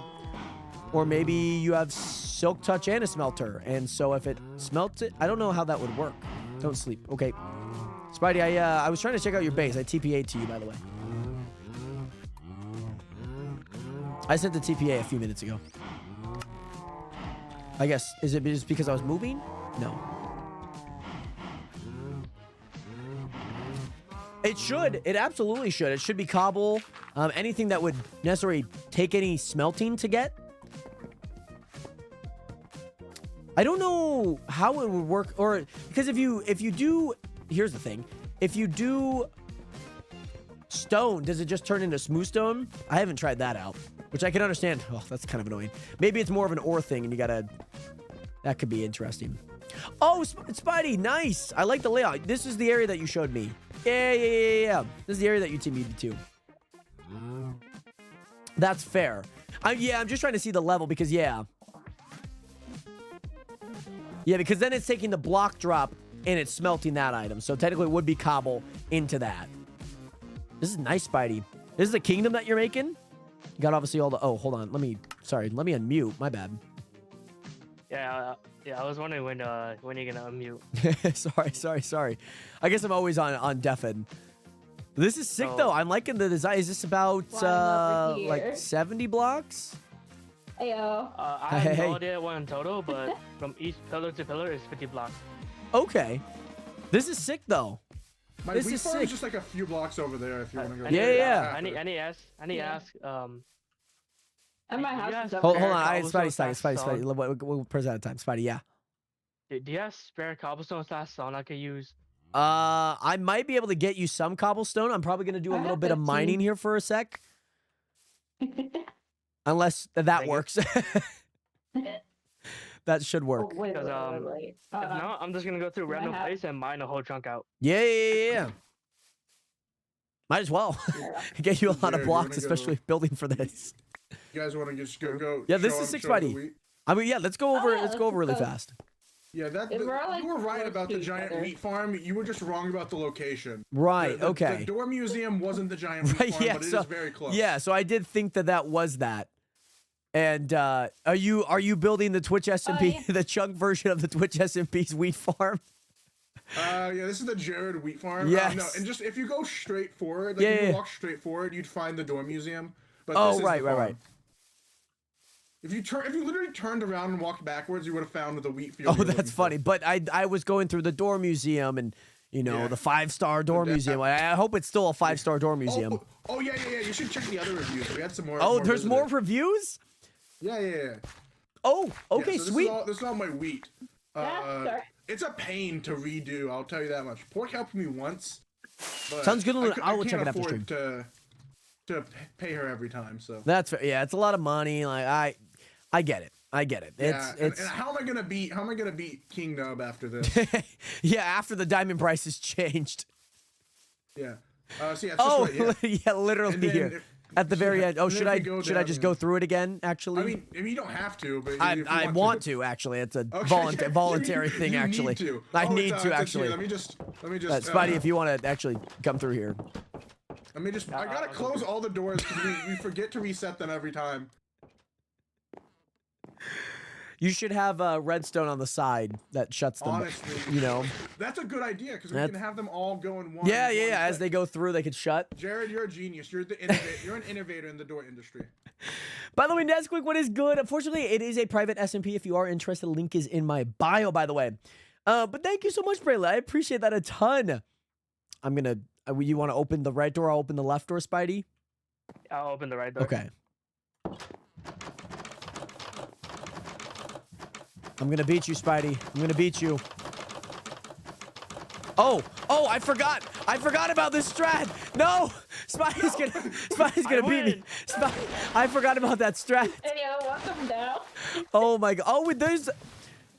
Or maybe you have silk touch and a smelter. And so if it smelts it, I don't know how that would work. Don't sleep. Okay. Spidey, I was trying to check out your base. I TPA'd to you, by the way. I sent the TPA a few minutes ago. I guess, is it just because I was moving? No. It should. It absolutely should. It should be cobble. Anything that would necessarily take any smelting to get. I don't know how it would work, or because if you do, here's the thing. If you do stone, does it just turn into smooth stone? I haven't tried that out, which I can understand. Oh, that's kind of annoying. Maybe it's more of an ore thing, and you gotta. That could be interesting. Oh, Spidey, nice. I like the layout. This is the area that you showed me. Yeah. This is the area that you teamed me to. That's fair. I'm just trying to see the level because, yeah. Yeah, because then it's taking the block drop and it's smelting that item. So technically it would be cobble into that. This is nice, Spidey. This is a kingdom that you're making? You got obviously all the... Oh, hold on. Let me unmute. My bad. Yeah, I was wondering when you're gonna unmute. Sorry. I guess I'm always on deafen. This is sick though. I'm liking the design. Is this about like 70 blocks? Ayo. I have no idea what in total, but from each pillar to pillar is 50 blocks. Okay. This is sick though. This is sick. Is just like a few blocks over there if you want to go. Yeah. I need to ask. At my house. Hold on. Spidey. We'll press out of time. Spidey, yeah. Do you have spare cobblestone slash stone I could use? I might be able to get you some cobblestone. I'm probably gonna do a little bit of mining here for a sec. Unless that works. That should work. Wait. If not, I'm just gonna go through random place and mine a whole chunk out. Yeah. Might as well. Get you a lot of blocks, especially building for this. You guys want to just go? Yeah, this is 6 Spidey. I mean, yeah, let's go over. Let's go over really fast. Yeah, you were right about the giant wheat farm. You were just wrong about the location. Right. Okay. The door museum wasn't the giant wheat farm, but it is very close. Yeah. So I did think that was that. And are you building the Twitch SMP, the chunk version of the Twitch SMP's wheat farm? Yeah, this is the Jared wheat farm. Yes. No, and just if you go straight forward, if you walk straight forward, you'd find the door museum. But right. If you literally turned around and walked backwards, you would have found the wheat field. Oh, that's funny. But I was going through the door museum and the 5-star door museum. I hope it's still a 5-star door museum. Oh yeah. You should check the other reviews. We had some more. Oh, there's more reviews? Yeah. Oh, okay, so sweet. This is all my wheat. It's a pain to redo. I'll tell you that much. Pork helped me once. But sounds good. I'll check it after stream. To pay her every time. So that's fair. Yeah, it's a lot of money. Like I get it. It's and how am I gonna beat King Nub after this? Yeah, after the diamond prices changed. Yeah. So yeah. It's just right, yeah, literally here at the very end. Oh, should I just go through it again? Actually, I mean you don't have to, but I want to actually. It's a voluntary thing. Actually, I need to actually. Let me just. Spidey, if you want to actually come through here. I gotta close all the doors because we forget to reset them every time. You should have redstone on the side that shuts them. Honestly, that's a good idea because we can have them all go in one. Yeah. As they go through, they could shut. Jared, you're a genius. You're the innovator. You're an innovator in the door industry. By the way, Nesquik, what is good? Unfortunately, it is a private SMP. If you are interested, the link is in my bio. By the way, but thank you so much, Braylon. I appreciate that a ton. I'm gonna. You want to open the right door? I'll open the left door, Spidey. I'll open the right door. Okay. I'm gonna beat you, Spidey. I'm gonna beat you. Oh, I forgot. I forgot about this strat. No, Spidey's gonna beat me. I forgot about that strat. Hey, welcome down. Oh my god. Oh,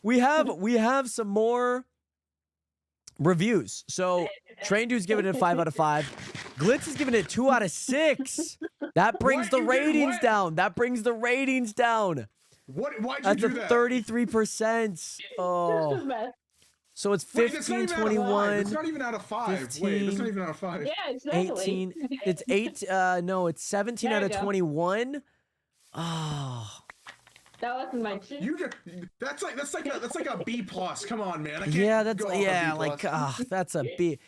we have some more reviews. So Train Dude's giving it a 5 out of 5. Glitz is giving it 2 out of 6. That brings the ratings down. Why'd That's you do a that? 33%. Oh. So it's 15, 21. It's not even out of 5. 15, Wait, it's not even out of 5. Yeah, exactly. 18. It's 8. No, it's 17 out of 21. Oh. That wasn't my cheat. You just that's like a B plus. Come on, man. I can't Yeah, that's go off a yeah, B+. like that's a B.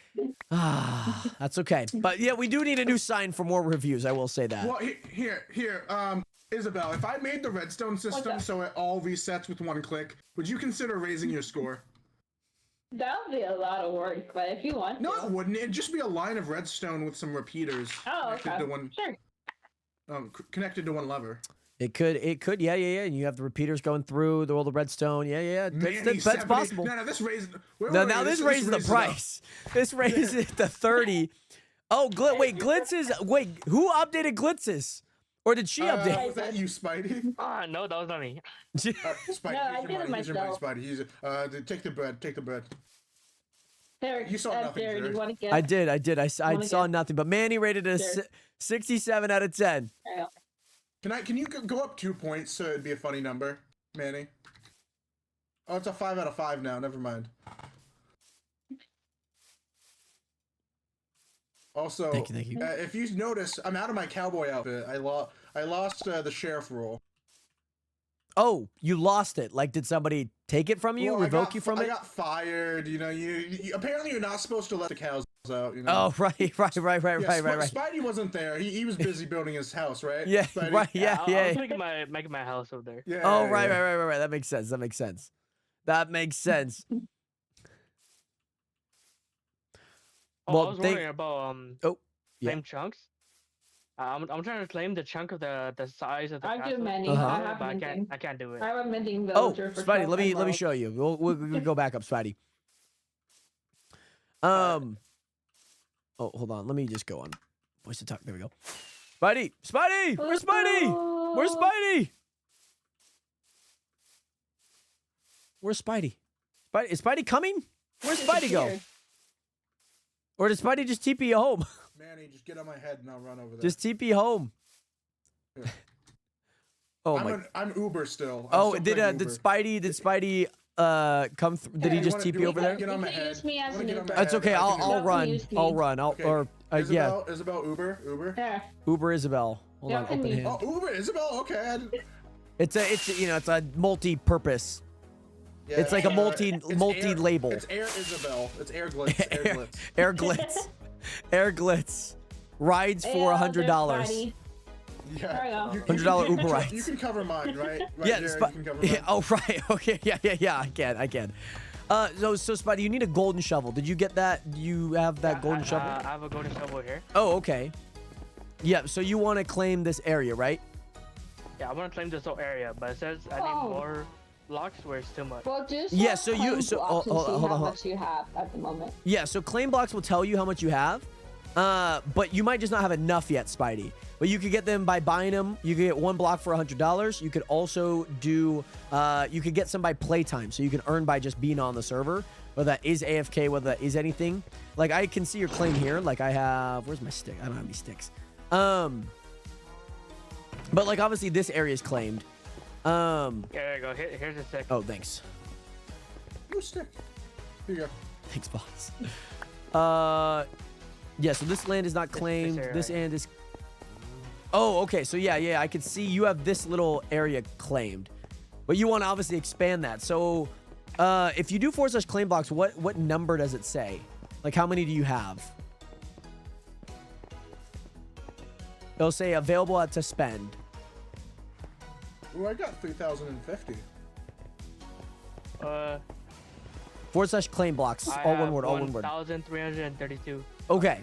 That's okay. But yeah, we do need a new sign for more reviews. I will say that. Well, here, Isabel, if I made the redstone system so it all resets with one click, would you consider raising your score? That would be a lot of work, but if you want No, to. it wouldn't. It'd just be a line of redstone with some repeaters Oh, connected okay. to one, Sure. connected to one lever. It could, yeah. And you have the repeaters going through all the redstone. Yeah. That's possible. No, this raises. Now this raises the price. This raises it to 30. Oh, Glitz is who updated Glitz's? Or did she update? Was that you, Spidey? No, that was not me. Spidey, No, I use did your it money. Use your money, myself. Spidey. Take the bread. Take the bread. There, You saw nothing, there, Jared. you want to get? I did. I Wanna saw get- nothing. But Manny rated a Sure. 67 out of 10. Can you go up 2 points so it'd be a funny number, Manny? Oh, it's a 5 out of 5 now. Never mind. Also, Thank you. if you notice, I'm out of my cowboy outfit. I lost the sheriff role. Oh, you lost it. Like, did somebody take it from you? Well, Revoke you from I it? got fired. You know, you apparently you're not supposed to let the cows out. You know. Oh, right. Yeah, Spidey wasn't there. He was busy building his house, right? Yeah, Spidey? right. I Yeah. was making my house over there. Yeah. Oh, yeah, right. yeah. That makes sense. That makes sense. Oh, Well, I was they- wondering about Oh, yeah. claim chunks. I'm trying to claim the chunk of the size of the I do castle, many. Uh-huh. I have but minting. I can't do it. I have a minting Oh, villager for Spidey, 12 let me emeralds. show you. We'll go back up, Spidey. Oh, hold on. Let me just go on. Voice to talk. There we go. Spidey! Where's Spidey? Where's Spidey? Where's Spidey? Is Spidey coming? Where's Spidey go? Disappeared. Or did Spidey just TP you home? Manny, just get on my head and I'll run over there. Just TP home. Yeah. Oh my. I'm Uber still. Oh, I'm did still playing Spidey come through? Did he Yeah, just wanna TP do over it? there? Get on my You can head. use me as Wanna an get on Uber. my That's head? okay. I can I'll do Don't that. run. use me. I'll run. Okay. Yeah. Isabel, Uber. There. Uber Isabel. Hold Yeah, on. can Open you- hand. Oh, Uber Isabel. Okay. It's a multi-purpose. Yeah, It's like a it's multi-label. It's Air Isabel. It's Air Glitz. Air Glitz. Air Glitz. Air Glitz. Rides for $100. There Yeah. we go. $100 Uber rides. You can cover mine, right? Yeah, Jared, Sp- you can cover yeah. mine. Oh, right. Okay. Yeah. I can. So Spidey, you need a golden shovel. Did you get that? Do you have that golden shovel? I have a golden shovel here. Oh, okay. Yeah. So you want to claim this area, right? Yeah, I want to claim this whole area, but it says I need Oh. more blocks where it's too much. Well, just Yeah, so you- claim so- blocks and hold see on, how hold on. much you have at the moment. Yeah. So claim blocks will tell you how much you have. But you might just not have enough yet, Spidey. But you could get them by buying them. You could get one block for $100. You could also do, you could get some by playtime. So you can earn by just being on the server, whether that is AFK, whether that is anything. Like I can see your claim here. Like I have, where's my stick? I don't have any sticks. But like obviously this area is claimed. There you go. Here's a stick. Oh, thanks. Ooh, stick. Here you go. Thanks, boss. Yeah, so this land is not claimed. area This right land is... Oh, okay. So yeah, I can see you have this little area claimed. But you want to obviously expand that. So if you do / claim blocks, what number does it say? Like how many do you have? It'll say available to spend. Ooh, I got 3,050. / claim blocks. I All have one word, all one word. 1,332. Okay.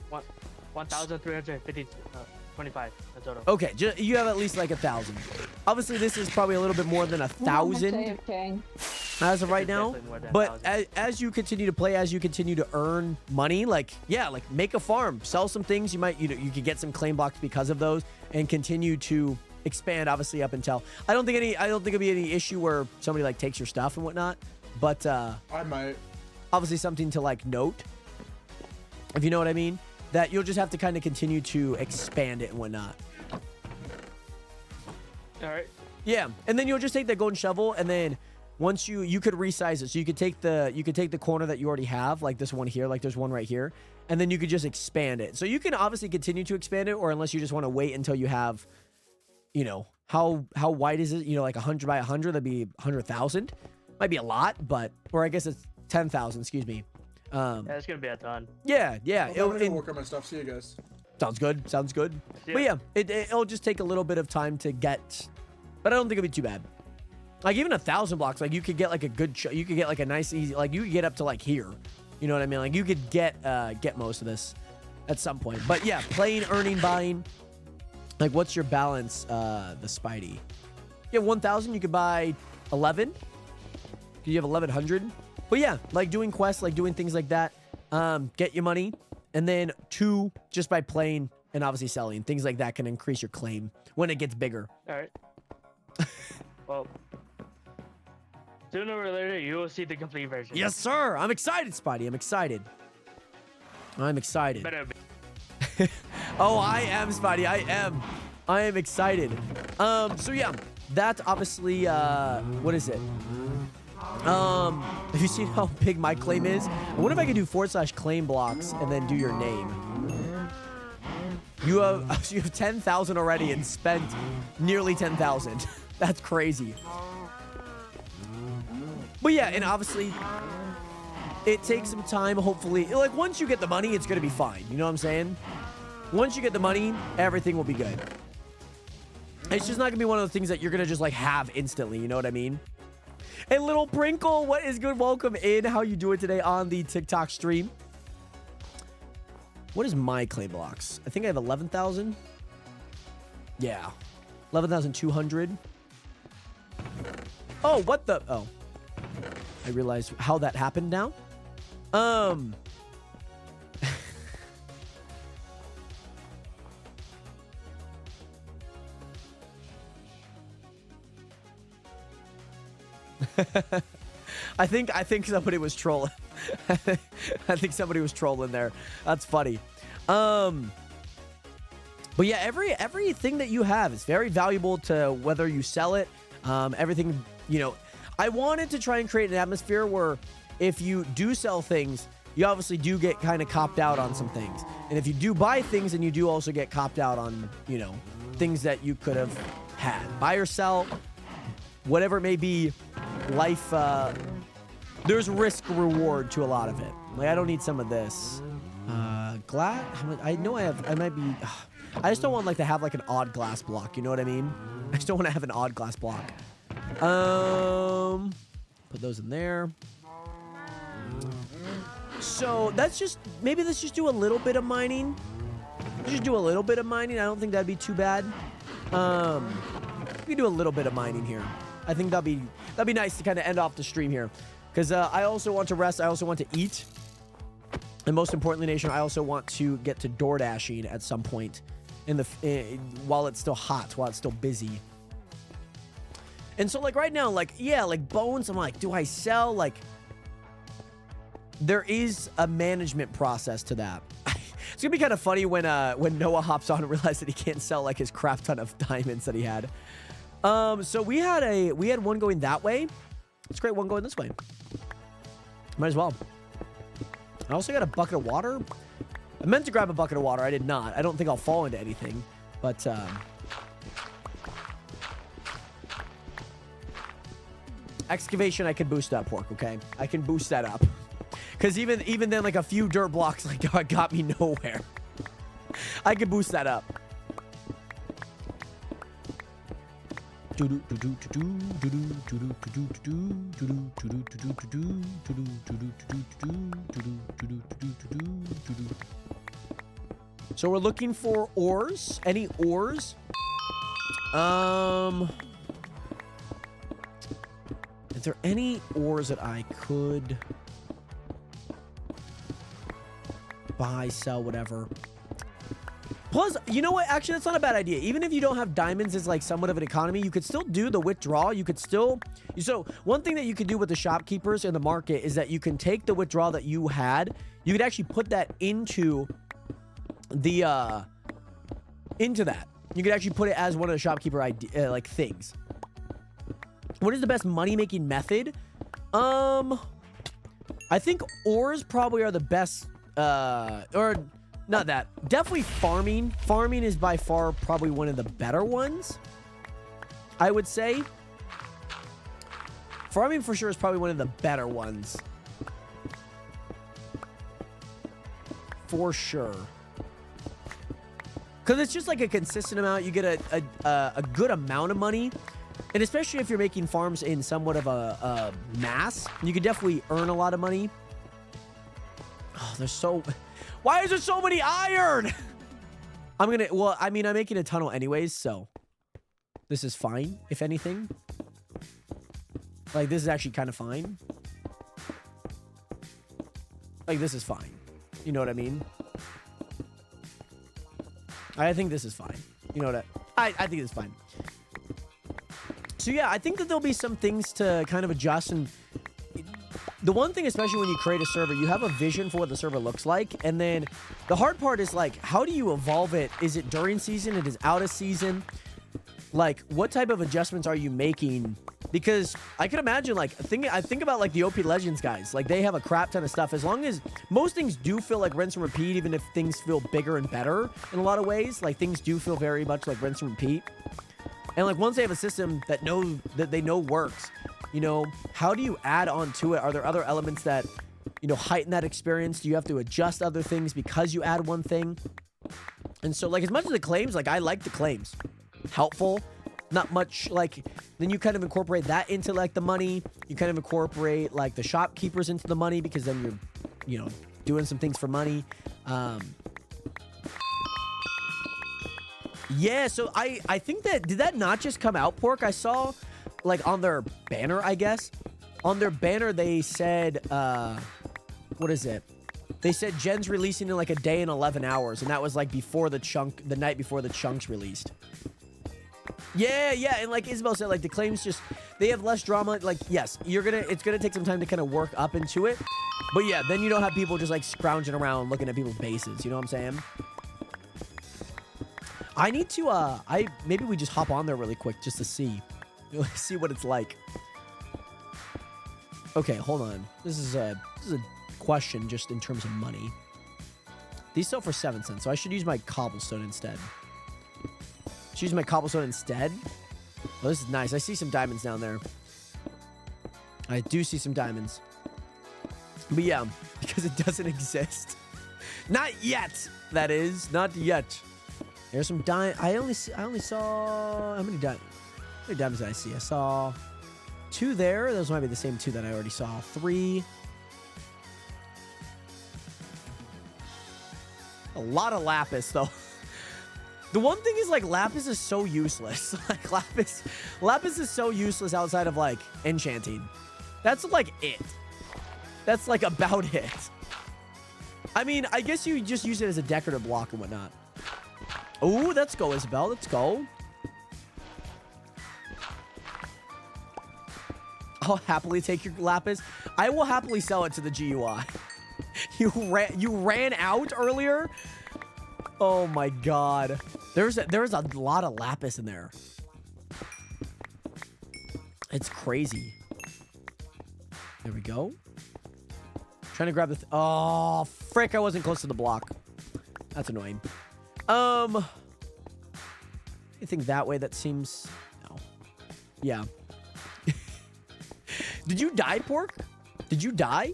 1,325 in total. Okay, you have at least like 1,000. Obviously, this is probably a little bit more than 1,000 AFK. as of right now. Definitely more than But 1,000. as you continue to play, as you continue to earn money, like make a farm, sell some things. You might, you could get some claim blocks because of those, and continue to expand. Obviously, up until I don't think it'll be any issue where somebody like takes your stuff and whatnot. But I might. obviously, something to like note, if you know what I mean. That you'll just have to kind of continue to expand it and whatnot. All right. Yeah, and then you'll just take that golden shovel, and then once you could resize it, so you could take the corner that you already have, like this one here, like there's one right here, and then you could just expand it. So you can obviously continue to expand it, or unless you just want to wait until you have, how wide is it? You know, like 100 by 100, that'd be 100,000. Might be a lot, but, or I guess it's 10,000, excuse me. Yeah, it's gonna be a ton. Yeah. I'll work on my stuff. See you guys. Sounds good. Sounds good. See But ya. yeah, it'll just take a little bit of time to get, but I don't think it'll be too bad. Like even 1,000 blocks, like you could get like a good, you could get like a nice easy, like you could get up to like here. You know what I mean? Like you could get most of this at some point. But yeah, playing, earning, buying. Like what's your balance? The Spidey. You have 1,000, you could buy 11. You have 1,100. But yeah, like doing quests, like doing things like that, get your money. And then 2, just by playing and obviously selling. Things like that can increase your claim when it gets bigger. All right. Well, sooner or later, you will see the complete version. Yes, sir. I'm excited, Spidey. I'm excited. I'm excited. Better be. Oh, I am, Spidey. I am excited. So yeah, that's obviously, what is it? Have you seen how big my claim is? I wonder if I could do / claim blocks and then do your name. You have 10,000 already and spent nearly 10,000. That's crazy. But yeah, and obviously it takes some time, hopefully. Like once you get the money, it's gonna be fine. You know what I'm saying? Once you get the money, everything will be good. It's just not gonna be one of those things that you're gonna just like have instantly, you know what I mean? Hey, Little Prinkle, what is good? Welcome in. How you doing today on the TikTok stream? What is my claim blocks? I think I have 11,000. Yeah. 11,200. Oh, what the? Oh. I realized how that happened now. I think somebody was trolling. I think somebody was trolling there. That's funny. But yeah, everything that you have is very valuable to whether you sell it. Everything, you know, I wanted to try and create an atmosphere where if you do sell things, you obviously do get kind of copped out on some things. And if you do buy things, then you do also get copped out on, you know, things that you could have had. Buy or sell, whatever it may be, life, there's risk reward to a lot of it. Like, I don't need some of this. Glass, I know I might be, I just don't want like to have like an odd glass block. You know what I mean? I just don't want to have an odd glass block. Put those in there. So that's just, maybe let's just do a little bit of mining. Let's just do a little bit of mining. I don't think that'd be too bad. We can do a little bit of mining here. I think that'd be nice to kind of end off the stream here. Because I also want to rest. I also want to eat. And most importantly, Nation, I also want to get to door dashing at some point while it's still hot, while it's still busy. And so, like, right now, like, yeah, like, bones, I'm like, do I sell? Like, there is a management process to that. It's gonna be kind of funny when Noah hops on and realizes that he can't sell, like, his crap ton of diamonds that he had. So we had one going that way. Let's create one going this way. Might as well. I also got a bucket of water. I meant to grab a bucket of water. I did not. I don't think I'll fall into anything. But, excavation, I can boost that, Pork, okay? I can boost that up. Because even then, like, a few dirt blocks, like, got me nowhere. I can boost that up. So we're looking for ores. Any ores? Is there any ores that I could buy, sell, whatever? Plus, you know what? Actually, that's not a bad idea. Even if you don't have diamonds as like somewhat of an economy, you could still do the withdrawal. You could still... So one thing that you could do with the shopkeepers in the market is that you can take the withdrawal that you had. You could actually put that into the... into that. You could actually put it as one of the shopkeeper like things. What is the best money-making method? I think ores probably are the best... or... Not that. Definitely farming. Farming is by far probably one of the better ones. I would say. Farming for sure is probably one of the better ones. For sure. Because it's just like a consistent amount. You get a good amount of money. And especially if you're making farms in somewhat of a mass, you can definitely earn a lot of money. Oh, there's so... Why is there so many iron? Well, I mean, I'm making a tunnel anyways, so... This is fine, if anything. Like, this is actually kind of fine. Like, this is fine. You know what I mean? I think this is fine. You know what I think it's fine. So yeah, I think that there'll be some things to kind of adjust. And the one thing, especially when you create a server, you have a vision for what the server looks like. And then the hard part is like, how do you evolve it? Is it during season? It is out of season? Like, what type of adjustments are you making? Because I can imagine, like, I think about, like, the OP Legends guys. Like, they have a crap ton of stuff. As long as most things do feel like rinse and repeat, even if things feel bigger and better in a lot of ways. Like, things do feel very much like rinse and repeat. And, like, once they have a system that they know works, you know, how do you add on to it? Are there other elements that, you know, heighten that experience? Do you have to adjust other things because you add one thing? And so, like, as much as the claims, like, I like the claims. Helpful. Not much, like, then you kind of incorporate that into, like, the money. You kind of incorporate, like, the shopkeepers into the money because then you're, you know, doing some things for money. Yeah, so I think that, did that not just come out, Pork? I saw, like, on their banner, I guess. On their banner, they said, what is it? They said Gen's releasing in, like, a day and 11 hours, and that was, like, before the night before the chunks released. Yeah, and like Isabel said, like the claims just, they have less drama. Like, yes, it's gonna take some time to kind of work up into it. But yeah, then you don't have people just like scrounging around looking at people's bases. You know what I'm saying? I need to, maybe we just hop on there really quick just to see what it's like. Okay, hold on. This is a question just in terms of money. These sell for 7 cents, so I should use my cobblestone instead. Use my cobblestone instead. Oh, this is nice. I see some diamonds down there. I do see some diamonds. But yeah, because it doesn't exist. Not yet. That is not yet. There's some diamonds. I only saw how many diamonds? How many diamonds did I see? I saw 2 there. Those might be the same 2 that I already saw. 3. A lot of lapis though. The one thing is, like, lapis is so useless. Like, lapis is so useless outside of, like, enchanting. That's, like, it. That's, like, about it. I mean, I guess you just use it as a decorative block and whatnot. Oh, let's go, Isabel. Let's go. I'll happily take your lapis. I will happily sell it to the GUI. You ran out earlier? Oh, my God. There's a lot of lapis in there. It's crazy. There we go. Trying to grab the... Oh, frick. I wasn't close to the block. That's annoying. Anything that way that seems... No. Yeah. Did you die, Pork? Did you die?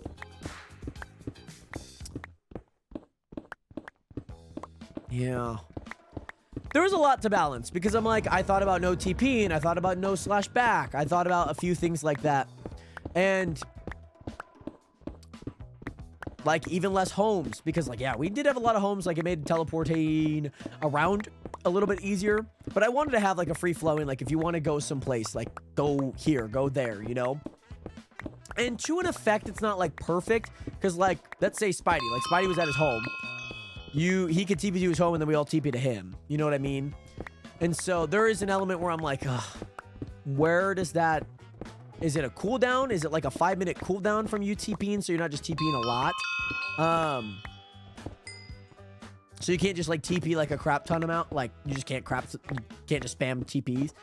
Yeah. There was a lot to balance because I'm like, I thought about no TP and I thought about no /back. I thought about a few things like that. And like even less homes because like, yeah, we did have a lot of homes. Like it made teleporting around a little bit easier, but I wanted to have like a free flowing, like if you want to go someplace, like go here, go there, you know? And to an effect, it's not like perfect because like, let's say Spidey, like Spidey was at his home. He could TP to his home and then we all TP to him. You know what I mean? And so there is an element where I'm like, ugh, where does that... Is it a cooldown? Is it like a 5-minute cooldown from you TPing so you're not just TPing a lot? So you can't just like TP like a crap ton amount. Like you just can't just spam TPs.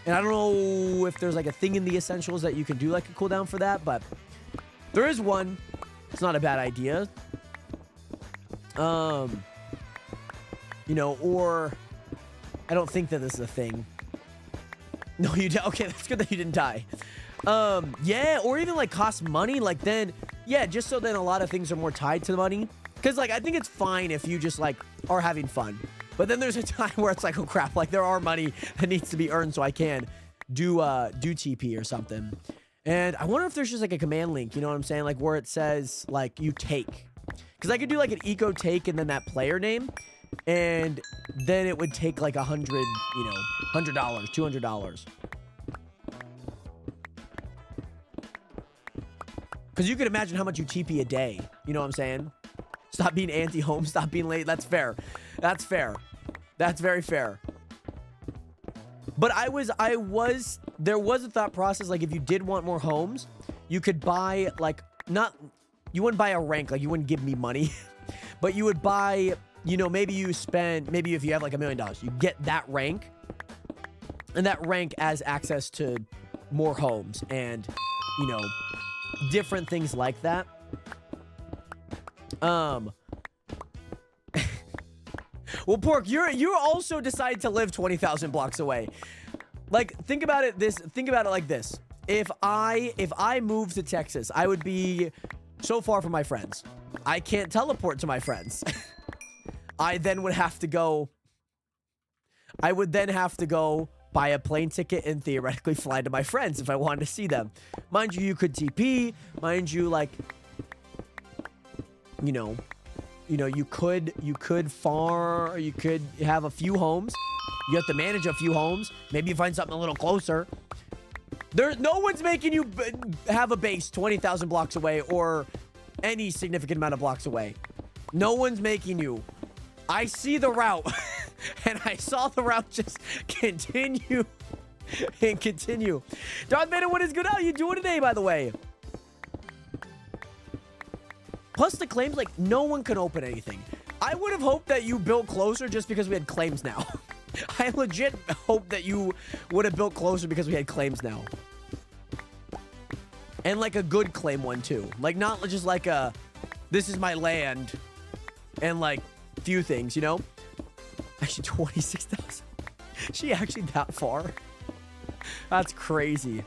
And I don't know if there's like a thing in the essentials that you can do like a cooldown for that, but there is one. It's not a bad idea. You know, or I don't think that this is a thing. No, you did. Okay, that's good that you didn't die. Yeah, or even like cost money. Like then, yeah, just so then a lot of things are more tied to the money. Because like I think it's fine if you just like are having fun. But then there's a time where it's like, oh crap, like there are money that needs to be earned so I can do TP or something. And I wonder if there's just like a command link, you know what I'm saying? Like where it says like you take. Because I could do like an eco take and then that player name. And then it would take like $100, you know, $100, $200. Because you could imagine how much you TP a day. You know what I'm saying? Stop being anti-home. Stop being late. That's fair. That's fair. That's very fair. But there was a thought process. Like if you did want more homes, you could buy like, you wouldn't buy a rank. Like you wouldn't give me money. But you would buy, you know, maybe if you have like $1 million, you get that rank. And that rank has access to more homes and, you know, different things like that. Well, Pork, you're also decided to live 20,000 blocks away. Like, think about it like this. If I moved to Texas, I would be so far from my friends. I can't teleport to my friends. I would then have to go buy a plane ticket and theoretically fly to my friends if I wanted to see them. Mind you, you could TP. Mind you, like, you know, you could farm, you could have a few homes. You have to manage a few homes. Maybe you find something a little closer. No one's making you have a base 20,000 blocks away or any significant amount of blocks away. No one's making you. I see the route. And I saw the route just continue and continue. Darth Vader, what is good? How are you doing today, by the way? Plus the claims, like, no one can open anything. I would have hoped that you built closer just because we had claims now. I legit hope that you would have built closer because we had claims now. And, like, a good claim one, too. Like, not just like a, this is my land, and, like, few things, you know? Actually, 26,000. She actually that far? That's crazy.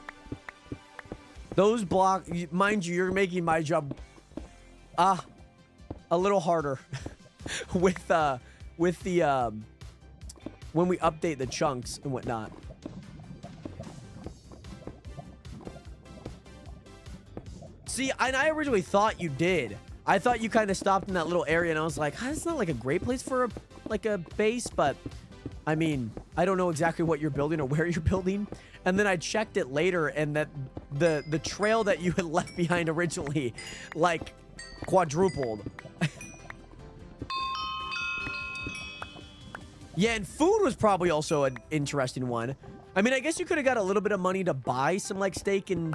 Those blocks, mind you, you're making my job a little harder with the when we update the chunks and whatnot. See, I originally thought you did. I thought you kind of stopped in that little area, and I was like, it's not like a great place for a base, but I mean, I don't know exactly what you're building or where you're building. And then I checked it later, and that the trail that you had left behind originally, like, quadrupled. Yeah, and food was probably also an interesting one. I mean, I guess you could have got a little bit of money to buy some, like, steak and,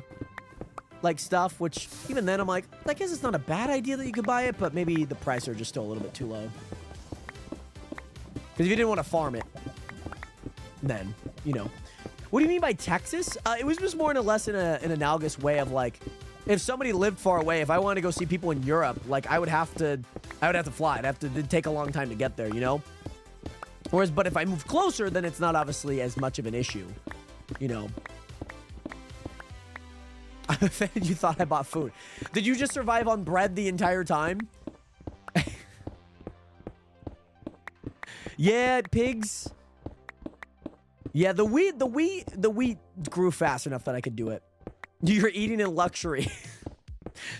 like, stuff, which even then I'm like, I guess it's not a bad idea that you could buy it, but maybe the prices are just still a little bit too low. Because if you didn't want to farm it, then, you know. What do you mean by Texas? It was just more in an analogous way of, like, if somebody lived far away, if I wanted to go see people in Europe, like, I would have to fly. It'd take a long time to get there, you know? Whereas, but if I move closer, then it's not obviously as much of an issue, you know? I'm offended you thought I bought food. Did you just survive on bread the entire time? Yeah, pigs. Yeah, the wheat grew fast enough that I could do it. You're eating in luxury.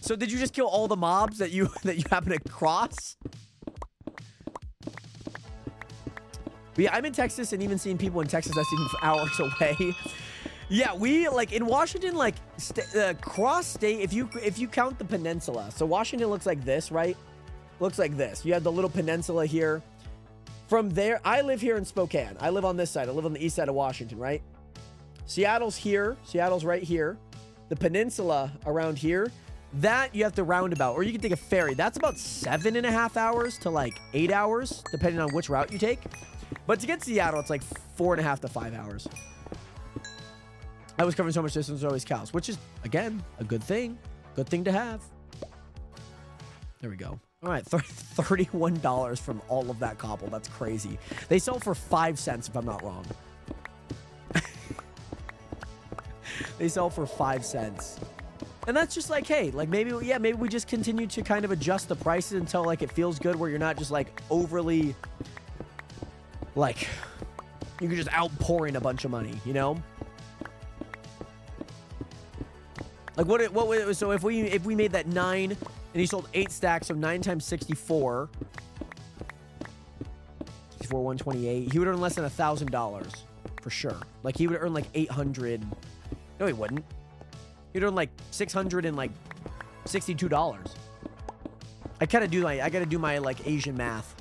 So did you just kill all the mobs that you happen to cross? But yeah, I'm in Texas, and even seeing people in Texas that's even hours away. Yeah, we, like, in Washington, like, cross state, if you count the peninsula. So Washington looks like this, right? Looks like this. You have the little peninsula here. From there, I live here in Spokane. I live on this side. I live on the east side of Washington, right? Seattle's here. Seattle's right here. The peninsula around here, that you have to roundabout, or you can take a ferry. That's about 7.5 hours to like 8 hours, depending on which route you take. But to get to Seattle, it's like 4.5 to 5 hours. I was covering so much distance, always cows, which is, again, a good thing. Good thing to have. There we go. All right, $31 from all of that cobble. That's crazy. They sell for 5 cents, if I'm not wrong. They sell for 5 cents. And that's just like, hey, like maybe, yeah, maybe we just continue to kind of adjust the prices until like it feels good where you're not just like overly, like, you're just outpouring a bunch of money, you know? Like so if we made that 9 and he sold 8 stacks, so 9 times 64, 128, he would earn less than $1,000 for sure. Like he would earn like 800. No, he wouldn't. He'd earn like $662. I gotta do my like Asian math.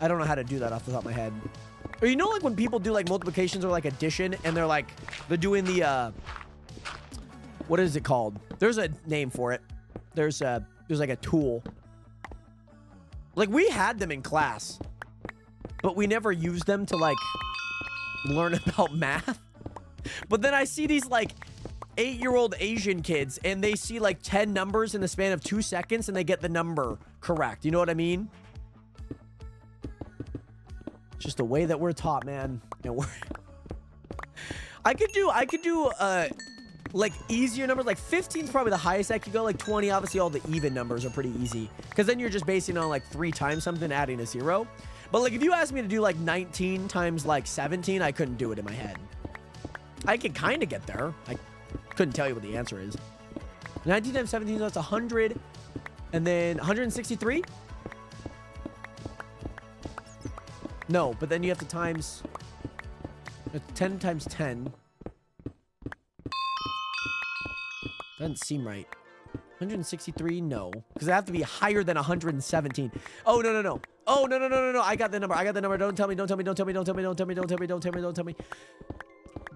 I don't know how to do that off the top of my head. Or you know, like when people do like multiplications or like addition, and they're doing the what is it called? There's a name for it. There's like a tool. Like we had them in class, but we never used them to like learn about math. But then I see these like 8-year-old Asian kids and they see like 10 numbers in the span of 2 seconds and they get the number correct. You know what I mean? It's just the way that we're taught, man. You know, I could do like easier numbers. Like 15 is probably the highest I could go. Like 20, obviously all the even numbers are pretty easy because then you're just basing on like 3 times something, adding a 0. But like if you asked me to do like 19 times like 17, I couldn't do it in my head. I could kind of get there. I couldn't tell you what the answer is. 19 times 17, that's 100. And then 163? No, but then you have to times 10 times 10. Doesn't seem right. 163? No. Because I have to be higher than 117. Oh, no. Oh, no. I got the number. Don't tell me.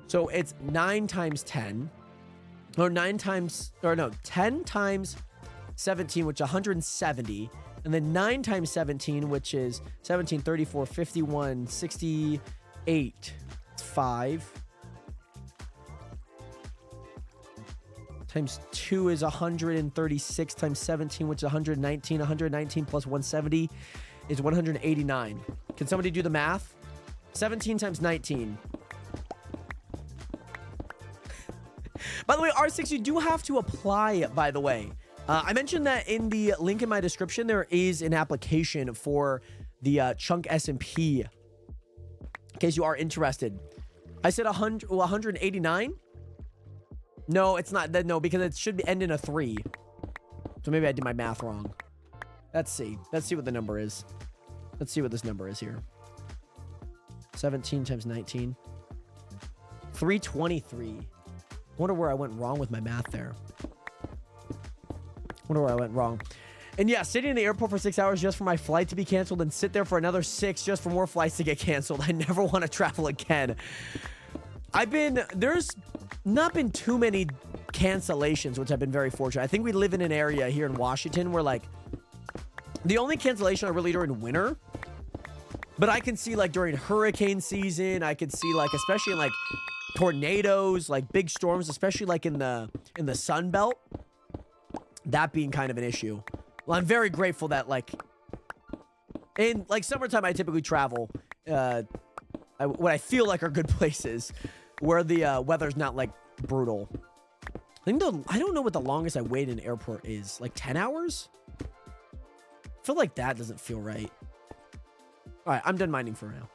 So it's 9 times 10. Or 10 times 17, which is 170. And then 9 times 17, which is 17, 34, 51, 68. It's 5. Times 2 is 136 times 17, which is 119. 119 plus 170 is 189. Can somebody do the math? 17 times 19. By the way, R6, you do have to apply, by the way. I mentioned that in the link in my description, there is an application for the Chunk SMP. In case you are interested. I said 189? No, it's not. No, because it should end in a 3. So maybe I did my math wrong. Let's see. Let's see what the number is. Let's see what this number is here. 17 times 19. 323. Wonder where I went wrong with my math there. Wonder where I went wrong. And yeah, sitting in the airport for 6 hours just for my flight to be canceled and sit there for another 6 just for more flights to get canceled. I never want to travel again. There's not been too many cancellations, which I've been very fortunate. I think we live in an area here in Washington where like the only cancellation are really during winter. But I can see like during hurricane season, I can see like, especially in like tornadoes, like big storms, especially like in the Sun Belt, that being kind of an issue. Well, I'm very grateful that like in like summertime, I typically travel what I feel like are good places where the weather's not like brutal. I don't know what the longest I wait in an airport is. Like 10 hours? I feel like that doesn't feel right. All right, I'm done mining for now.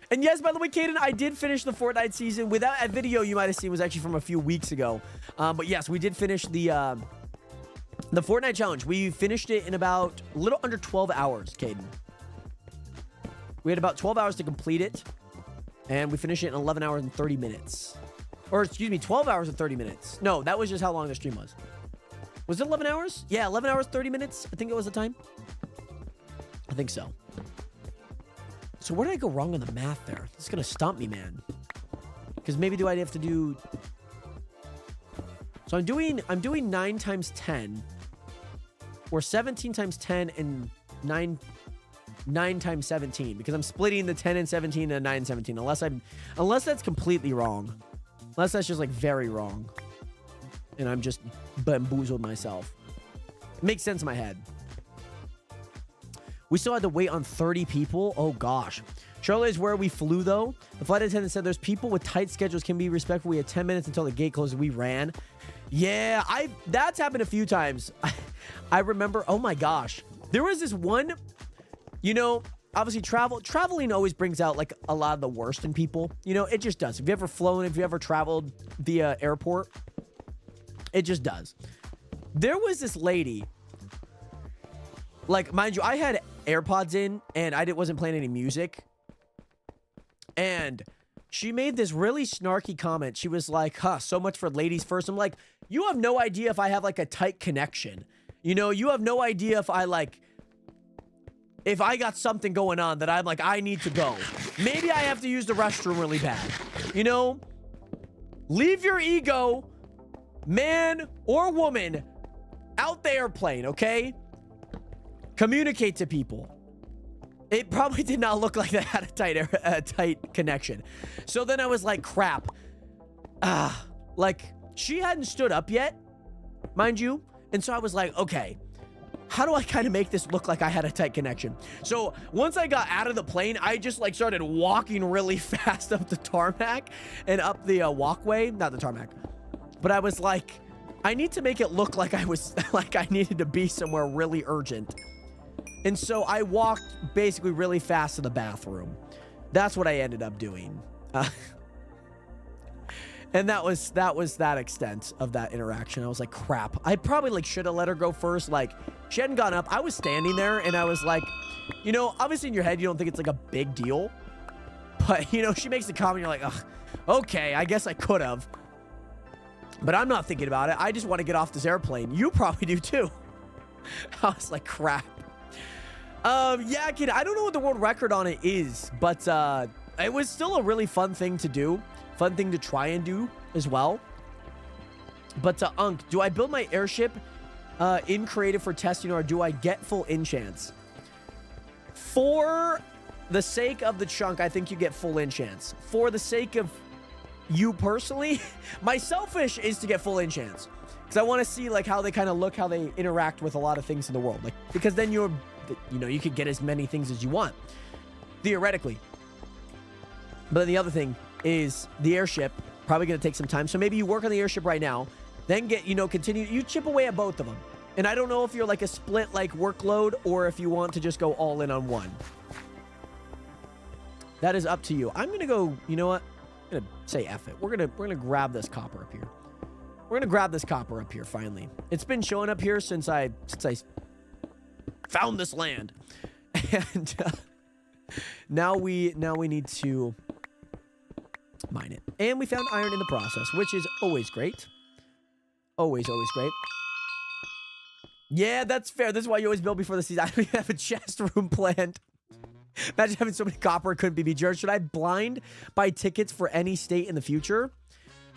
And yes, by the way, Caden, I did finish the Fortnite season. Without a video you might have seen was actually from a few weeks ago. But yes, we did finish the Fortnite challenge. We finished it in about a little under 12 hours, Caden. We had about 12 hours to complete it. And we finished it in 11 hours and 30 minutes. Or excuse me, 12 hours and 30 minutes. No, that was just how long the stream was. Was it 11 hours? Yeah, 11 hours, 30 minutes. I think it was the time. I think so. So where did I go wrong on the math there? This is going to stump me, man. Because maybe do I have to do... So I'm doing 9 times 10. Or 17 times 10 and 9 times 17. Because I'm splitting the 10 and 17 and 9 and 17. Unless that's completely wrong. Unless that's just like very wrong. And I'm just bamboozled myself. It makes sense in my head. We still had to wait on 30 people. Oh, gosh. Charlotte is where we flew, though. The flight attendant said there's people with tight schedules can be respectful. We had 10 minutes until the gate closed. We ran. Yeah, that's happened a few times. I remember, oh my gosh. There was this one, you know, obviously traveling always brings out like a lot of the worst in people. You know, it just does. If you ever flown, if you ever traveled via airport, it just does. There was this lady, like, mind you, I had AirPods in and I wasn't playing any music. And she made this really snarky comment. She was like, so much for ladies first. I'm like, you have no idea if I have like a tight connection. You know, you have no idea if I got something going on that I'm like, I need to go. Maybe I have to use the restroom really bad. You know, leave your ego, man or woman, out the airplane, okay? Communicate to people. It probably did not look like that had a tight connection. So then I was like, crap. Like, she hadn't stood up yet, mind you. And so I was like, okay, how do I kind of make this look like I had a tight connection? So once I got out of the plane, I just like started walking really fast up the tarmac and up the walkway. Not the tarmac. But I was like, I need to make it look like I was like I needed to be somewhere really urgent. And so I walked basically really fast to the bathroom. That's what I ended up doing. And that was that extent of that interaction. I was like, crap. I probably like should have let her go first. Like, she hadn't gotten up. I was standing there and I was like, you know, obviously in your head, you don't think it's like a big deal. But, you know, she makes the comment, you're like, ugh, okay, I guess I could have. But I'm not thinking about it. I just want to get off this airplane. You probably do too. I was like, crap. Yeah, kid, I don't know what the world record on it is, but it was still a really fun thing to do. Fun thing to try and do as well. But Unk, do I build my airship in creative for testing, or do I get full enchants? For the sake of the chunk, I think you get full enchants. For the sake of you personally, my selfish is to get full enchants. Because I want to see like how they kind of look, how they interact with a lot of things in the world. Like, because then you know, you could get as many things as you want, theoretically. But then the other thing is the airship, probably going to take some time. So maybe you work on the airship right now, then get, you know, continue. You chip away at both of them. And I don't know if you're like a split like workload or if you want to just go all in on one. That is up to you. I'm going to go, you know what? I'm going to say F it. We're going to grab this copper up here. We're going to grab this copper up here finally. It's been showing up here since I found this land. And now we need to mine it. And we found iron in the process, which is always great. Always great. Yeah, that's fair. This is why you always build before the season. I don't even have a chest room planned. Imagine having so many copper it couldn't be judged. Should I blind buy tickets for any state in the future?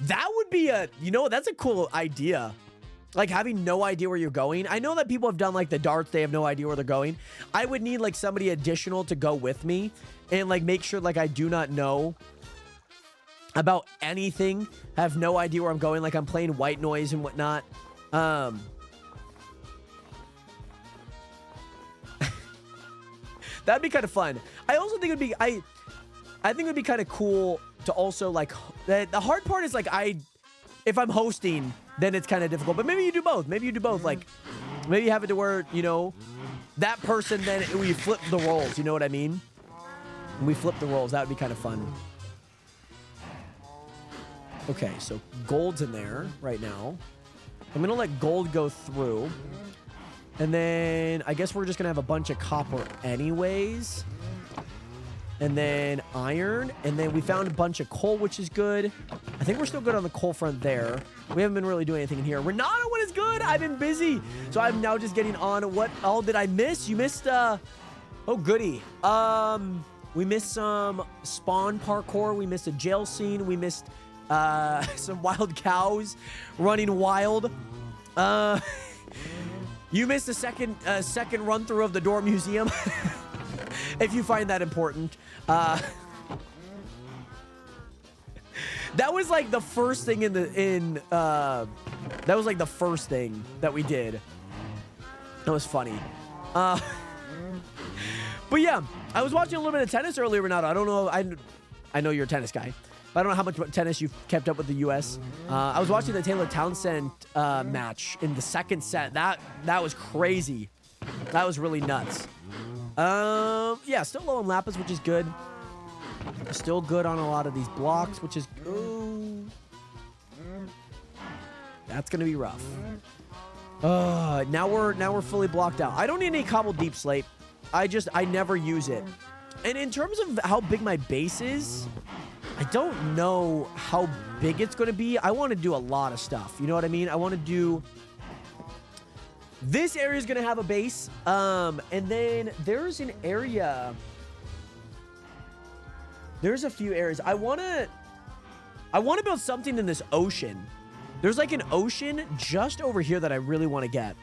That would be you know, that's a cool idea. Like having no idea where you're going. I know that people have done like the darts. They have no idea where they're going. I would need like somebody additional to go with me and like make sure like I do not know about anything. I have no idea where I'm going. Like I'm playing white noise and whatnot. That'd be kind of fun. I also think it'd be, I think it'd be kind of cool to also like, the hard part is like if I'm hosting, then it's kind of difficult, but maybe you do both. Maybe you do both. Like maybe you have it to where, you know, that person, then we flip the roles. You know what I mean? We flip the roles. That would be kind of fun. Okay, so gold's in there right now. I'm going to let gold go through. And then I guess we're just going to have a bunch of copper anyways. And then iron. And then we found a bunch of coal, which is good. I think we're still good on the coal front there. We haven't been really doing anything in here. Renata, what is good? I've been busy. So I'm now just getting on. What all did I miss? You missed, oh, goody. We missed some spawn parkour. We missed a jail scene. We missed some wild cows running wild. You missed a second run through of the Door Museum. If you find that important. That was like the first thing that was like the first thing that we did. That was funny. But yeah, I was watching a little bit of tennis earlier, Renato. I don't know. I know you're a tennis guy, but I don't know how much tennis you've kept up with the U.S. I was watching the Taylor Townsend match in the second set. That was crazy. That was really nuts. Yeah, still low on Lapis, which is good. Still good on a lot of these blocks, which is good. That's gonna be rough. Now we're fully blocked out. I don't need any Cobble Deep Slate. I never use it. And in terms of how big my base is, I don't know how big it's gonna be. I want to do a lot of stuff. You know what I mean? I want to do. This area is gonna have a base, and then there's an area. There's a few areas I wanna build something in this ocean. There's like an ocean just over here that I really want to get.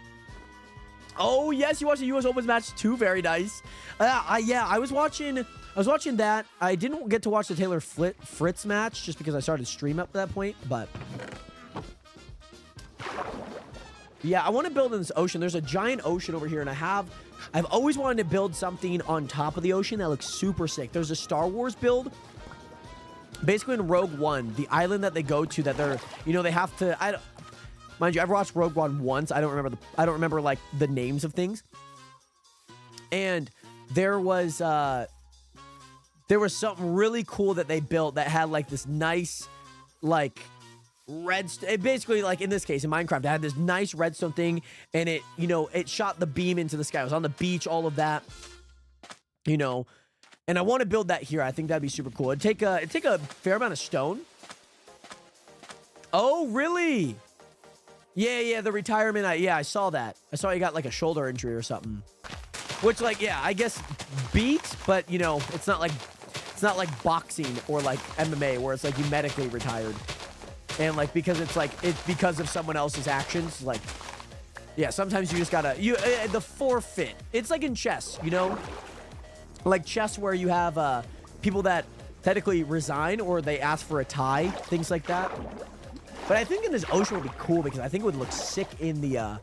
Oh yes, you watched the U.S. Opens match too. Very nice. Yeah, I was watching that. I didn't get to watch the Taylor Fritz match just because I started stream up at that point. But yeah, I want to build in this ocean. There's a giant ocean over here, and I've always wanted to build something on top of the ocean that looks super sick. There's a Star Wars build. Basically in Rogue One, the island that they go to, that they're, they have to, mind you, I've watched Rogue One once. I don't remember like the names of things. And there was something really cool that they built that had like this nice, like basically like in this case in Minecraft, it had this nice redstone thing, and it, it shot the beam into the sky. It was on the beach, all of that, And I want to build that here. I think that'd be super cool. It'd take a fair amount of stone. Oh, really? Yeah, the retirement. I saw that. I saw he got like a shoulder injury or something. Which, like, yeah, I guess beat, but it's not like boxing or like MMA where it's like you medically retired. And like because it's because of someone else's actions, like, yeah, sometimes you just gotta the forfeit. It's like in chess, like chess where you have people that technically resign or they ask for a tie, things like that. But I think in this ocean would be cool because I think it would look sick in the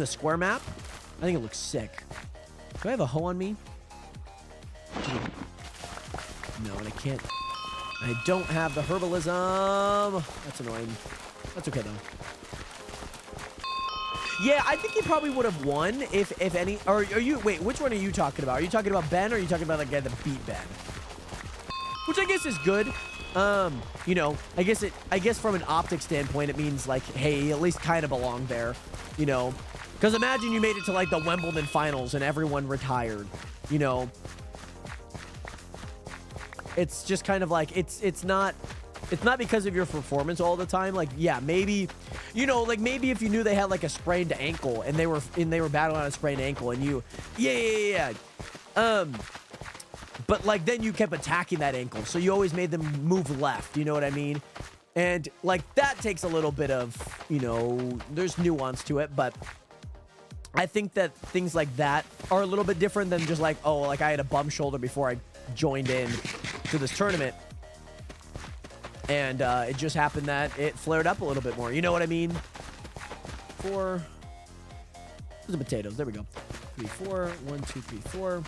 square map. I think it looks sick. Do I have a hoe on me? No, and I can't. I don't have the herbalism. That's annoying. That's okay though. Yeah, I think he probably would have won if any. Or are you? Wait, which one are you talking about? Are you talking about Ben, or are you talking about the guy that beat Ben? Which I guess is good. I guess from an optic standpoint, it means like, hey, he at least kind of belonged there, Because imagine you made it to like the Wimbledon finals and everyone retired, It's just kind of like it's not because of your performance all the time. Like, yeah, maybe, like maybe if you knew they had like a sprained ankle and they were battling on a sprained ankle and you, yeah. But like then you kept attacking that ankle, so you always made them move left. You know what I mean? And like that takes a little bit of, there's nuance to it, but I think that things like that are a little bit different than just like, oh, like I had a bum shoulder before I joined in to this tournament. And it just happened that it flared up a little bit more. You know what I mean? Those are potatoes. There we go. 3, 4. 1, 2, 3, 4.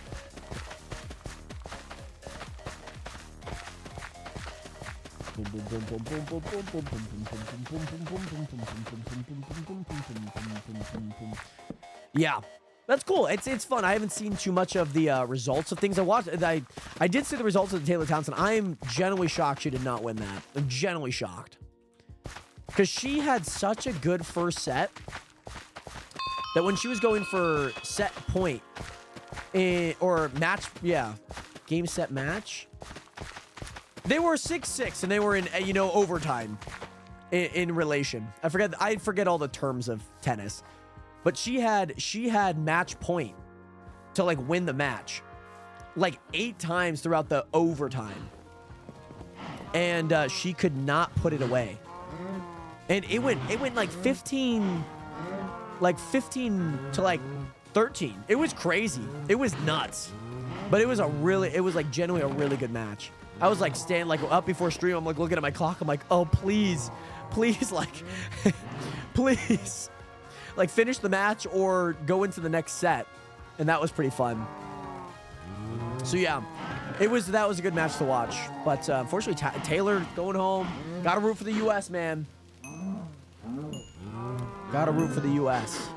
Yeah. That's cool. It's fun. I haven't seen too much of the results of things I watched. I did see the results of the Taylor Townsend. I am genuinely shocked she did not win that. I'm genuinely shocked. Because she had such a good first set that when she was going for set point or match, game set match, they were 6-6 and they were in overtime in relation. I forget all the terms of tennis. But she had match point to like win the match like 8 times throughout the overtime. And she could not put it away. And it went like 15 to like 13. It was crazy. It was nuts. But it was like genuinely a really good match. I was like standing like up before stream. I'm like looking at my clock. I'm like, oh, please, like, please. Like finish the match or go into the next set. And that was pretty fun. So yeah, that was a good match to watch. But unfortunately, Taylor going home. Got to root for the U.S., man. Got to root for the U.S.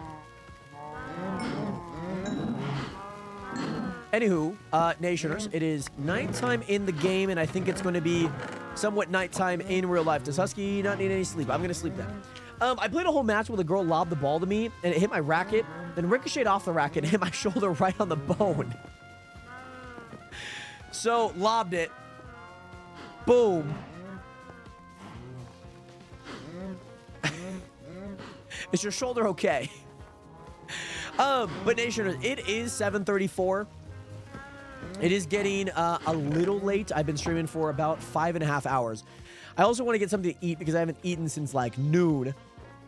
Anywho, Nationers, it is nighttime in the game, and I think it's going to be somewhat nighttime in real life. Does Husky not need any sleep? I'm going to sleep then. I played a whole match where the girl lobbed the ball to me, and it hit my racket, then ricocheted off the racket and hit my shoulder right on the bone. So, lobbed it. Boom. Is your shoulder okay? But Nationers, it is 7:34. It is getting a little late. I've been streaming for about 5.5 hours. I also want to get something to eat because I haven't eaten since like noon.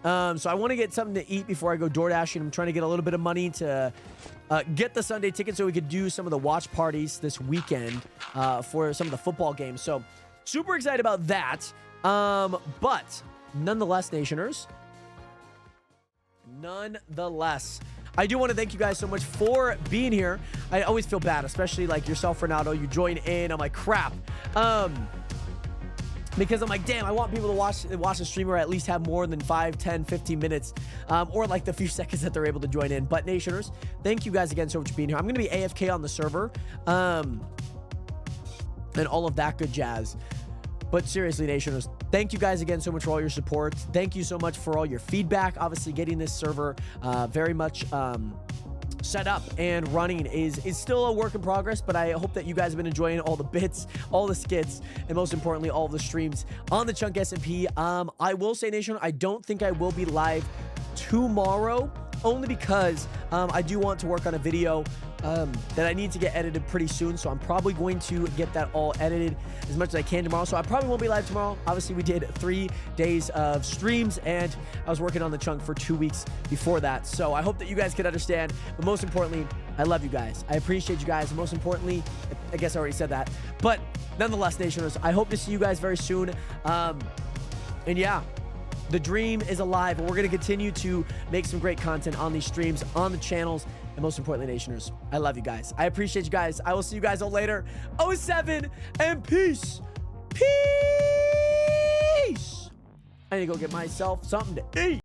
So I want to get something to eat before I go door dashing. I'm trying to get a little bit of money to get the Sunday ticket so we could do some of the watch parties this weekend for some of the football games. So super excited about that. But nonetheless, Nationers, I do want to thank you guys so much for being here. I always feel bad, especially like yourself, Ronaldo. You join in. I'm like, crap. Because I'm like, damn, I want people to watch the stream or at least have more than 5, 10, 15 minutes. Or like the few seconds that they're able to join in. But Nationers, thank you guys again so much for being here. I'm going to be AFK on the server. And all of that good jazz. But seriously, Nationers, thank you guys again so much for all your support. Thank you so much for all your feedback. Obviously, getting this server very much set up and running is still a work in progress, but I hope that you guys have been enjoying all the bits, all the skits, and most importantly, all the streams on the Chunk SMP. I will say, Nation, I don't think I will be live tomorrow, only because I do want to work on a video that I need to get edited pretty soon, so I'm probably going to get that all edited as much as I can tomorrow. So I probably won't be live tomorrow. Obviously, we did 3 days of streams, and I was working on the Chunk for 2 weeks before that. So I hope that you guys can understand, but most importantly, I love you guys. I appreciate you guys, and most importantly, I guess I already said that, but nonetheless, Nationers, I hope to see you guys very soon. And yeah, the dream is alive, and we're going to continue to make some great content on these streams, on the channels, and most importantly, Nationers, I love you guys. I appreciate you guys. I will see you guys all later. 07 and peace. Peace. I need to go get myself something to eat.